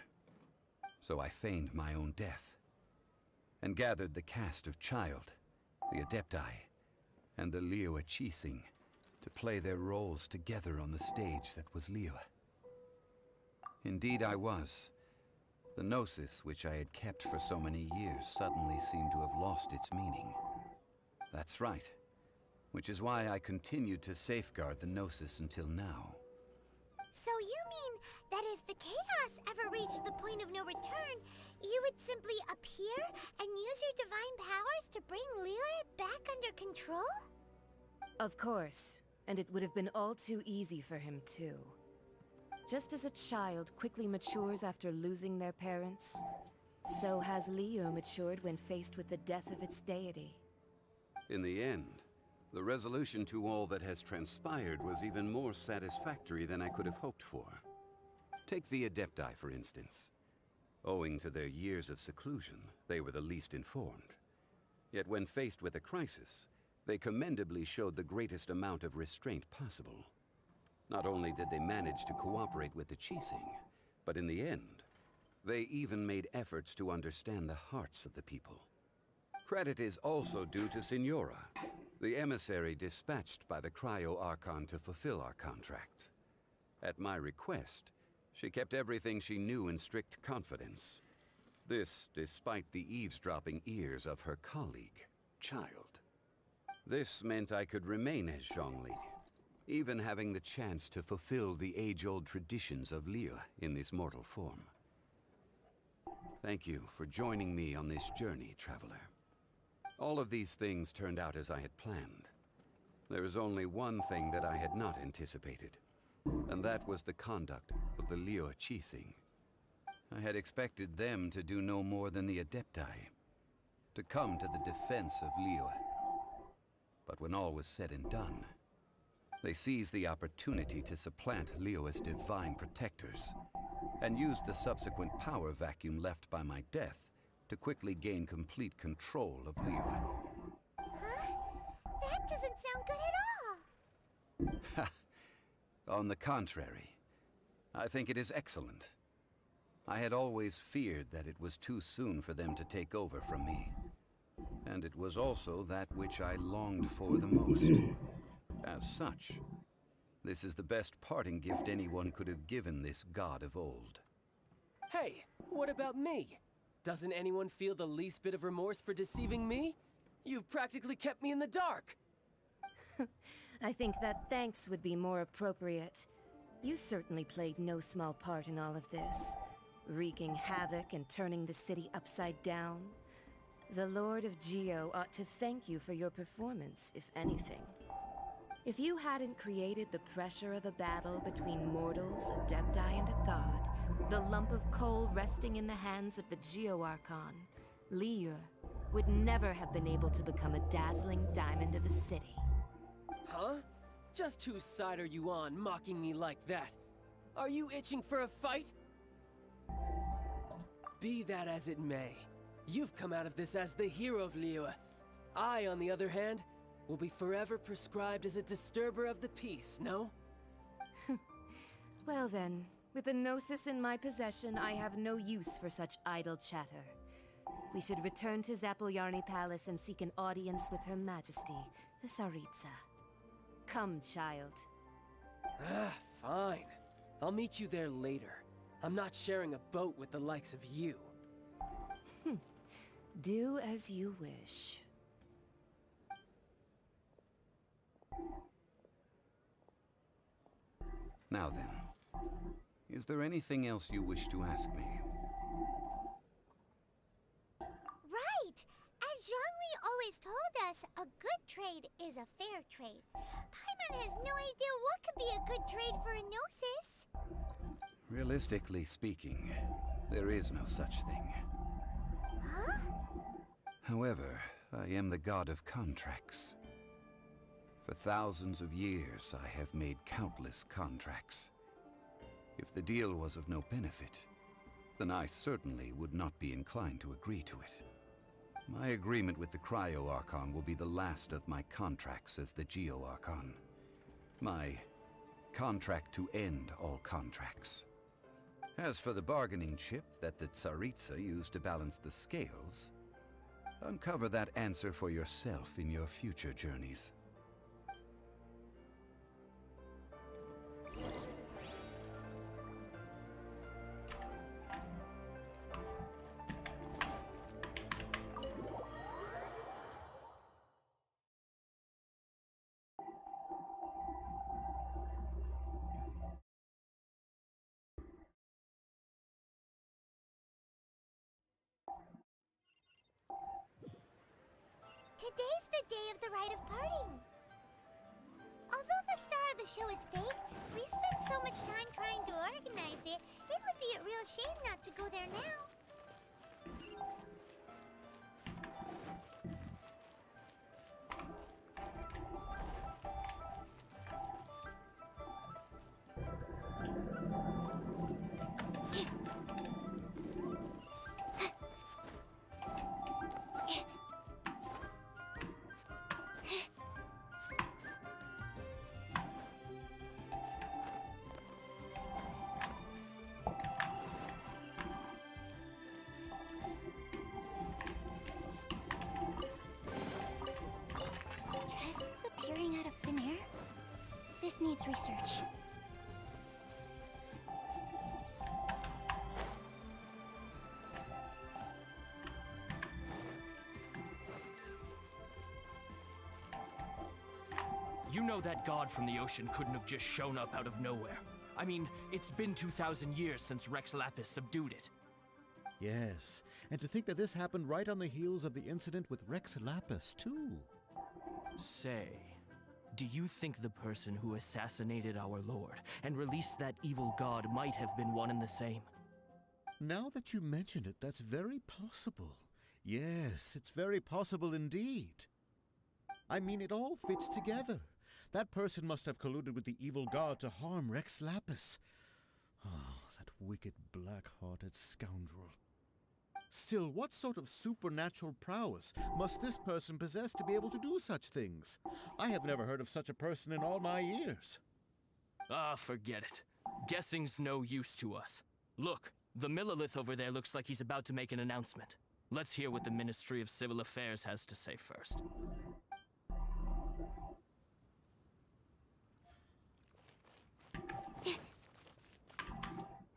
So I feigned my own death, and gathered the cast of Child, the Adepti, and the Liyue Chising to play their roles together on the stage that was Liyue. Indeed I was. The Gnosis, which I had kept for so many years, suddenly seemed to have lost its meaning. That's right, which is why I continued to safeguard the Gnosis until now. So you mean that if the chaos ever reached the point of no return, you would simply appear and use your divine powers to bring Liyue back under control? Of course, and it would have been all too easy for him too. Just as a child quickly matures after losing their parents, so has Liyue matured when faced with the death of its deity. In the end, the resolution to all that has transpired was even more satisfactory than I could have hoped for. Take the Adepti, for instance. Owing to their years of seclusion, they were the least informed. Yet when faced with a crisis, they commendably showed the greatest amount of restraint possible. Not only did they manage to cooperate with the Chising, but in the end, they even made efforts to understand the hearts of the people. Credit is also due to Senora, the emissary dispatched by the Cryo-Archon to fulfill our contract. At my request, she kept everything she knew in strict confidence. This despite the eavesdropping ears of her colleague, Child. This meant I could remain as Zhongli, even having the chance to fulfill the age-old traditions of Liyue in this mortal form. Thank you for joining me on this journey, traveler. All of these things turned out as I had planned. There is only one thing that I had not anticipated, and that was the conduct of the Liu Qixing. I had expected them to do no more than the Adepti, to come to the defense of Liu. But when all was said and done, they seized the opportunity to supplant Liu as divine protectors, and used the subsequent power vacuum left by my death to quickly gain complete control of Liu. Huh? That doesn't sound good at all! On the contrary, I think it is excellent. I had always feared that it was too soon for them to take over from me. And it was also that which I longed for the most. As such, this is the best parting gift anyone could have given this god of old. Hey, what about me? Doesn't anyone feel the least bit of remorse for deceiving me? You've practically kept me in the dark! I think that thanks would be more appropriate. You certainly played no small part in all of this, wreaking havoc and turning the city upside down. The Lord of Geo ought to thank you for your performance, if anything. If you hadn't created the pressure of a battle between mortals, Adepti, and a god, the lump of coal resting in the hands of the Geo Archon, Liu, would never have been able to become a dazzling diamond of a city. Huh? Just whose side are you on, mocking me like that? Are you itching for a fight? Be that as it may, you've come out of this as the hero of Liyue. I, on the other hand, will be forever prescribed as a disturber of the peace, no? Well then, with the Gnosis in my possession, I have no use for such idle chatter. We should return to Zapoljarny Palace and seek an audience with Her Majesty, the Tsaritsa. Come, child. Ah, fine. I'll meet you there later. I'm not sharing a boat with the likes of you. Do as you wish. Now then, is there anything else you wish to ask me? Right! As Zhongli always told us, a good trade is a fair trade. Paimon has no idea what could be a good trade for a Gnosis. Realistically speaking, there is no such thing. Huh? However, I am the god of contracts. For thousands of years, I have made countless contracts. If the deal was of no benefit, then I certainly would not be inclined to agree to it. My agreement with the Cryo Archon will be the last of my contracts as the Geo Archon. My contract to end all contracts. As for the bargaining chip that the Tsaritsa used to balance the scales, uncover that answer for yourself in your future journeys. Today's the day of the rite of parting. Although the star of the show is fake, we spent so much time trying to organize it, it would be a real shame not to go there now. Chests appearing out of thin air? This needs research. You know that god from the ocean couldn't have just shown up out of nowhere. I mean, it's been 2,000 years since Rex Lapis subdued it. Yes, and to think that this happened right on the heels of the incident with Rex Lapis, too. Say, do you think the person who assassinated our lord and released that evil god might have been one and the same? Now that you mention it, that's very possible. Yes, it's very possible indeed. I mean, it all fits together. That person must have colluded with the evil god to harm Rex Lapis. Oh, that wicked, black-hearted scoundrel. Still, what sort of supernatural prowess must this person possess to be able to do such things? I have never heard of such a person in all my years. Ah, forget it. Guessing's no use to us. Look, the Millelith over there looks like he's about to make an announcement. Let's hear what the Ministry of Civil Affairs has to say first.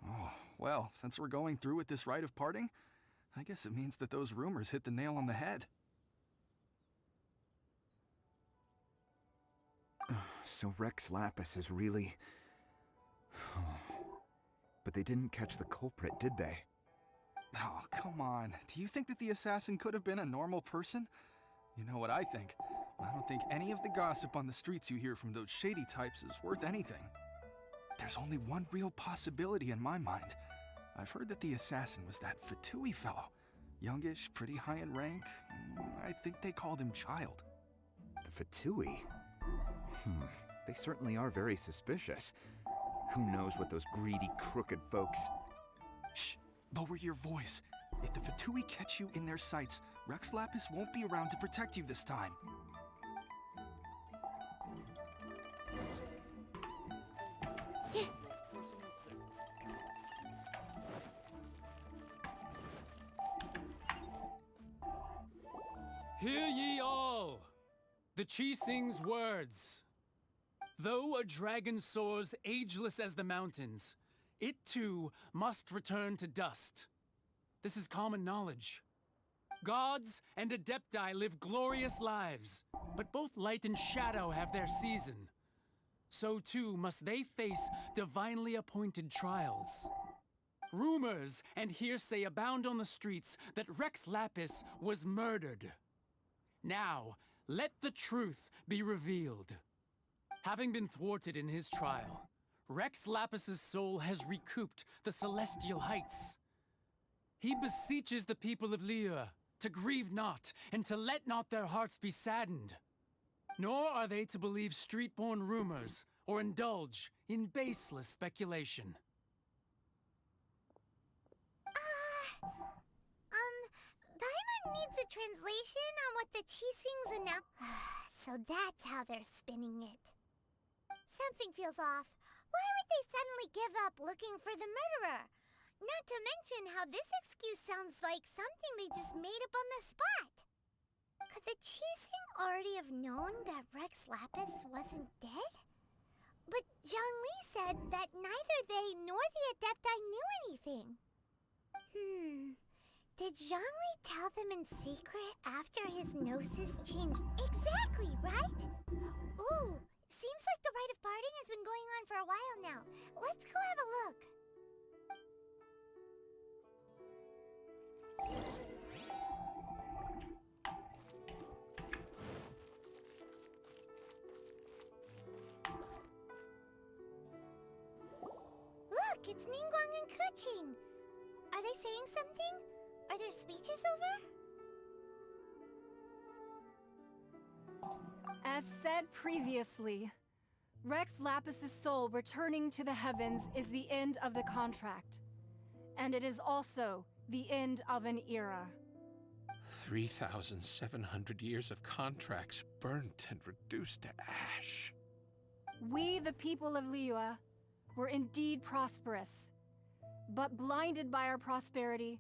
Oh, well, since we're going through with this rite of parting, I guess it means that those rumors hit the nail on the head. So Rex Lapis is really... But they didn't catch the culprit, did they? Oh, come on. Do you think that the assassin could have been a normal person? You know what I think. I don't think any of the gossip on the streets you hear from those shady types is worth anything. There's only one real possibility in my mind. I've heard that the assassin was that Fatui fellow. Youngish, pretty high in rank. I think they called him Child. The Fatui? They certainly are very suspicious. Who knows what those greedy, crooked folks... Shh! Lower your voice. If the Fatui catch you in their sights, Rex Lapis won't be around to protect you this time. Hear ye all! The Qixing's words. Though a dragon soars ageless as the mountains, it too must return to dust. This is common knowledge. Gods and Adepti live glorious lives, but both light and shadow have their season. So too must they face divinely appointed trials. Rumors and hearsay abound on the streets that Rex Lapis was murdered. Now, let the truth be revealed. Having been thwarted in his trial, Rex Lapis's soul has recouped the celestial heights. He beseeches the people of Liyue to grieve not and to let not their hearts be saddened. Nor are they to believe street-born rumors or indulge in baseless speculation. Paimon needs a translation on what the Qixing's announced. So that's how they're spinning it. Something feels off. Why would they suddenly give up looking for the murderer? Not to mention how this excuse sounds like something they just made up on the spot. Could the Qixing already have known that Rex Lapis wasn't dead? But Zhongli said that neither they nor the Adepti knew anything. Did Zhongli tell them in secret after his gnosis changed? Exactly, right? Ooh, seems like the rite of parting has been going on for a while now. Let's go have a look. Look, it's Ningguang and Keqing. Are they saying something? Are their speeches over? As said previously, Rex Lapis's soul returning to the heavens is the end of the contract. And it is also the end of an era. 3,700 years of contracts burnt and reduced to ash. We, the people of Liyue, were indeed prosperous. But blinded by our prosperity,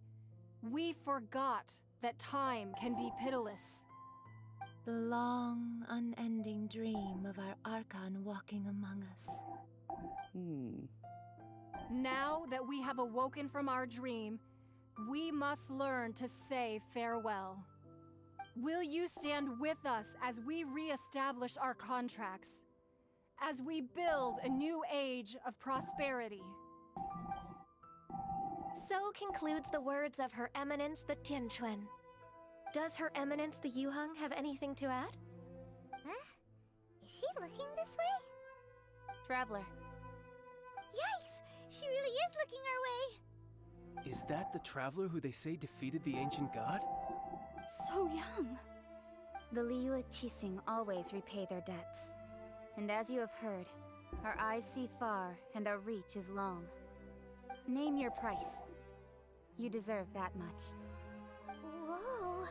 we forgot that time can be pitiless. The long, unending dream of our Archon walking among us. Now that we have awoken from our dream, we must learn to say farewell. Will you stand with us as we re-establish our contracts? As we build a new age of prosperity? So concludes the words of Her Eminence the Tianquan. Does Her Eminence the Yuheng have anything to add? Huh? Is she looking this way? Traveler. Yikes! She really is looking our way! Is that the traveler who they say defeated the ancient god? So young. The Liyue Qixing always repay their debts. And as you have heard, our eyes see far and our reach is long. Name your price. You deserve that much. Whoa!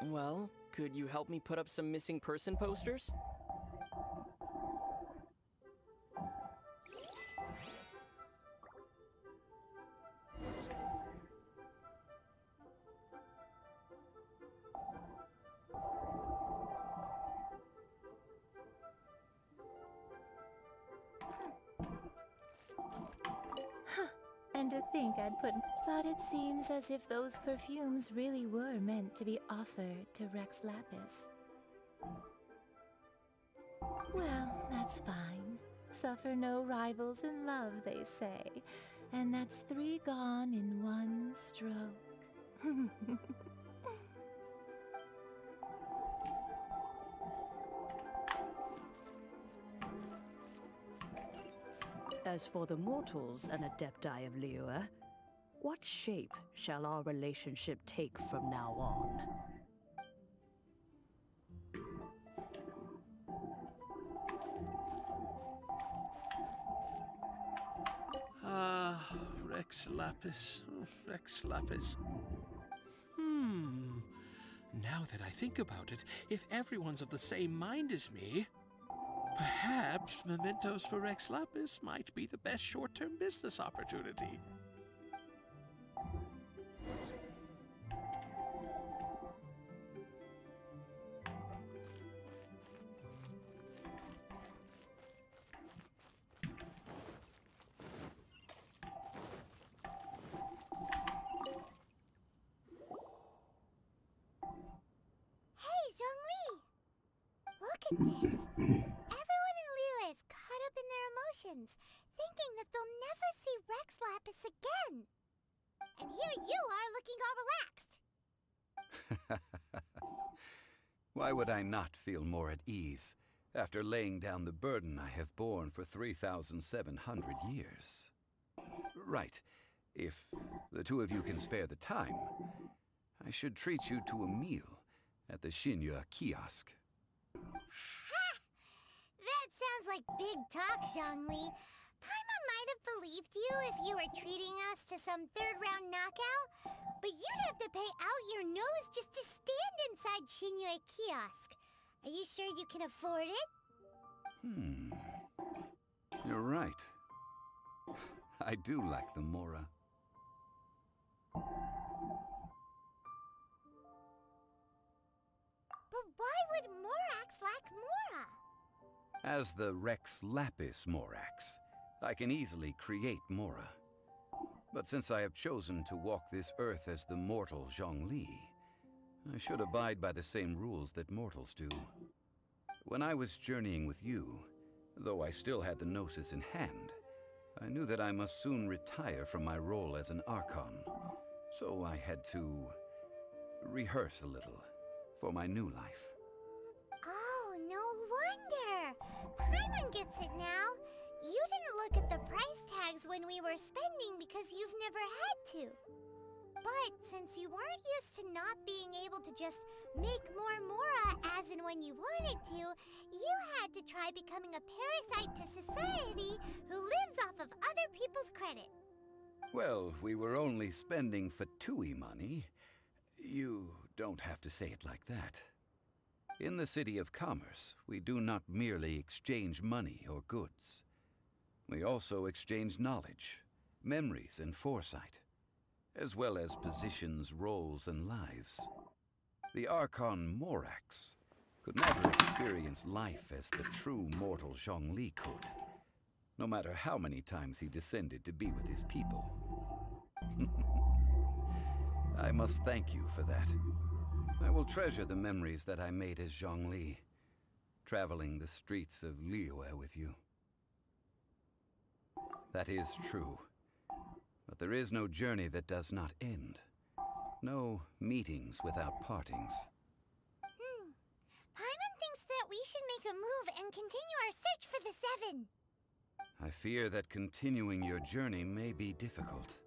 Well, could you help me put up some missing person posters? And to think I'd put... But it seems as if those perfumes really were meant to be offered to Rex Lapis. Well, that's fine. Suffer no rivals in love, they say. And that's 3 gone in 1 stroke. As for the mortals and Adepti of Liyue, what shape shall our relationship take from now on? Ah, Rex Lapis. Rex Lapis. Now that I think about it, if everyone's of the same mind as me, perhaps mementos for Rex Lapis might be the best short-term business opportunity. Look at this! Everyone in Liyue is caught up in their emotions, thinking that they'll never see Rex Lapis again. And here you are looking all relaxed. Why would I not feel more at ease after laying down the burden I have borne for 3,700 years? Right. If the two of you can spare the time, I should treat you to a meal at the Xinyue kiosk. Ha! That sounds like big talk, Zhongli. Paimon might have believed you if you were treating us to some third-round knockout, but you'd have to pay out your nose just to stand inside Xinyue kiosk. Are you sure you can afford it? You're right. I do like the Mora. But why would Morax lack Mora? As the Rex Lapis Morax, I can easily create Mora. But since I have chosen to walk this earth as the mortal Zhongli, I should abide by the same rules that mortals do. When I was journeying with you, though I still had the Gnosis in hand, I knew that I must soon retire from my role as an Archon, so I had to rehearse a little for my new life. Oh, no wonder! Paimon gets it now. You didn't look at the price tags when we were spending because you've never had to. But since you weren't used to not being able to just make more Mora as and when you wanted to, you had to try becoming a parasite to society who lives off of other people's credit. Well, we were only spending Fatui money. You don't have to say it like that. In the City of Commerce, we do not merely exchange money or goods. We also exchange knowledge, memories, and foresight, as well as positions, roles, and lives. The Archon Morax could never experience life as the true mortal Zhongli could, no matter how many times he descended to be with his people. I must thank you for that. I will treasure the memories that I made as Zhongli, traveling the streets of Liyue with you. That is true. But there is no journey that does not end. No meetings without partings. Paimon thinks that we should make a move and continue our search for the Seven. I fear that continuing your journey may be difficult.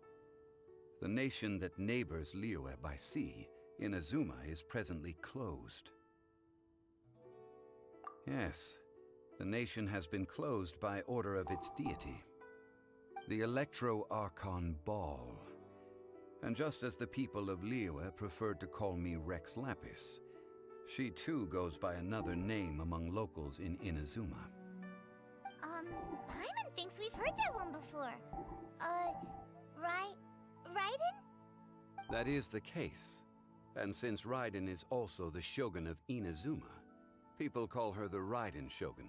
The nation that neighbors Liyue by sea, Inazuma, is presently closed. Yes, the nation has been closed by order of its deity, the Electro-Archon Ball. And just as the people of Liyue preferred to call me Rex Lapis, she too goes by another name among locals in Inazuma. Paimon thinks we've heard that one before. Raiden? That is the case. And since Raiden is also the Shogun of Inazuma, people call her the Raiden Shogun.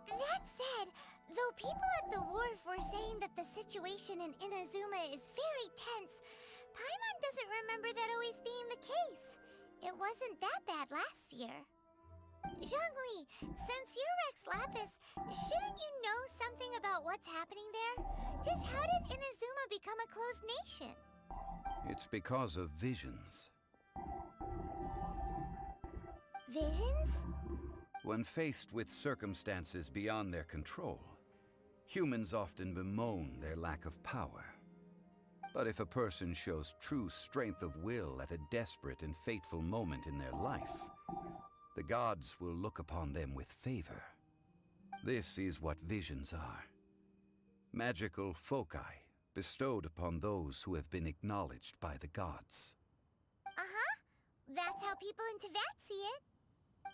That said, though people at the wharf were saying that the situation in Inazuma is very tense, Paimon doesn't remember that always being the case. It wasn't that bad last year. Zhongli, since you're Rex Lapis, shouldn't you know something about what's happening there? Just how did Inazuma become a closed nation? It's because of visions. Visions? When faced with circumstances beyond their control, humans often bemoan their lack of power. But if a person shows true strength of will at a desperate and fateful moment in their life, the gods will look upon them with favor. This is what visions are. Magical foci bestowed upon those who have been acknowledged by the gods. That's how people in Teyvat see it.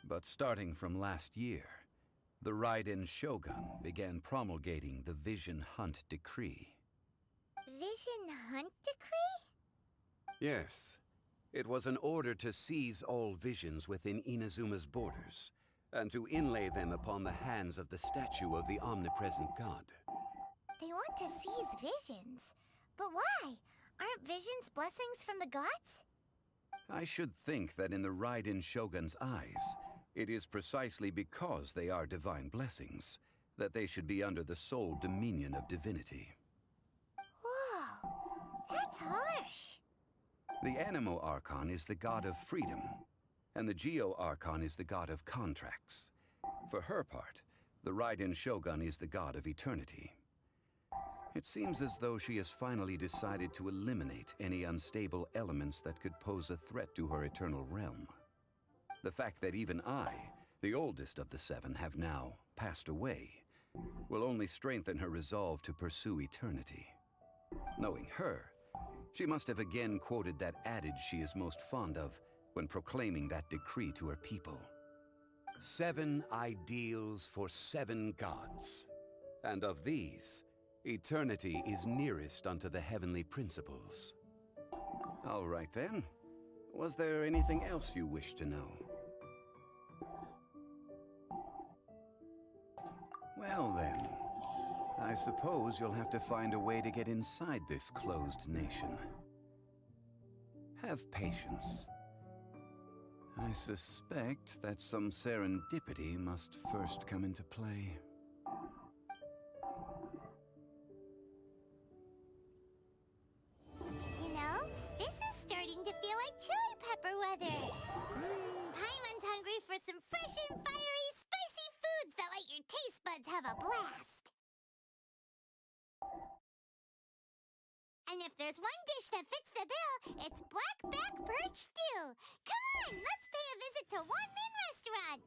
But starting from last year, the Raiden Shogun began promulgating the Vision Hunt Decree. Vision Hunt Decree? Yes. It was an order to seize all visions within Inazuma's borders, and to inlay them upon the hands of the statue of the omnipresent god. They want to seize visions. But why? Aren't visions blessings from the gods? I should think that in the Raiden Shogun's eyes, it is precisely because they are divine blessings that they should be under the sole dominion of divinity. Whoa, that's harsh. The Animo Archon is the god of freedom, and the Geo Archon is the god of contracts. For her part, the Raiden Shogun is the god of eternity. It seems as though she has finally decided to eliminate any unstable elements that could pose a threat to her eternal realm. The fact that even I, the oldest of the seven, have now passed away, will only strengthen her resolve to pursue eternity. Knowing her, she must have again quoted that adage she is most fond of when proclaiming that decree to her people. 7 ideals for 7 gods, and of these, eternity is nearest unto the heavenly principles. All right then. Was there anything else you wish to know? Well then, I suppose you'll have to find a way to get inside this closed nation. Have patience. I suspect that some serendipity must first come into play. You know, this is starting to feel like chili pepper weather. Paimon's hungry for some fresh and fiery, spicy foods that let your taste buds have a blast. And if there's one dish that fits the bill, it's black-back perch stew. Come on, let's pay a visit to One Min Restaurant.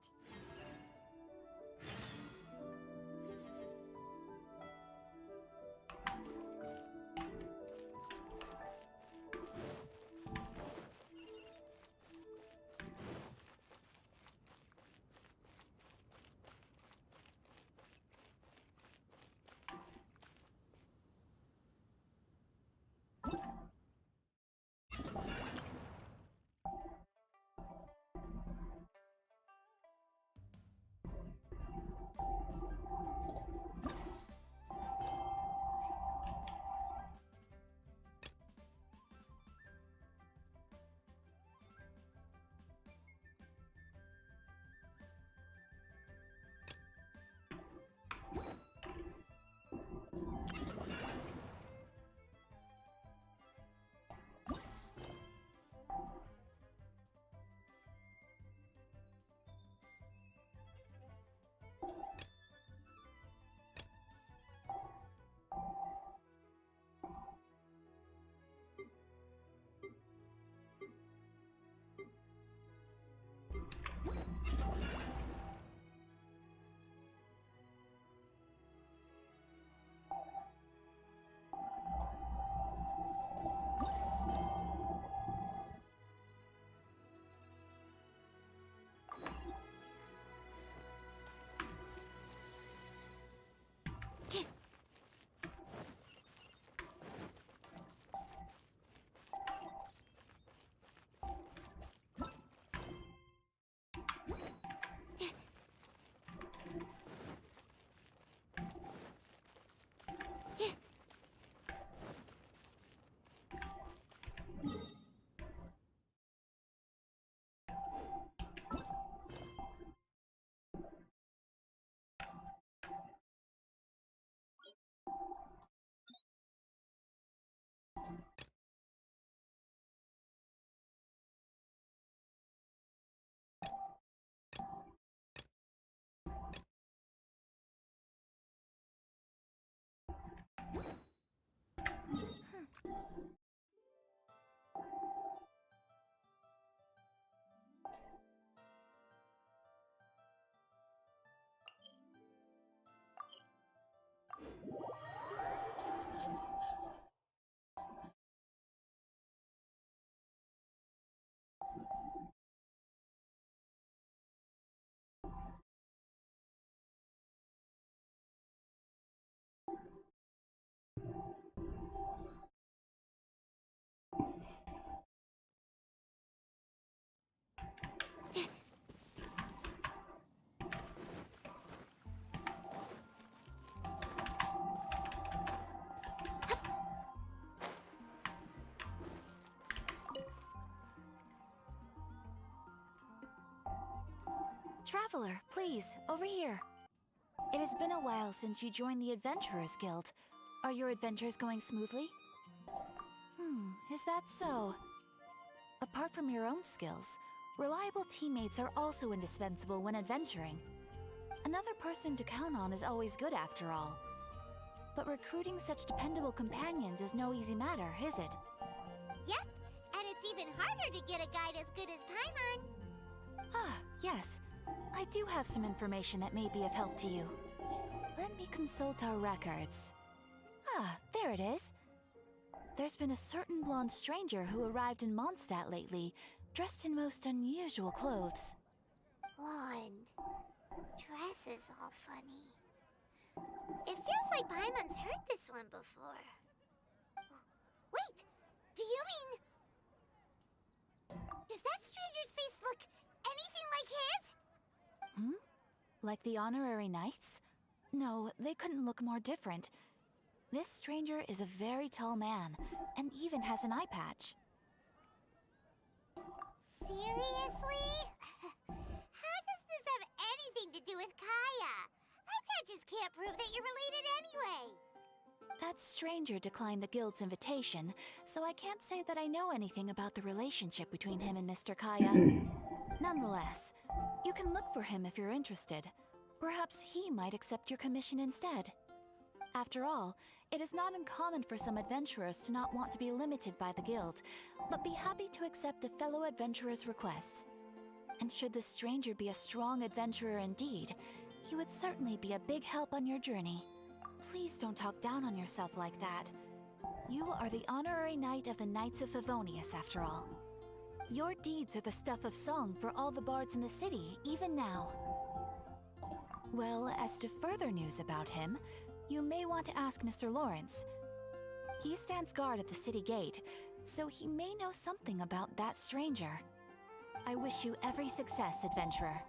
Traveler, please, over here. It has been a while since you joined the Adventurers Guild. Are your adventures going smoothly? Is that so? Apart from your own skills, reliable teammates are also indispensable when adventuring. Another person to count on is always good after all. But recruiting such dependable companions is no easy matter, is it? Yep, and it's even harder to get a guide as good as Paimon. Ah, yes. I do have some information that may be of help to you. Let me consult our records. Ah, there it is. There's been a certain blonde stranger who arrived in Mondstadt lately, dressed in most unusual clothes. Blonde. Dress is all funny. It feels like Paimon's heard this one before. Wait! Do you mean... Does that stranger's face look anything like his? Like the honorary knights? No, they couldn't look more different. This stranger is a very tall man, and even has an eye patch. Seriously? How does this have anything to do with Kaya? Eye patches can't prove that you're related anyway. That stranger declined the guild's invitation, so I can't say that I know anything about the relationship between him and Mr. Kaya. Nonetheless, you can look for him if you're interested. Perhaps he might accept your commission instead. After all, it is not uncommon for some adventurers to not want to be limited by the guild, but be happy to accept a fellow adventurer's requests. And should the stranger be a strong adventurer indeed, he would certainly be a big help on your journey. Please don't talk down on yourself like that. You are the honorary knight of the Knights of Favonius, after all. Your deeds are the stuff of song for all the bards in the city, even now. Well, as to further news about him, you may want to ask Mr. Lawrence. He stands guard at the city gate, so he may know something about that stranger. I wish you every success, adventurer.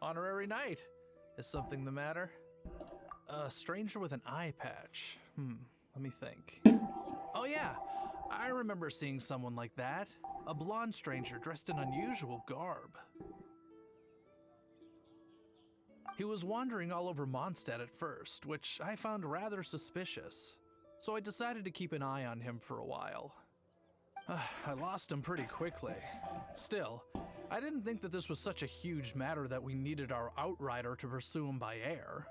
Honorary knight. Is something the matter? A stranger with an eye patch. Let me think. Oh yeah, I remember seeing someone like that. A blonde stranger dressed in unusual garb. He was wandering all over Mondstadt at first, which I found rather suspicious. So I decided to keep an eye on him for a while. I lost him pretty quickly. Still, I didn't think that this was such a huge matter that we needed our outrider to pursue him by air.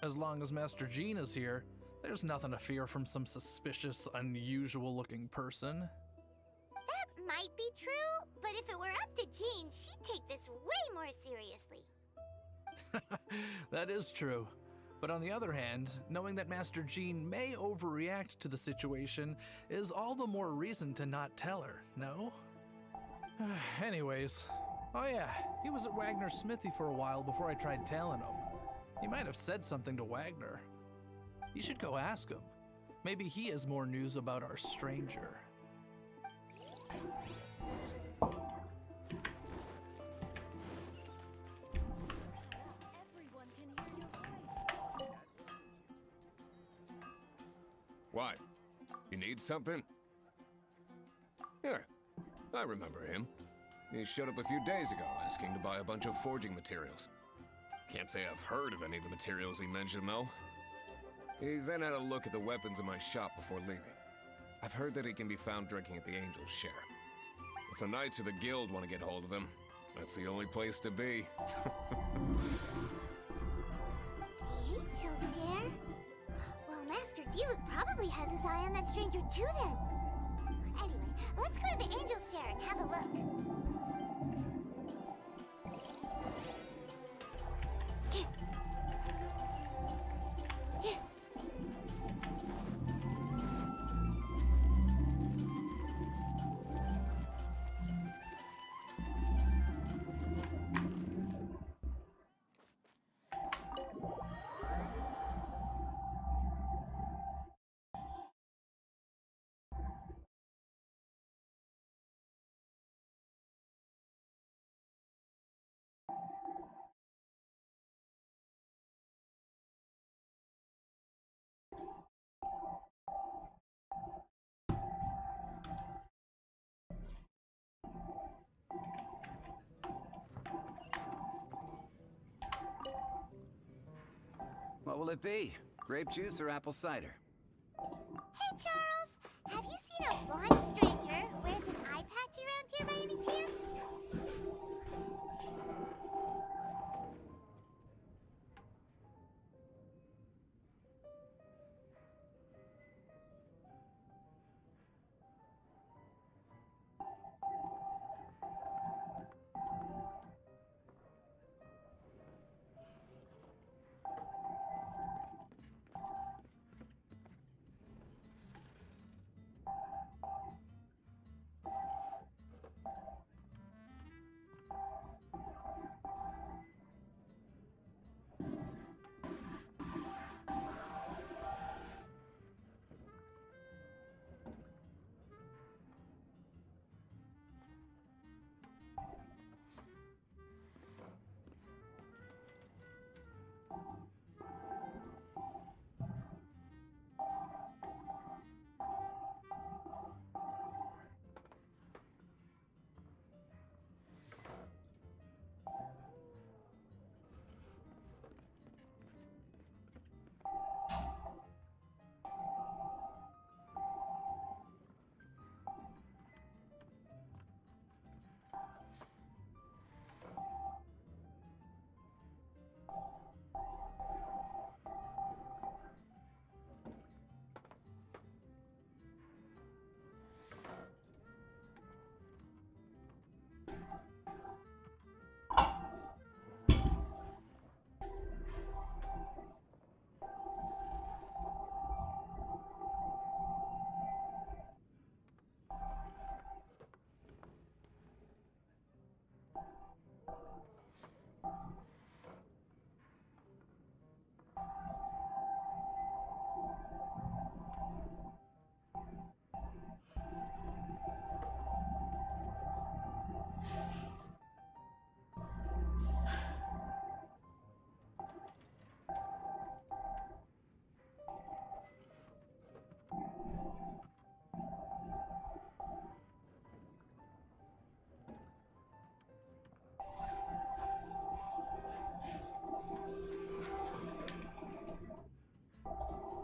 As long as Master Jean is here, there's nothing to fear from some suspicious, unusual-looking person. That might be true, but if it were up to Jean, she'd take this way more seriously. That is true. But on the other hand, knowing that Master Jean may overreact to the situation is all the more reason to not tell her, no? Anyways, oh yeah, he was at Wagner's smithy for a while before I tried telling him. He might have said something to Wagner. You should go ask him. Maybe he has more news about our stranger. What? You need something? Here, I remember him. He showed up a few days ago asking to buy a bunch of forging materials. Can't say I've heard of any of the materials he mentioned, though. He then had a look at the weapons in my shop before leaving. I've heard that he can be found drinking at the Angel's Share. If the Knights of the Guild want to get hold of him, that's the only place to be. The Angel's Share? Well, Master Diluc probably has his eye on that stranger too then. Anyway, let's go to the Angel's Share and have a look. What will it be? Grape juice or apple cider? Hey, Charles! Have you seen a blonde stranger who wears an eye patch around here by any chance?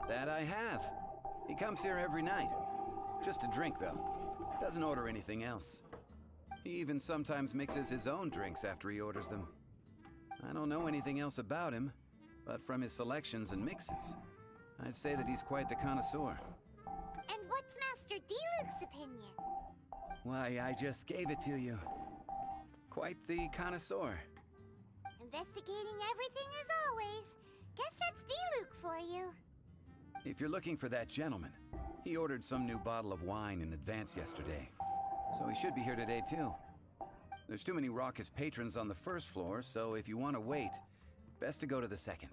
That I have. He comes here every night. Just to drink, though. Doesn't order anything else. He even sometimes mixes his own drinks after he orders them. I don't know anything else about him, but from his selections and mixes, I'd say that he's quite the connoisseur. And what's Master Diluc's opinion? Why, I just gave it to you. Quite the connoisseur. Investigating everything as always. Guess that's Diluc for you. If you're looking for that gentleman, he ordered some new bottle of wine in advance yesterday. So he should be here today, too. There's too many raucous patrons on the first floor, so if you want to wait, best to go to the second.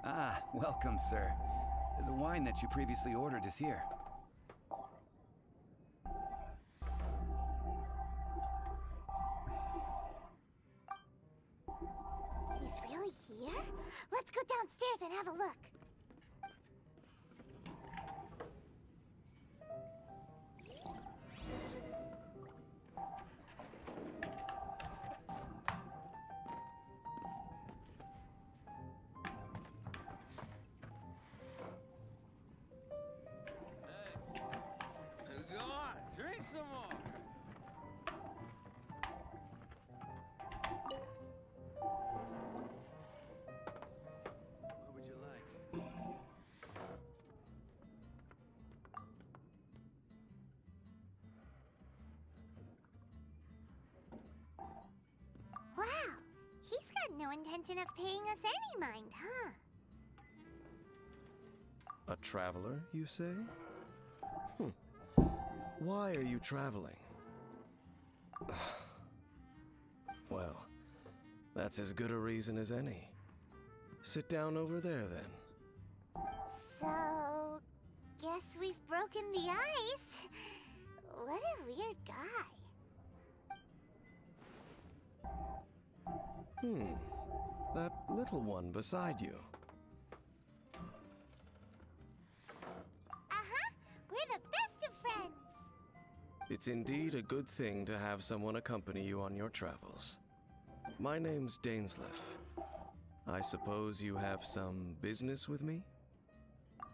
Ah, welcome, sir. The wine that you previously ordered is here. He's really here? Let's go downstairs and have a look. Go on, drink some more. What would you like? Wow, he's got no intention of paying us any mind, huh? A traveler, you say? Why are you traveling? Well, that's as good a reason as any. Sit down over there, then. So, guess we've broken the ice. What a weird guy. That little one beside you. We're the best of friends. It's indeed a good thing to have someone accompany you on your travels. My name's Dainsleif. I suppose you have some business with me?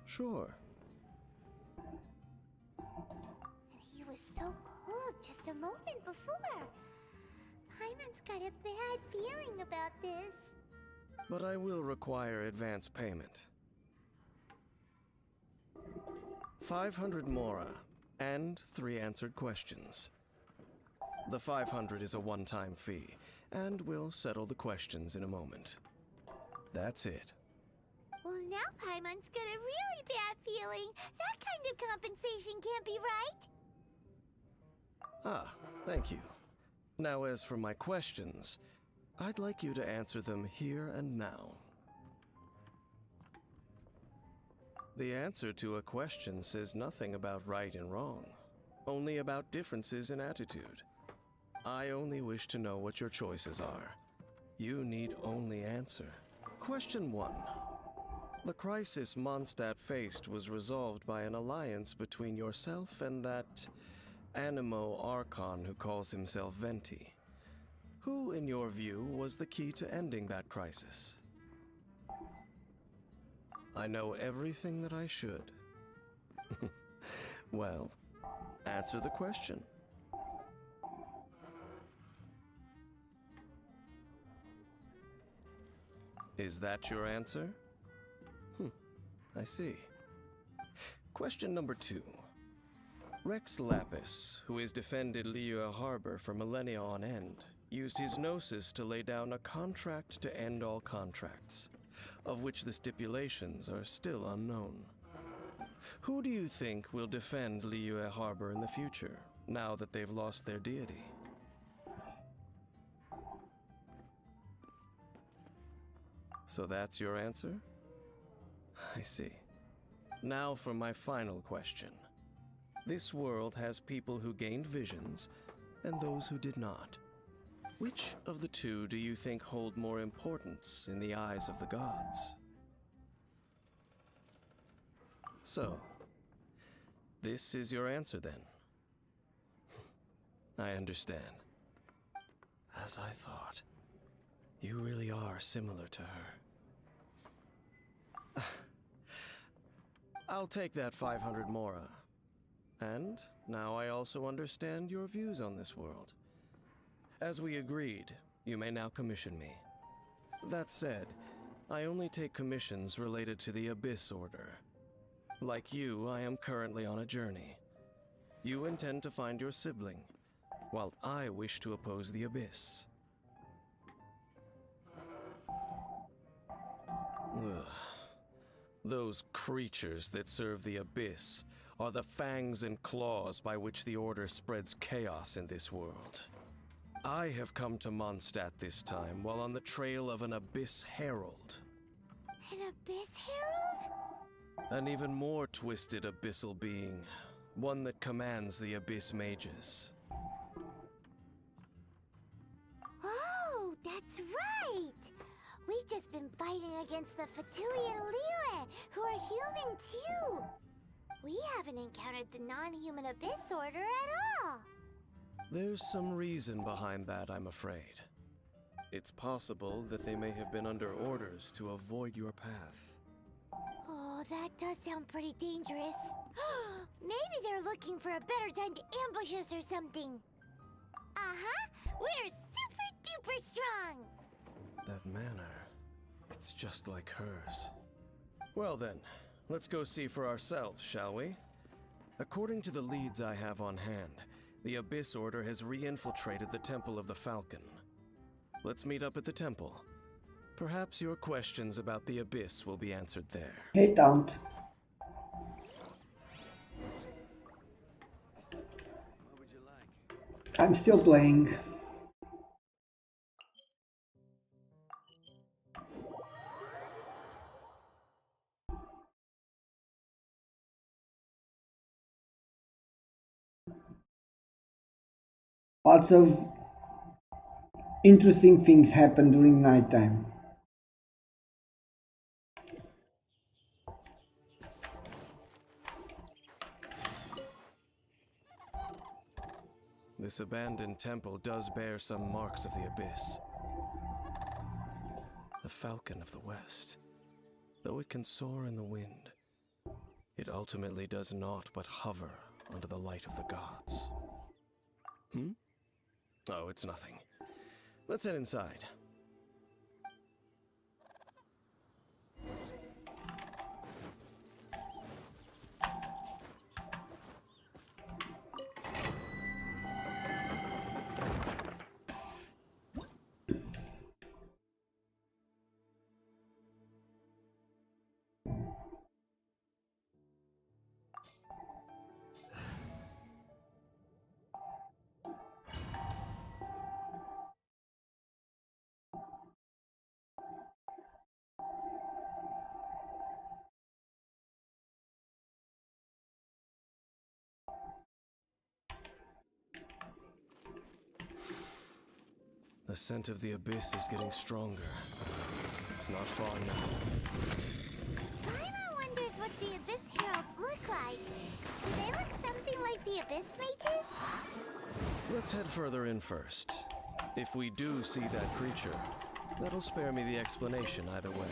Sure. And he was so cold just a moment before. Paimon's got a bad feeling about this. But I will require advance payment. 500 mora, and 3 answered questions. The 500 is a one-time fee, and we'll settle the questions in a moment. That's it. Well, now Paimon's got a really bad feeling. That kind of compensation can't be right. Ah, thank you. Now as for my questions, I'd like you to answer them here and now. The answer to a question says nothing about right and wrong, only about differences in attitude. I only wish to know what your choices are. You need only answer. Question 1. The crisis Mondstadt faced was resolved by an alliance between yourself and that Animo Archon who calls himself Venti. Who, in your view, was the key to ending that crisis? I know everything that I should. Well, answer the question. Is that your answer? I see. Question number 2. Rex Lapis, who has defended Liyue Harbor for millennia on end, used his gnosis to lay down a contract to end all contracts, of which the stipulations are still unknown. Who do you think will defend Liyue Harbor in the future, now that they've lost their deity? So that's your answer? I see. Now for my final question. This world has people who gained visions, and those who did not. Which of the two do you think hold more importance in the eyes of the gods? So, this is your answer then? I understand. As I thought. You really are similar to her. I'll take that 500 mora. And now I also understand your views on this world. As we agreed, you may now commission me. That said, I only take commissions related to the Abyss Order. Like you, I am currently on a journey. You intend to find your sibling, while I wish to oppose the Abyss. Ugh. Those creatures that serve the Abyss are the fangs and claws by which the Order spreads chaos in this world. I have come to Mondstadt this time while on the trail of an Abyss Herald. An Abyss Herald? An even more twisted abyssal being. One that commands the Abyss Mages. Oh, that's right! We've just been fighting against the Fatui and Liyue, who are human too! We haven't encountered the non-human Abyss Order at all! There's some reason behind that, I'm afraid. It's possible that they may have been under orders to avoid your path. Oh, that does sound pretty dangerous. Maybe they're looking for a better time to ambush us or something. Uh-huh! We're super duper strong! That manner, it's just like hers. Well then, let's go see for ourselves, shall we? According to the leads I have on hand, the Abyss Order has re-infiltrated the Temple of the Falcon. Let's meet up at the temple. Perhaps your questions about the Abyss will be answered there. Hey, don't. I'm still playing. Lots of interesting things happen during nighttime. This abandoned temple does bear some marks of the Abyss. The Falcon of the West. Though it can soar in the wind, it ultimately does naught but hover under the light of the gods. Hmm? Oh, it's nothing. Let's head inside. The scent of the Abyss is getting stronger. It's not far now. Paimon wonders what the Abyss Heralds look like. Do they look something like the Abyss Mages? Let's head further in first. If we do see that creature, that'll spare me the explanation either way.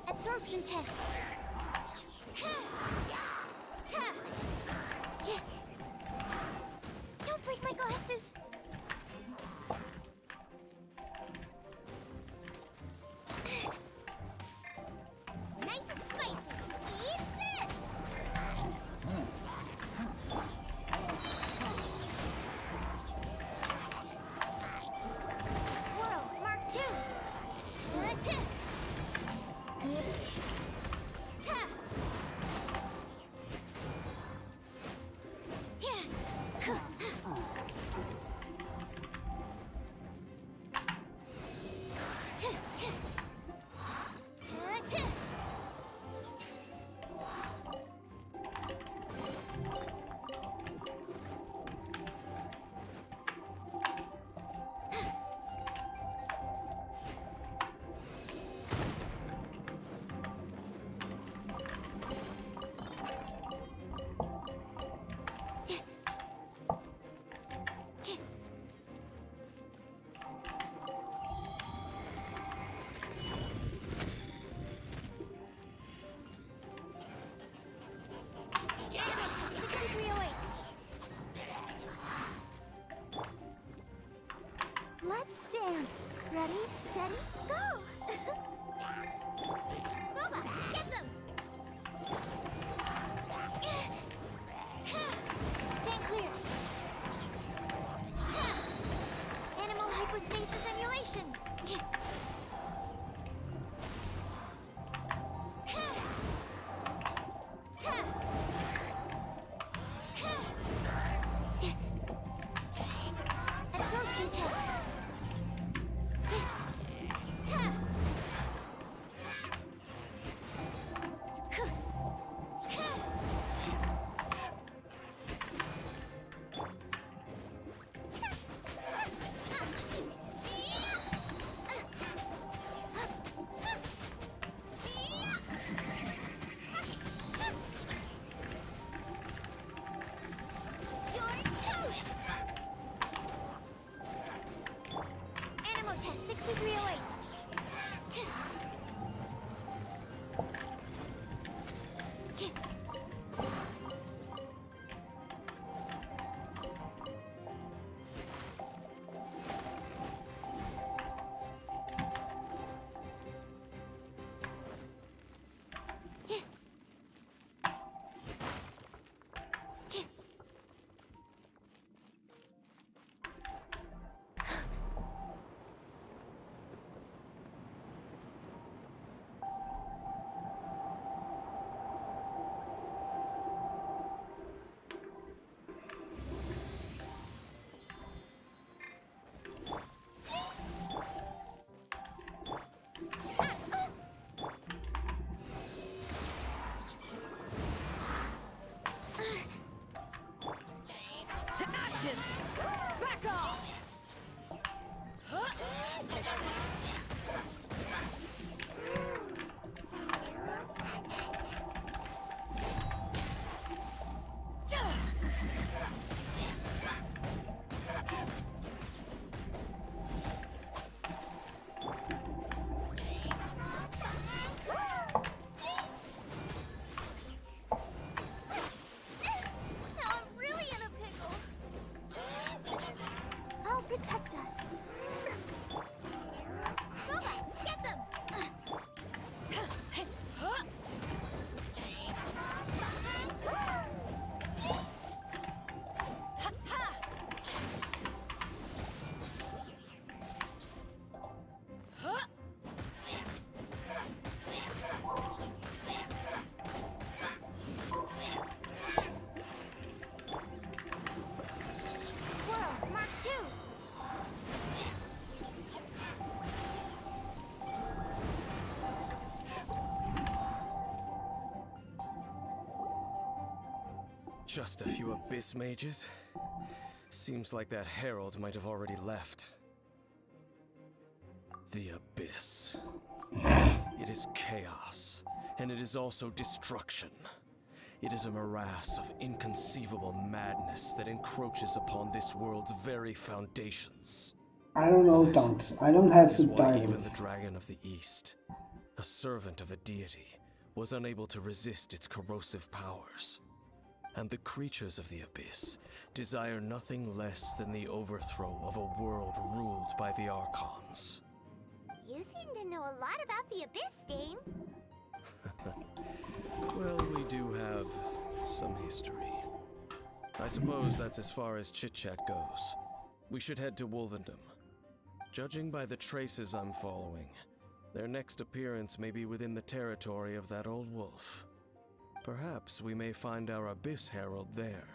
Absorption test. Don't break my glasses. Nice and spicy. Eat this. Swirl, Mark 2. Let's dance. Ready, steady, go! Gooba, get them! Stand clear. Animal hypostasis emulation. Absorption test. You're toast! Animal test 6308. To ashes! Back off! Now I'm really in a pickle. I'll protect us. Gooba, get them! Squirrel, Mark 2! Just a few abyss mages? Seems like that herald might have already left. The abyss. It is chaos, and it is also destruction. It is a morass of inconceivable madness that encroaches upon this world's very foundations. I don't know, don't. I don't have That is why even subtitles. the Dragon of the East, a servant of a deity, was unable to resist its corrosive powers. And the creatures of the Abyss desire nothing less than the overthrow of a world ruled by the Archons. You seem to know a lot about the Abyss, Dame. Well, we do have some history. I suppose that's as far as chit-chat goes. We should head to Wolvendom. Judging by the traces I'm following, their next appearance may be within the territory of that old wolf. Perhaps we may find our Abyss Herald there.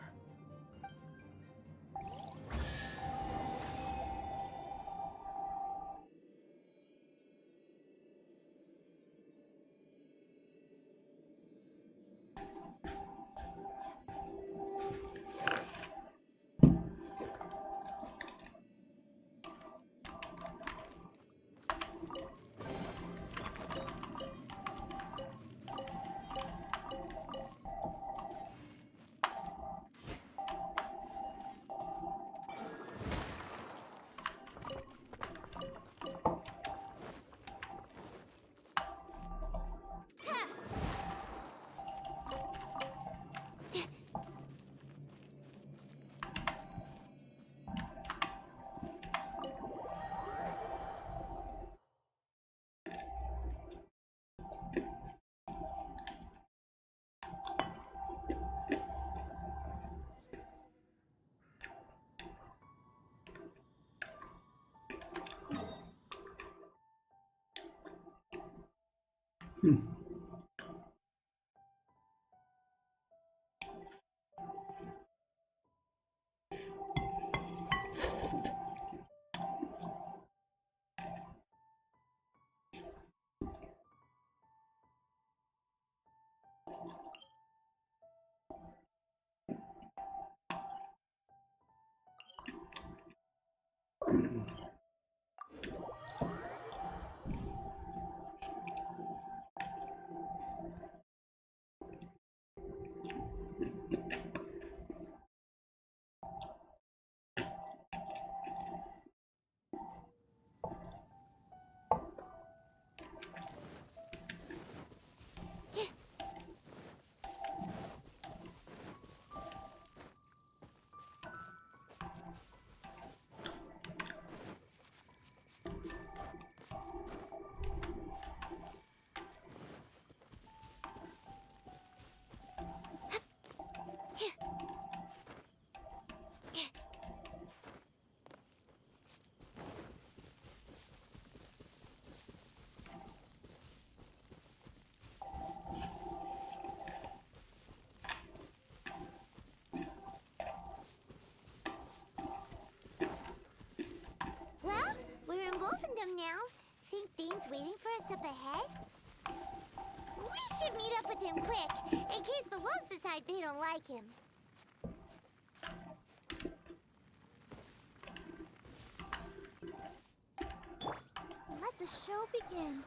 Well, we're in Wolfendom now. Think Dane's waiting for us up ahead? We should meet up with him quick, in case the wolves decide they don't like him. Let the show begin.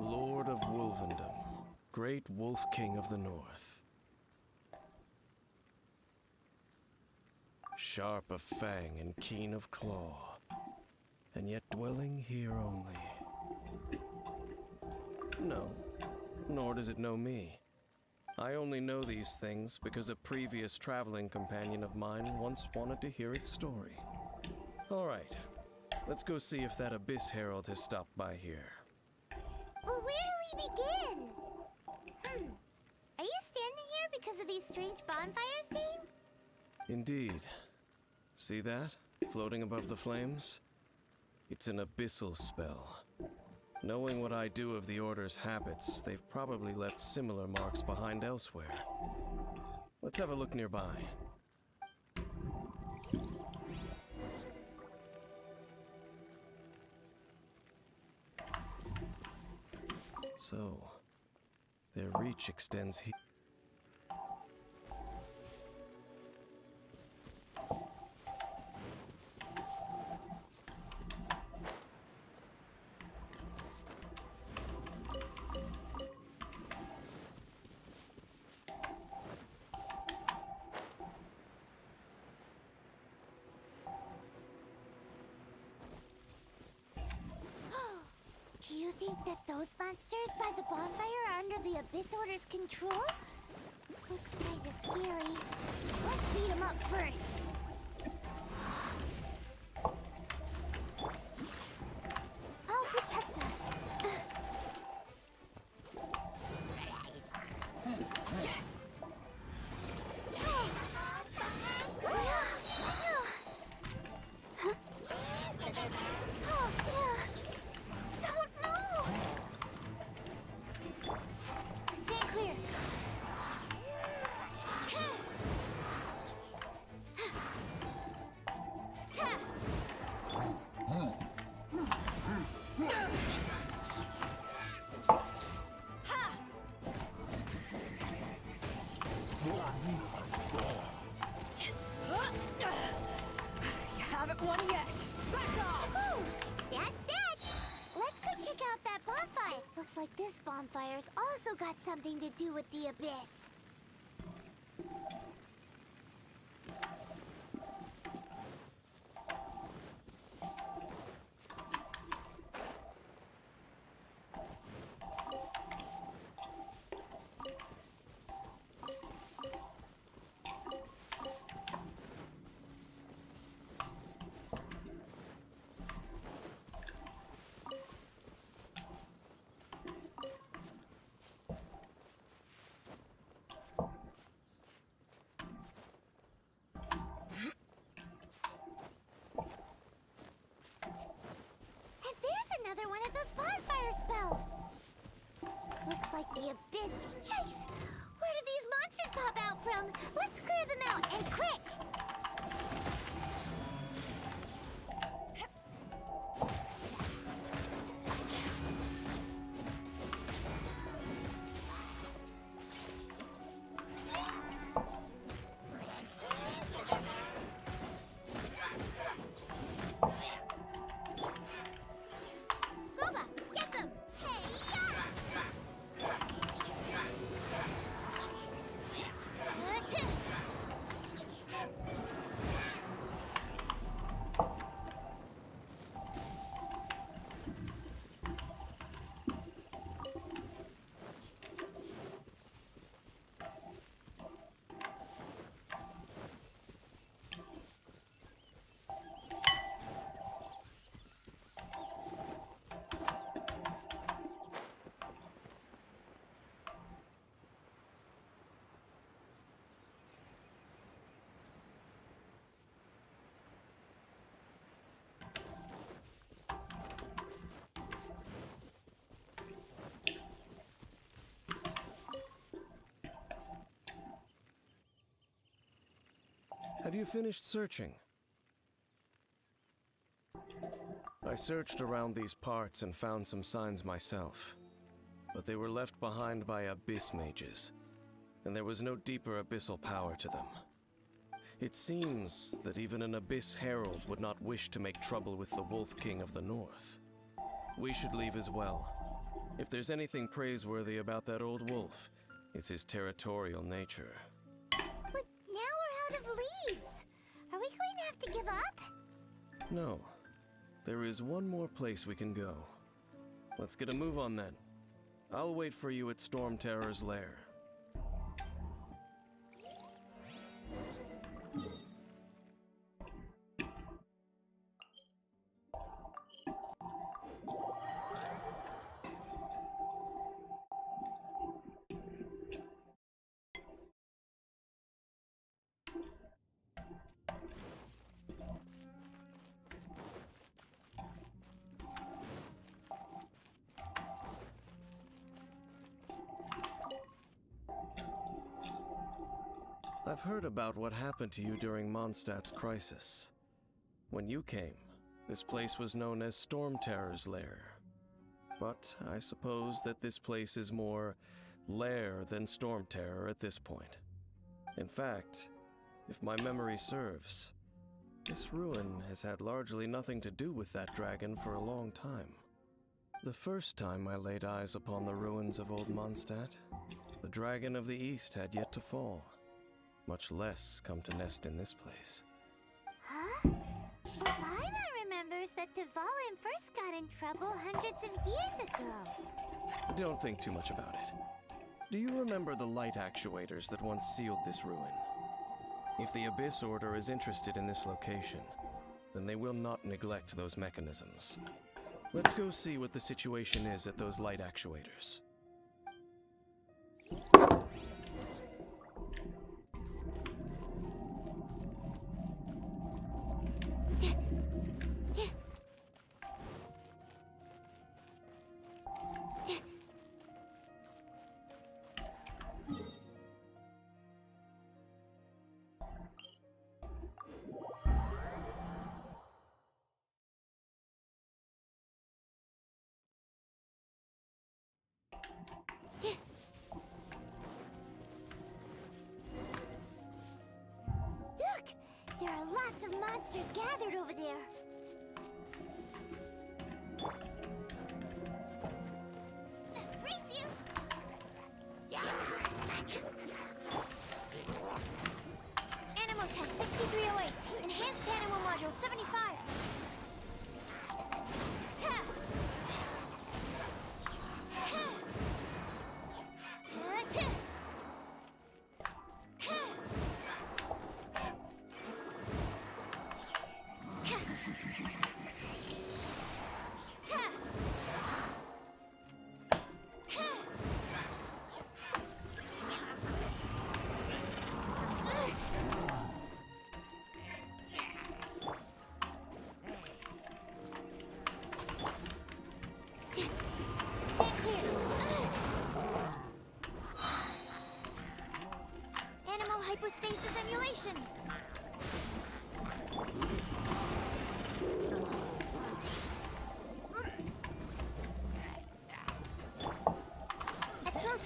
Lord of Wolfendom, great Wolf King of the North. Sharp of fang and keen of claw, and yet dwelling here only. No, nor does it know me. I only know these things because a previous traveling companion of mine once wanted to hear its story. All right, let's go see if that Abyss Herald has stopped by here. Well, where do we begin? Are you standing here because of these strange bonfires, Dane? Indeed. See that? Floating above the flames? It's an abyssal spell. Knowing what I do of the Order's habits, they've probably left similar marks behind elsewhere. Let's have a look nearby. So, their reach extends here. Do you think that those monsters by the bonfire are under the Abyss Order's control? Looks kinda scary. Let's beat them up first. I'll protect us. Stand clear. You haven't won yet. Back off! Woo! That's that! Let's go check out that bonfire. Looks like this bonfire's also got something to do with the Abyss. of those bonfire spells. Looks like the abyss. Yikes! Where did these monsters pop out from? Let's clear them out, and quick! Gooba, get them! Hey-ya! Have you finished searching? I searched around these parts and found some signs myself, but they were left behind by abyss mages, and there was no deeper abyssal power to them. It seems that even an abyss herald would not wish to make trouble with the Wolf King of the North. We should leave as well. If there's anything praiseworthy about that old wolf, it's his territorial nature. But now we're out of leads. Are we going to have to give up? No. There is one more place we can go. Let's get a move on then. I'll wait for you at Storm Terror's lair. I've heard about what happened to you during Mondstadt's crisis. When you came, this place was known as Storm Terror's lair. But I suppose that this place is more lair than Storm Terror at this point. In fact, if my memory serves, this ruin has had largely nothing to do with that dragon for a long time. The first time I laid eyes upon the ruins of old Mondstadt, the dragon of the East had yet to fall, much less come to nest in this place. Huh? Paimon remembers that Dvalin first got in trouble hundreds of years ago. Don't think too much about it. Do you remember the light actuators that once sealed this ruin? If the Abyss Order is interested in this location, then they will not neglect those mechanisms. Let's go see what the situation is at those light actuators. Look! There are lots of monsters gathered over there. Race you! Animo test 6308. Enhanced Animo module 75.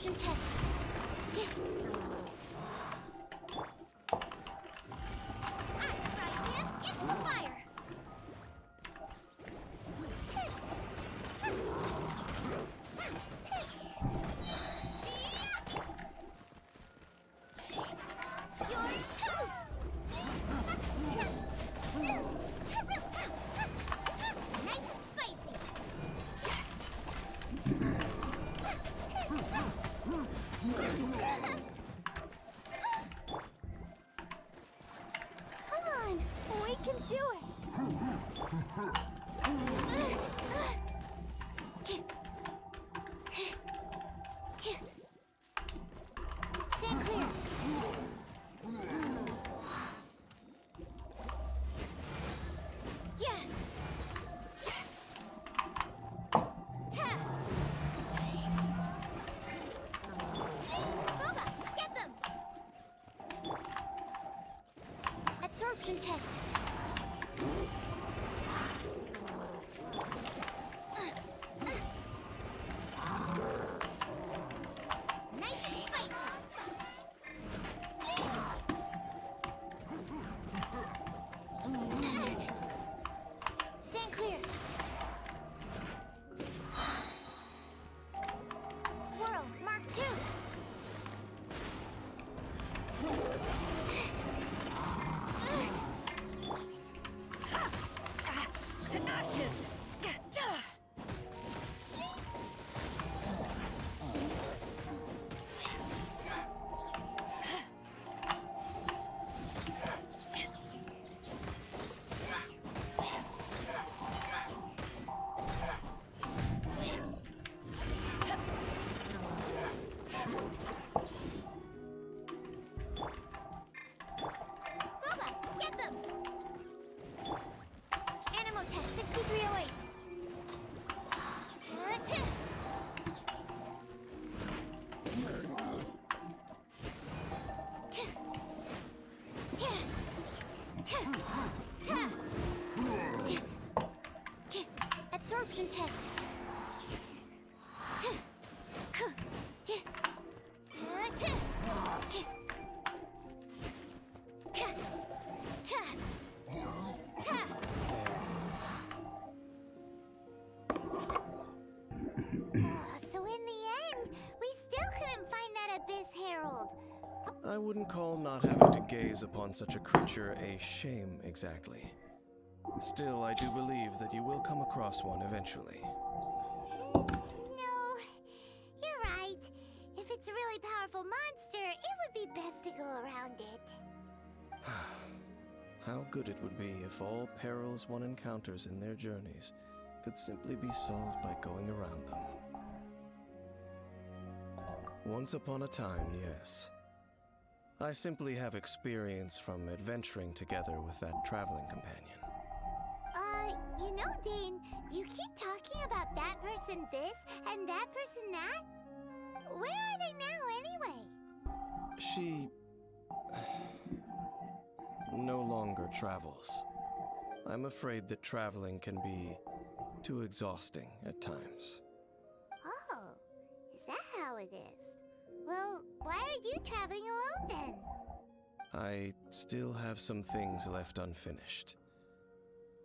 Absorption test. It's the fire. You're toast. Nice and spicy. Come on, we can do it. Stand clear. Yeah. Booba, get them. Absorption test. Nice and spicy. Stand clear. Swirl, Mark 2. To ashes! Booba, get them. Animo test 6308. Absorption test. So in the end, we still couldn't find that Abyss Herald. I wouldn't call not having to gaze upon such a creature a shame exactly. Still, I do believe that you will come across one eventually. No, you're right. If it's a really powerful monster, it would be best to go around it. How good it would be if all perils one encounters in their journeys could simply be solved by going around them. Once upon a time, yes. I simply have experience from adventuring together with that traveling companion. You know, Dane, you keep talking about that person this and that person that. Where are they now, anyway? She no longer travels. I'm afraid that traveling can be too exhausting at times. Oh, is that how it is? Well, why are you traveling alone then? I still have some things left unfinished.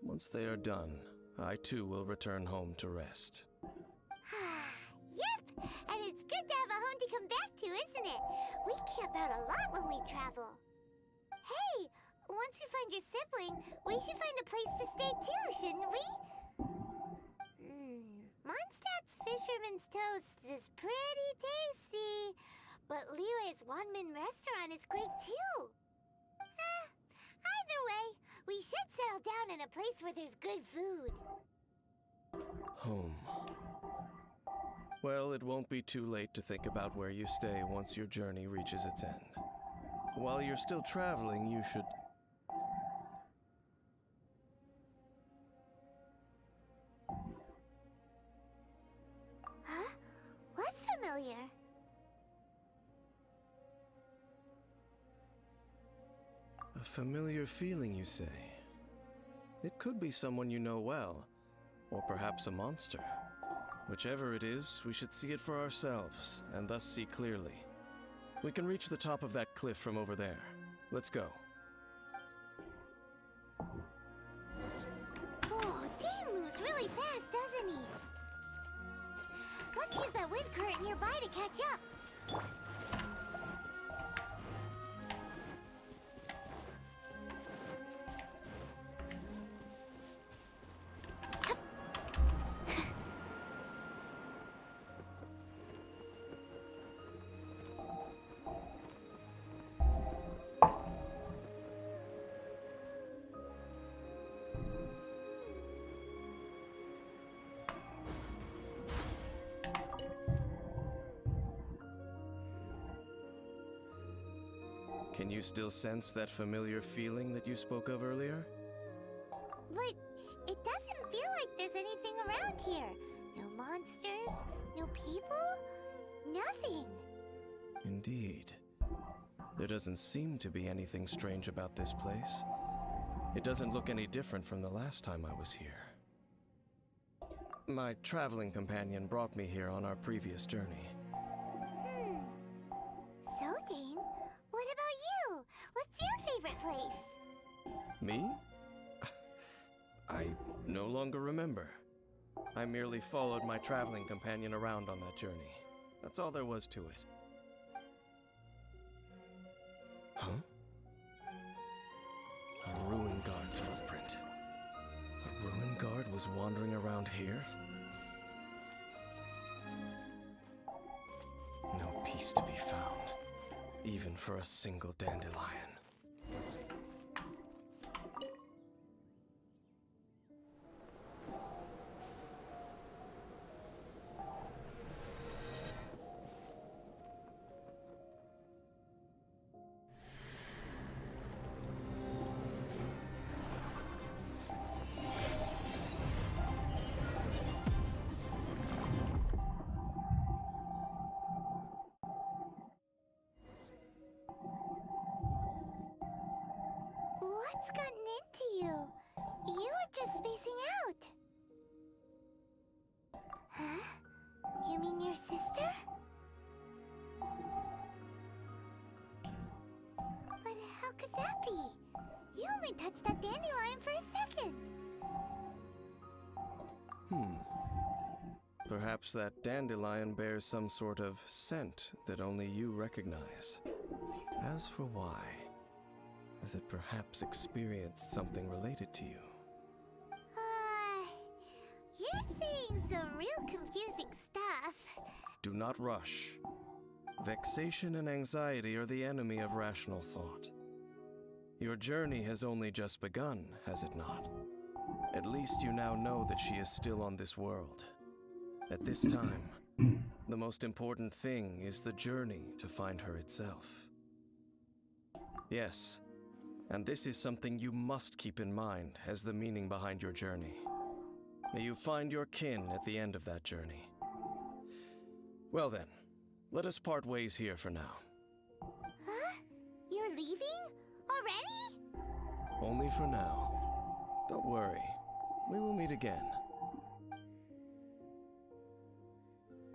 Once they are done, I too will return home to rest. Yep, and it's good to have a home to come back to, isn't it? We camp out a lot when we travel. Hey, once you find your sibling, we should find a place to stay too, shouldn't we? Mondstadt's Fisherman's Toast is pretty tasty, but Liyue's Wanmin restaurant is great too. Either way, we should settle down in a place where there's good food. Home. Well, it won't be too late to think about where you stay once your journey reaches its end. While you're still traveling, you should... Huh? What's familiar? A familiar feeling, you say? It could be someone you know well, or perhaps a monster. Whichever it is, we should see it for ourselves, and thus see clearly. We can reach the top of that cliff from over there. Let's go. Oh, Dan moves really fast, doesn't he? Let's use that wind current nearby to catch up. Can you still sense that familiar feeling that you spoke of earlier? But it doesn't feel like there's anything around here. No monsters, no people, nothing. Indeed. There doesn't seem to be anything strange about this place. It doesn't look any different from the last time I was here. My traveling companion brought me here on our previous journey. So, Dane, what about you? What's your favorite place? Me? I no longer remember. I merely followed my traveling companion around on that journey. That's all there was to it. Huh? A ruin guard's footprint. A ruin guard was wandering around here? No peace to be found, even for a single dandelion. What's gotten into you? You were just spacing out. Huh? You mean your sister? But how could that be? You only touched that dandelion for a second. Perhaps that dandelion bears some sort of scent that only you recognize. As for why, has it perhaps experienced something related to you? You're saying some real confusing stuff. Do not rush. Vexation and anxiety are the enemy of rational thought. Your journey has only just begun, has it not? At least you now know that she is still on this world. At this time, the most important thing is the journey to find her itself. Yes, and this is something you must keep in mind as the meaning behind your journey. May you find your kin at the end of that journey. Well then, let us part ways here for now. Huh? You're leaving? Already? Only for now. Don't worry, we will meet again.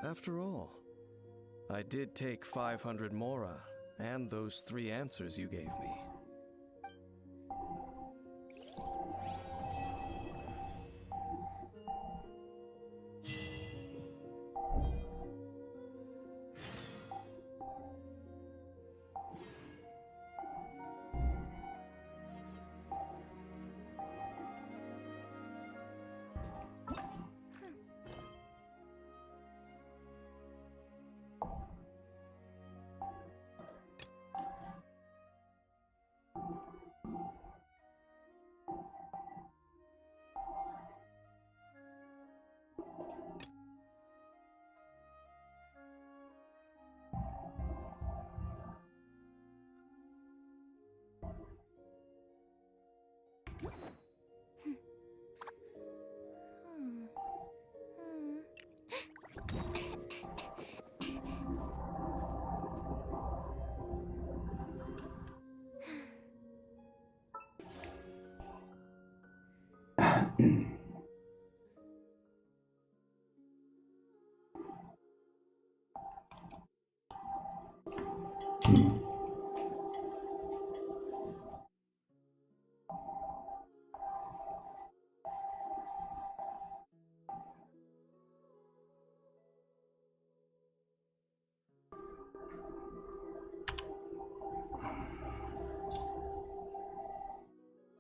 After all, I did take 500 Mora and those 3 answers you gave me.